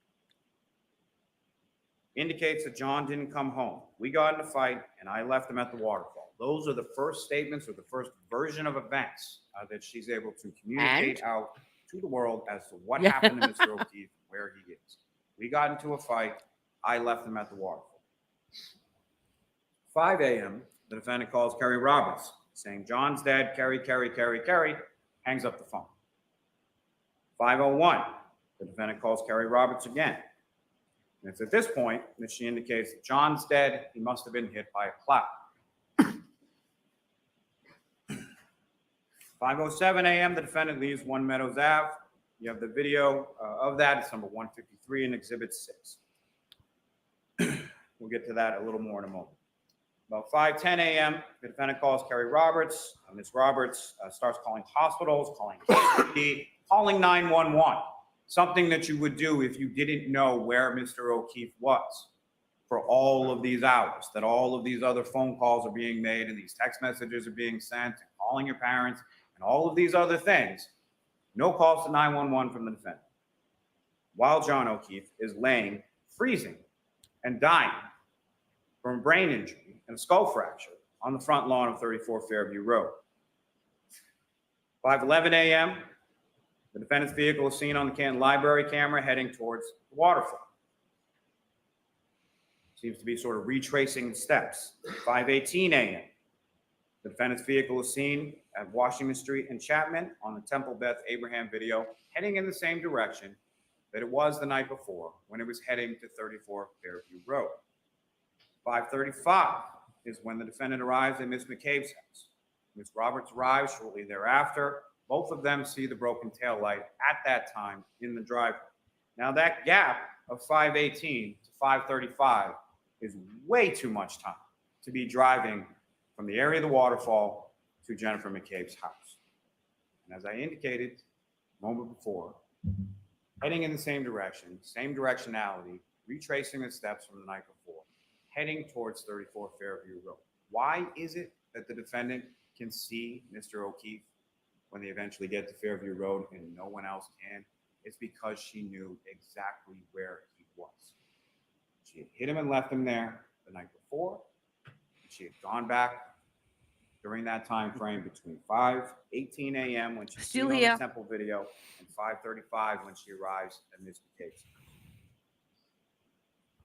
Indicates that John didn't come home. We got in a fight, and I left him at the waterfall. Those are the first statements or the first version of events that she's able to communicate out to the world as to what happened to Mr. O'Keefe, where he is. We got into a fight. I left him at the waterfall. 5 a.m., the defendant calls Kerry Roberts, saying, "John's dead, Kerry, hangs up the phone. 5:01, the defendant calls Kerry Roberts again. And it's at this point that she indicates that John's dead, he must have been hit by a cloud. 5:07 a.m., the defendant leaves One Meadows Ave. You have the video of that. It's number 153 in Exhibit 6. We'll get to that a little more in a moment. About 5:10 a.m., the defendant calls Kerry Roberts. Ms. Roberts starts calling hospitals, calling KCD, calling 911, something that you would do if you didn't know where Mr. O'Keefe was for all of these hours, that all of these other phone calls are being made and these text messages are being sent, and calling your parents, and all of these other things. No calls to 911 from the defendant. While John O'Keefe is laying, freezing, and dying from a brain injury and a skull fracture on the front lawn of 34 Fairview Road. 5:11 a.m., the defendant's vehicle is seen on the Canton Library camera heading towards the waterfall. Seems to be sort of retracing the steps. 5:18 a.m., the defendant's vehicle is seen at Washington Street and Chapman on the Temple Beth Abraham video, heading in the same direction that it was the night before when it was heading to 34 Fairview Road. 5:35 is when the defendant arrives at Miss McCabe's house. Ms. Roberts arrives shortly thereafter. Both of them see the broken tail light at that time in the driveway. Now that gap of 5:18 to 5:35 is way too much time to be driving from the area of the waterfall to Jennifer McCabe's house. And as I indicated a moment before, heading in the same direction, same directionality, retracing the steps from the night before, heading towards 34 Fairview Road. Why is it that the defendant can see Mr. O'Keefe when they eventually get to Fairview Road and no one else can? It's because she knew exactly where he was. She had hit him and left him there the night before. She had gone back during that time frame between 5:18 a.m. when she's seen on the Temple video and 5:35 when she arrives at Ms. McCabe's house.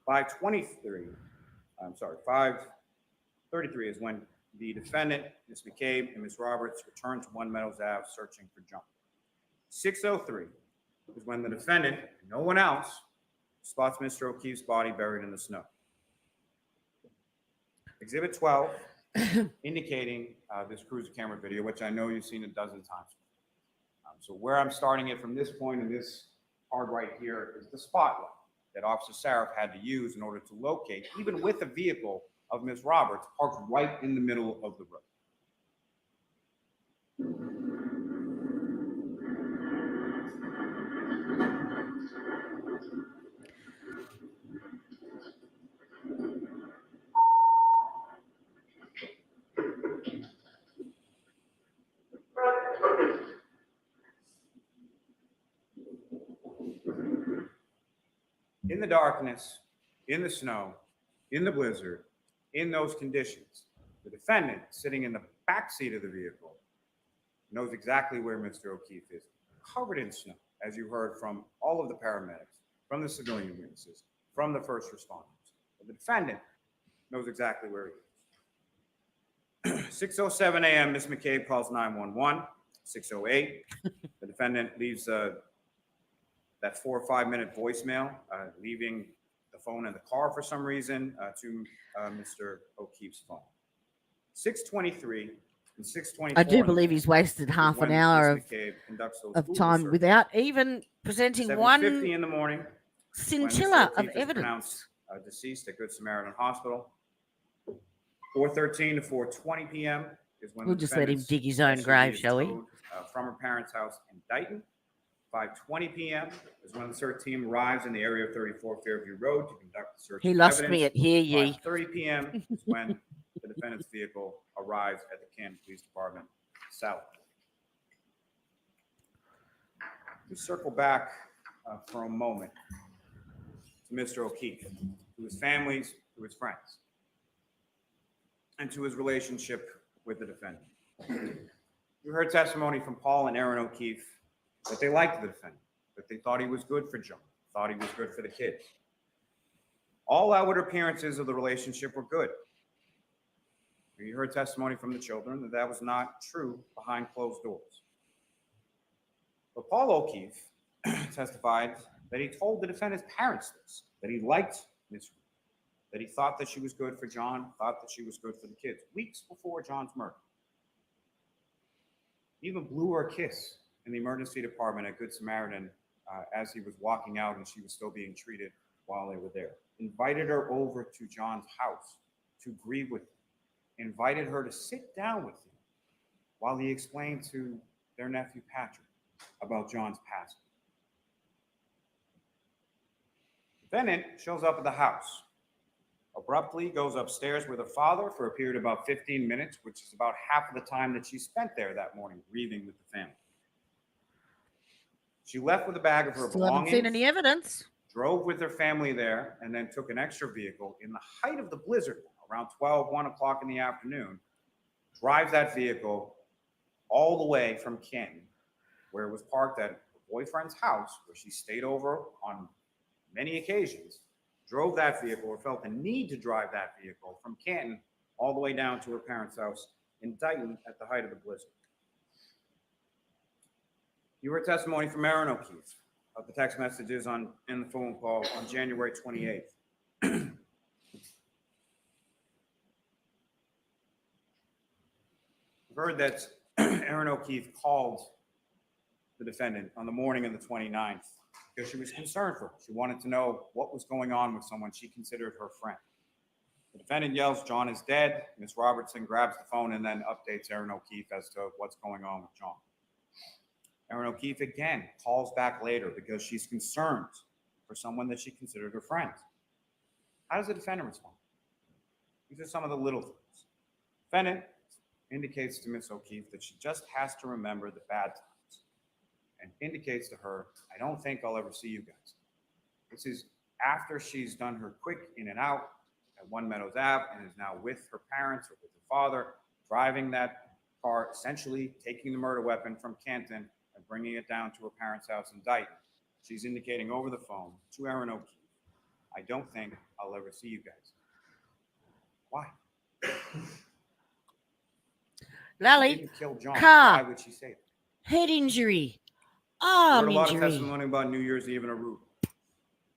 5:33 is when the defendant, Ms. McCabe, and Ms. Roberts return to One Meadows Ave searching for John. 6:03 is when the defendant, and no one else, spots Mr. O'Keefe's body buried in the snow. Exhibit 12, indicating this cruiser camera video, which I know you've seen a dozen times. So where I'm starting it from this point in this card right here is the spotlight that Officer Saraf had to use in order to locate, even with the vehicle of Ms. Roberts parked right in the middle of the road. in the darkness, in the snow, in the blizzard, in those conditions, the defendant sitting in the back seat of the vehicle knows exactly where Mr. O'Keefe is, covered in snow, as you heard from all of the paramedics, from the civilian witnesses, from the first responders. But the defendant knows exactly where he is. 6:07 a.m., Ms. McCabe calls 911. 6:08, the defendant leaves that 4 or 5 minute voicemail, leaving the phone in the car for some reason to Mr. O'Keefe's phone. 6:23 and 6:24. I do believe he's wasted half an hour of time without even presenting 7:50 one in the morning, scintilla of evidence. Pronounced deceased at Good Samaritan Hospital. 4:13 to 4:20 p.m. is when We'll just let him dig his own grave, shall we? From her parents' house in Dighton. 5:20 p.m. is when the search team arrives in the area of 34 Fairview Road to conduct the search. He lost me at hear ye. 5:30 p.m. is when the defendant's vehicle arrives at the Canton Police Department south. We circle back for a moment to Mr. O'Keefe, to his families, to his friends, and to his relationship with the defendant. You heard testimony from Paul and Aaron O'Keefe that they liked the defendant, that they thought he was good for John, thought he was good for the kids. All outward appearances of the relationship were good. You heard testimony from the children that that was not true behind closed doors. But Paul O'Keefe testified that he told the defendant's parents this, that he liked Miss Ruth, that he thought that she was good for John, thought that she was good for the kids, weeks before John's murder. He even blew her a kiss in the emergency department at Good Samaritan as he was walking out and she was still being treated while they were there. Invited her over to John's house to grieve with him. Invited her to sit down with him while he explained to their nephew Patrick about John's passing. The defendant shows up at the house, abruptly goes upstairs with her father for a period of about 15 minutes, which is about half of the time that she spent there that morning grieving with the family. She left with a bag of her Still belongings. haven't seen any evidence. Drove with her family there, and then took an extra vehicle in the height of the blizzard, around 1 o'clock in the afternoon, drives that vehicle all the way from Canton, where it was parked at her boyfriend's house, where she stayed over on many occasions, drove that vehicle or felt the need to drive that vehicle from Canton all the way down to her parents' house in Dighton at the height of the blizzard. You heard testimony from Aaron O'Keefe of the text messages in the phone call on January 28th. You heard that Aaron O'Keefe called the defendant on the morning of the 29th because she was concerned for her. She wanted to know what was going on with someone she considered her friend. The defendant yells, "John is dead." Ms. Robertson grabs the phone and then updates Aaron O'Keefe as to what's going on with John. Aaron O'Keefe again calls back later because she's concerned for someone that she considered her friend. How does the defendant respond? These are some of the little things. Defendant indicates to Ms. O'Keefe that she just has to remember the bad times and indicates to her, "I don't think I'll ever see you guys." This is after she's done her quick in and out at One Meadows Ave and is now with her parents or with her father, driving that car, essentially taking the murder weapon from Canton and bringing it down to her parents' house in Dighton. She's indicating over the phone to Aaron O'Keefe, "I don't think I'll ever see you guys." Why? Lally, Didn't kill John. car, Why would she say that? head injury, You arm heard a lot of injury, testimony about New Year's Eve in Aruba.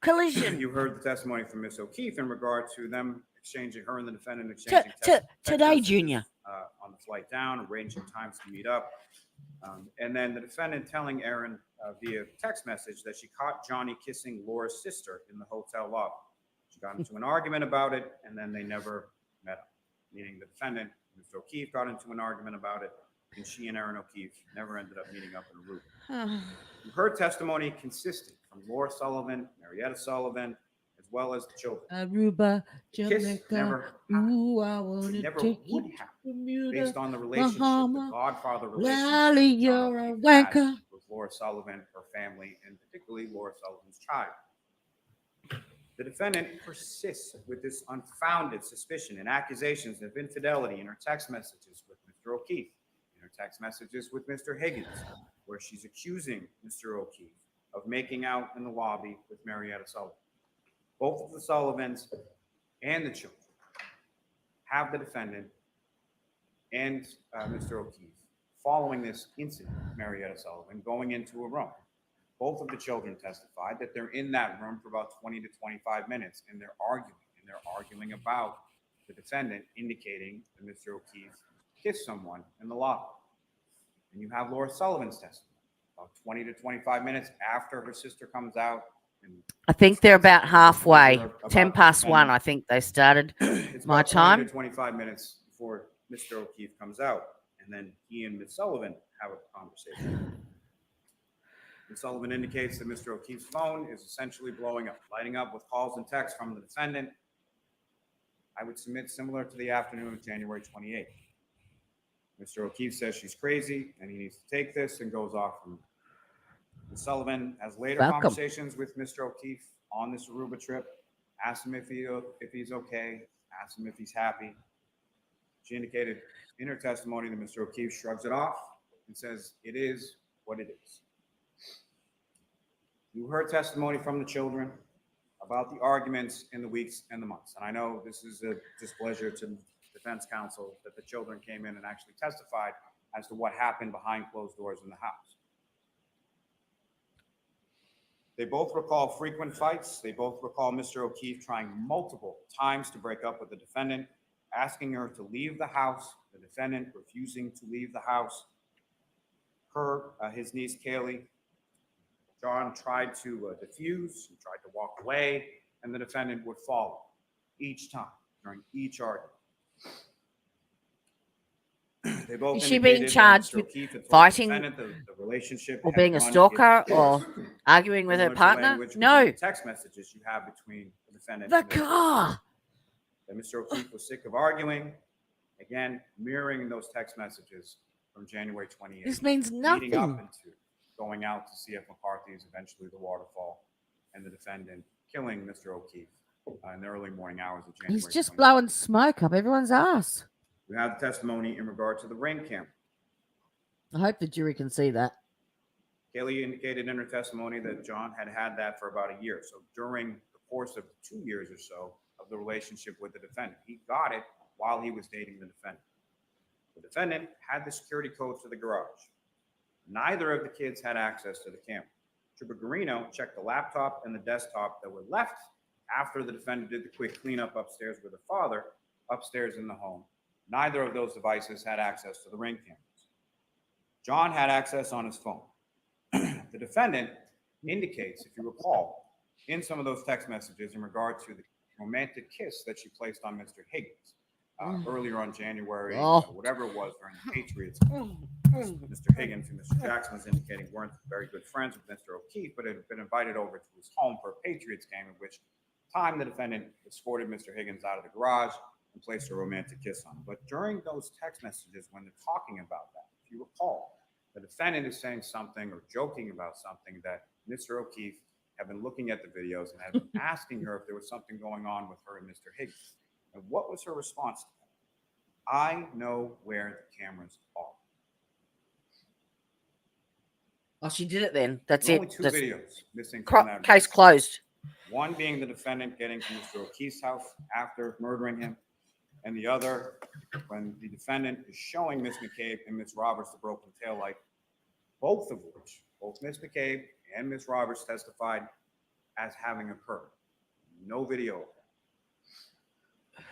collision. You heard the testimony from Miss O'Keefe in regard to them exchanging, her and the defendant exchanging text Today, messages, Junior. on the flight down, arranging times to meet up. And then the defendant telling Aaron via text message that she caught Johnny kissing Laura's sister in the hotel lobby. She got into an argument about it, and then they never met up. Meaning the defendant, Mr. O'Keefe, got into an argument about it, and she and Aaron O'Keefe never ended up meeting up in Aruba. You heard testimony consistent from Laura Sullivan, Marietta Sullivan, as well as the children. Aruba, Kiss Jamaica, never happened. ooh, I want It to never take would you to happen Bermuda, based on the relationship, the Bahama. Godfather relationship Lally, that John you're a O'Keefe had wanker. with Laura Sullivan, her family, and particularly Laura Sullivan's child. The defendant persists with this unfounded suspicion and accusations of infidelity in her text messages with Mr. O'Keefe, in her text messages with Mr. Higgins, where she's accusing Mr. O'Keefe of making out in the lobby with Marietta Sullivan. Both of the Sullivans and the children have the defendant and Mr. O'Keefe following this incident with Marietta Sullivan going into a room. Both of the children testified that they're in that room for about 20 to 25 minutes and they're arguing about the defendant indicating that Mr. O'Keefe kissed someone in the lobby. And you have Laura Sullivan's testimony about 20 to 25 minutes after her sister comes out. And I think they're about halfway. about 10 the past 1, defendant. I think they started. It's My about 20 time. to 25 minutes before Mr. O'Keefe comes out. And then he and Ms. Sullivan have a conversation. Ms. Sullivan indicates that Mr. O'Keefe's phone is essentially blowing up, lighting up with calls and texts from the defendant. I would submit similar to the afternoon of January 28th. Mr. O'Keefe says she's crazy and he needs to take this and goes off from her. Ms. Sullivan has later conversations with Mr. O'Keefe on this Aruba trip, asks him if he's okay, asks him if he's happy. She indicated in her testimony that Mr. O'Keefe shrugs it off and says it is what it is. You heard testimony from the children about the arguments in the weeks and the months. And I know this is a displeasure to the defense counsel that the children came in and actually testified as to what happened behind closed doors in the house. They both recall frequent fights. They both recall Mr. O'Keefe trying multiple times to break up with the defendant, asking her to leave the house, the defendant refusing to leave the house. His niece, Kaylee, John tried to diffuse, he tried to walk away, and the defendant would follow each time during each argument. They both Is she being indicated that charged Mr. with O'Keefe had told the fighting defendant the relationship or had being a run its stalker course. or arguing with her Similar to partner? language within No. the text messages you have between the defendant The and Mr. car. That Mr. O'Keefe was sick of arguing, again, mirroring those text messages from January 28th. This means Leading up nothing. into going out to C.F. McCarthy's, eventually the waterfall, and the defendant killing Mr. O'Keefe in the early morning hours of January. He's just 28th. blowing smoke up everyone's ass. We have testimony in regard to the ring camera. I hope the jury can see that. Kaylee indicated in her testimony that John had had that for about a year. So during the course of 2 years or so of the relationship with the defendant, he got it while he was dating the defendant. The defendant had the security code for the garage. Neither of the kids had access to the camera. Trooper Garino checked the laptop and the desktop that were left after the defendant did the quick cleanup upstairs with the father, upstairs in the home. Neither of those devices had access to the ring cameras. John had access on his phone. The defendant indicates, if you recall, in some of those text messages in regard to the romantic kiss that she placed on Mr. Higgins earlier on January, whatever it was during the Patriots. Mr. Higgins and Mr. Jackson was indicating weren't very good friends with Mr. O'Keefe, but had been invited over to his home for a Patriots game, in which time the defendant escorted Mr. Higgins out of the garage and placed a romantic kiss on him. But during those text messages, when they're talking about that, if you recall, the defendant is saying something or joking about something that Mr. O'Keefe had been looking at the videos and had been asking her if there was something going on with her and Mr. Higgins. And what was her response to that? I know where the cameras are. Oh, she did it then. That's There's it. only two That's videos missing from that. case closed. One being the defendant getting to Mr. O'Keefe's house after murdering him, and the other when the defendant is showing Miss McCabe and Miss Roberts the broken taillight, both of which, both Miss McCabe and Miss Roberts testified as having occurred. No video of that.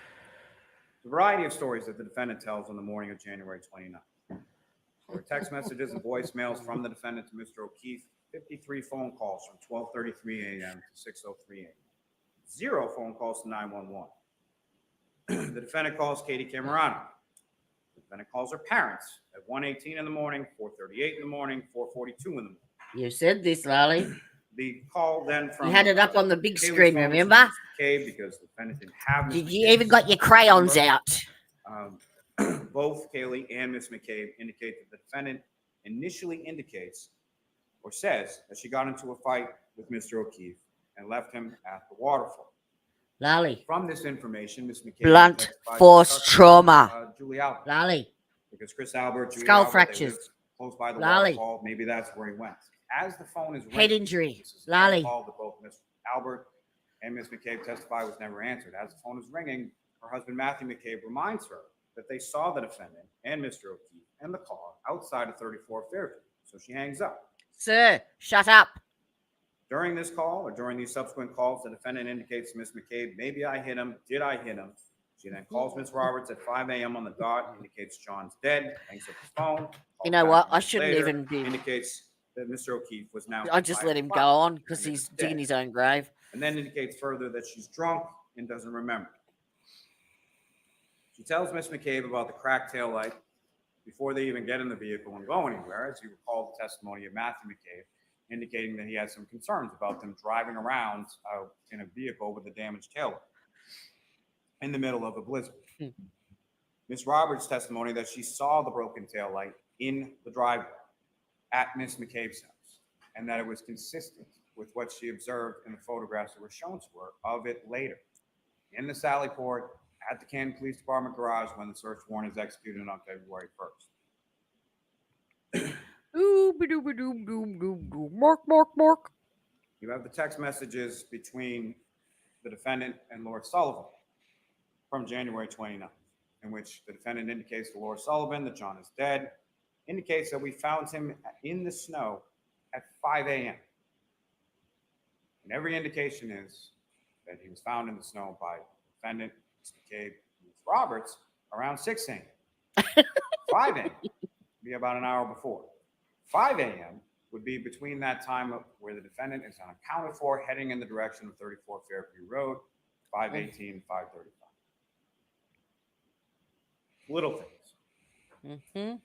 The variety of stories that the defendant tells on the morning of January 29th. There were text messages and voicemails from the defendant to Mr. O'Keefe, 53 phone calls from 12:33 a.m. to 6:03 a.m. 0 phone calls to 911. The defendant calls Katie Camerano. The defendant calls her parents at 1:18 in the morning, 4:38 in the morning, 4:42 in the morning. You said this, Lally. The call then from You had it up on the big Kaylee's screen, phone to remember? Mr. McCabe, because the defendant didn't have Ms. Did you McCabe's even got your crayons number. out? Both Kaylee and Miss McCabe indicate that the defendant initially indicates or says that she got into a fight with Mr. O'Keefe and left him at the waterfall. Lally. From this information, Ms. McCabe Blunt testified force she trusted, trauma. Julie Albert. Lally. Because Chris Albert, Julie Skull Albert, they fractures. lived close by the Lally. waterfall. Maybe that's where he went. As the phone is ringing, Head injury. this is a Lally. phone call that both Ms. Albert and Ms. McCabe testified was never answered. As the phone is ringing, her husband Matthew McCabe reminds her that they saw the defendant and Mr. O'Keefe and the car outside of 34 Fairview. So she hangs up. Sir, shut up. During this call or during these subsequent calls, the defendant indicates to Ms. McCabe, maybe I hit him. Did I hit him? She then calls Ms. Roberts at 5 a.m. on the dot, indicates John's dead, hangs up his phone. You know what? I shouldn't even be. Indicates that Mr. O'Keefe was now. I just let him go on because he's digging his own grave. And then indicates further that she's drunk and doesn't remember. She tells Ms. McCabe about the cracked tail light before they even get in the vehicle and go anywhere, as you recall the testimony of Matthew McCabe, indicating that he had some concerns about them driving around in a vehicle with a damaged tail light in the middle of a blizzard. Ms. Roberts' testimony that she saw the broken tail light in the driveway at Ms. McCabe's house, and that it was consistent with what she observed in the photographs that were shown to her of it later in the Sally Port at the Canton Police Department garage when the search warrant is executed on February 1st. Mark. You have the text messages between the defendant and Lord Sullivan from January 29th, in which the defendant indicates to Lord Sullivan that John is dead, indicates that we found him in the snow at 5 a.m. And every indication is that he was found in the snow by the defendant, Mr. McCabe, and Ms. Roberts around 6 a.m. 5 a.m. would be about an hour before. 5 a.m. would be between that time where the defendant is unaccounted for, heading in the direction of 34 Fairview Road, 5:18 and 5:35. Little things. Mm-hmm.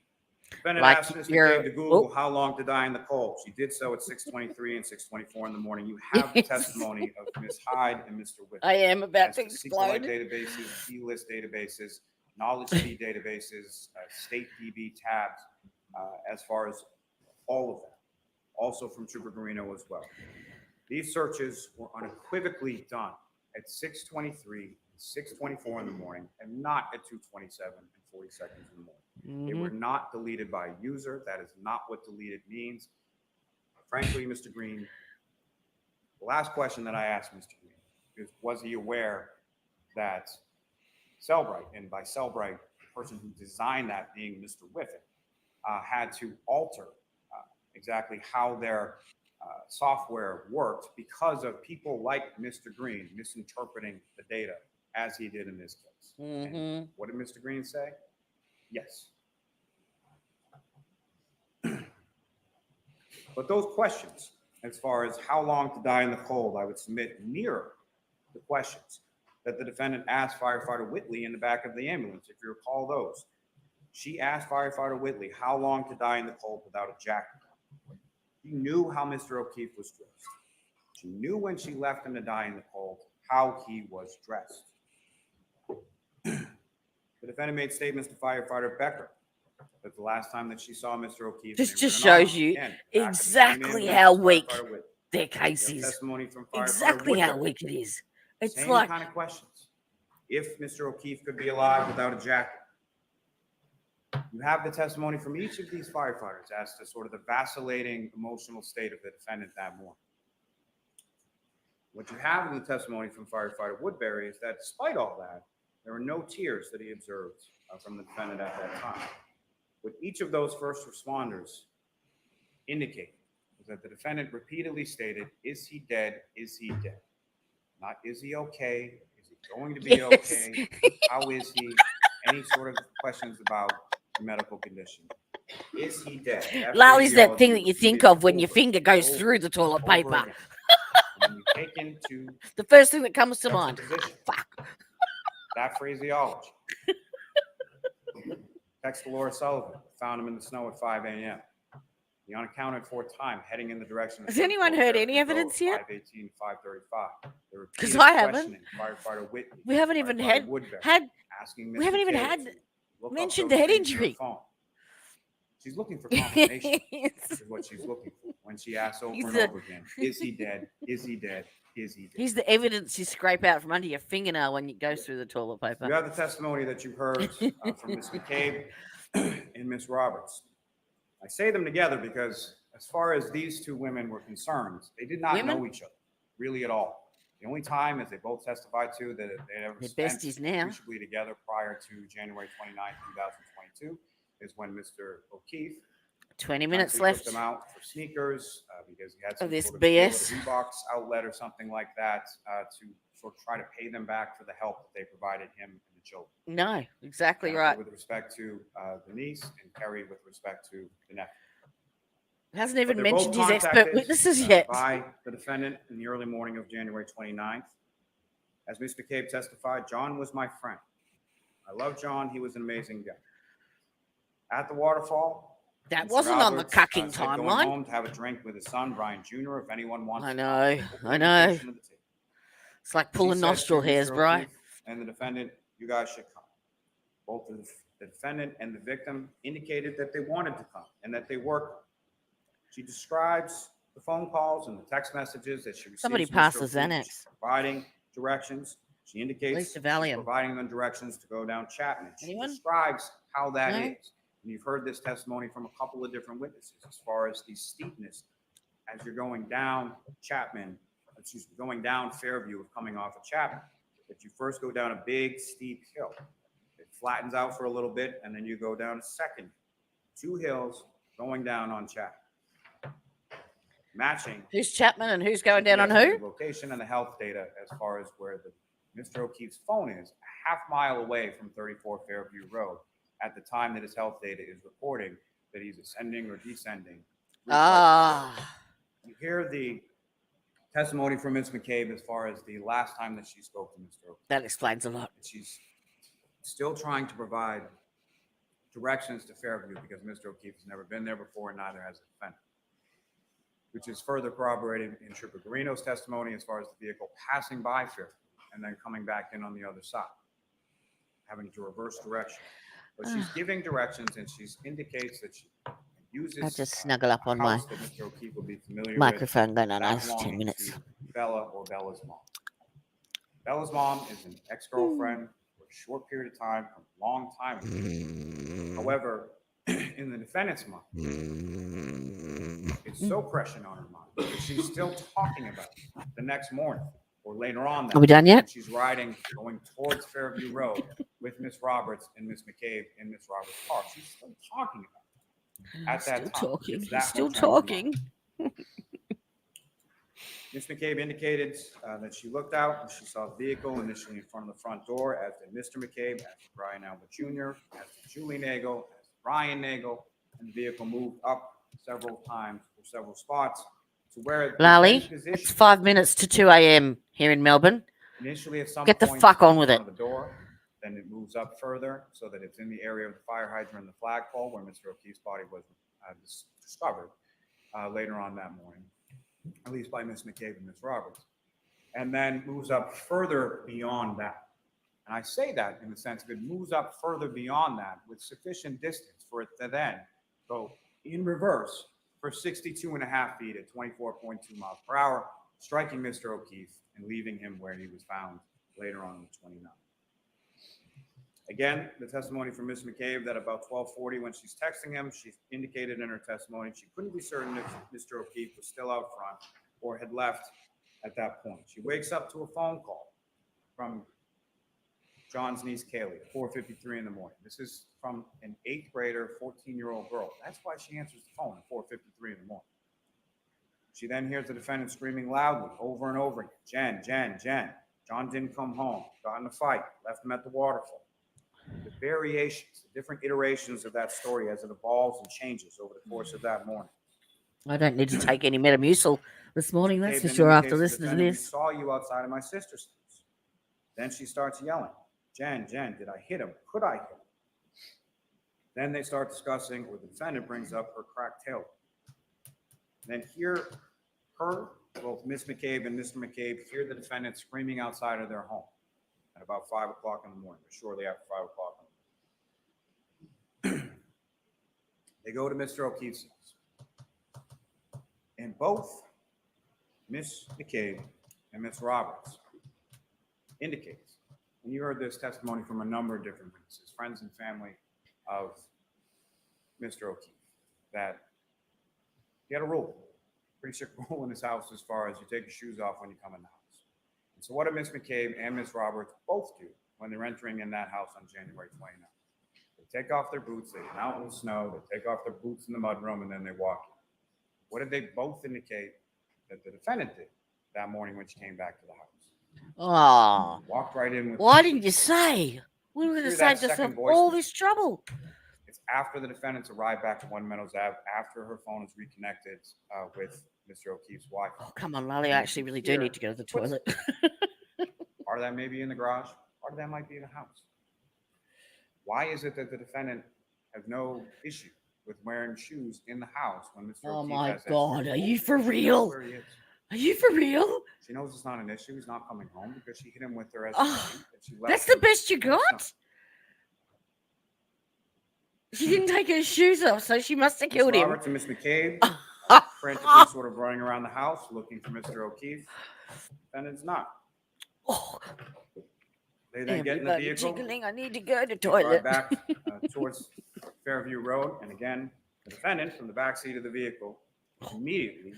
Defendant Like asked Ms. your- McCabe to Google how long to die in the cold. She did so at 6:23 and 6:24 in the morning. You have the testimony of Ms. Hyde and Mr. Whitman. I am about to As to SQLite explode. databases, E-list databases, knowledge feed databases, state DB tabs, as far as all of that. Also from Trooper Garino as well. These searches were unequivocally done at 6:23, 6:24 in the morning, and not at 2:27 and 40 seconds in the morning. They were not deleted by a user. That is not what deleted means. Frankly, Mr. Green, the last question that I asked Mr. Green is, was he aware that Cellbrite, and by Cellbrite, the person who designed that being Mr. Whiffen, had to alter exactly how their software worked because of people like Mr. Green misinterpreting the data as he did in this case. And what did Mr. Green say? Yes. But those questions, as far as how long to die in the cold, I would submit mirror the questions that the defendant asked firefighter Whitley in the back of the ambulance, if you recall those. She asked firefighter Whitley how long to die in the cold without a jacket. She knew how Mr. O'Keefe was dressed. She knew when she left him to die in the cold how he was dressed. The defendant made statements to firefighter Becker that the last time that she saw Mr. O'Keefe, This they were just in an shows arm. you Again, back at the same exactly ambulance how as weak firefighter Whitley. their case You have is. testimony from firefighter Exactly how Woodbury. weak it is. It's Same like, kind of questions. If Mr. O'Keefe could be alive without a jacket. You have the testimony from each of these firefighters as to sort of the vacillating emotional state of the defendant that morning. What you have in the testimony from firefighter Woodbury is that despite all that, there were no tears that he observed from the defendant at that time. What each of those first responders indicated was that the defendant repeatedly stated, is he dead? Is he dead? Not, is he okay? Is he going to be okay? How is he? Any sort of questions about the medical condition. Is he dead? Lally's that thing that you phraseology think is of when your over finger and goes over through the toilet and over paper. again. When you take into The first thing that comes to mind. juxtaposition Fuck. that phraseology. Text to Laura Sullivan, found him in the snow at 5 a.m. The unaccounted for time heading in the direction of Has anyone heard any evidence yet? 5:18, 5:35. Because I haven't. Firefighter Whitney, We haven't even firefighter Woodbury, had asking we haven't Mr. even Cage had to look up mentioned those the head things on her injury. phone. She's looking for confirmation. Yes. Is what she's looking for when she asks over He's and a- over again, is he dead? Is he dead? Is he dead? Here's the evidence you scrape out from under your fingernail when it goes through the toilet paper. You have the testimony that you heard from Ms. McCabe and Ms. Roberts. I say them together because as far as these two women were concerned, they did not Women? know each other really at all. The only time, as they both testified to, that they ever They're spent besties now. appreciably together prior to January 29, 2022 is when Mr. O'Keefe 20 minutes frankly left. took them out for sneakers because he had some this sort of deal at BS. a Reeboks outlet or something like that to sort of try to pay them back for the help that they provided him and the children. No, exactly Jennifer right. with respect to the niece and Kerry with respect to the nephew. Hasn't even But they're both mentioned his expert contacted, witnesses yet. by the defendant in the early morning of January 29th. As Ms. McCabe testified, John was my friend. I love John. He was an amazing guy. At the waterfall, That Mr. wasn't on the Roberts, cucking said going timeline. home to have a drink with his son, Brian Jr., if anyone wants I to know, come. I know. Invitation of the table. It's like She pulling said nostril to hairs, Mr. bro. O'Keefe and the defendant, you guys should come. Both the defendant and the victim indicated that they wanted to come and that they were coming. She describes the phone calls and the text messages that she received. Somebody from pass Mr. the O'Keefe. Xanax. She's providing directions. She indicates Least a she's Valium. providing them directions to go down Chapman. She Anyone? describes how that is. No? And you've heard this testimony from a couple of different witnesses as far as the steepness as you're going down Chapman, going down Fairview of coming off of Chapman. That you first go down a big steep hill. It flattens out for a little bit, and then you go down a second. 2 hills going down on Chapman. Matching Who's Chapman and who's going down on who? the location and the health data as far as where Mr. O'Keefe's phone is, a half mile away from 34 Fairview Road at the time that his health data is reporting that he's ascending or descending. Ah, You hear the testimony from Ms. McCabe as far as the last time that she spoke to Mr. O'Keefe. that explains a lot. She's still trying to provide directions to Fairview because Mr. O'Keefe has never been there before and neither has the defendant, which is further corroborated in Trooper Garino's testimony as far as the vehicle passing by Fairview and then coming back in on the other side, having to reverse direction. But she's giving directions and she indicates that she uses I'll just snuggle up on a my house that Mr. O'Keefe will be familiar microphone with, going on that us 10 belonging minutes. to Bella or Bella's mom. Bella's mom is an ex-girlfriend for a short period of time, a long time ago. However, in the defendant's mind, it's so prescient on her mind that she's still talking about it the next morning or later on. Are we done yet? She's riding, going towards Fairview Road with Miss Roberts and Miss McCabe in Miss Roberts' car. She's still talking about it at that Still time. talking. It's He's that still much on her mind. talking. Ms. McCabe indicated that she looked out and she saw the vehicle initially in front of the front door, as did Mr. McCabe, as did Brian Albert Jr., as did Julie Nagel, as did Brian Nagel, and the vehicle moved up several times or several spots to where Lally, it's 5 minutes to 2 a.m. here in Melbourne. initially at some Get the point fuck on in with front it. of the door, then it moves up further so that it's in the area of the fire hydrant and the flagpole where Mr. O'Keefe's body was discovered later on that morning, at least by Ms. McCabe and Ms. Roberts, and then moves up further beyond that. And I say that in the sense of it moves up further beyond that with sufficient distance for it to then go in reverse for 62.5 feet at 24.2 miles per hour, striking Mr. O'Keefe and leaving him where he was found later on the 29th. Again, the testimony from Ms. McCabe that about 12:40 when she's texting him, she indicated in her testimony she couldn't be certain if Mr. O'Keefe was still out front or had left at that point. She wakes up to a phone call from John's niece, Kaylee, at 4:53 in the morning. This is from an 8th grader, 14-year-old girl. That's why she answers the phone at 4:53 in the morning. She then hears the defendant screaming loudly over and over again, Jen. John didn't come home, got in a fight, left him at the waterfall. The variations, the different iterations of that story as it evolves and changes over the course of that morning. I don't need to take any Metamucil this morning, that's for Then sure, indicates after the listening to defendant, "We this. saw you outside of my sister's house." Then she starts yelling, Jen, did I hit him? Could I hit him? Then they start discussing, or the defendant brings up her cracked tail. Then both Ms. McCabe and Mr. McCabe hear the defendant screaming outside of their home at about 5 o'clock in the morning, or shortly after 5 o'clock in the morning. They go to Mr. O'Keefe's house. And both Miss McCabe and Miss Roberts indicates, and you heard this testimony from a number of different witnesses, friends and family of Mr. O'Keefe, that he had a rule, pretty strict rule in his house as far as you take your shoes off when you come in the house. And so what did Miss McCabe and Miss Roberts both do when they're entering in that house on January 29th? They take off their boots, they get out in the snow, they take off their boots in the mudroom, and then they walk in. What did they both indicate that the defendant did that morning when she came back to the house? Oh, Walked right in with. why didn't you say? We were going to Through that save yourself second all voicemail. this trouble. It's after the defendants arrived back to One Meadows Ave, after her phone is reconnected with Mr. O'Keefe's wife. Oh, come on, Lolly. I actually really do need to go to the toilet. Part of that may be in the garage. Part of that might be in the house. Why is it that the defendant has no issue with wearing shoes in the house when Mr. Oh O'Keefe my has that God, shoe? are you for She knows real? where he is. Are you for real? She knows it's not an issue. He's not coming home because she hit him with her SUV. Oh, and she left that's the him best you in the snow. got? She didn't take her shoes off, so she must have killed Miss him. Roberts and Miss McCabe frantically sort of running around the house looking for Mr. O'Keefe. Defendant's not. Oh, They then get in the everybody vehicle. jiggling. I need to go to They toilet. drive back towards Fairview Road, and again, the defendant from the back seat of the vehicle immediately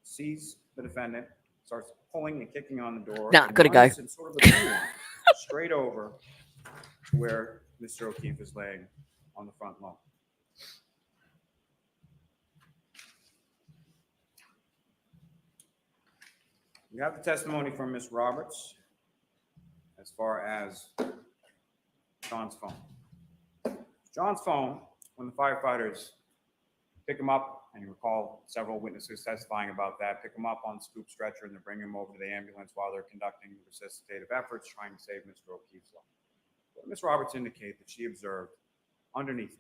sees the defendant, starts pulling and kicking on the door. Nah, and gotta go. runs in sort of a beeline straight over to where Mr. O'Keefe is laying on the front lawn. We have the testimony from Miss Roberts as far as John's phone. John's phone, when the firefighters pick him up, and you recall several witnesses testifying about that, pick him up on the scoop stretcher and they bring him over to the ambulance while they're conducting resuscitative efforts trying to save Mr. O'Keefe's life. But Ms. Roberts indicated that she observed underneath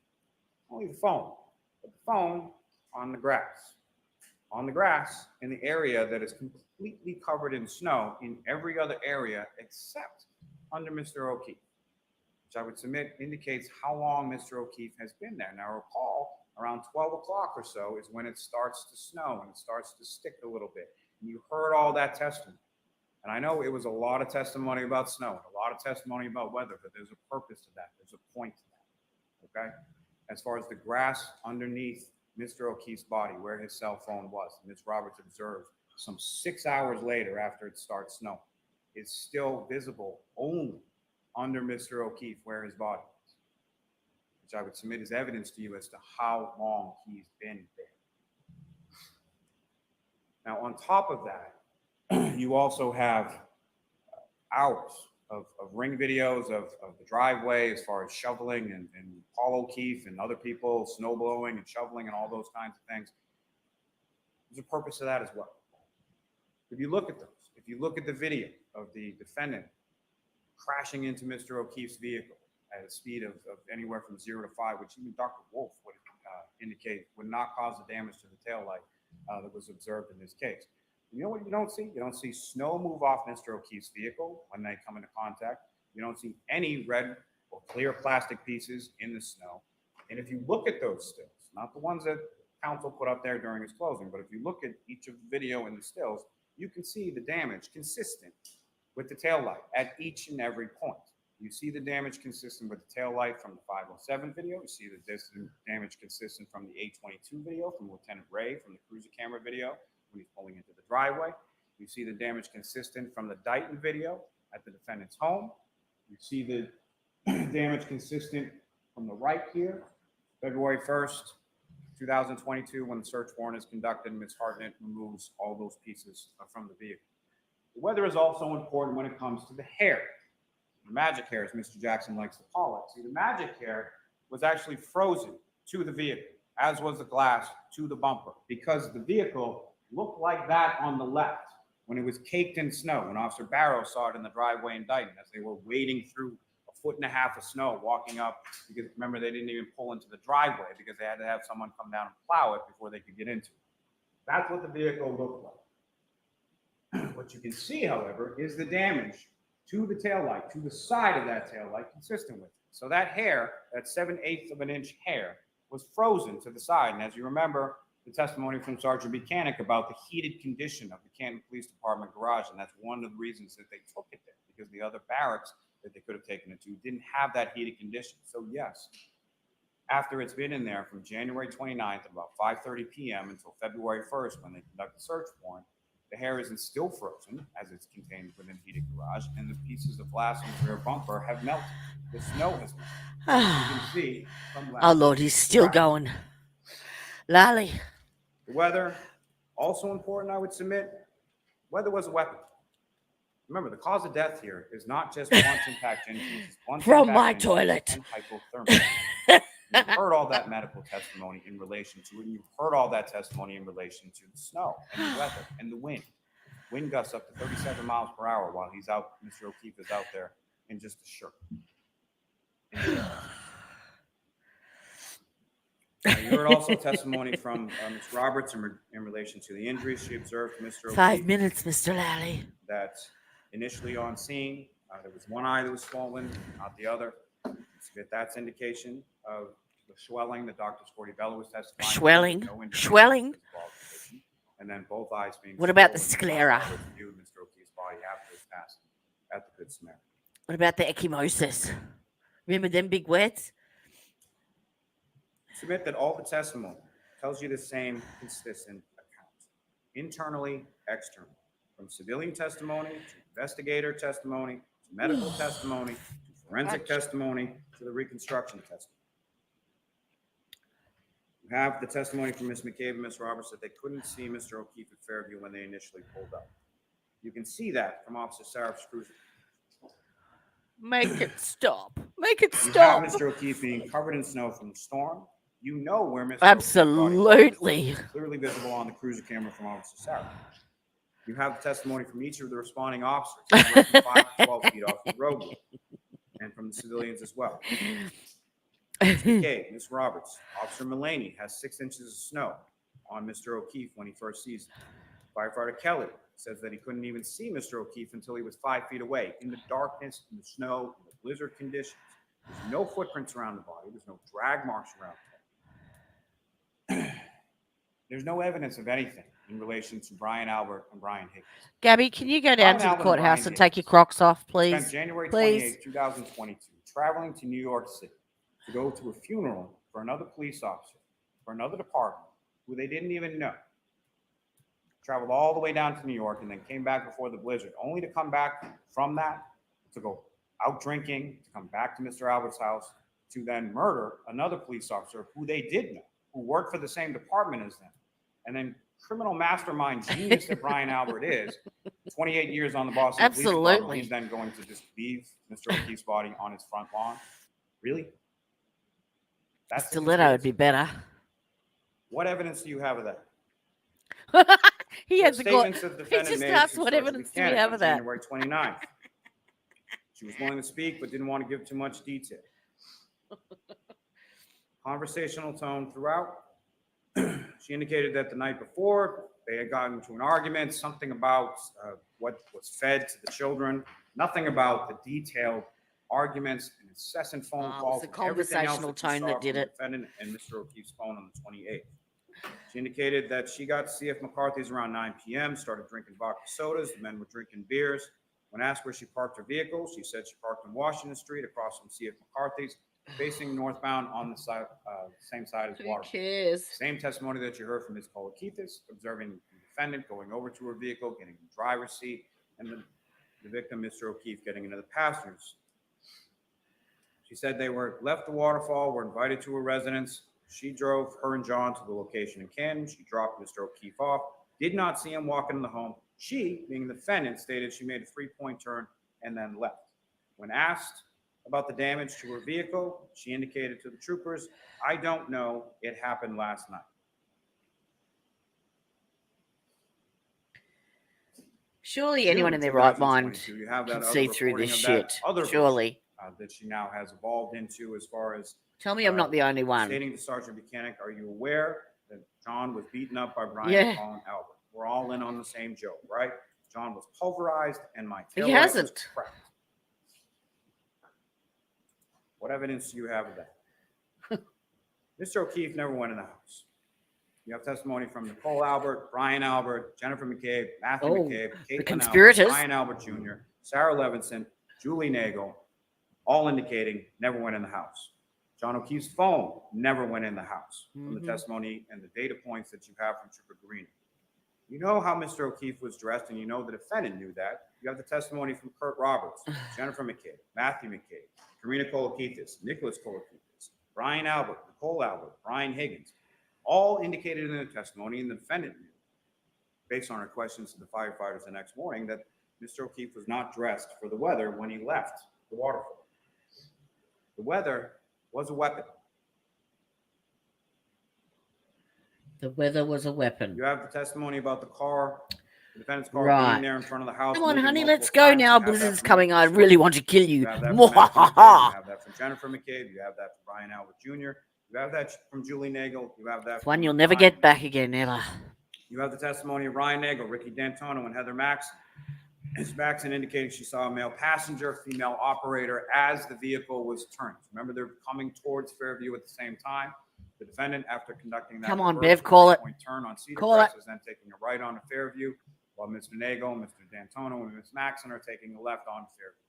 only the phone, but the phone on the grass. On the grass in the area that is completely covered in snow in every other area except under Mr. O'Keefe, which I would submit indicates how long Mr. O'Keefe has been there. Now recall, around 12 o'clock or so is when it starts to snow and it starts to stick a little bit. And you heard all that testimony. And I know it was a lot of testimony about snow and a lot of testimony about weather, but there's a purpose to that. There's a point to that, okay? As far as the grass underneath Mr. O'Keefe's body, where his cell phone was, Ms. Roberts observed some 6 hours later after it starts snowing, it's still visible only under Mr. O'Keefe where his body is, which I would submit as evidence to you as to how long he's been there. Now, on top of that, you also have hours of ring videos of the driveway as far as shoveling and Paul O'Keefe and other people snow blowing and shoveling and all those kinds of things. There's a purpose to that as well. If you look at those, if you look at the video of the defendant crashing into Mr. O'Keefe's vehicle at a speed of anywhere from 0 to 5, which even Dr. Wolf would indicate would not cause the damage to the taillight that was observed in this case. You know what you don't see? You don't see snow move off Mr. O'Keefe's vehicle when they come into contact. You don't see any red or clear plastic pieces in the snow. And if you look at those stills, not the ones that counsel put up there during his closing, but if you look at each of the video and the stills, you can see the damage consistent with the taillight at each and every point. You see the damage consistent with the taillight from the 507 video. You see the damage consistent from the 822 video from Lieutenant Ray from the cruiser camera video when he's pulling into the driveway. You see the damage consistent from the Dighton video at the defendant's home. You see the damage consistent from the right here, February 1st, 2022, when the search warrant is conducted and Ms. Hartnett removes all those pieces from the vehicle. The weather is also important when it comes to the hair. The magic hair, as Mr. Jackson likes to call it. See, the magic hair was actually frozen to the vehicle, as was the glass to the bumper, because the vehicle looked like that on the left when it was caked in snow, when Officer Barrow saw it in the driveway in Dighton as they were wading through 1.5 feet of snow, walking up, because remember, they didn't even pull into the driveway because they had to have someone come down and plow it before they could get into it. That's what the vehicle looked like. What you can see, however, is the damage to the taillight, to the side of that taillight, consistent with it. So that hair, that 7/8 of an inch hair, was frozen to the side. And as you remember, the testimony from Sergeant Buchanan about the heated condition of the Canton Police Department garage, and that's one of the reasons that they took it there, because the other barracks that they could have taken it to didn't have that heated condition. So yes, after it's been in there from January 29th at about 5:30 p.m. until February 1st when they conduct the search warrant, the hair isn't still frozen as it's contained within the heated garage, and the pieces of glass on the rear bumper have melted. The snow has melted. As you can see from last Oh, Lord, he's week's still traffic. going. Lally. The weather, also important, I would submit. Weather was a weapon. Remember, the cause of death here is not just blunt impact injuries, it's blunt From impact my injuries toilet. and hypothermia. You've heard all that medical testimony in relation to it, and you've heard all that testimony in relation to the snow and the weather and the wind. Wind gusts up to 37 miles per hour while he's out, Mr. O'Keefe is out there in just a shirt. You heard also testimony from Ms. Roberts in relation to the injuries she observed to Mr. O'Keefe. 5 minutes, Mr. Lally. That initially on scene, there was one eye that was swollen, not the other. That's indication of the swelling that Dr. Scortibella was testifying. Swelling? No indication of Swelling? physical altercation. And then both eyes being What about the swollen. sclera? Roberts viewed Mr. O'Keefe's body after his passing at the Good Samaritan. What about the ecchymosis? Remember them big words? Submit that all the testimony tells you the same consistent account, internally, externally, from civilian testimony to investigator testimony to medical testimony to forensic testimony to the reconstruction testimony. You have the testimony from Ms. McCabe and Ms. Roberts that they couldn't see Mr. O'Keefe at Fairview when they initially pulled up. You can see that from Officer Saraf's cruiser. Make it stop. Make it You stop. have Mr. O'Keefe being covered in snow from the storm. You know where Mr. Absolutely. O'Keefe's body was, clearly visible on the cruiser camera from Officer Saraf. You have the testimony from each of the responding officers, from 5 to 12 feet off the roadway, and from the civilians as well. Ms. McCabe, Ms. Roberts, Officer Mullaney has 6 inches of snow on Mr. O'Keefe when he first sees him. Firefighter Kelly says that he couldn't even see Mr. O'Keefe until he was 5 feet away in the darkness, in the snow, in the blizzard conditions. There's no footprints around the body. There's no drag marks around the body. There's no evidence of anything in relation to Brian Albert and Brian Higgins. Gabby, can you go down to the courthouse and take your Crocs off, please? Spent January Please. 28, 2022, traveling to New York City to go to a funeral for another police officer, for another department, who they didn't even know. Traveled all the way down to New York and then came back before the blizzard, only to come back from that to go out drinking, to come back to Mr. Albert's house, to then murder another police officer who they did know, who worked for the same department as them. And then criminal mastermind genius that Brian Albert is, 28 years on the Boston Police Department, Absolutely. he's then going to just leave Mr. O'Keefe's body on his front lawn. Really? That's the Stiletto would be better. What evidence do you have of that? He has a Statements good. that the He defendant just made asked to what Sergeant evidence do we Buchanan have on of that. January 29th. She was willing to speak, but didn't want to give too much detail. Conversational tone throughout. She indicated that the night before, they had gotten into an argument, something about what was fed to the children, nothing about the detailed arguments and incessant phone calls. It was the and everything else conversational you tone saw that did from the it. defendant and Mr. O'Keefe's phone on the 28th. She indicated that she got to CF McCarthy's around 9 p.m., started drinking vodka sodas. The men were drinking beers. When asked where she parked her vehicle, she said she parked on Washington Street across from CF McCarthy's, facing northbound on the side, same side as Who Water. cares? Same testimony that you heard from Ms. Kolakithis, observing the defendant going over to her vehicle, getting in the driver's seat, and the victim, Mr. O'Keefe, getting into the passenger seat. She said they were left the waterfall, were invited to her residence. She drove her and John to the location in Canton. She dropped Mr. O'Keefe off, did not see him walk into the home. She, being the defendant, stated she made a 3-point turn and then left. When asked about the damage to her vehicle, she indicated to the troopers, "I don't know, it happened last night." Surely anyone in their right mind You have that can other see through recording this of that shit. other Surely. version, that she now has evolved into, as far as Tell me I'm not the only one. stating to Sergeant Buchanan, "Are you aware that John was beaten up by Brian Yeah. and Colin Albert? We're all in on the same joke, right? John was pulverized and my He taillight was hasn't. cracked." What evidence do you have of that? Mr. O'Keefe never went in the house. You have testimony from Nicole Albert, Brian Albert, Jennifer McCabe, Matthew Oh, McCabe, the Caitlin conspirators. Albert, Brian Albert Jr., Sarah Levinson, Julie Nagel, all indicating never went in the house. John O'Keefe's phone never went in the house from the testimony and the data points that you have from Trooper Green. You know how Mr. O'Keefe was dressed, and you know the defendant knew that. You have the testimony from Kurt Roberts, Jennifer McCabe, Matthew McCabe, Karina Kolakithis, Nicholas Kolakithis, Brian Albert, Nicole Albert, Brian Higgins, all indicated in their testimony, and the defendant knew, based on our questions to the firefighters the next morning, that Mr. O'Keefe was not dressed for the weather when he left the waterfall. The weather was a weapon. The weather was a weapon. You have the testimony about the car, the defendant's car Right. being there in front of the house. Come on, moving honey, multiple let's go times. now. You have that Blizzard's from coming. I Nicholas really want to kill you. You have that from Matthew McCabe. You have that from Jennifer McCabe. You have that from Brian Albert Jr. You have that from Julie Nagel. You have that It's one from you'll never Ryan. get back again, ever. You have the testimony of Ryan Nagel, Ricky D'Antonio, and Heather Maxson. Ms. Maxson indicated she saw a male passenger, female operator as the vehicle was turned. Remember, they're coming towards Fairview at the same time. The defendant, after conducting that Come on, reverse Bev, call it. three-point turn on Cedar Call Crest, it. is then taking a right onto Fairview, while Mr. Nagel, Mr. D'Antonio, and Ms. Maxson are taking a left onto Fairview.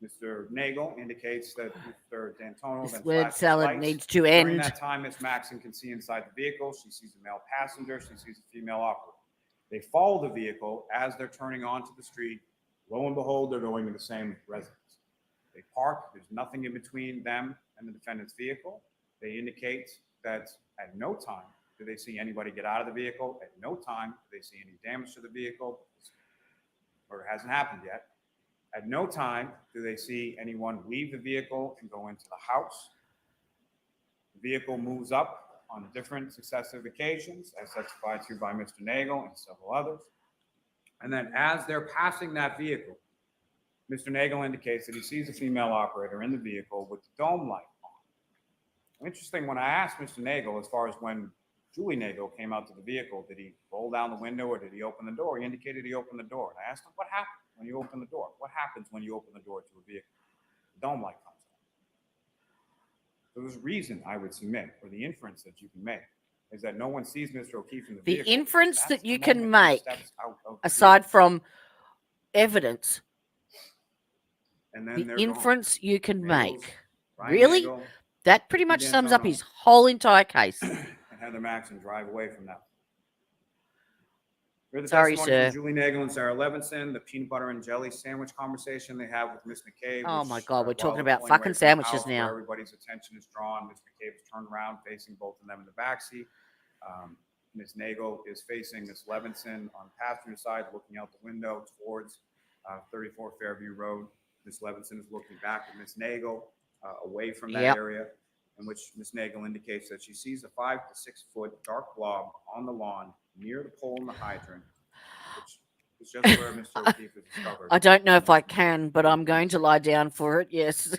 Mr. Nagel indicates that Mr. D'Antonio This then word flashes salad lights. needs to During end. that time, Ms. Maxson can see inside the vehicle. She sees a male passenger. She sees a female operator. They follow the vehicle as they're turning onto the street. Lo and behold, they're going to the same residence. They park. There's nothing in between them and the defendant's vehicle. They indicate that at no time do they see anybody get out of the vehicle. At no time do they see any damage to the vehicle, or it hasn't happened yet. At no time do they see anyone leave the vehicle and go into the house. The vehicle moves up on different successive occasions, as testified to by Mr. Nagel and several others. And then as they're passing that vehicle, Mr. Nagel indicates that he sees a female operator in the vehicle with the dome light on. Interesting, when I asked Mr. Nagel, as far as when Julie Nagel came out to the vehicle, did he roll down the window or did he open the door? He indicated he opened the door. And I asked him, what happened when you open the door? What happens when you open the door to a vehicle? The dome light comes on. So there's a reason I would submit, or the inference that you can make, is that no one sees Mr. O'Keefe in the vehicle. The inference That's that the you moment can he make, steps out of the aside vehicle. from evidence, And then the they're inference you can Nagel's, make, Ryan really, Nagel, that pretty Ricky much sums up D'Antonio, his whole entire case. and Heather Maxson drive away from that. For the Sorry, testimony sir. from Julie Nagel and Sarah Levinson, the peanut butter and jelly sandwich conversation they have with Miss McCabe. Oh which, my God, we're while talking they're about pulling away fucking from the sandwiches house now. Where everybody's attention is drawn. Miss McCabe is turned around, facing both of them in the backseat. Ms. Nagel is facing Miss Levinson on the passenger side, looking out the window towards 34 Fairview Road. Miss Levinson is looking back at Miss Nagel, away from that Yep. area, in which Miss Nagel indicates that she sees a 5 to 6 foot dark blob on the lawn near the pole in the hydrant, which is just where Mr. O'Keefe is discovered. I don't know if I can, but I'm going to lie down for it, yes.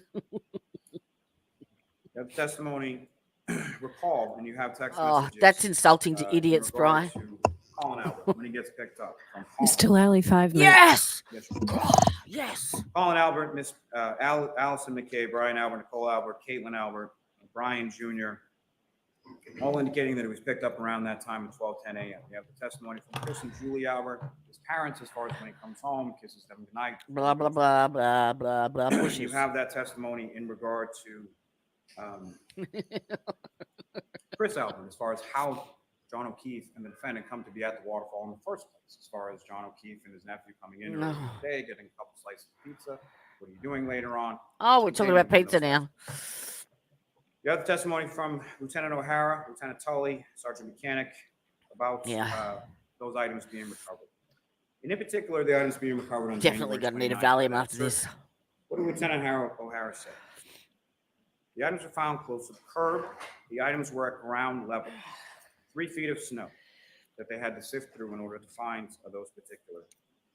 That testimony recalled, and you have text Oh, messages. that's insulting to in idiots, regard Brian. to Colin Albert when he gets picked up from home. Mr. Lally, 5 minutes. Yes! Yes, Yes! Colin Albert, Miss Allison McKay, Brian Albert, Nicole Albert, Caitlin Albert, Brian Jr., all indicating that it was picked up around that time at 12:10 a.m. We have the testimony from Chris and Julie Albert, his parents, as far as when he comes home, kisses them goodnight. Blah, blah, blah, blah, blah, blah. You Bushes. have that testimony in regard to Chris Albert, as far as how John O'Keefe and the defendant come to be at the waterfall in the first place, as far as John O'Keefe and his nephew coming in earlier today, getting a couple slices of pizza. What are you doing later on? Oh, we're talking about pizza now. You have the testimony from Lieutenant O'Hara, Lieutenant Tully, Sergeant Mechanic about those items being recovered. And in particular, the items being recovered on Definitely going to need a January 29th. Valium after this. What did Lieutenant O'Hara say? The items were found close to the curb. The items were at ground level, 3 feet of snow that they had to sift through in order to find those particular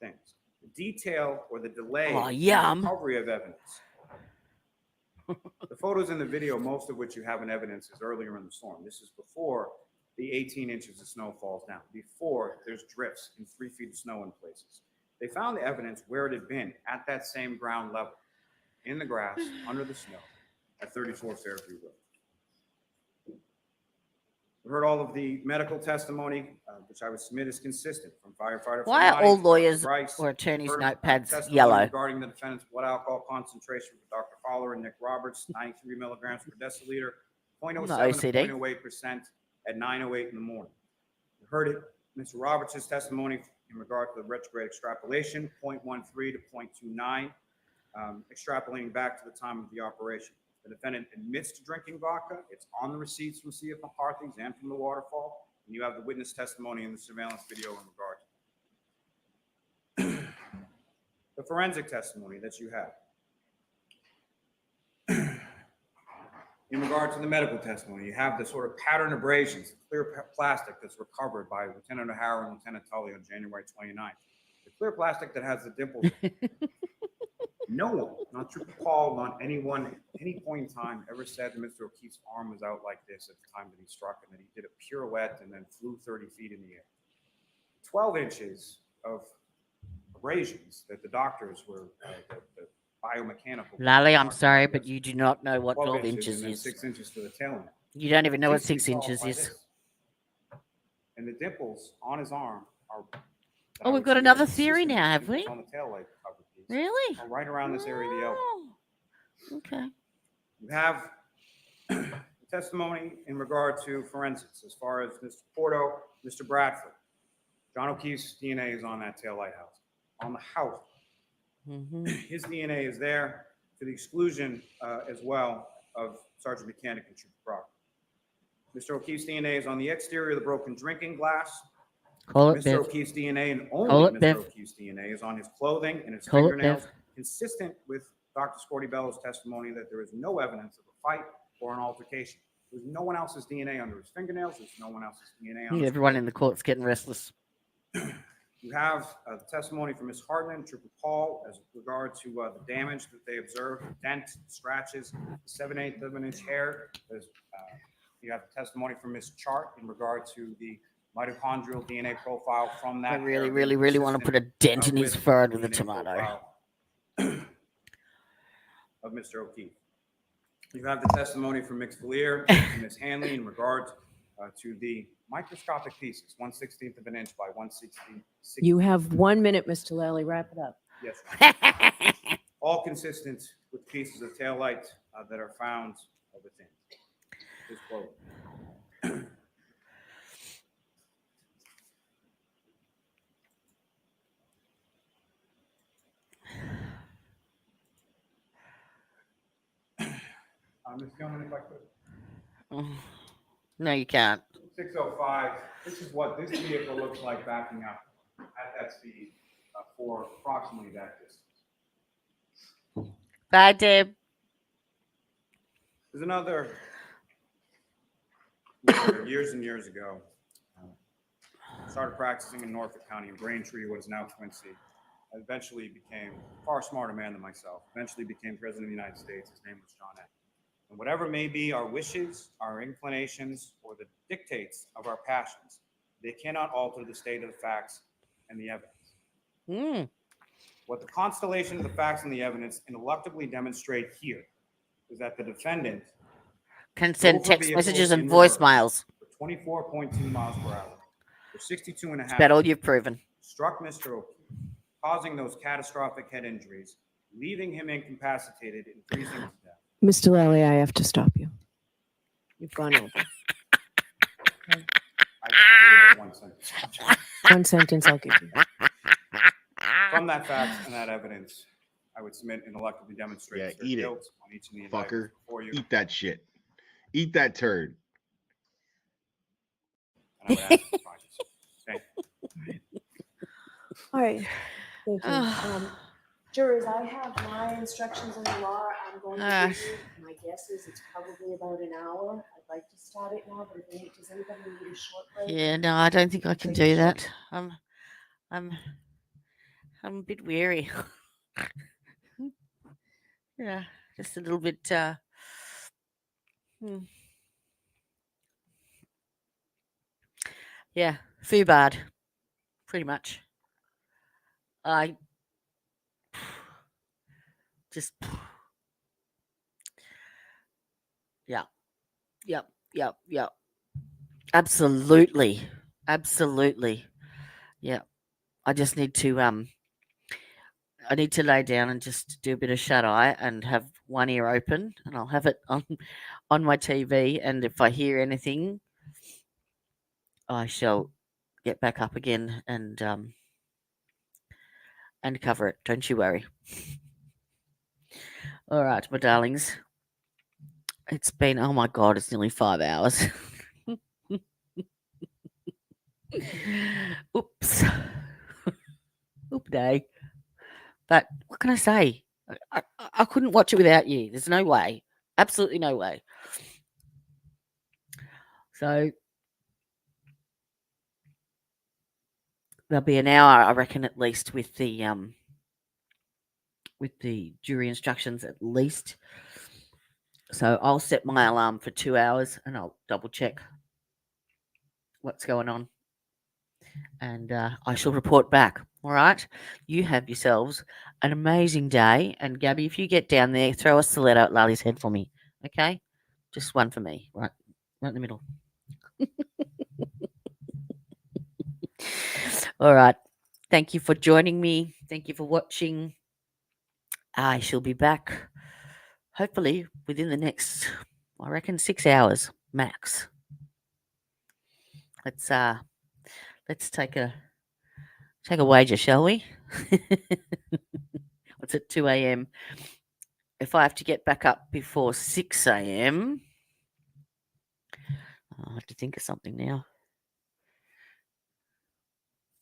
things. The detail or the delay in the recovery of evidence. The photos in the video, most of which you have in evidence, is earlier in the storm. This is before the 18 inches of snow falls down, before there's drifts in 3 feet of snow in places. They found the evidence where it had been at that same ground level, in the grass, under the snow, at 34 Fairview Road. We heard all of the medical testimony, which I would submit is consistent from firefighter. Why are Fernani all to Dr. lawyers Bryce. or attorneys' Heard, notepads testimony yellow? regarding the defendant's blood alcohol concentration for Dr. Fowler and Nick Roberts, 93 milligrams per deciliter, I'm not 0.07 to OCD. 0.08% at 9:08 in the morning. You heard it, Mr. Roberts' testimony in regard to the retrograde extrapolation, 0.13 to 0.29, extrapolating back to the time of the operation. The defendant admits to drinking vodka. It's on the receipts from C.F. McCarthy's and from the waterfall. And you have the witness testimony in the surveillance video in regard to the forensic testimony that you have. In regard to the medical testimony, you have the sort of pattern abrasions, clear plastic that's recovered by Lieutenant O'Hara and Lieutenant Tully on January 29th. The clear plastic that has the dimples. No one, not Trooper Paul, not anyone at any point in time ever said that Mr. O'Keefe's arm was out like this at the time that he struck and that he did a pirouette and then flew 30 feet in the air. 12 inches of abrasions that the doctors were, the biomechanical. Lally, I'm sorry, but you do not know what 12 inches and then is. 6 inches for the tail end. You don't even know what Easily 6 solved inches by is. this. And the dimples on his arm are. Oh, we've got another theory now, have we? On the tail light cover piece. Really? Right around this area of the elbow. Oh, okay. You have testimony in regard to forensics as far as Mr. Porto, Mr. Bradford. John O'Keefe's DNA is on that tail light house, on the house. Mm-hmm. His DNA is there to the exclusion as well of Sergeant Mechanic and Trooper Crocker. Mr. O'Keefe's DNA is on the exterior of the broken drinking glass. Call it Mr. Biff. O'Keefe's DNA and Call only it Mr. Biff. O'Keefe's DNA is on his clothing and his Call it fingernails, Biff. consistent with Dr. Scortibello's testimony that there is no evidence of a fight or an altercation. There's no one else's DNA under his fingernails. There's no one else's DNA on his Everyone in the court's getting restless. You have the testimony from Ms. Hartman and Trooper Paul as regard to the damage that they observed, dent, scratches, 7/8 of an inch hair. You have the testimony from Ms. Chart in regard to the mitochondrial DNA profile from that. I really, hair really, being really want to put a consistent, dent in his with forehead with a DNA tomato. profile of Mr. O'Keefe. You have the testimony from Ms. Valier and Ms. Hanley in regard to the microscopic pieces, 1/16 of an inch by 1/16. You have 1 minute, Mr. Lally. Wrap it up. Yes. All consistent with pieces of taillight that are found within his clothing. Ms. Gilman, if I could. No, you can't. 605. This is what this vehicle looks like backing up at that speed for approximately that distance. Bye, Deb. There's another years and years ago. Started practicing in Norfolk County in Braintree, what is now Quincy. I eventually became a far smarter man than myself. Eventually became president of the United States. His name was John F. And whatever may be our wishes, our inclinations, or the dictates of our passions, they cannot alter the state of the facts and the evidence. What the constellation of the facts and the evidence ineluctably demonstrate here is that the defendant Can send drove her text vehicle messages and in reverse voicemails. for 24.2 miles per hour for 62 and a half. About all you've proven. Struck Mr. O'Keefe, causing those catastrophic head injuries, leaving him incapacitated and freezing to death. Mr. Lally, I have to stop you. You've gone over. I one sentence. 1 sentence I'll give you. From that fact and that evidence, I would submit and electively demonstrate their eat it, guilt on each of the fucker. indictments before you. Eat that shit. Eat that turd. And I would ask for findings. Okay. All right, thank you. Jurors, I have my instructions in the law. I'm going to give you, my guess is it's probably about an hour. I'd like to start it now, but if does anybody need a short break? Yeah, no, I don't think I can do that. I'm a bit weary. Yeah, just a little bit. Yeah, foo bad, pretty much. I just, yep. Absolutely. Absolutely. Yeah. I just need to I need to lay down and just do a bit of shut eye and have one ear open, and I'll have it on my TV, and if I hear anything, I shall get back up again and cover it. Don't you worry. All right, my darlings. It's been, oh my God, it's nearly 5 hours. Oops. Oop day. But what can I say? I couldn't watch it without you. There's no way. Absolutely no way. So there'll be an hour, I reckon, at least with the jury instructions at least. So I'll set my alarm for 2 hours and I'll double check what's going on. And I shall report back. All right. You have yourselves an amazing day. And Gabby, if you get down there, throw a stiletto at Lali's head for me. Okay? Just one for me. Right in the middle. All right. Thank you for joining me. Thank you for watching. I shall be back hopefully within the next, I reckon, 6 hours max. Let's take a wager, shall we? It's at 2 a.m. If I have to get back up before 6 a.m., I'll have to think of something now.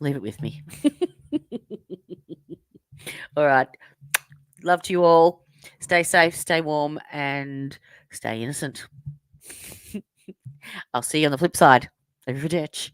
Leave it with me. All right. Love to you all. Stay safe, stay warm, and stay innocent. I'll see you on the flip side. Arrivederci.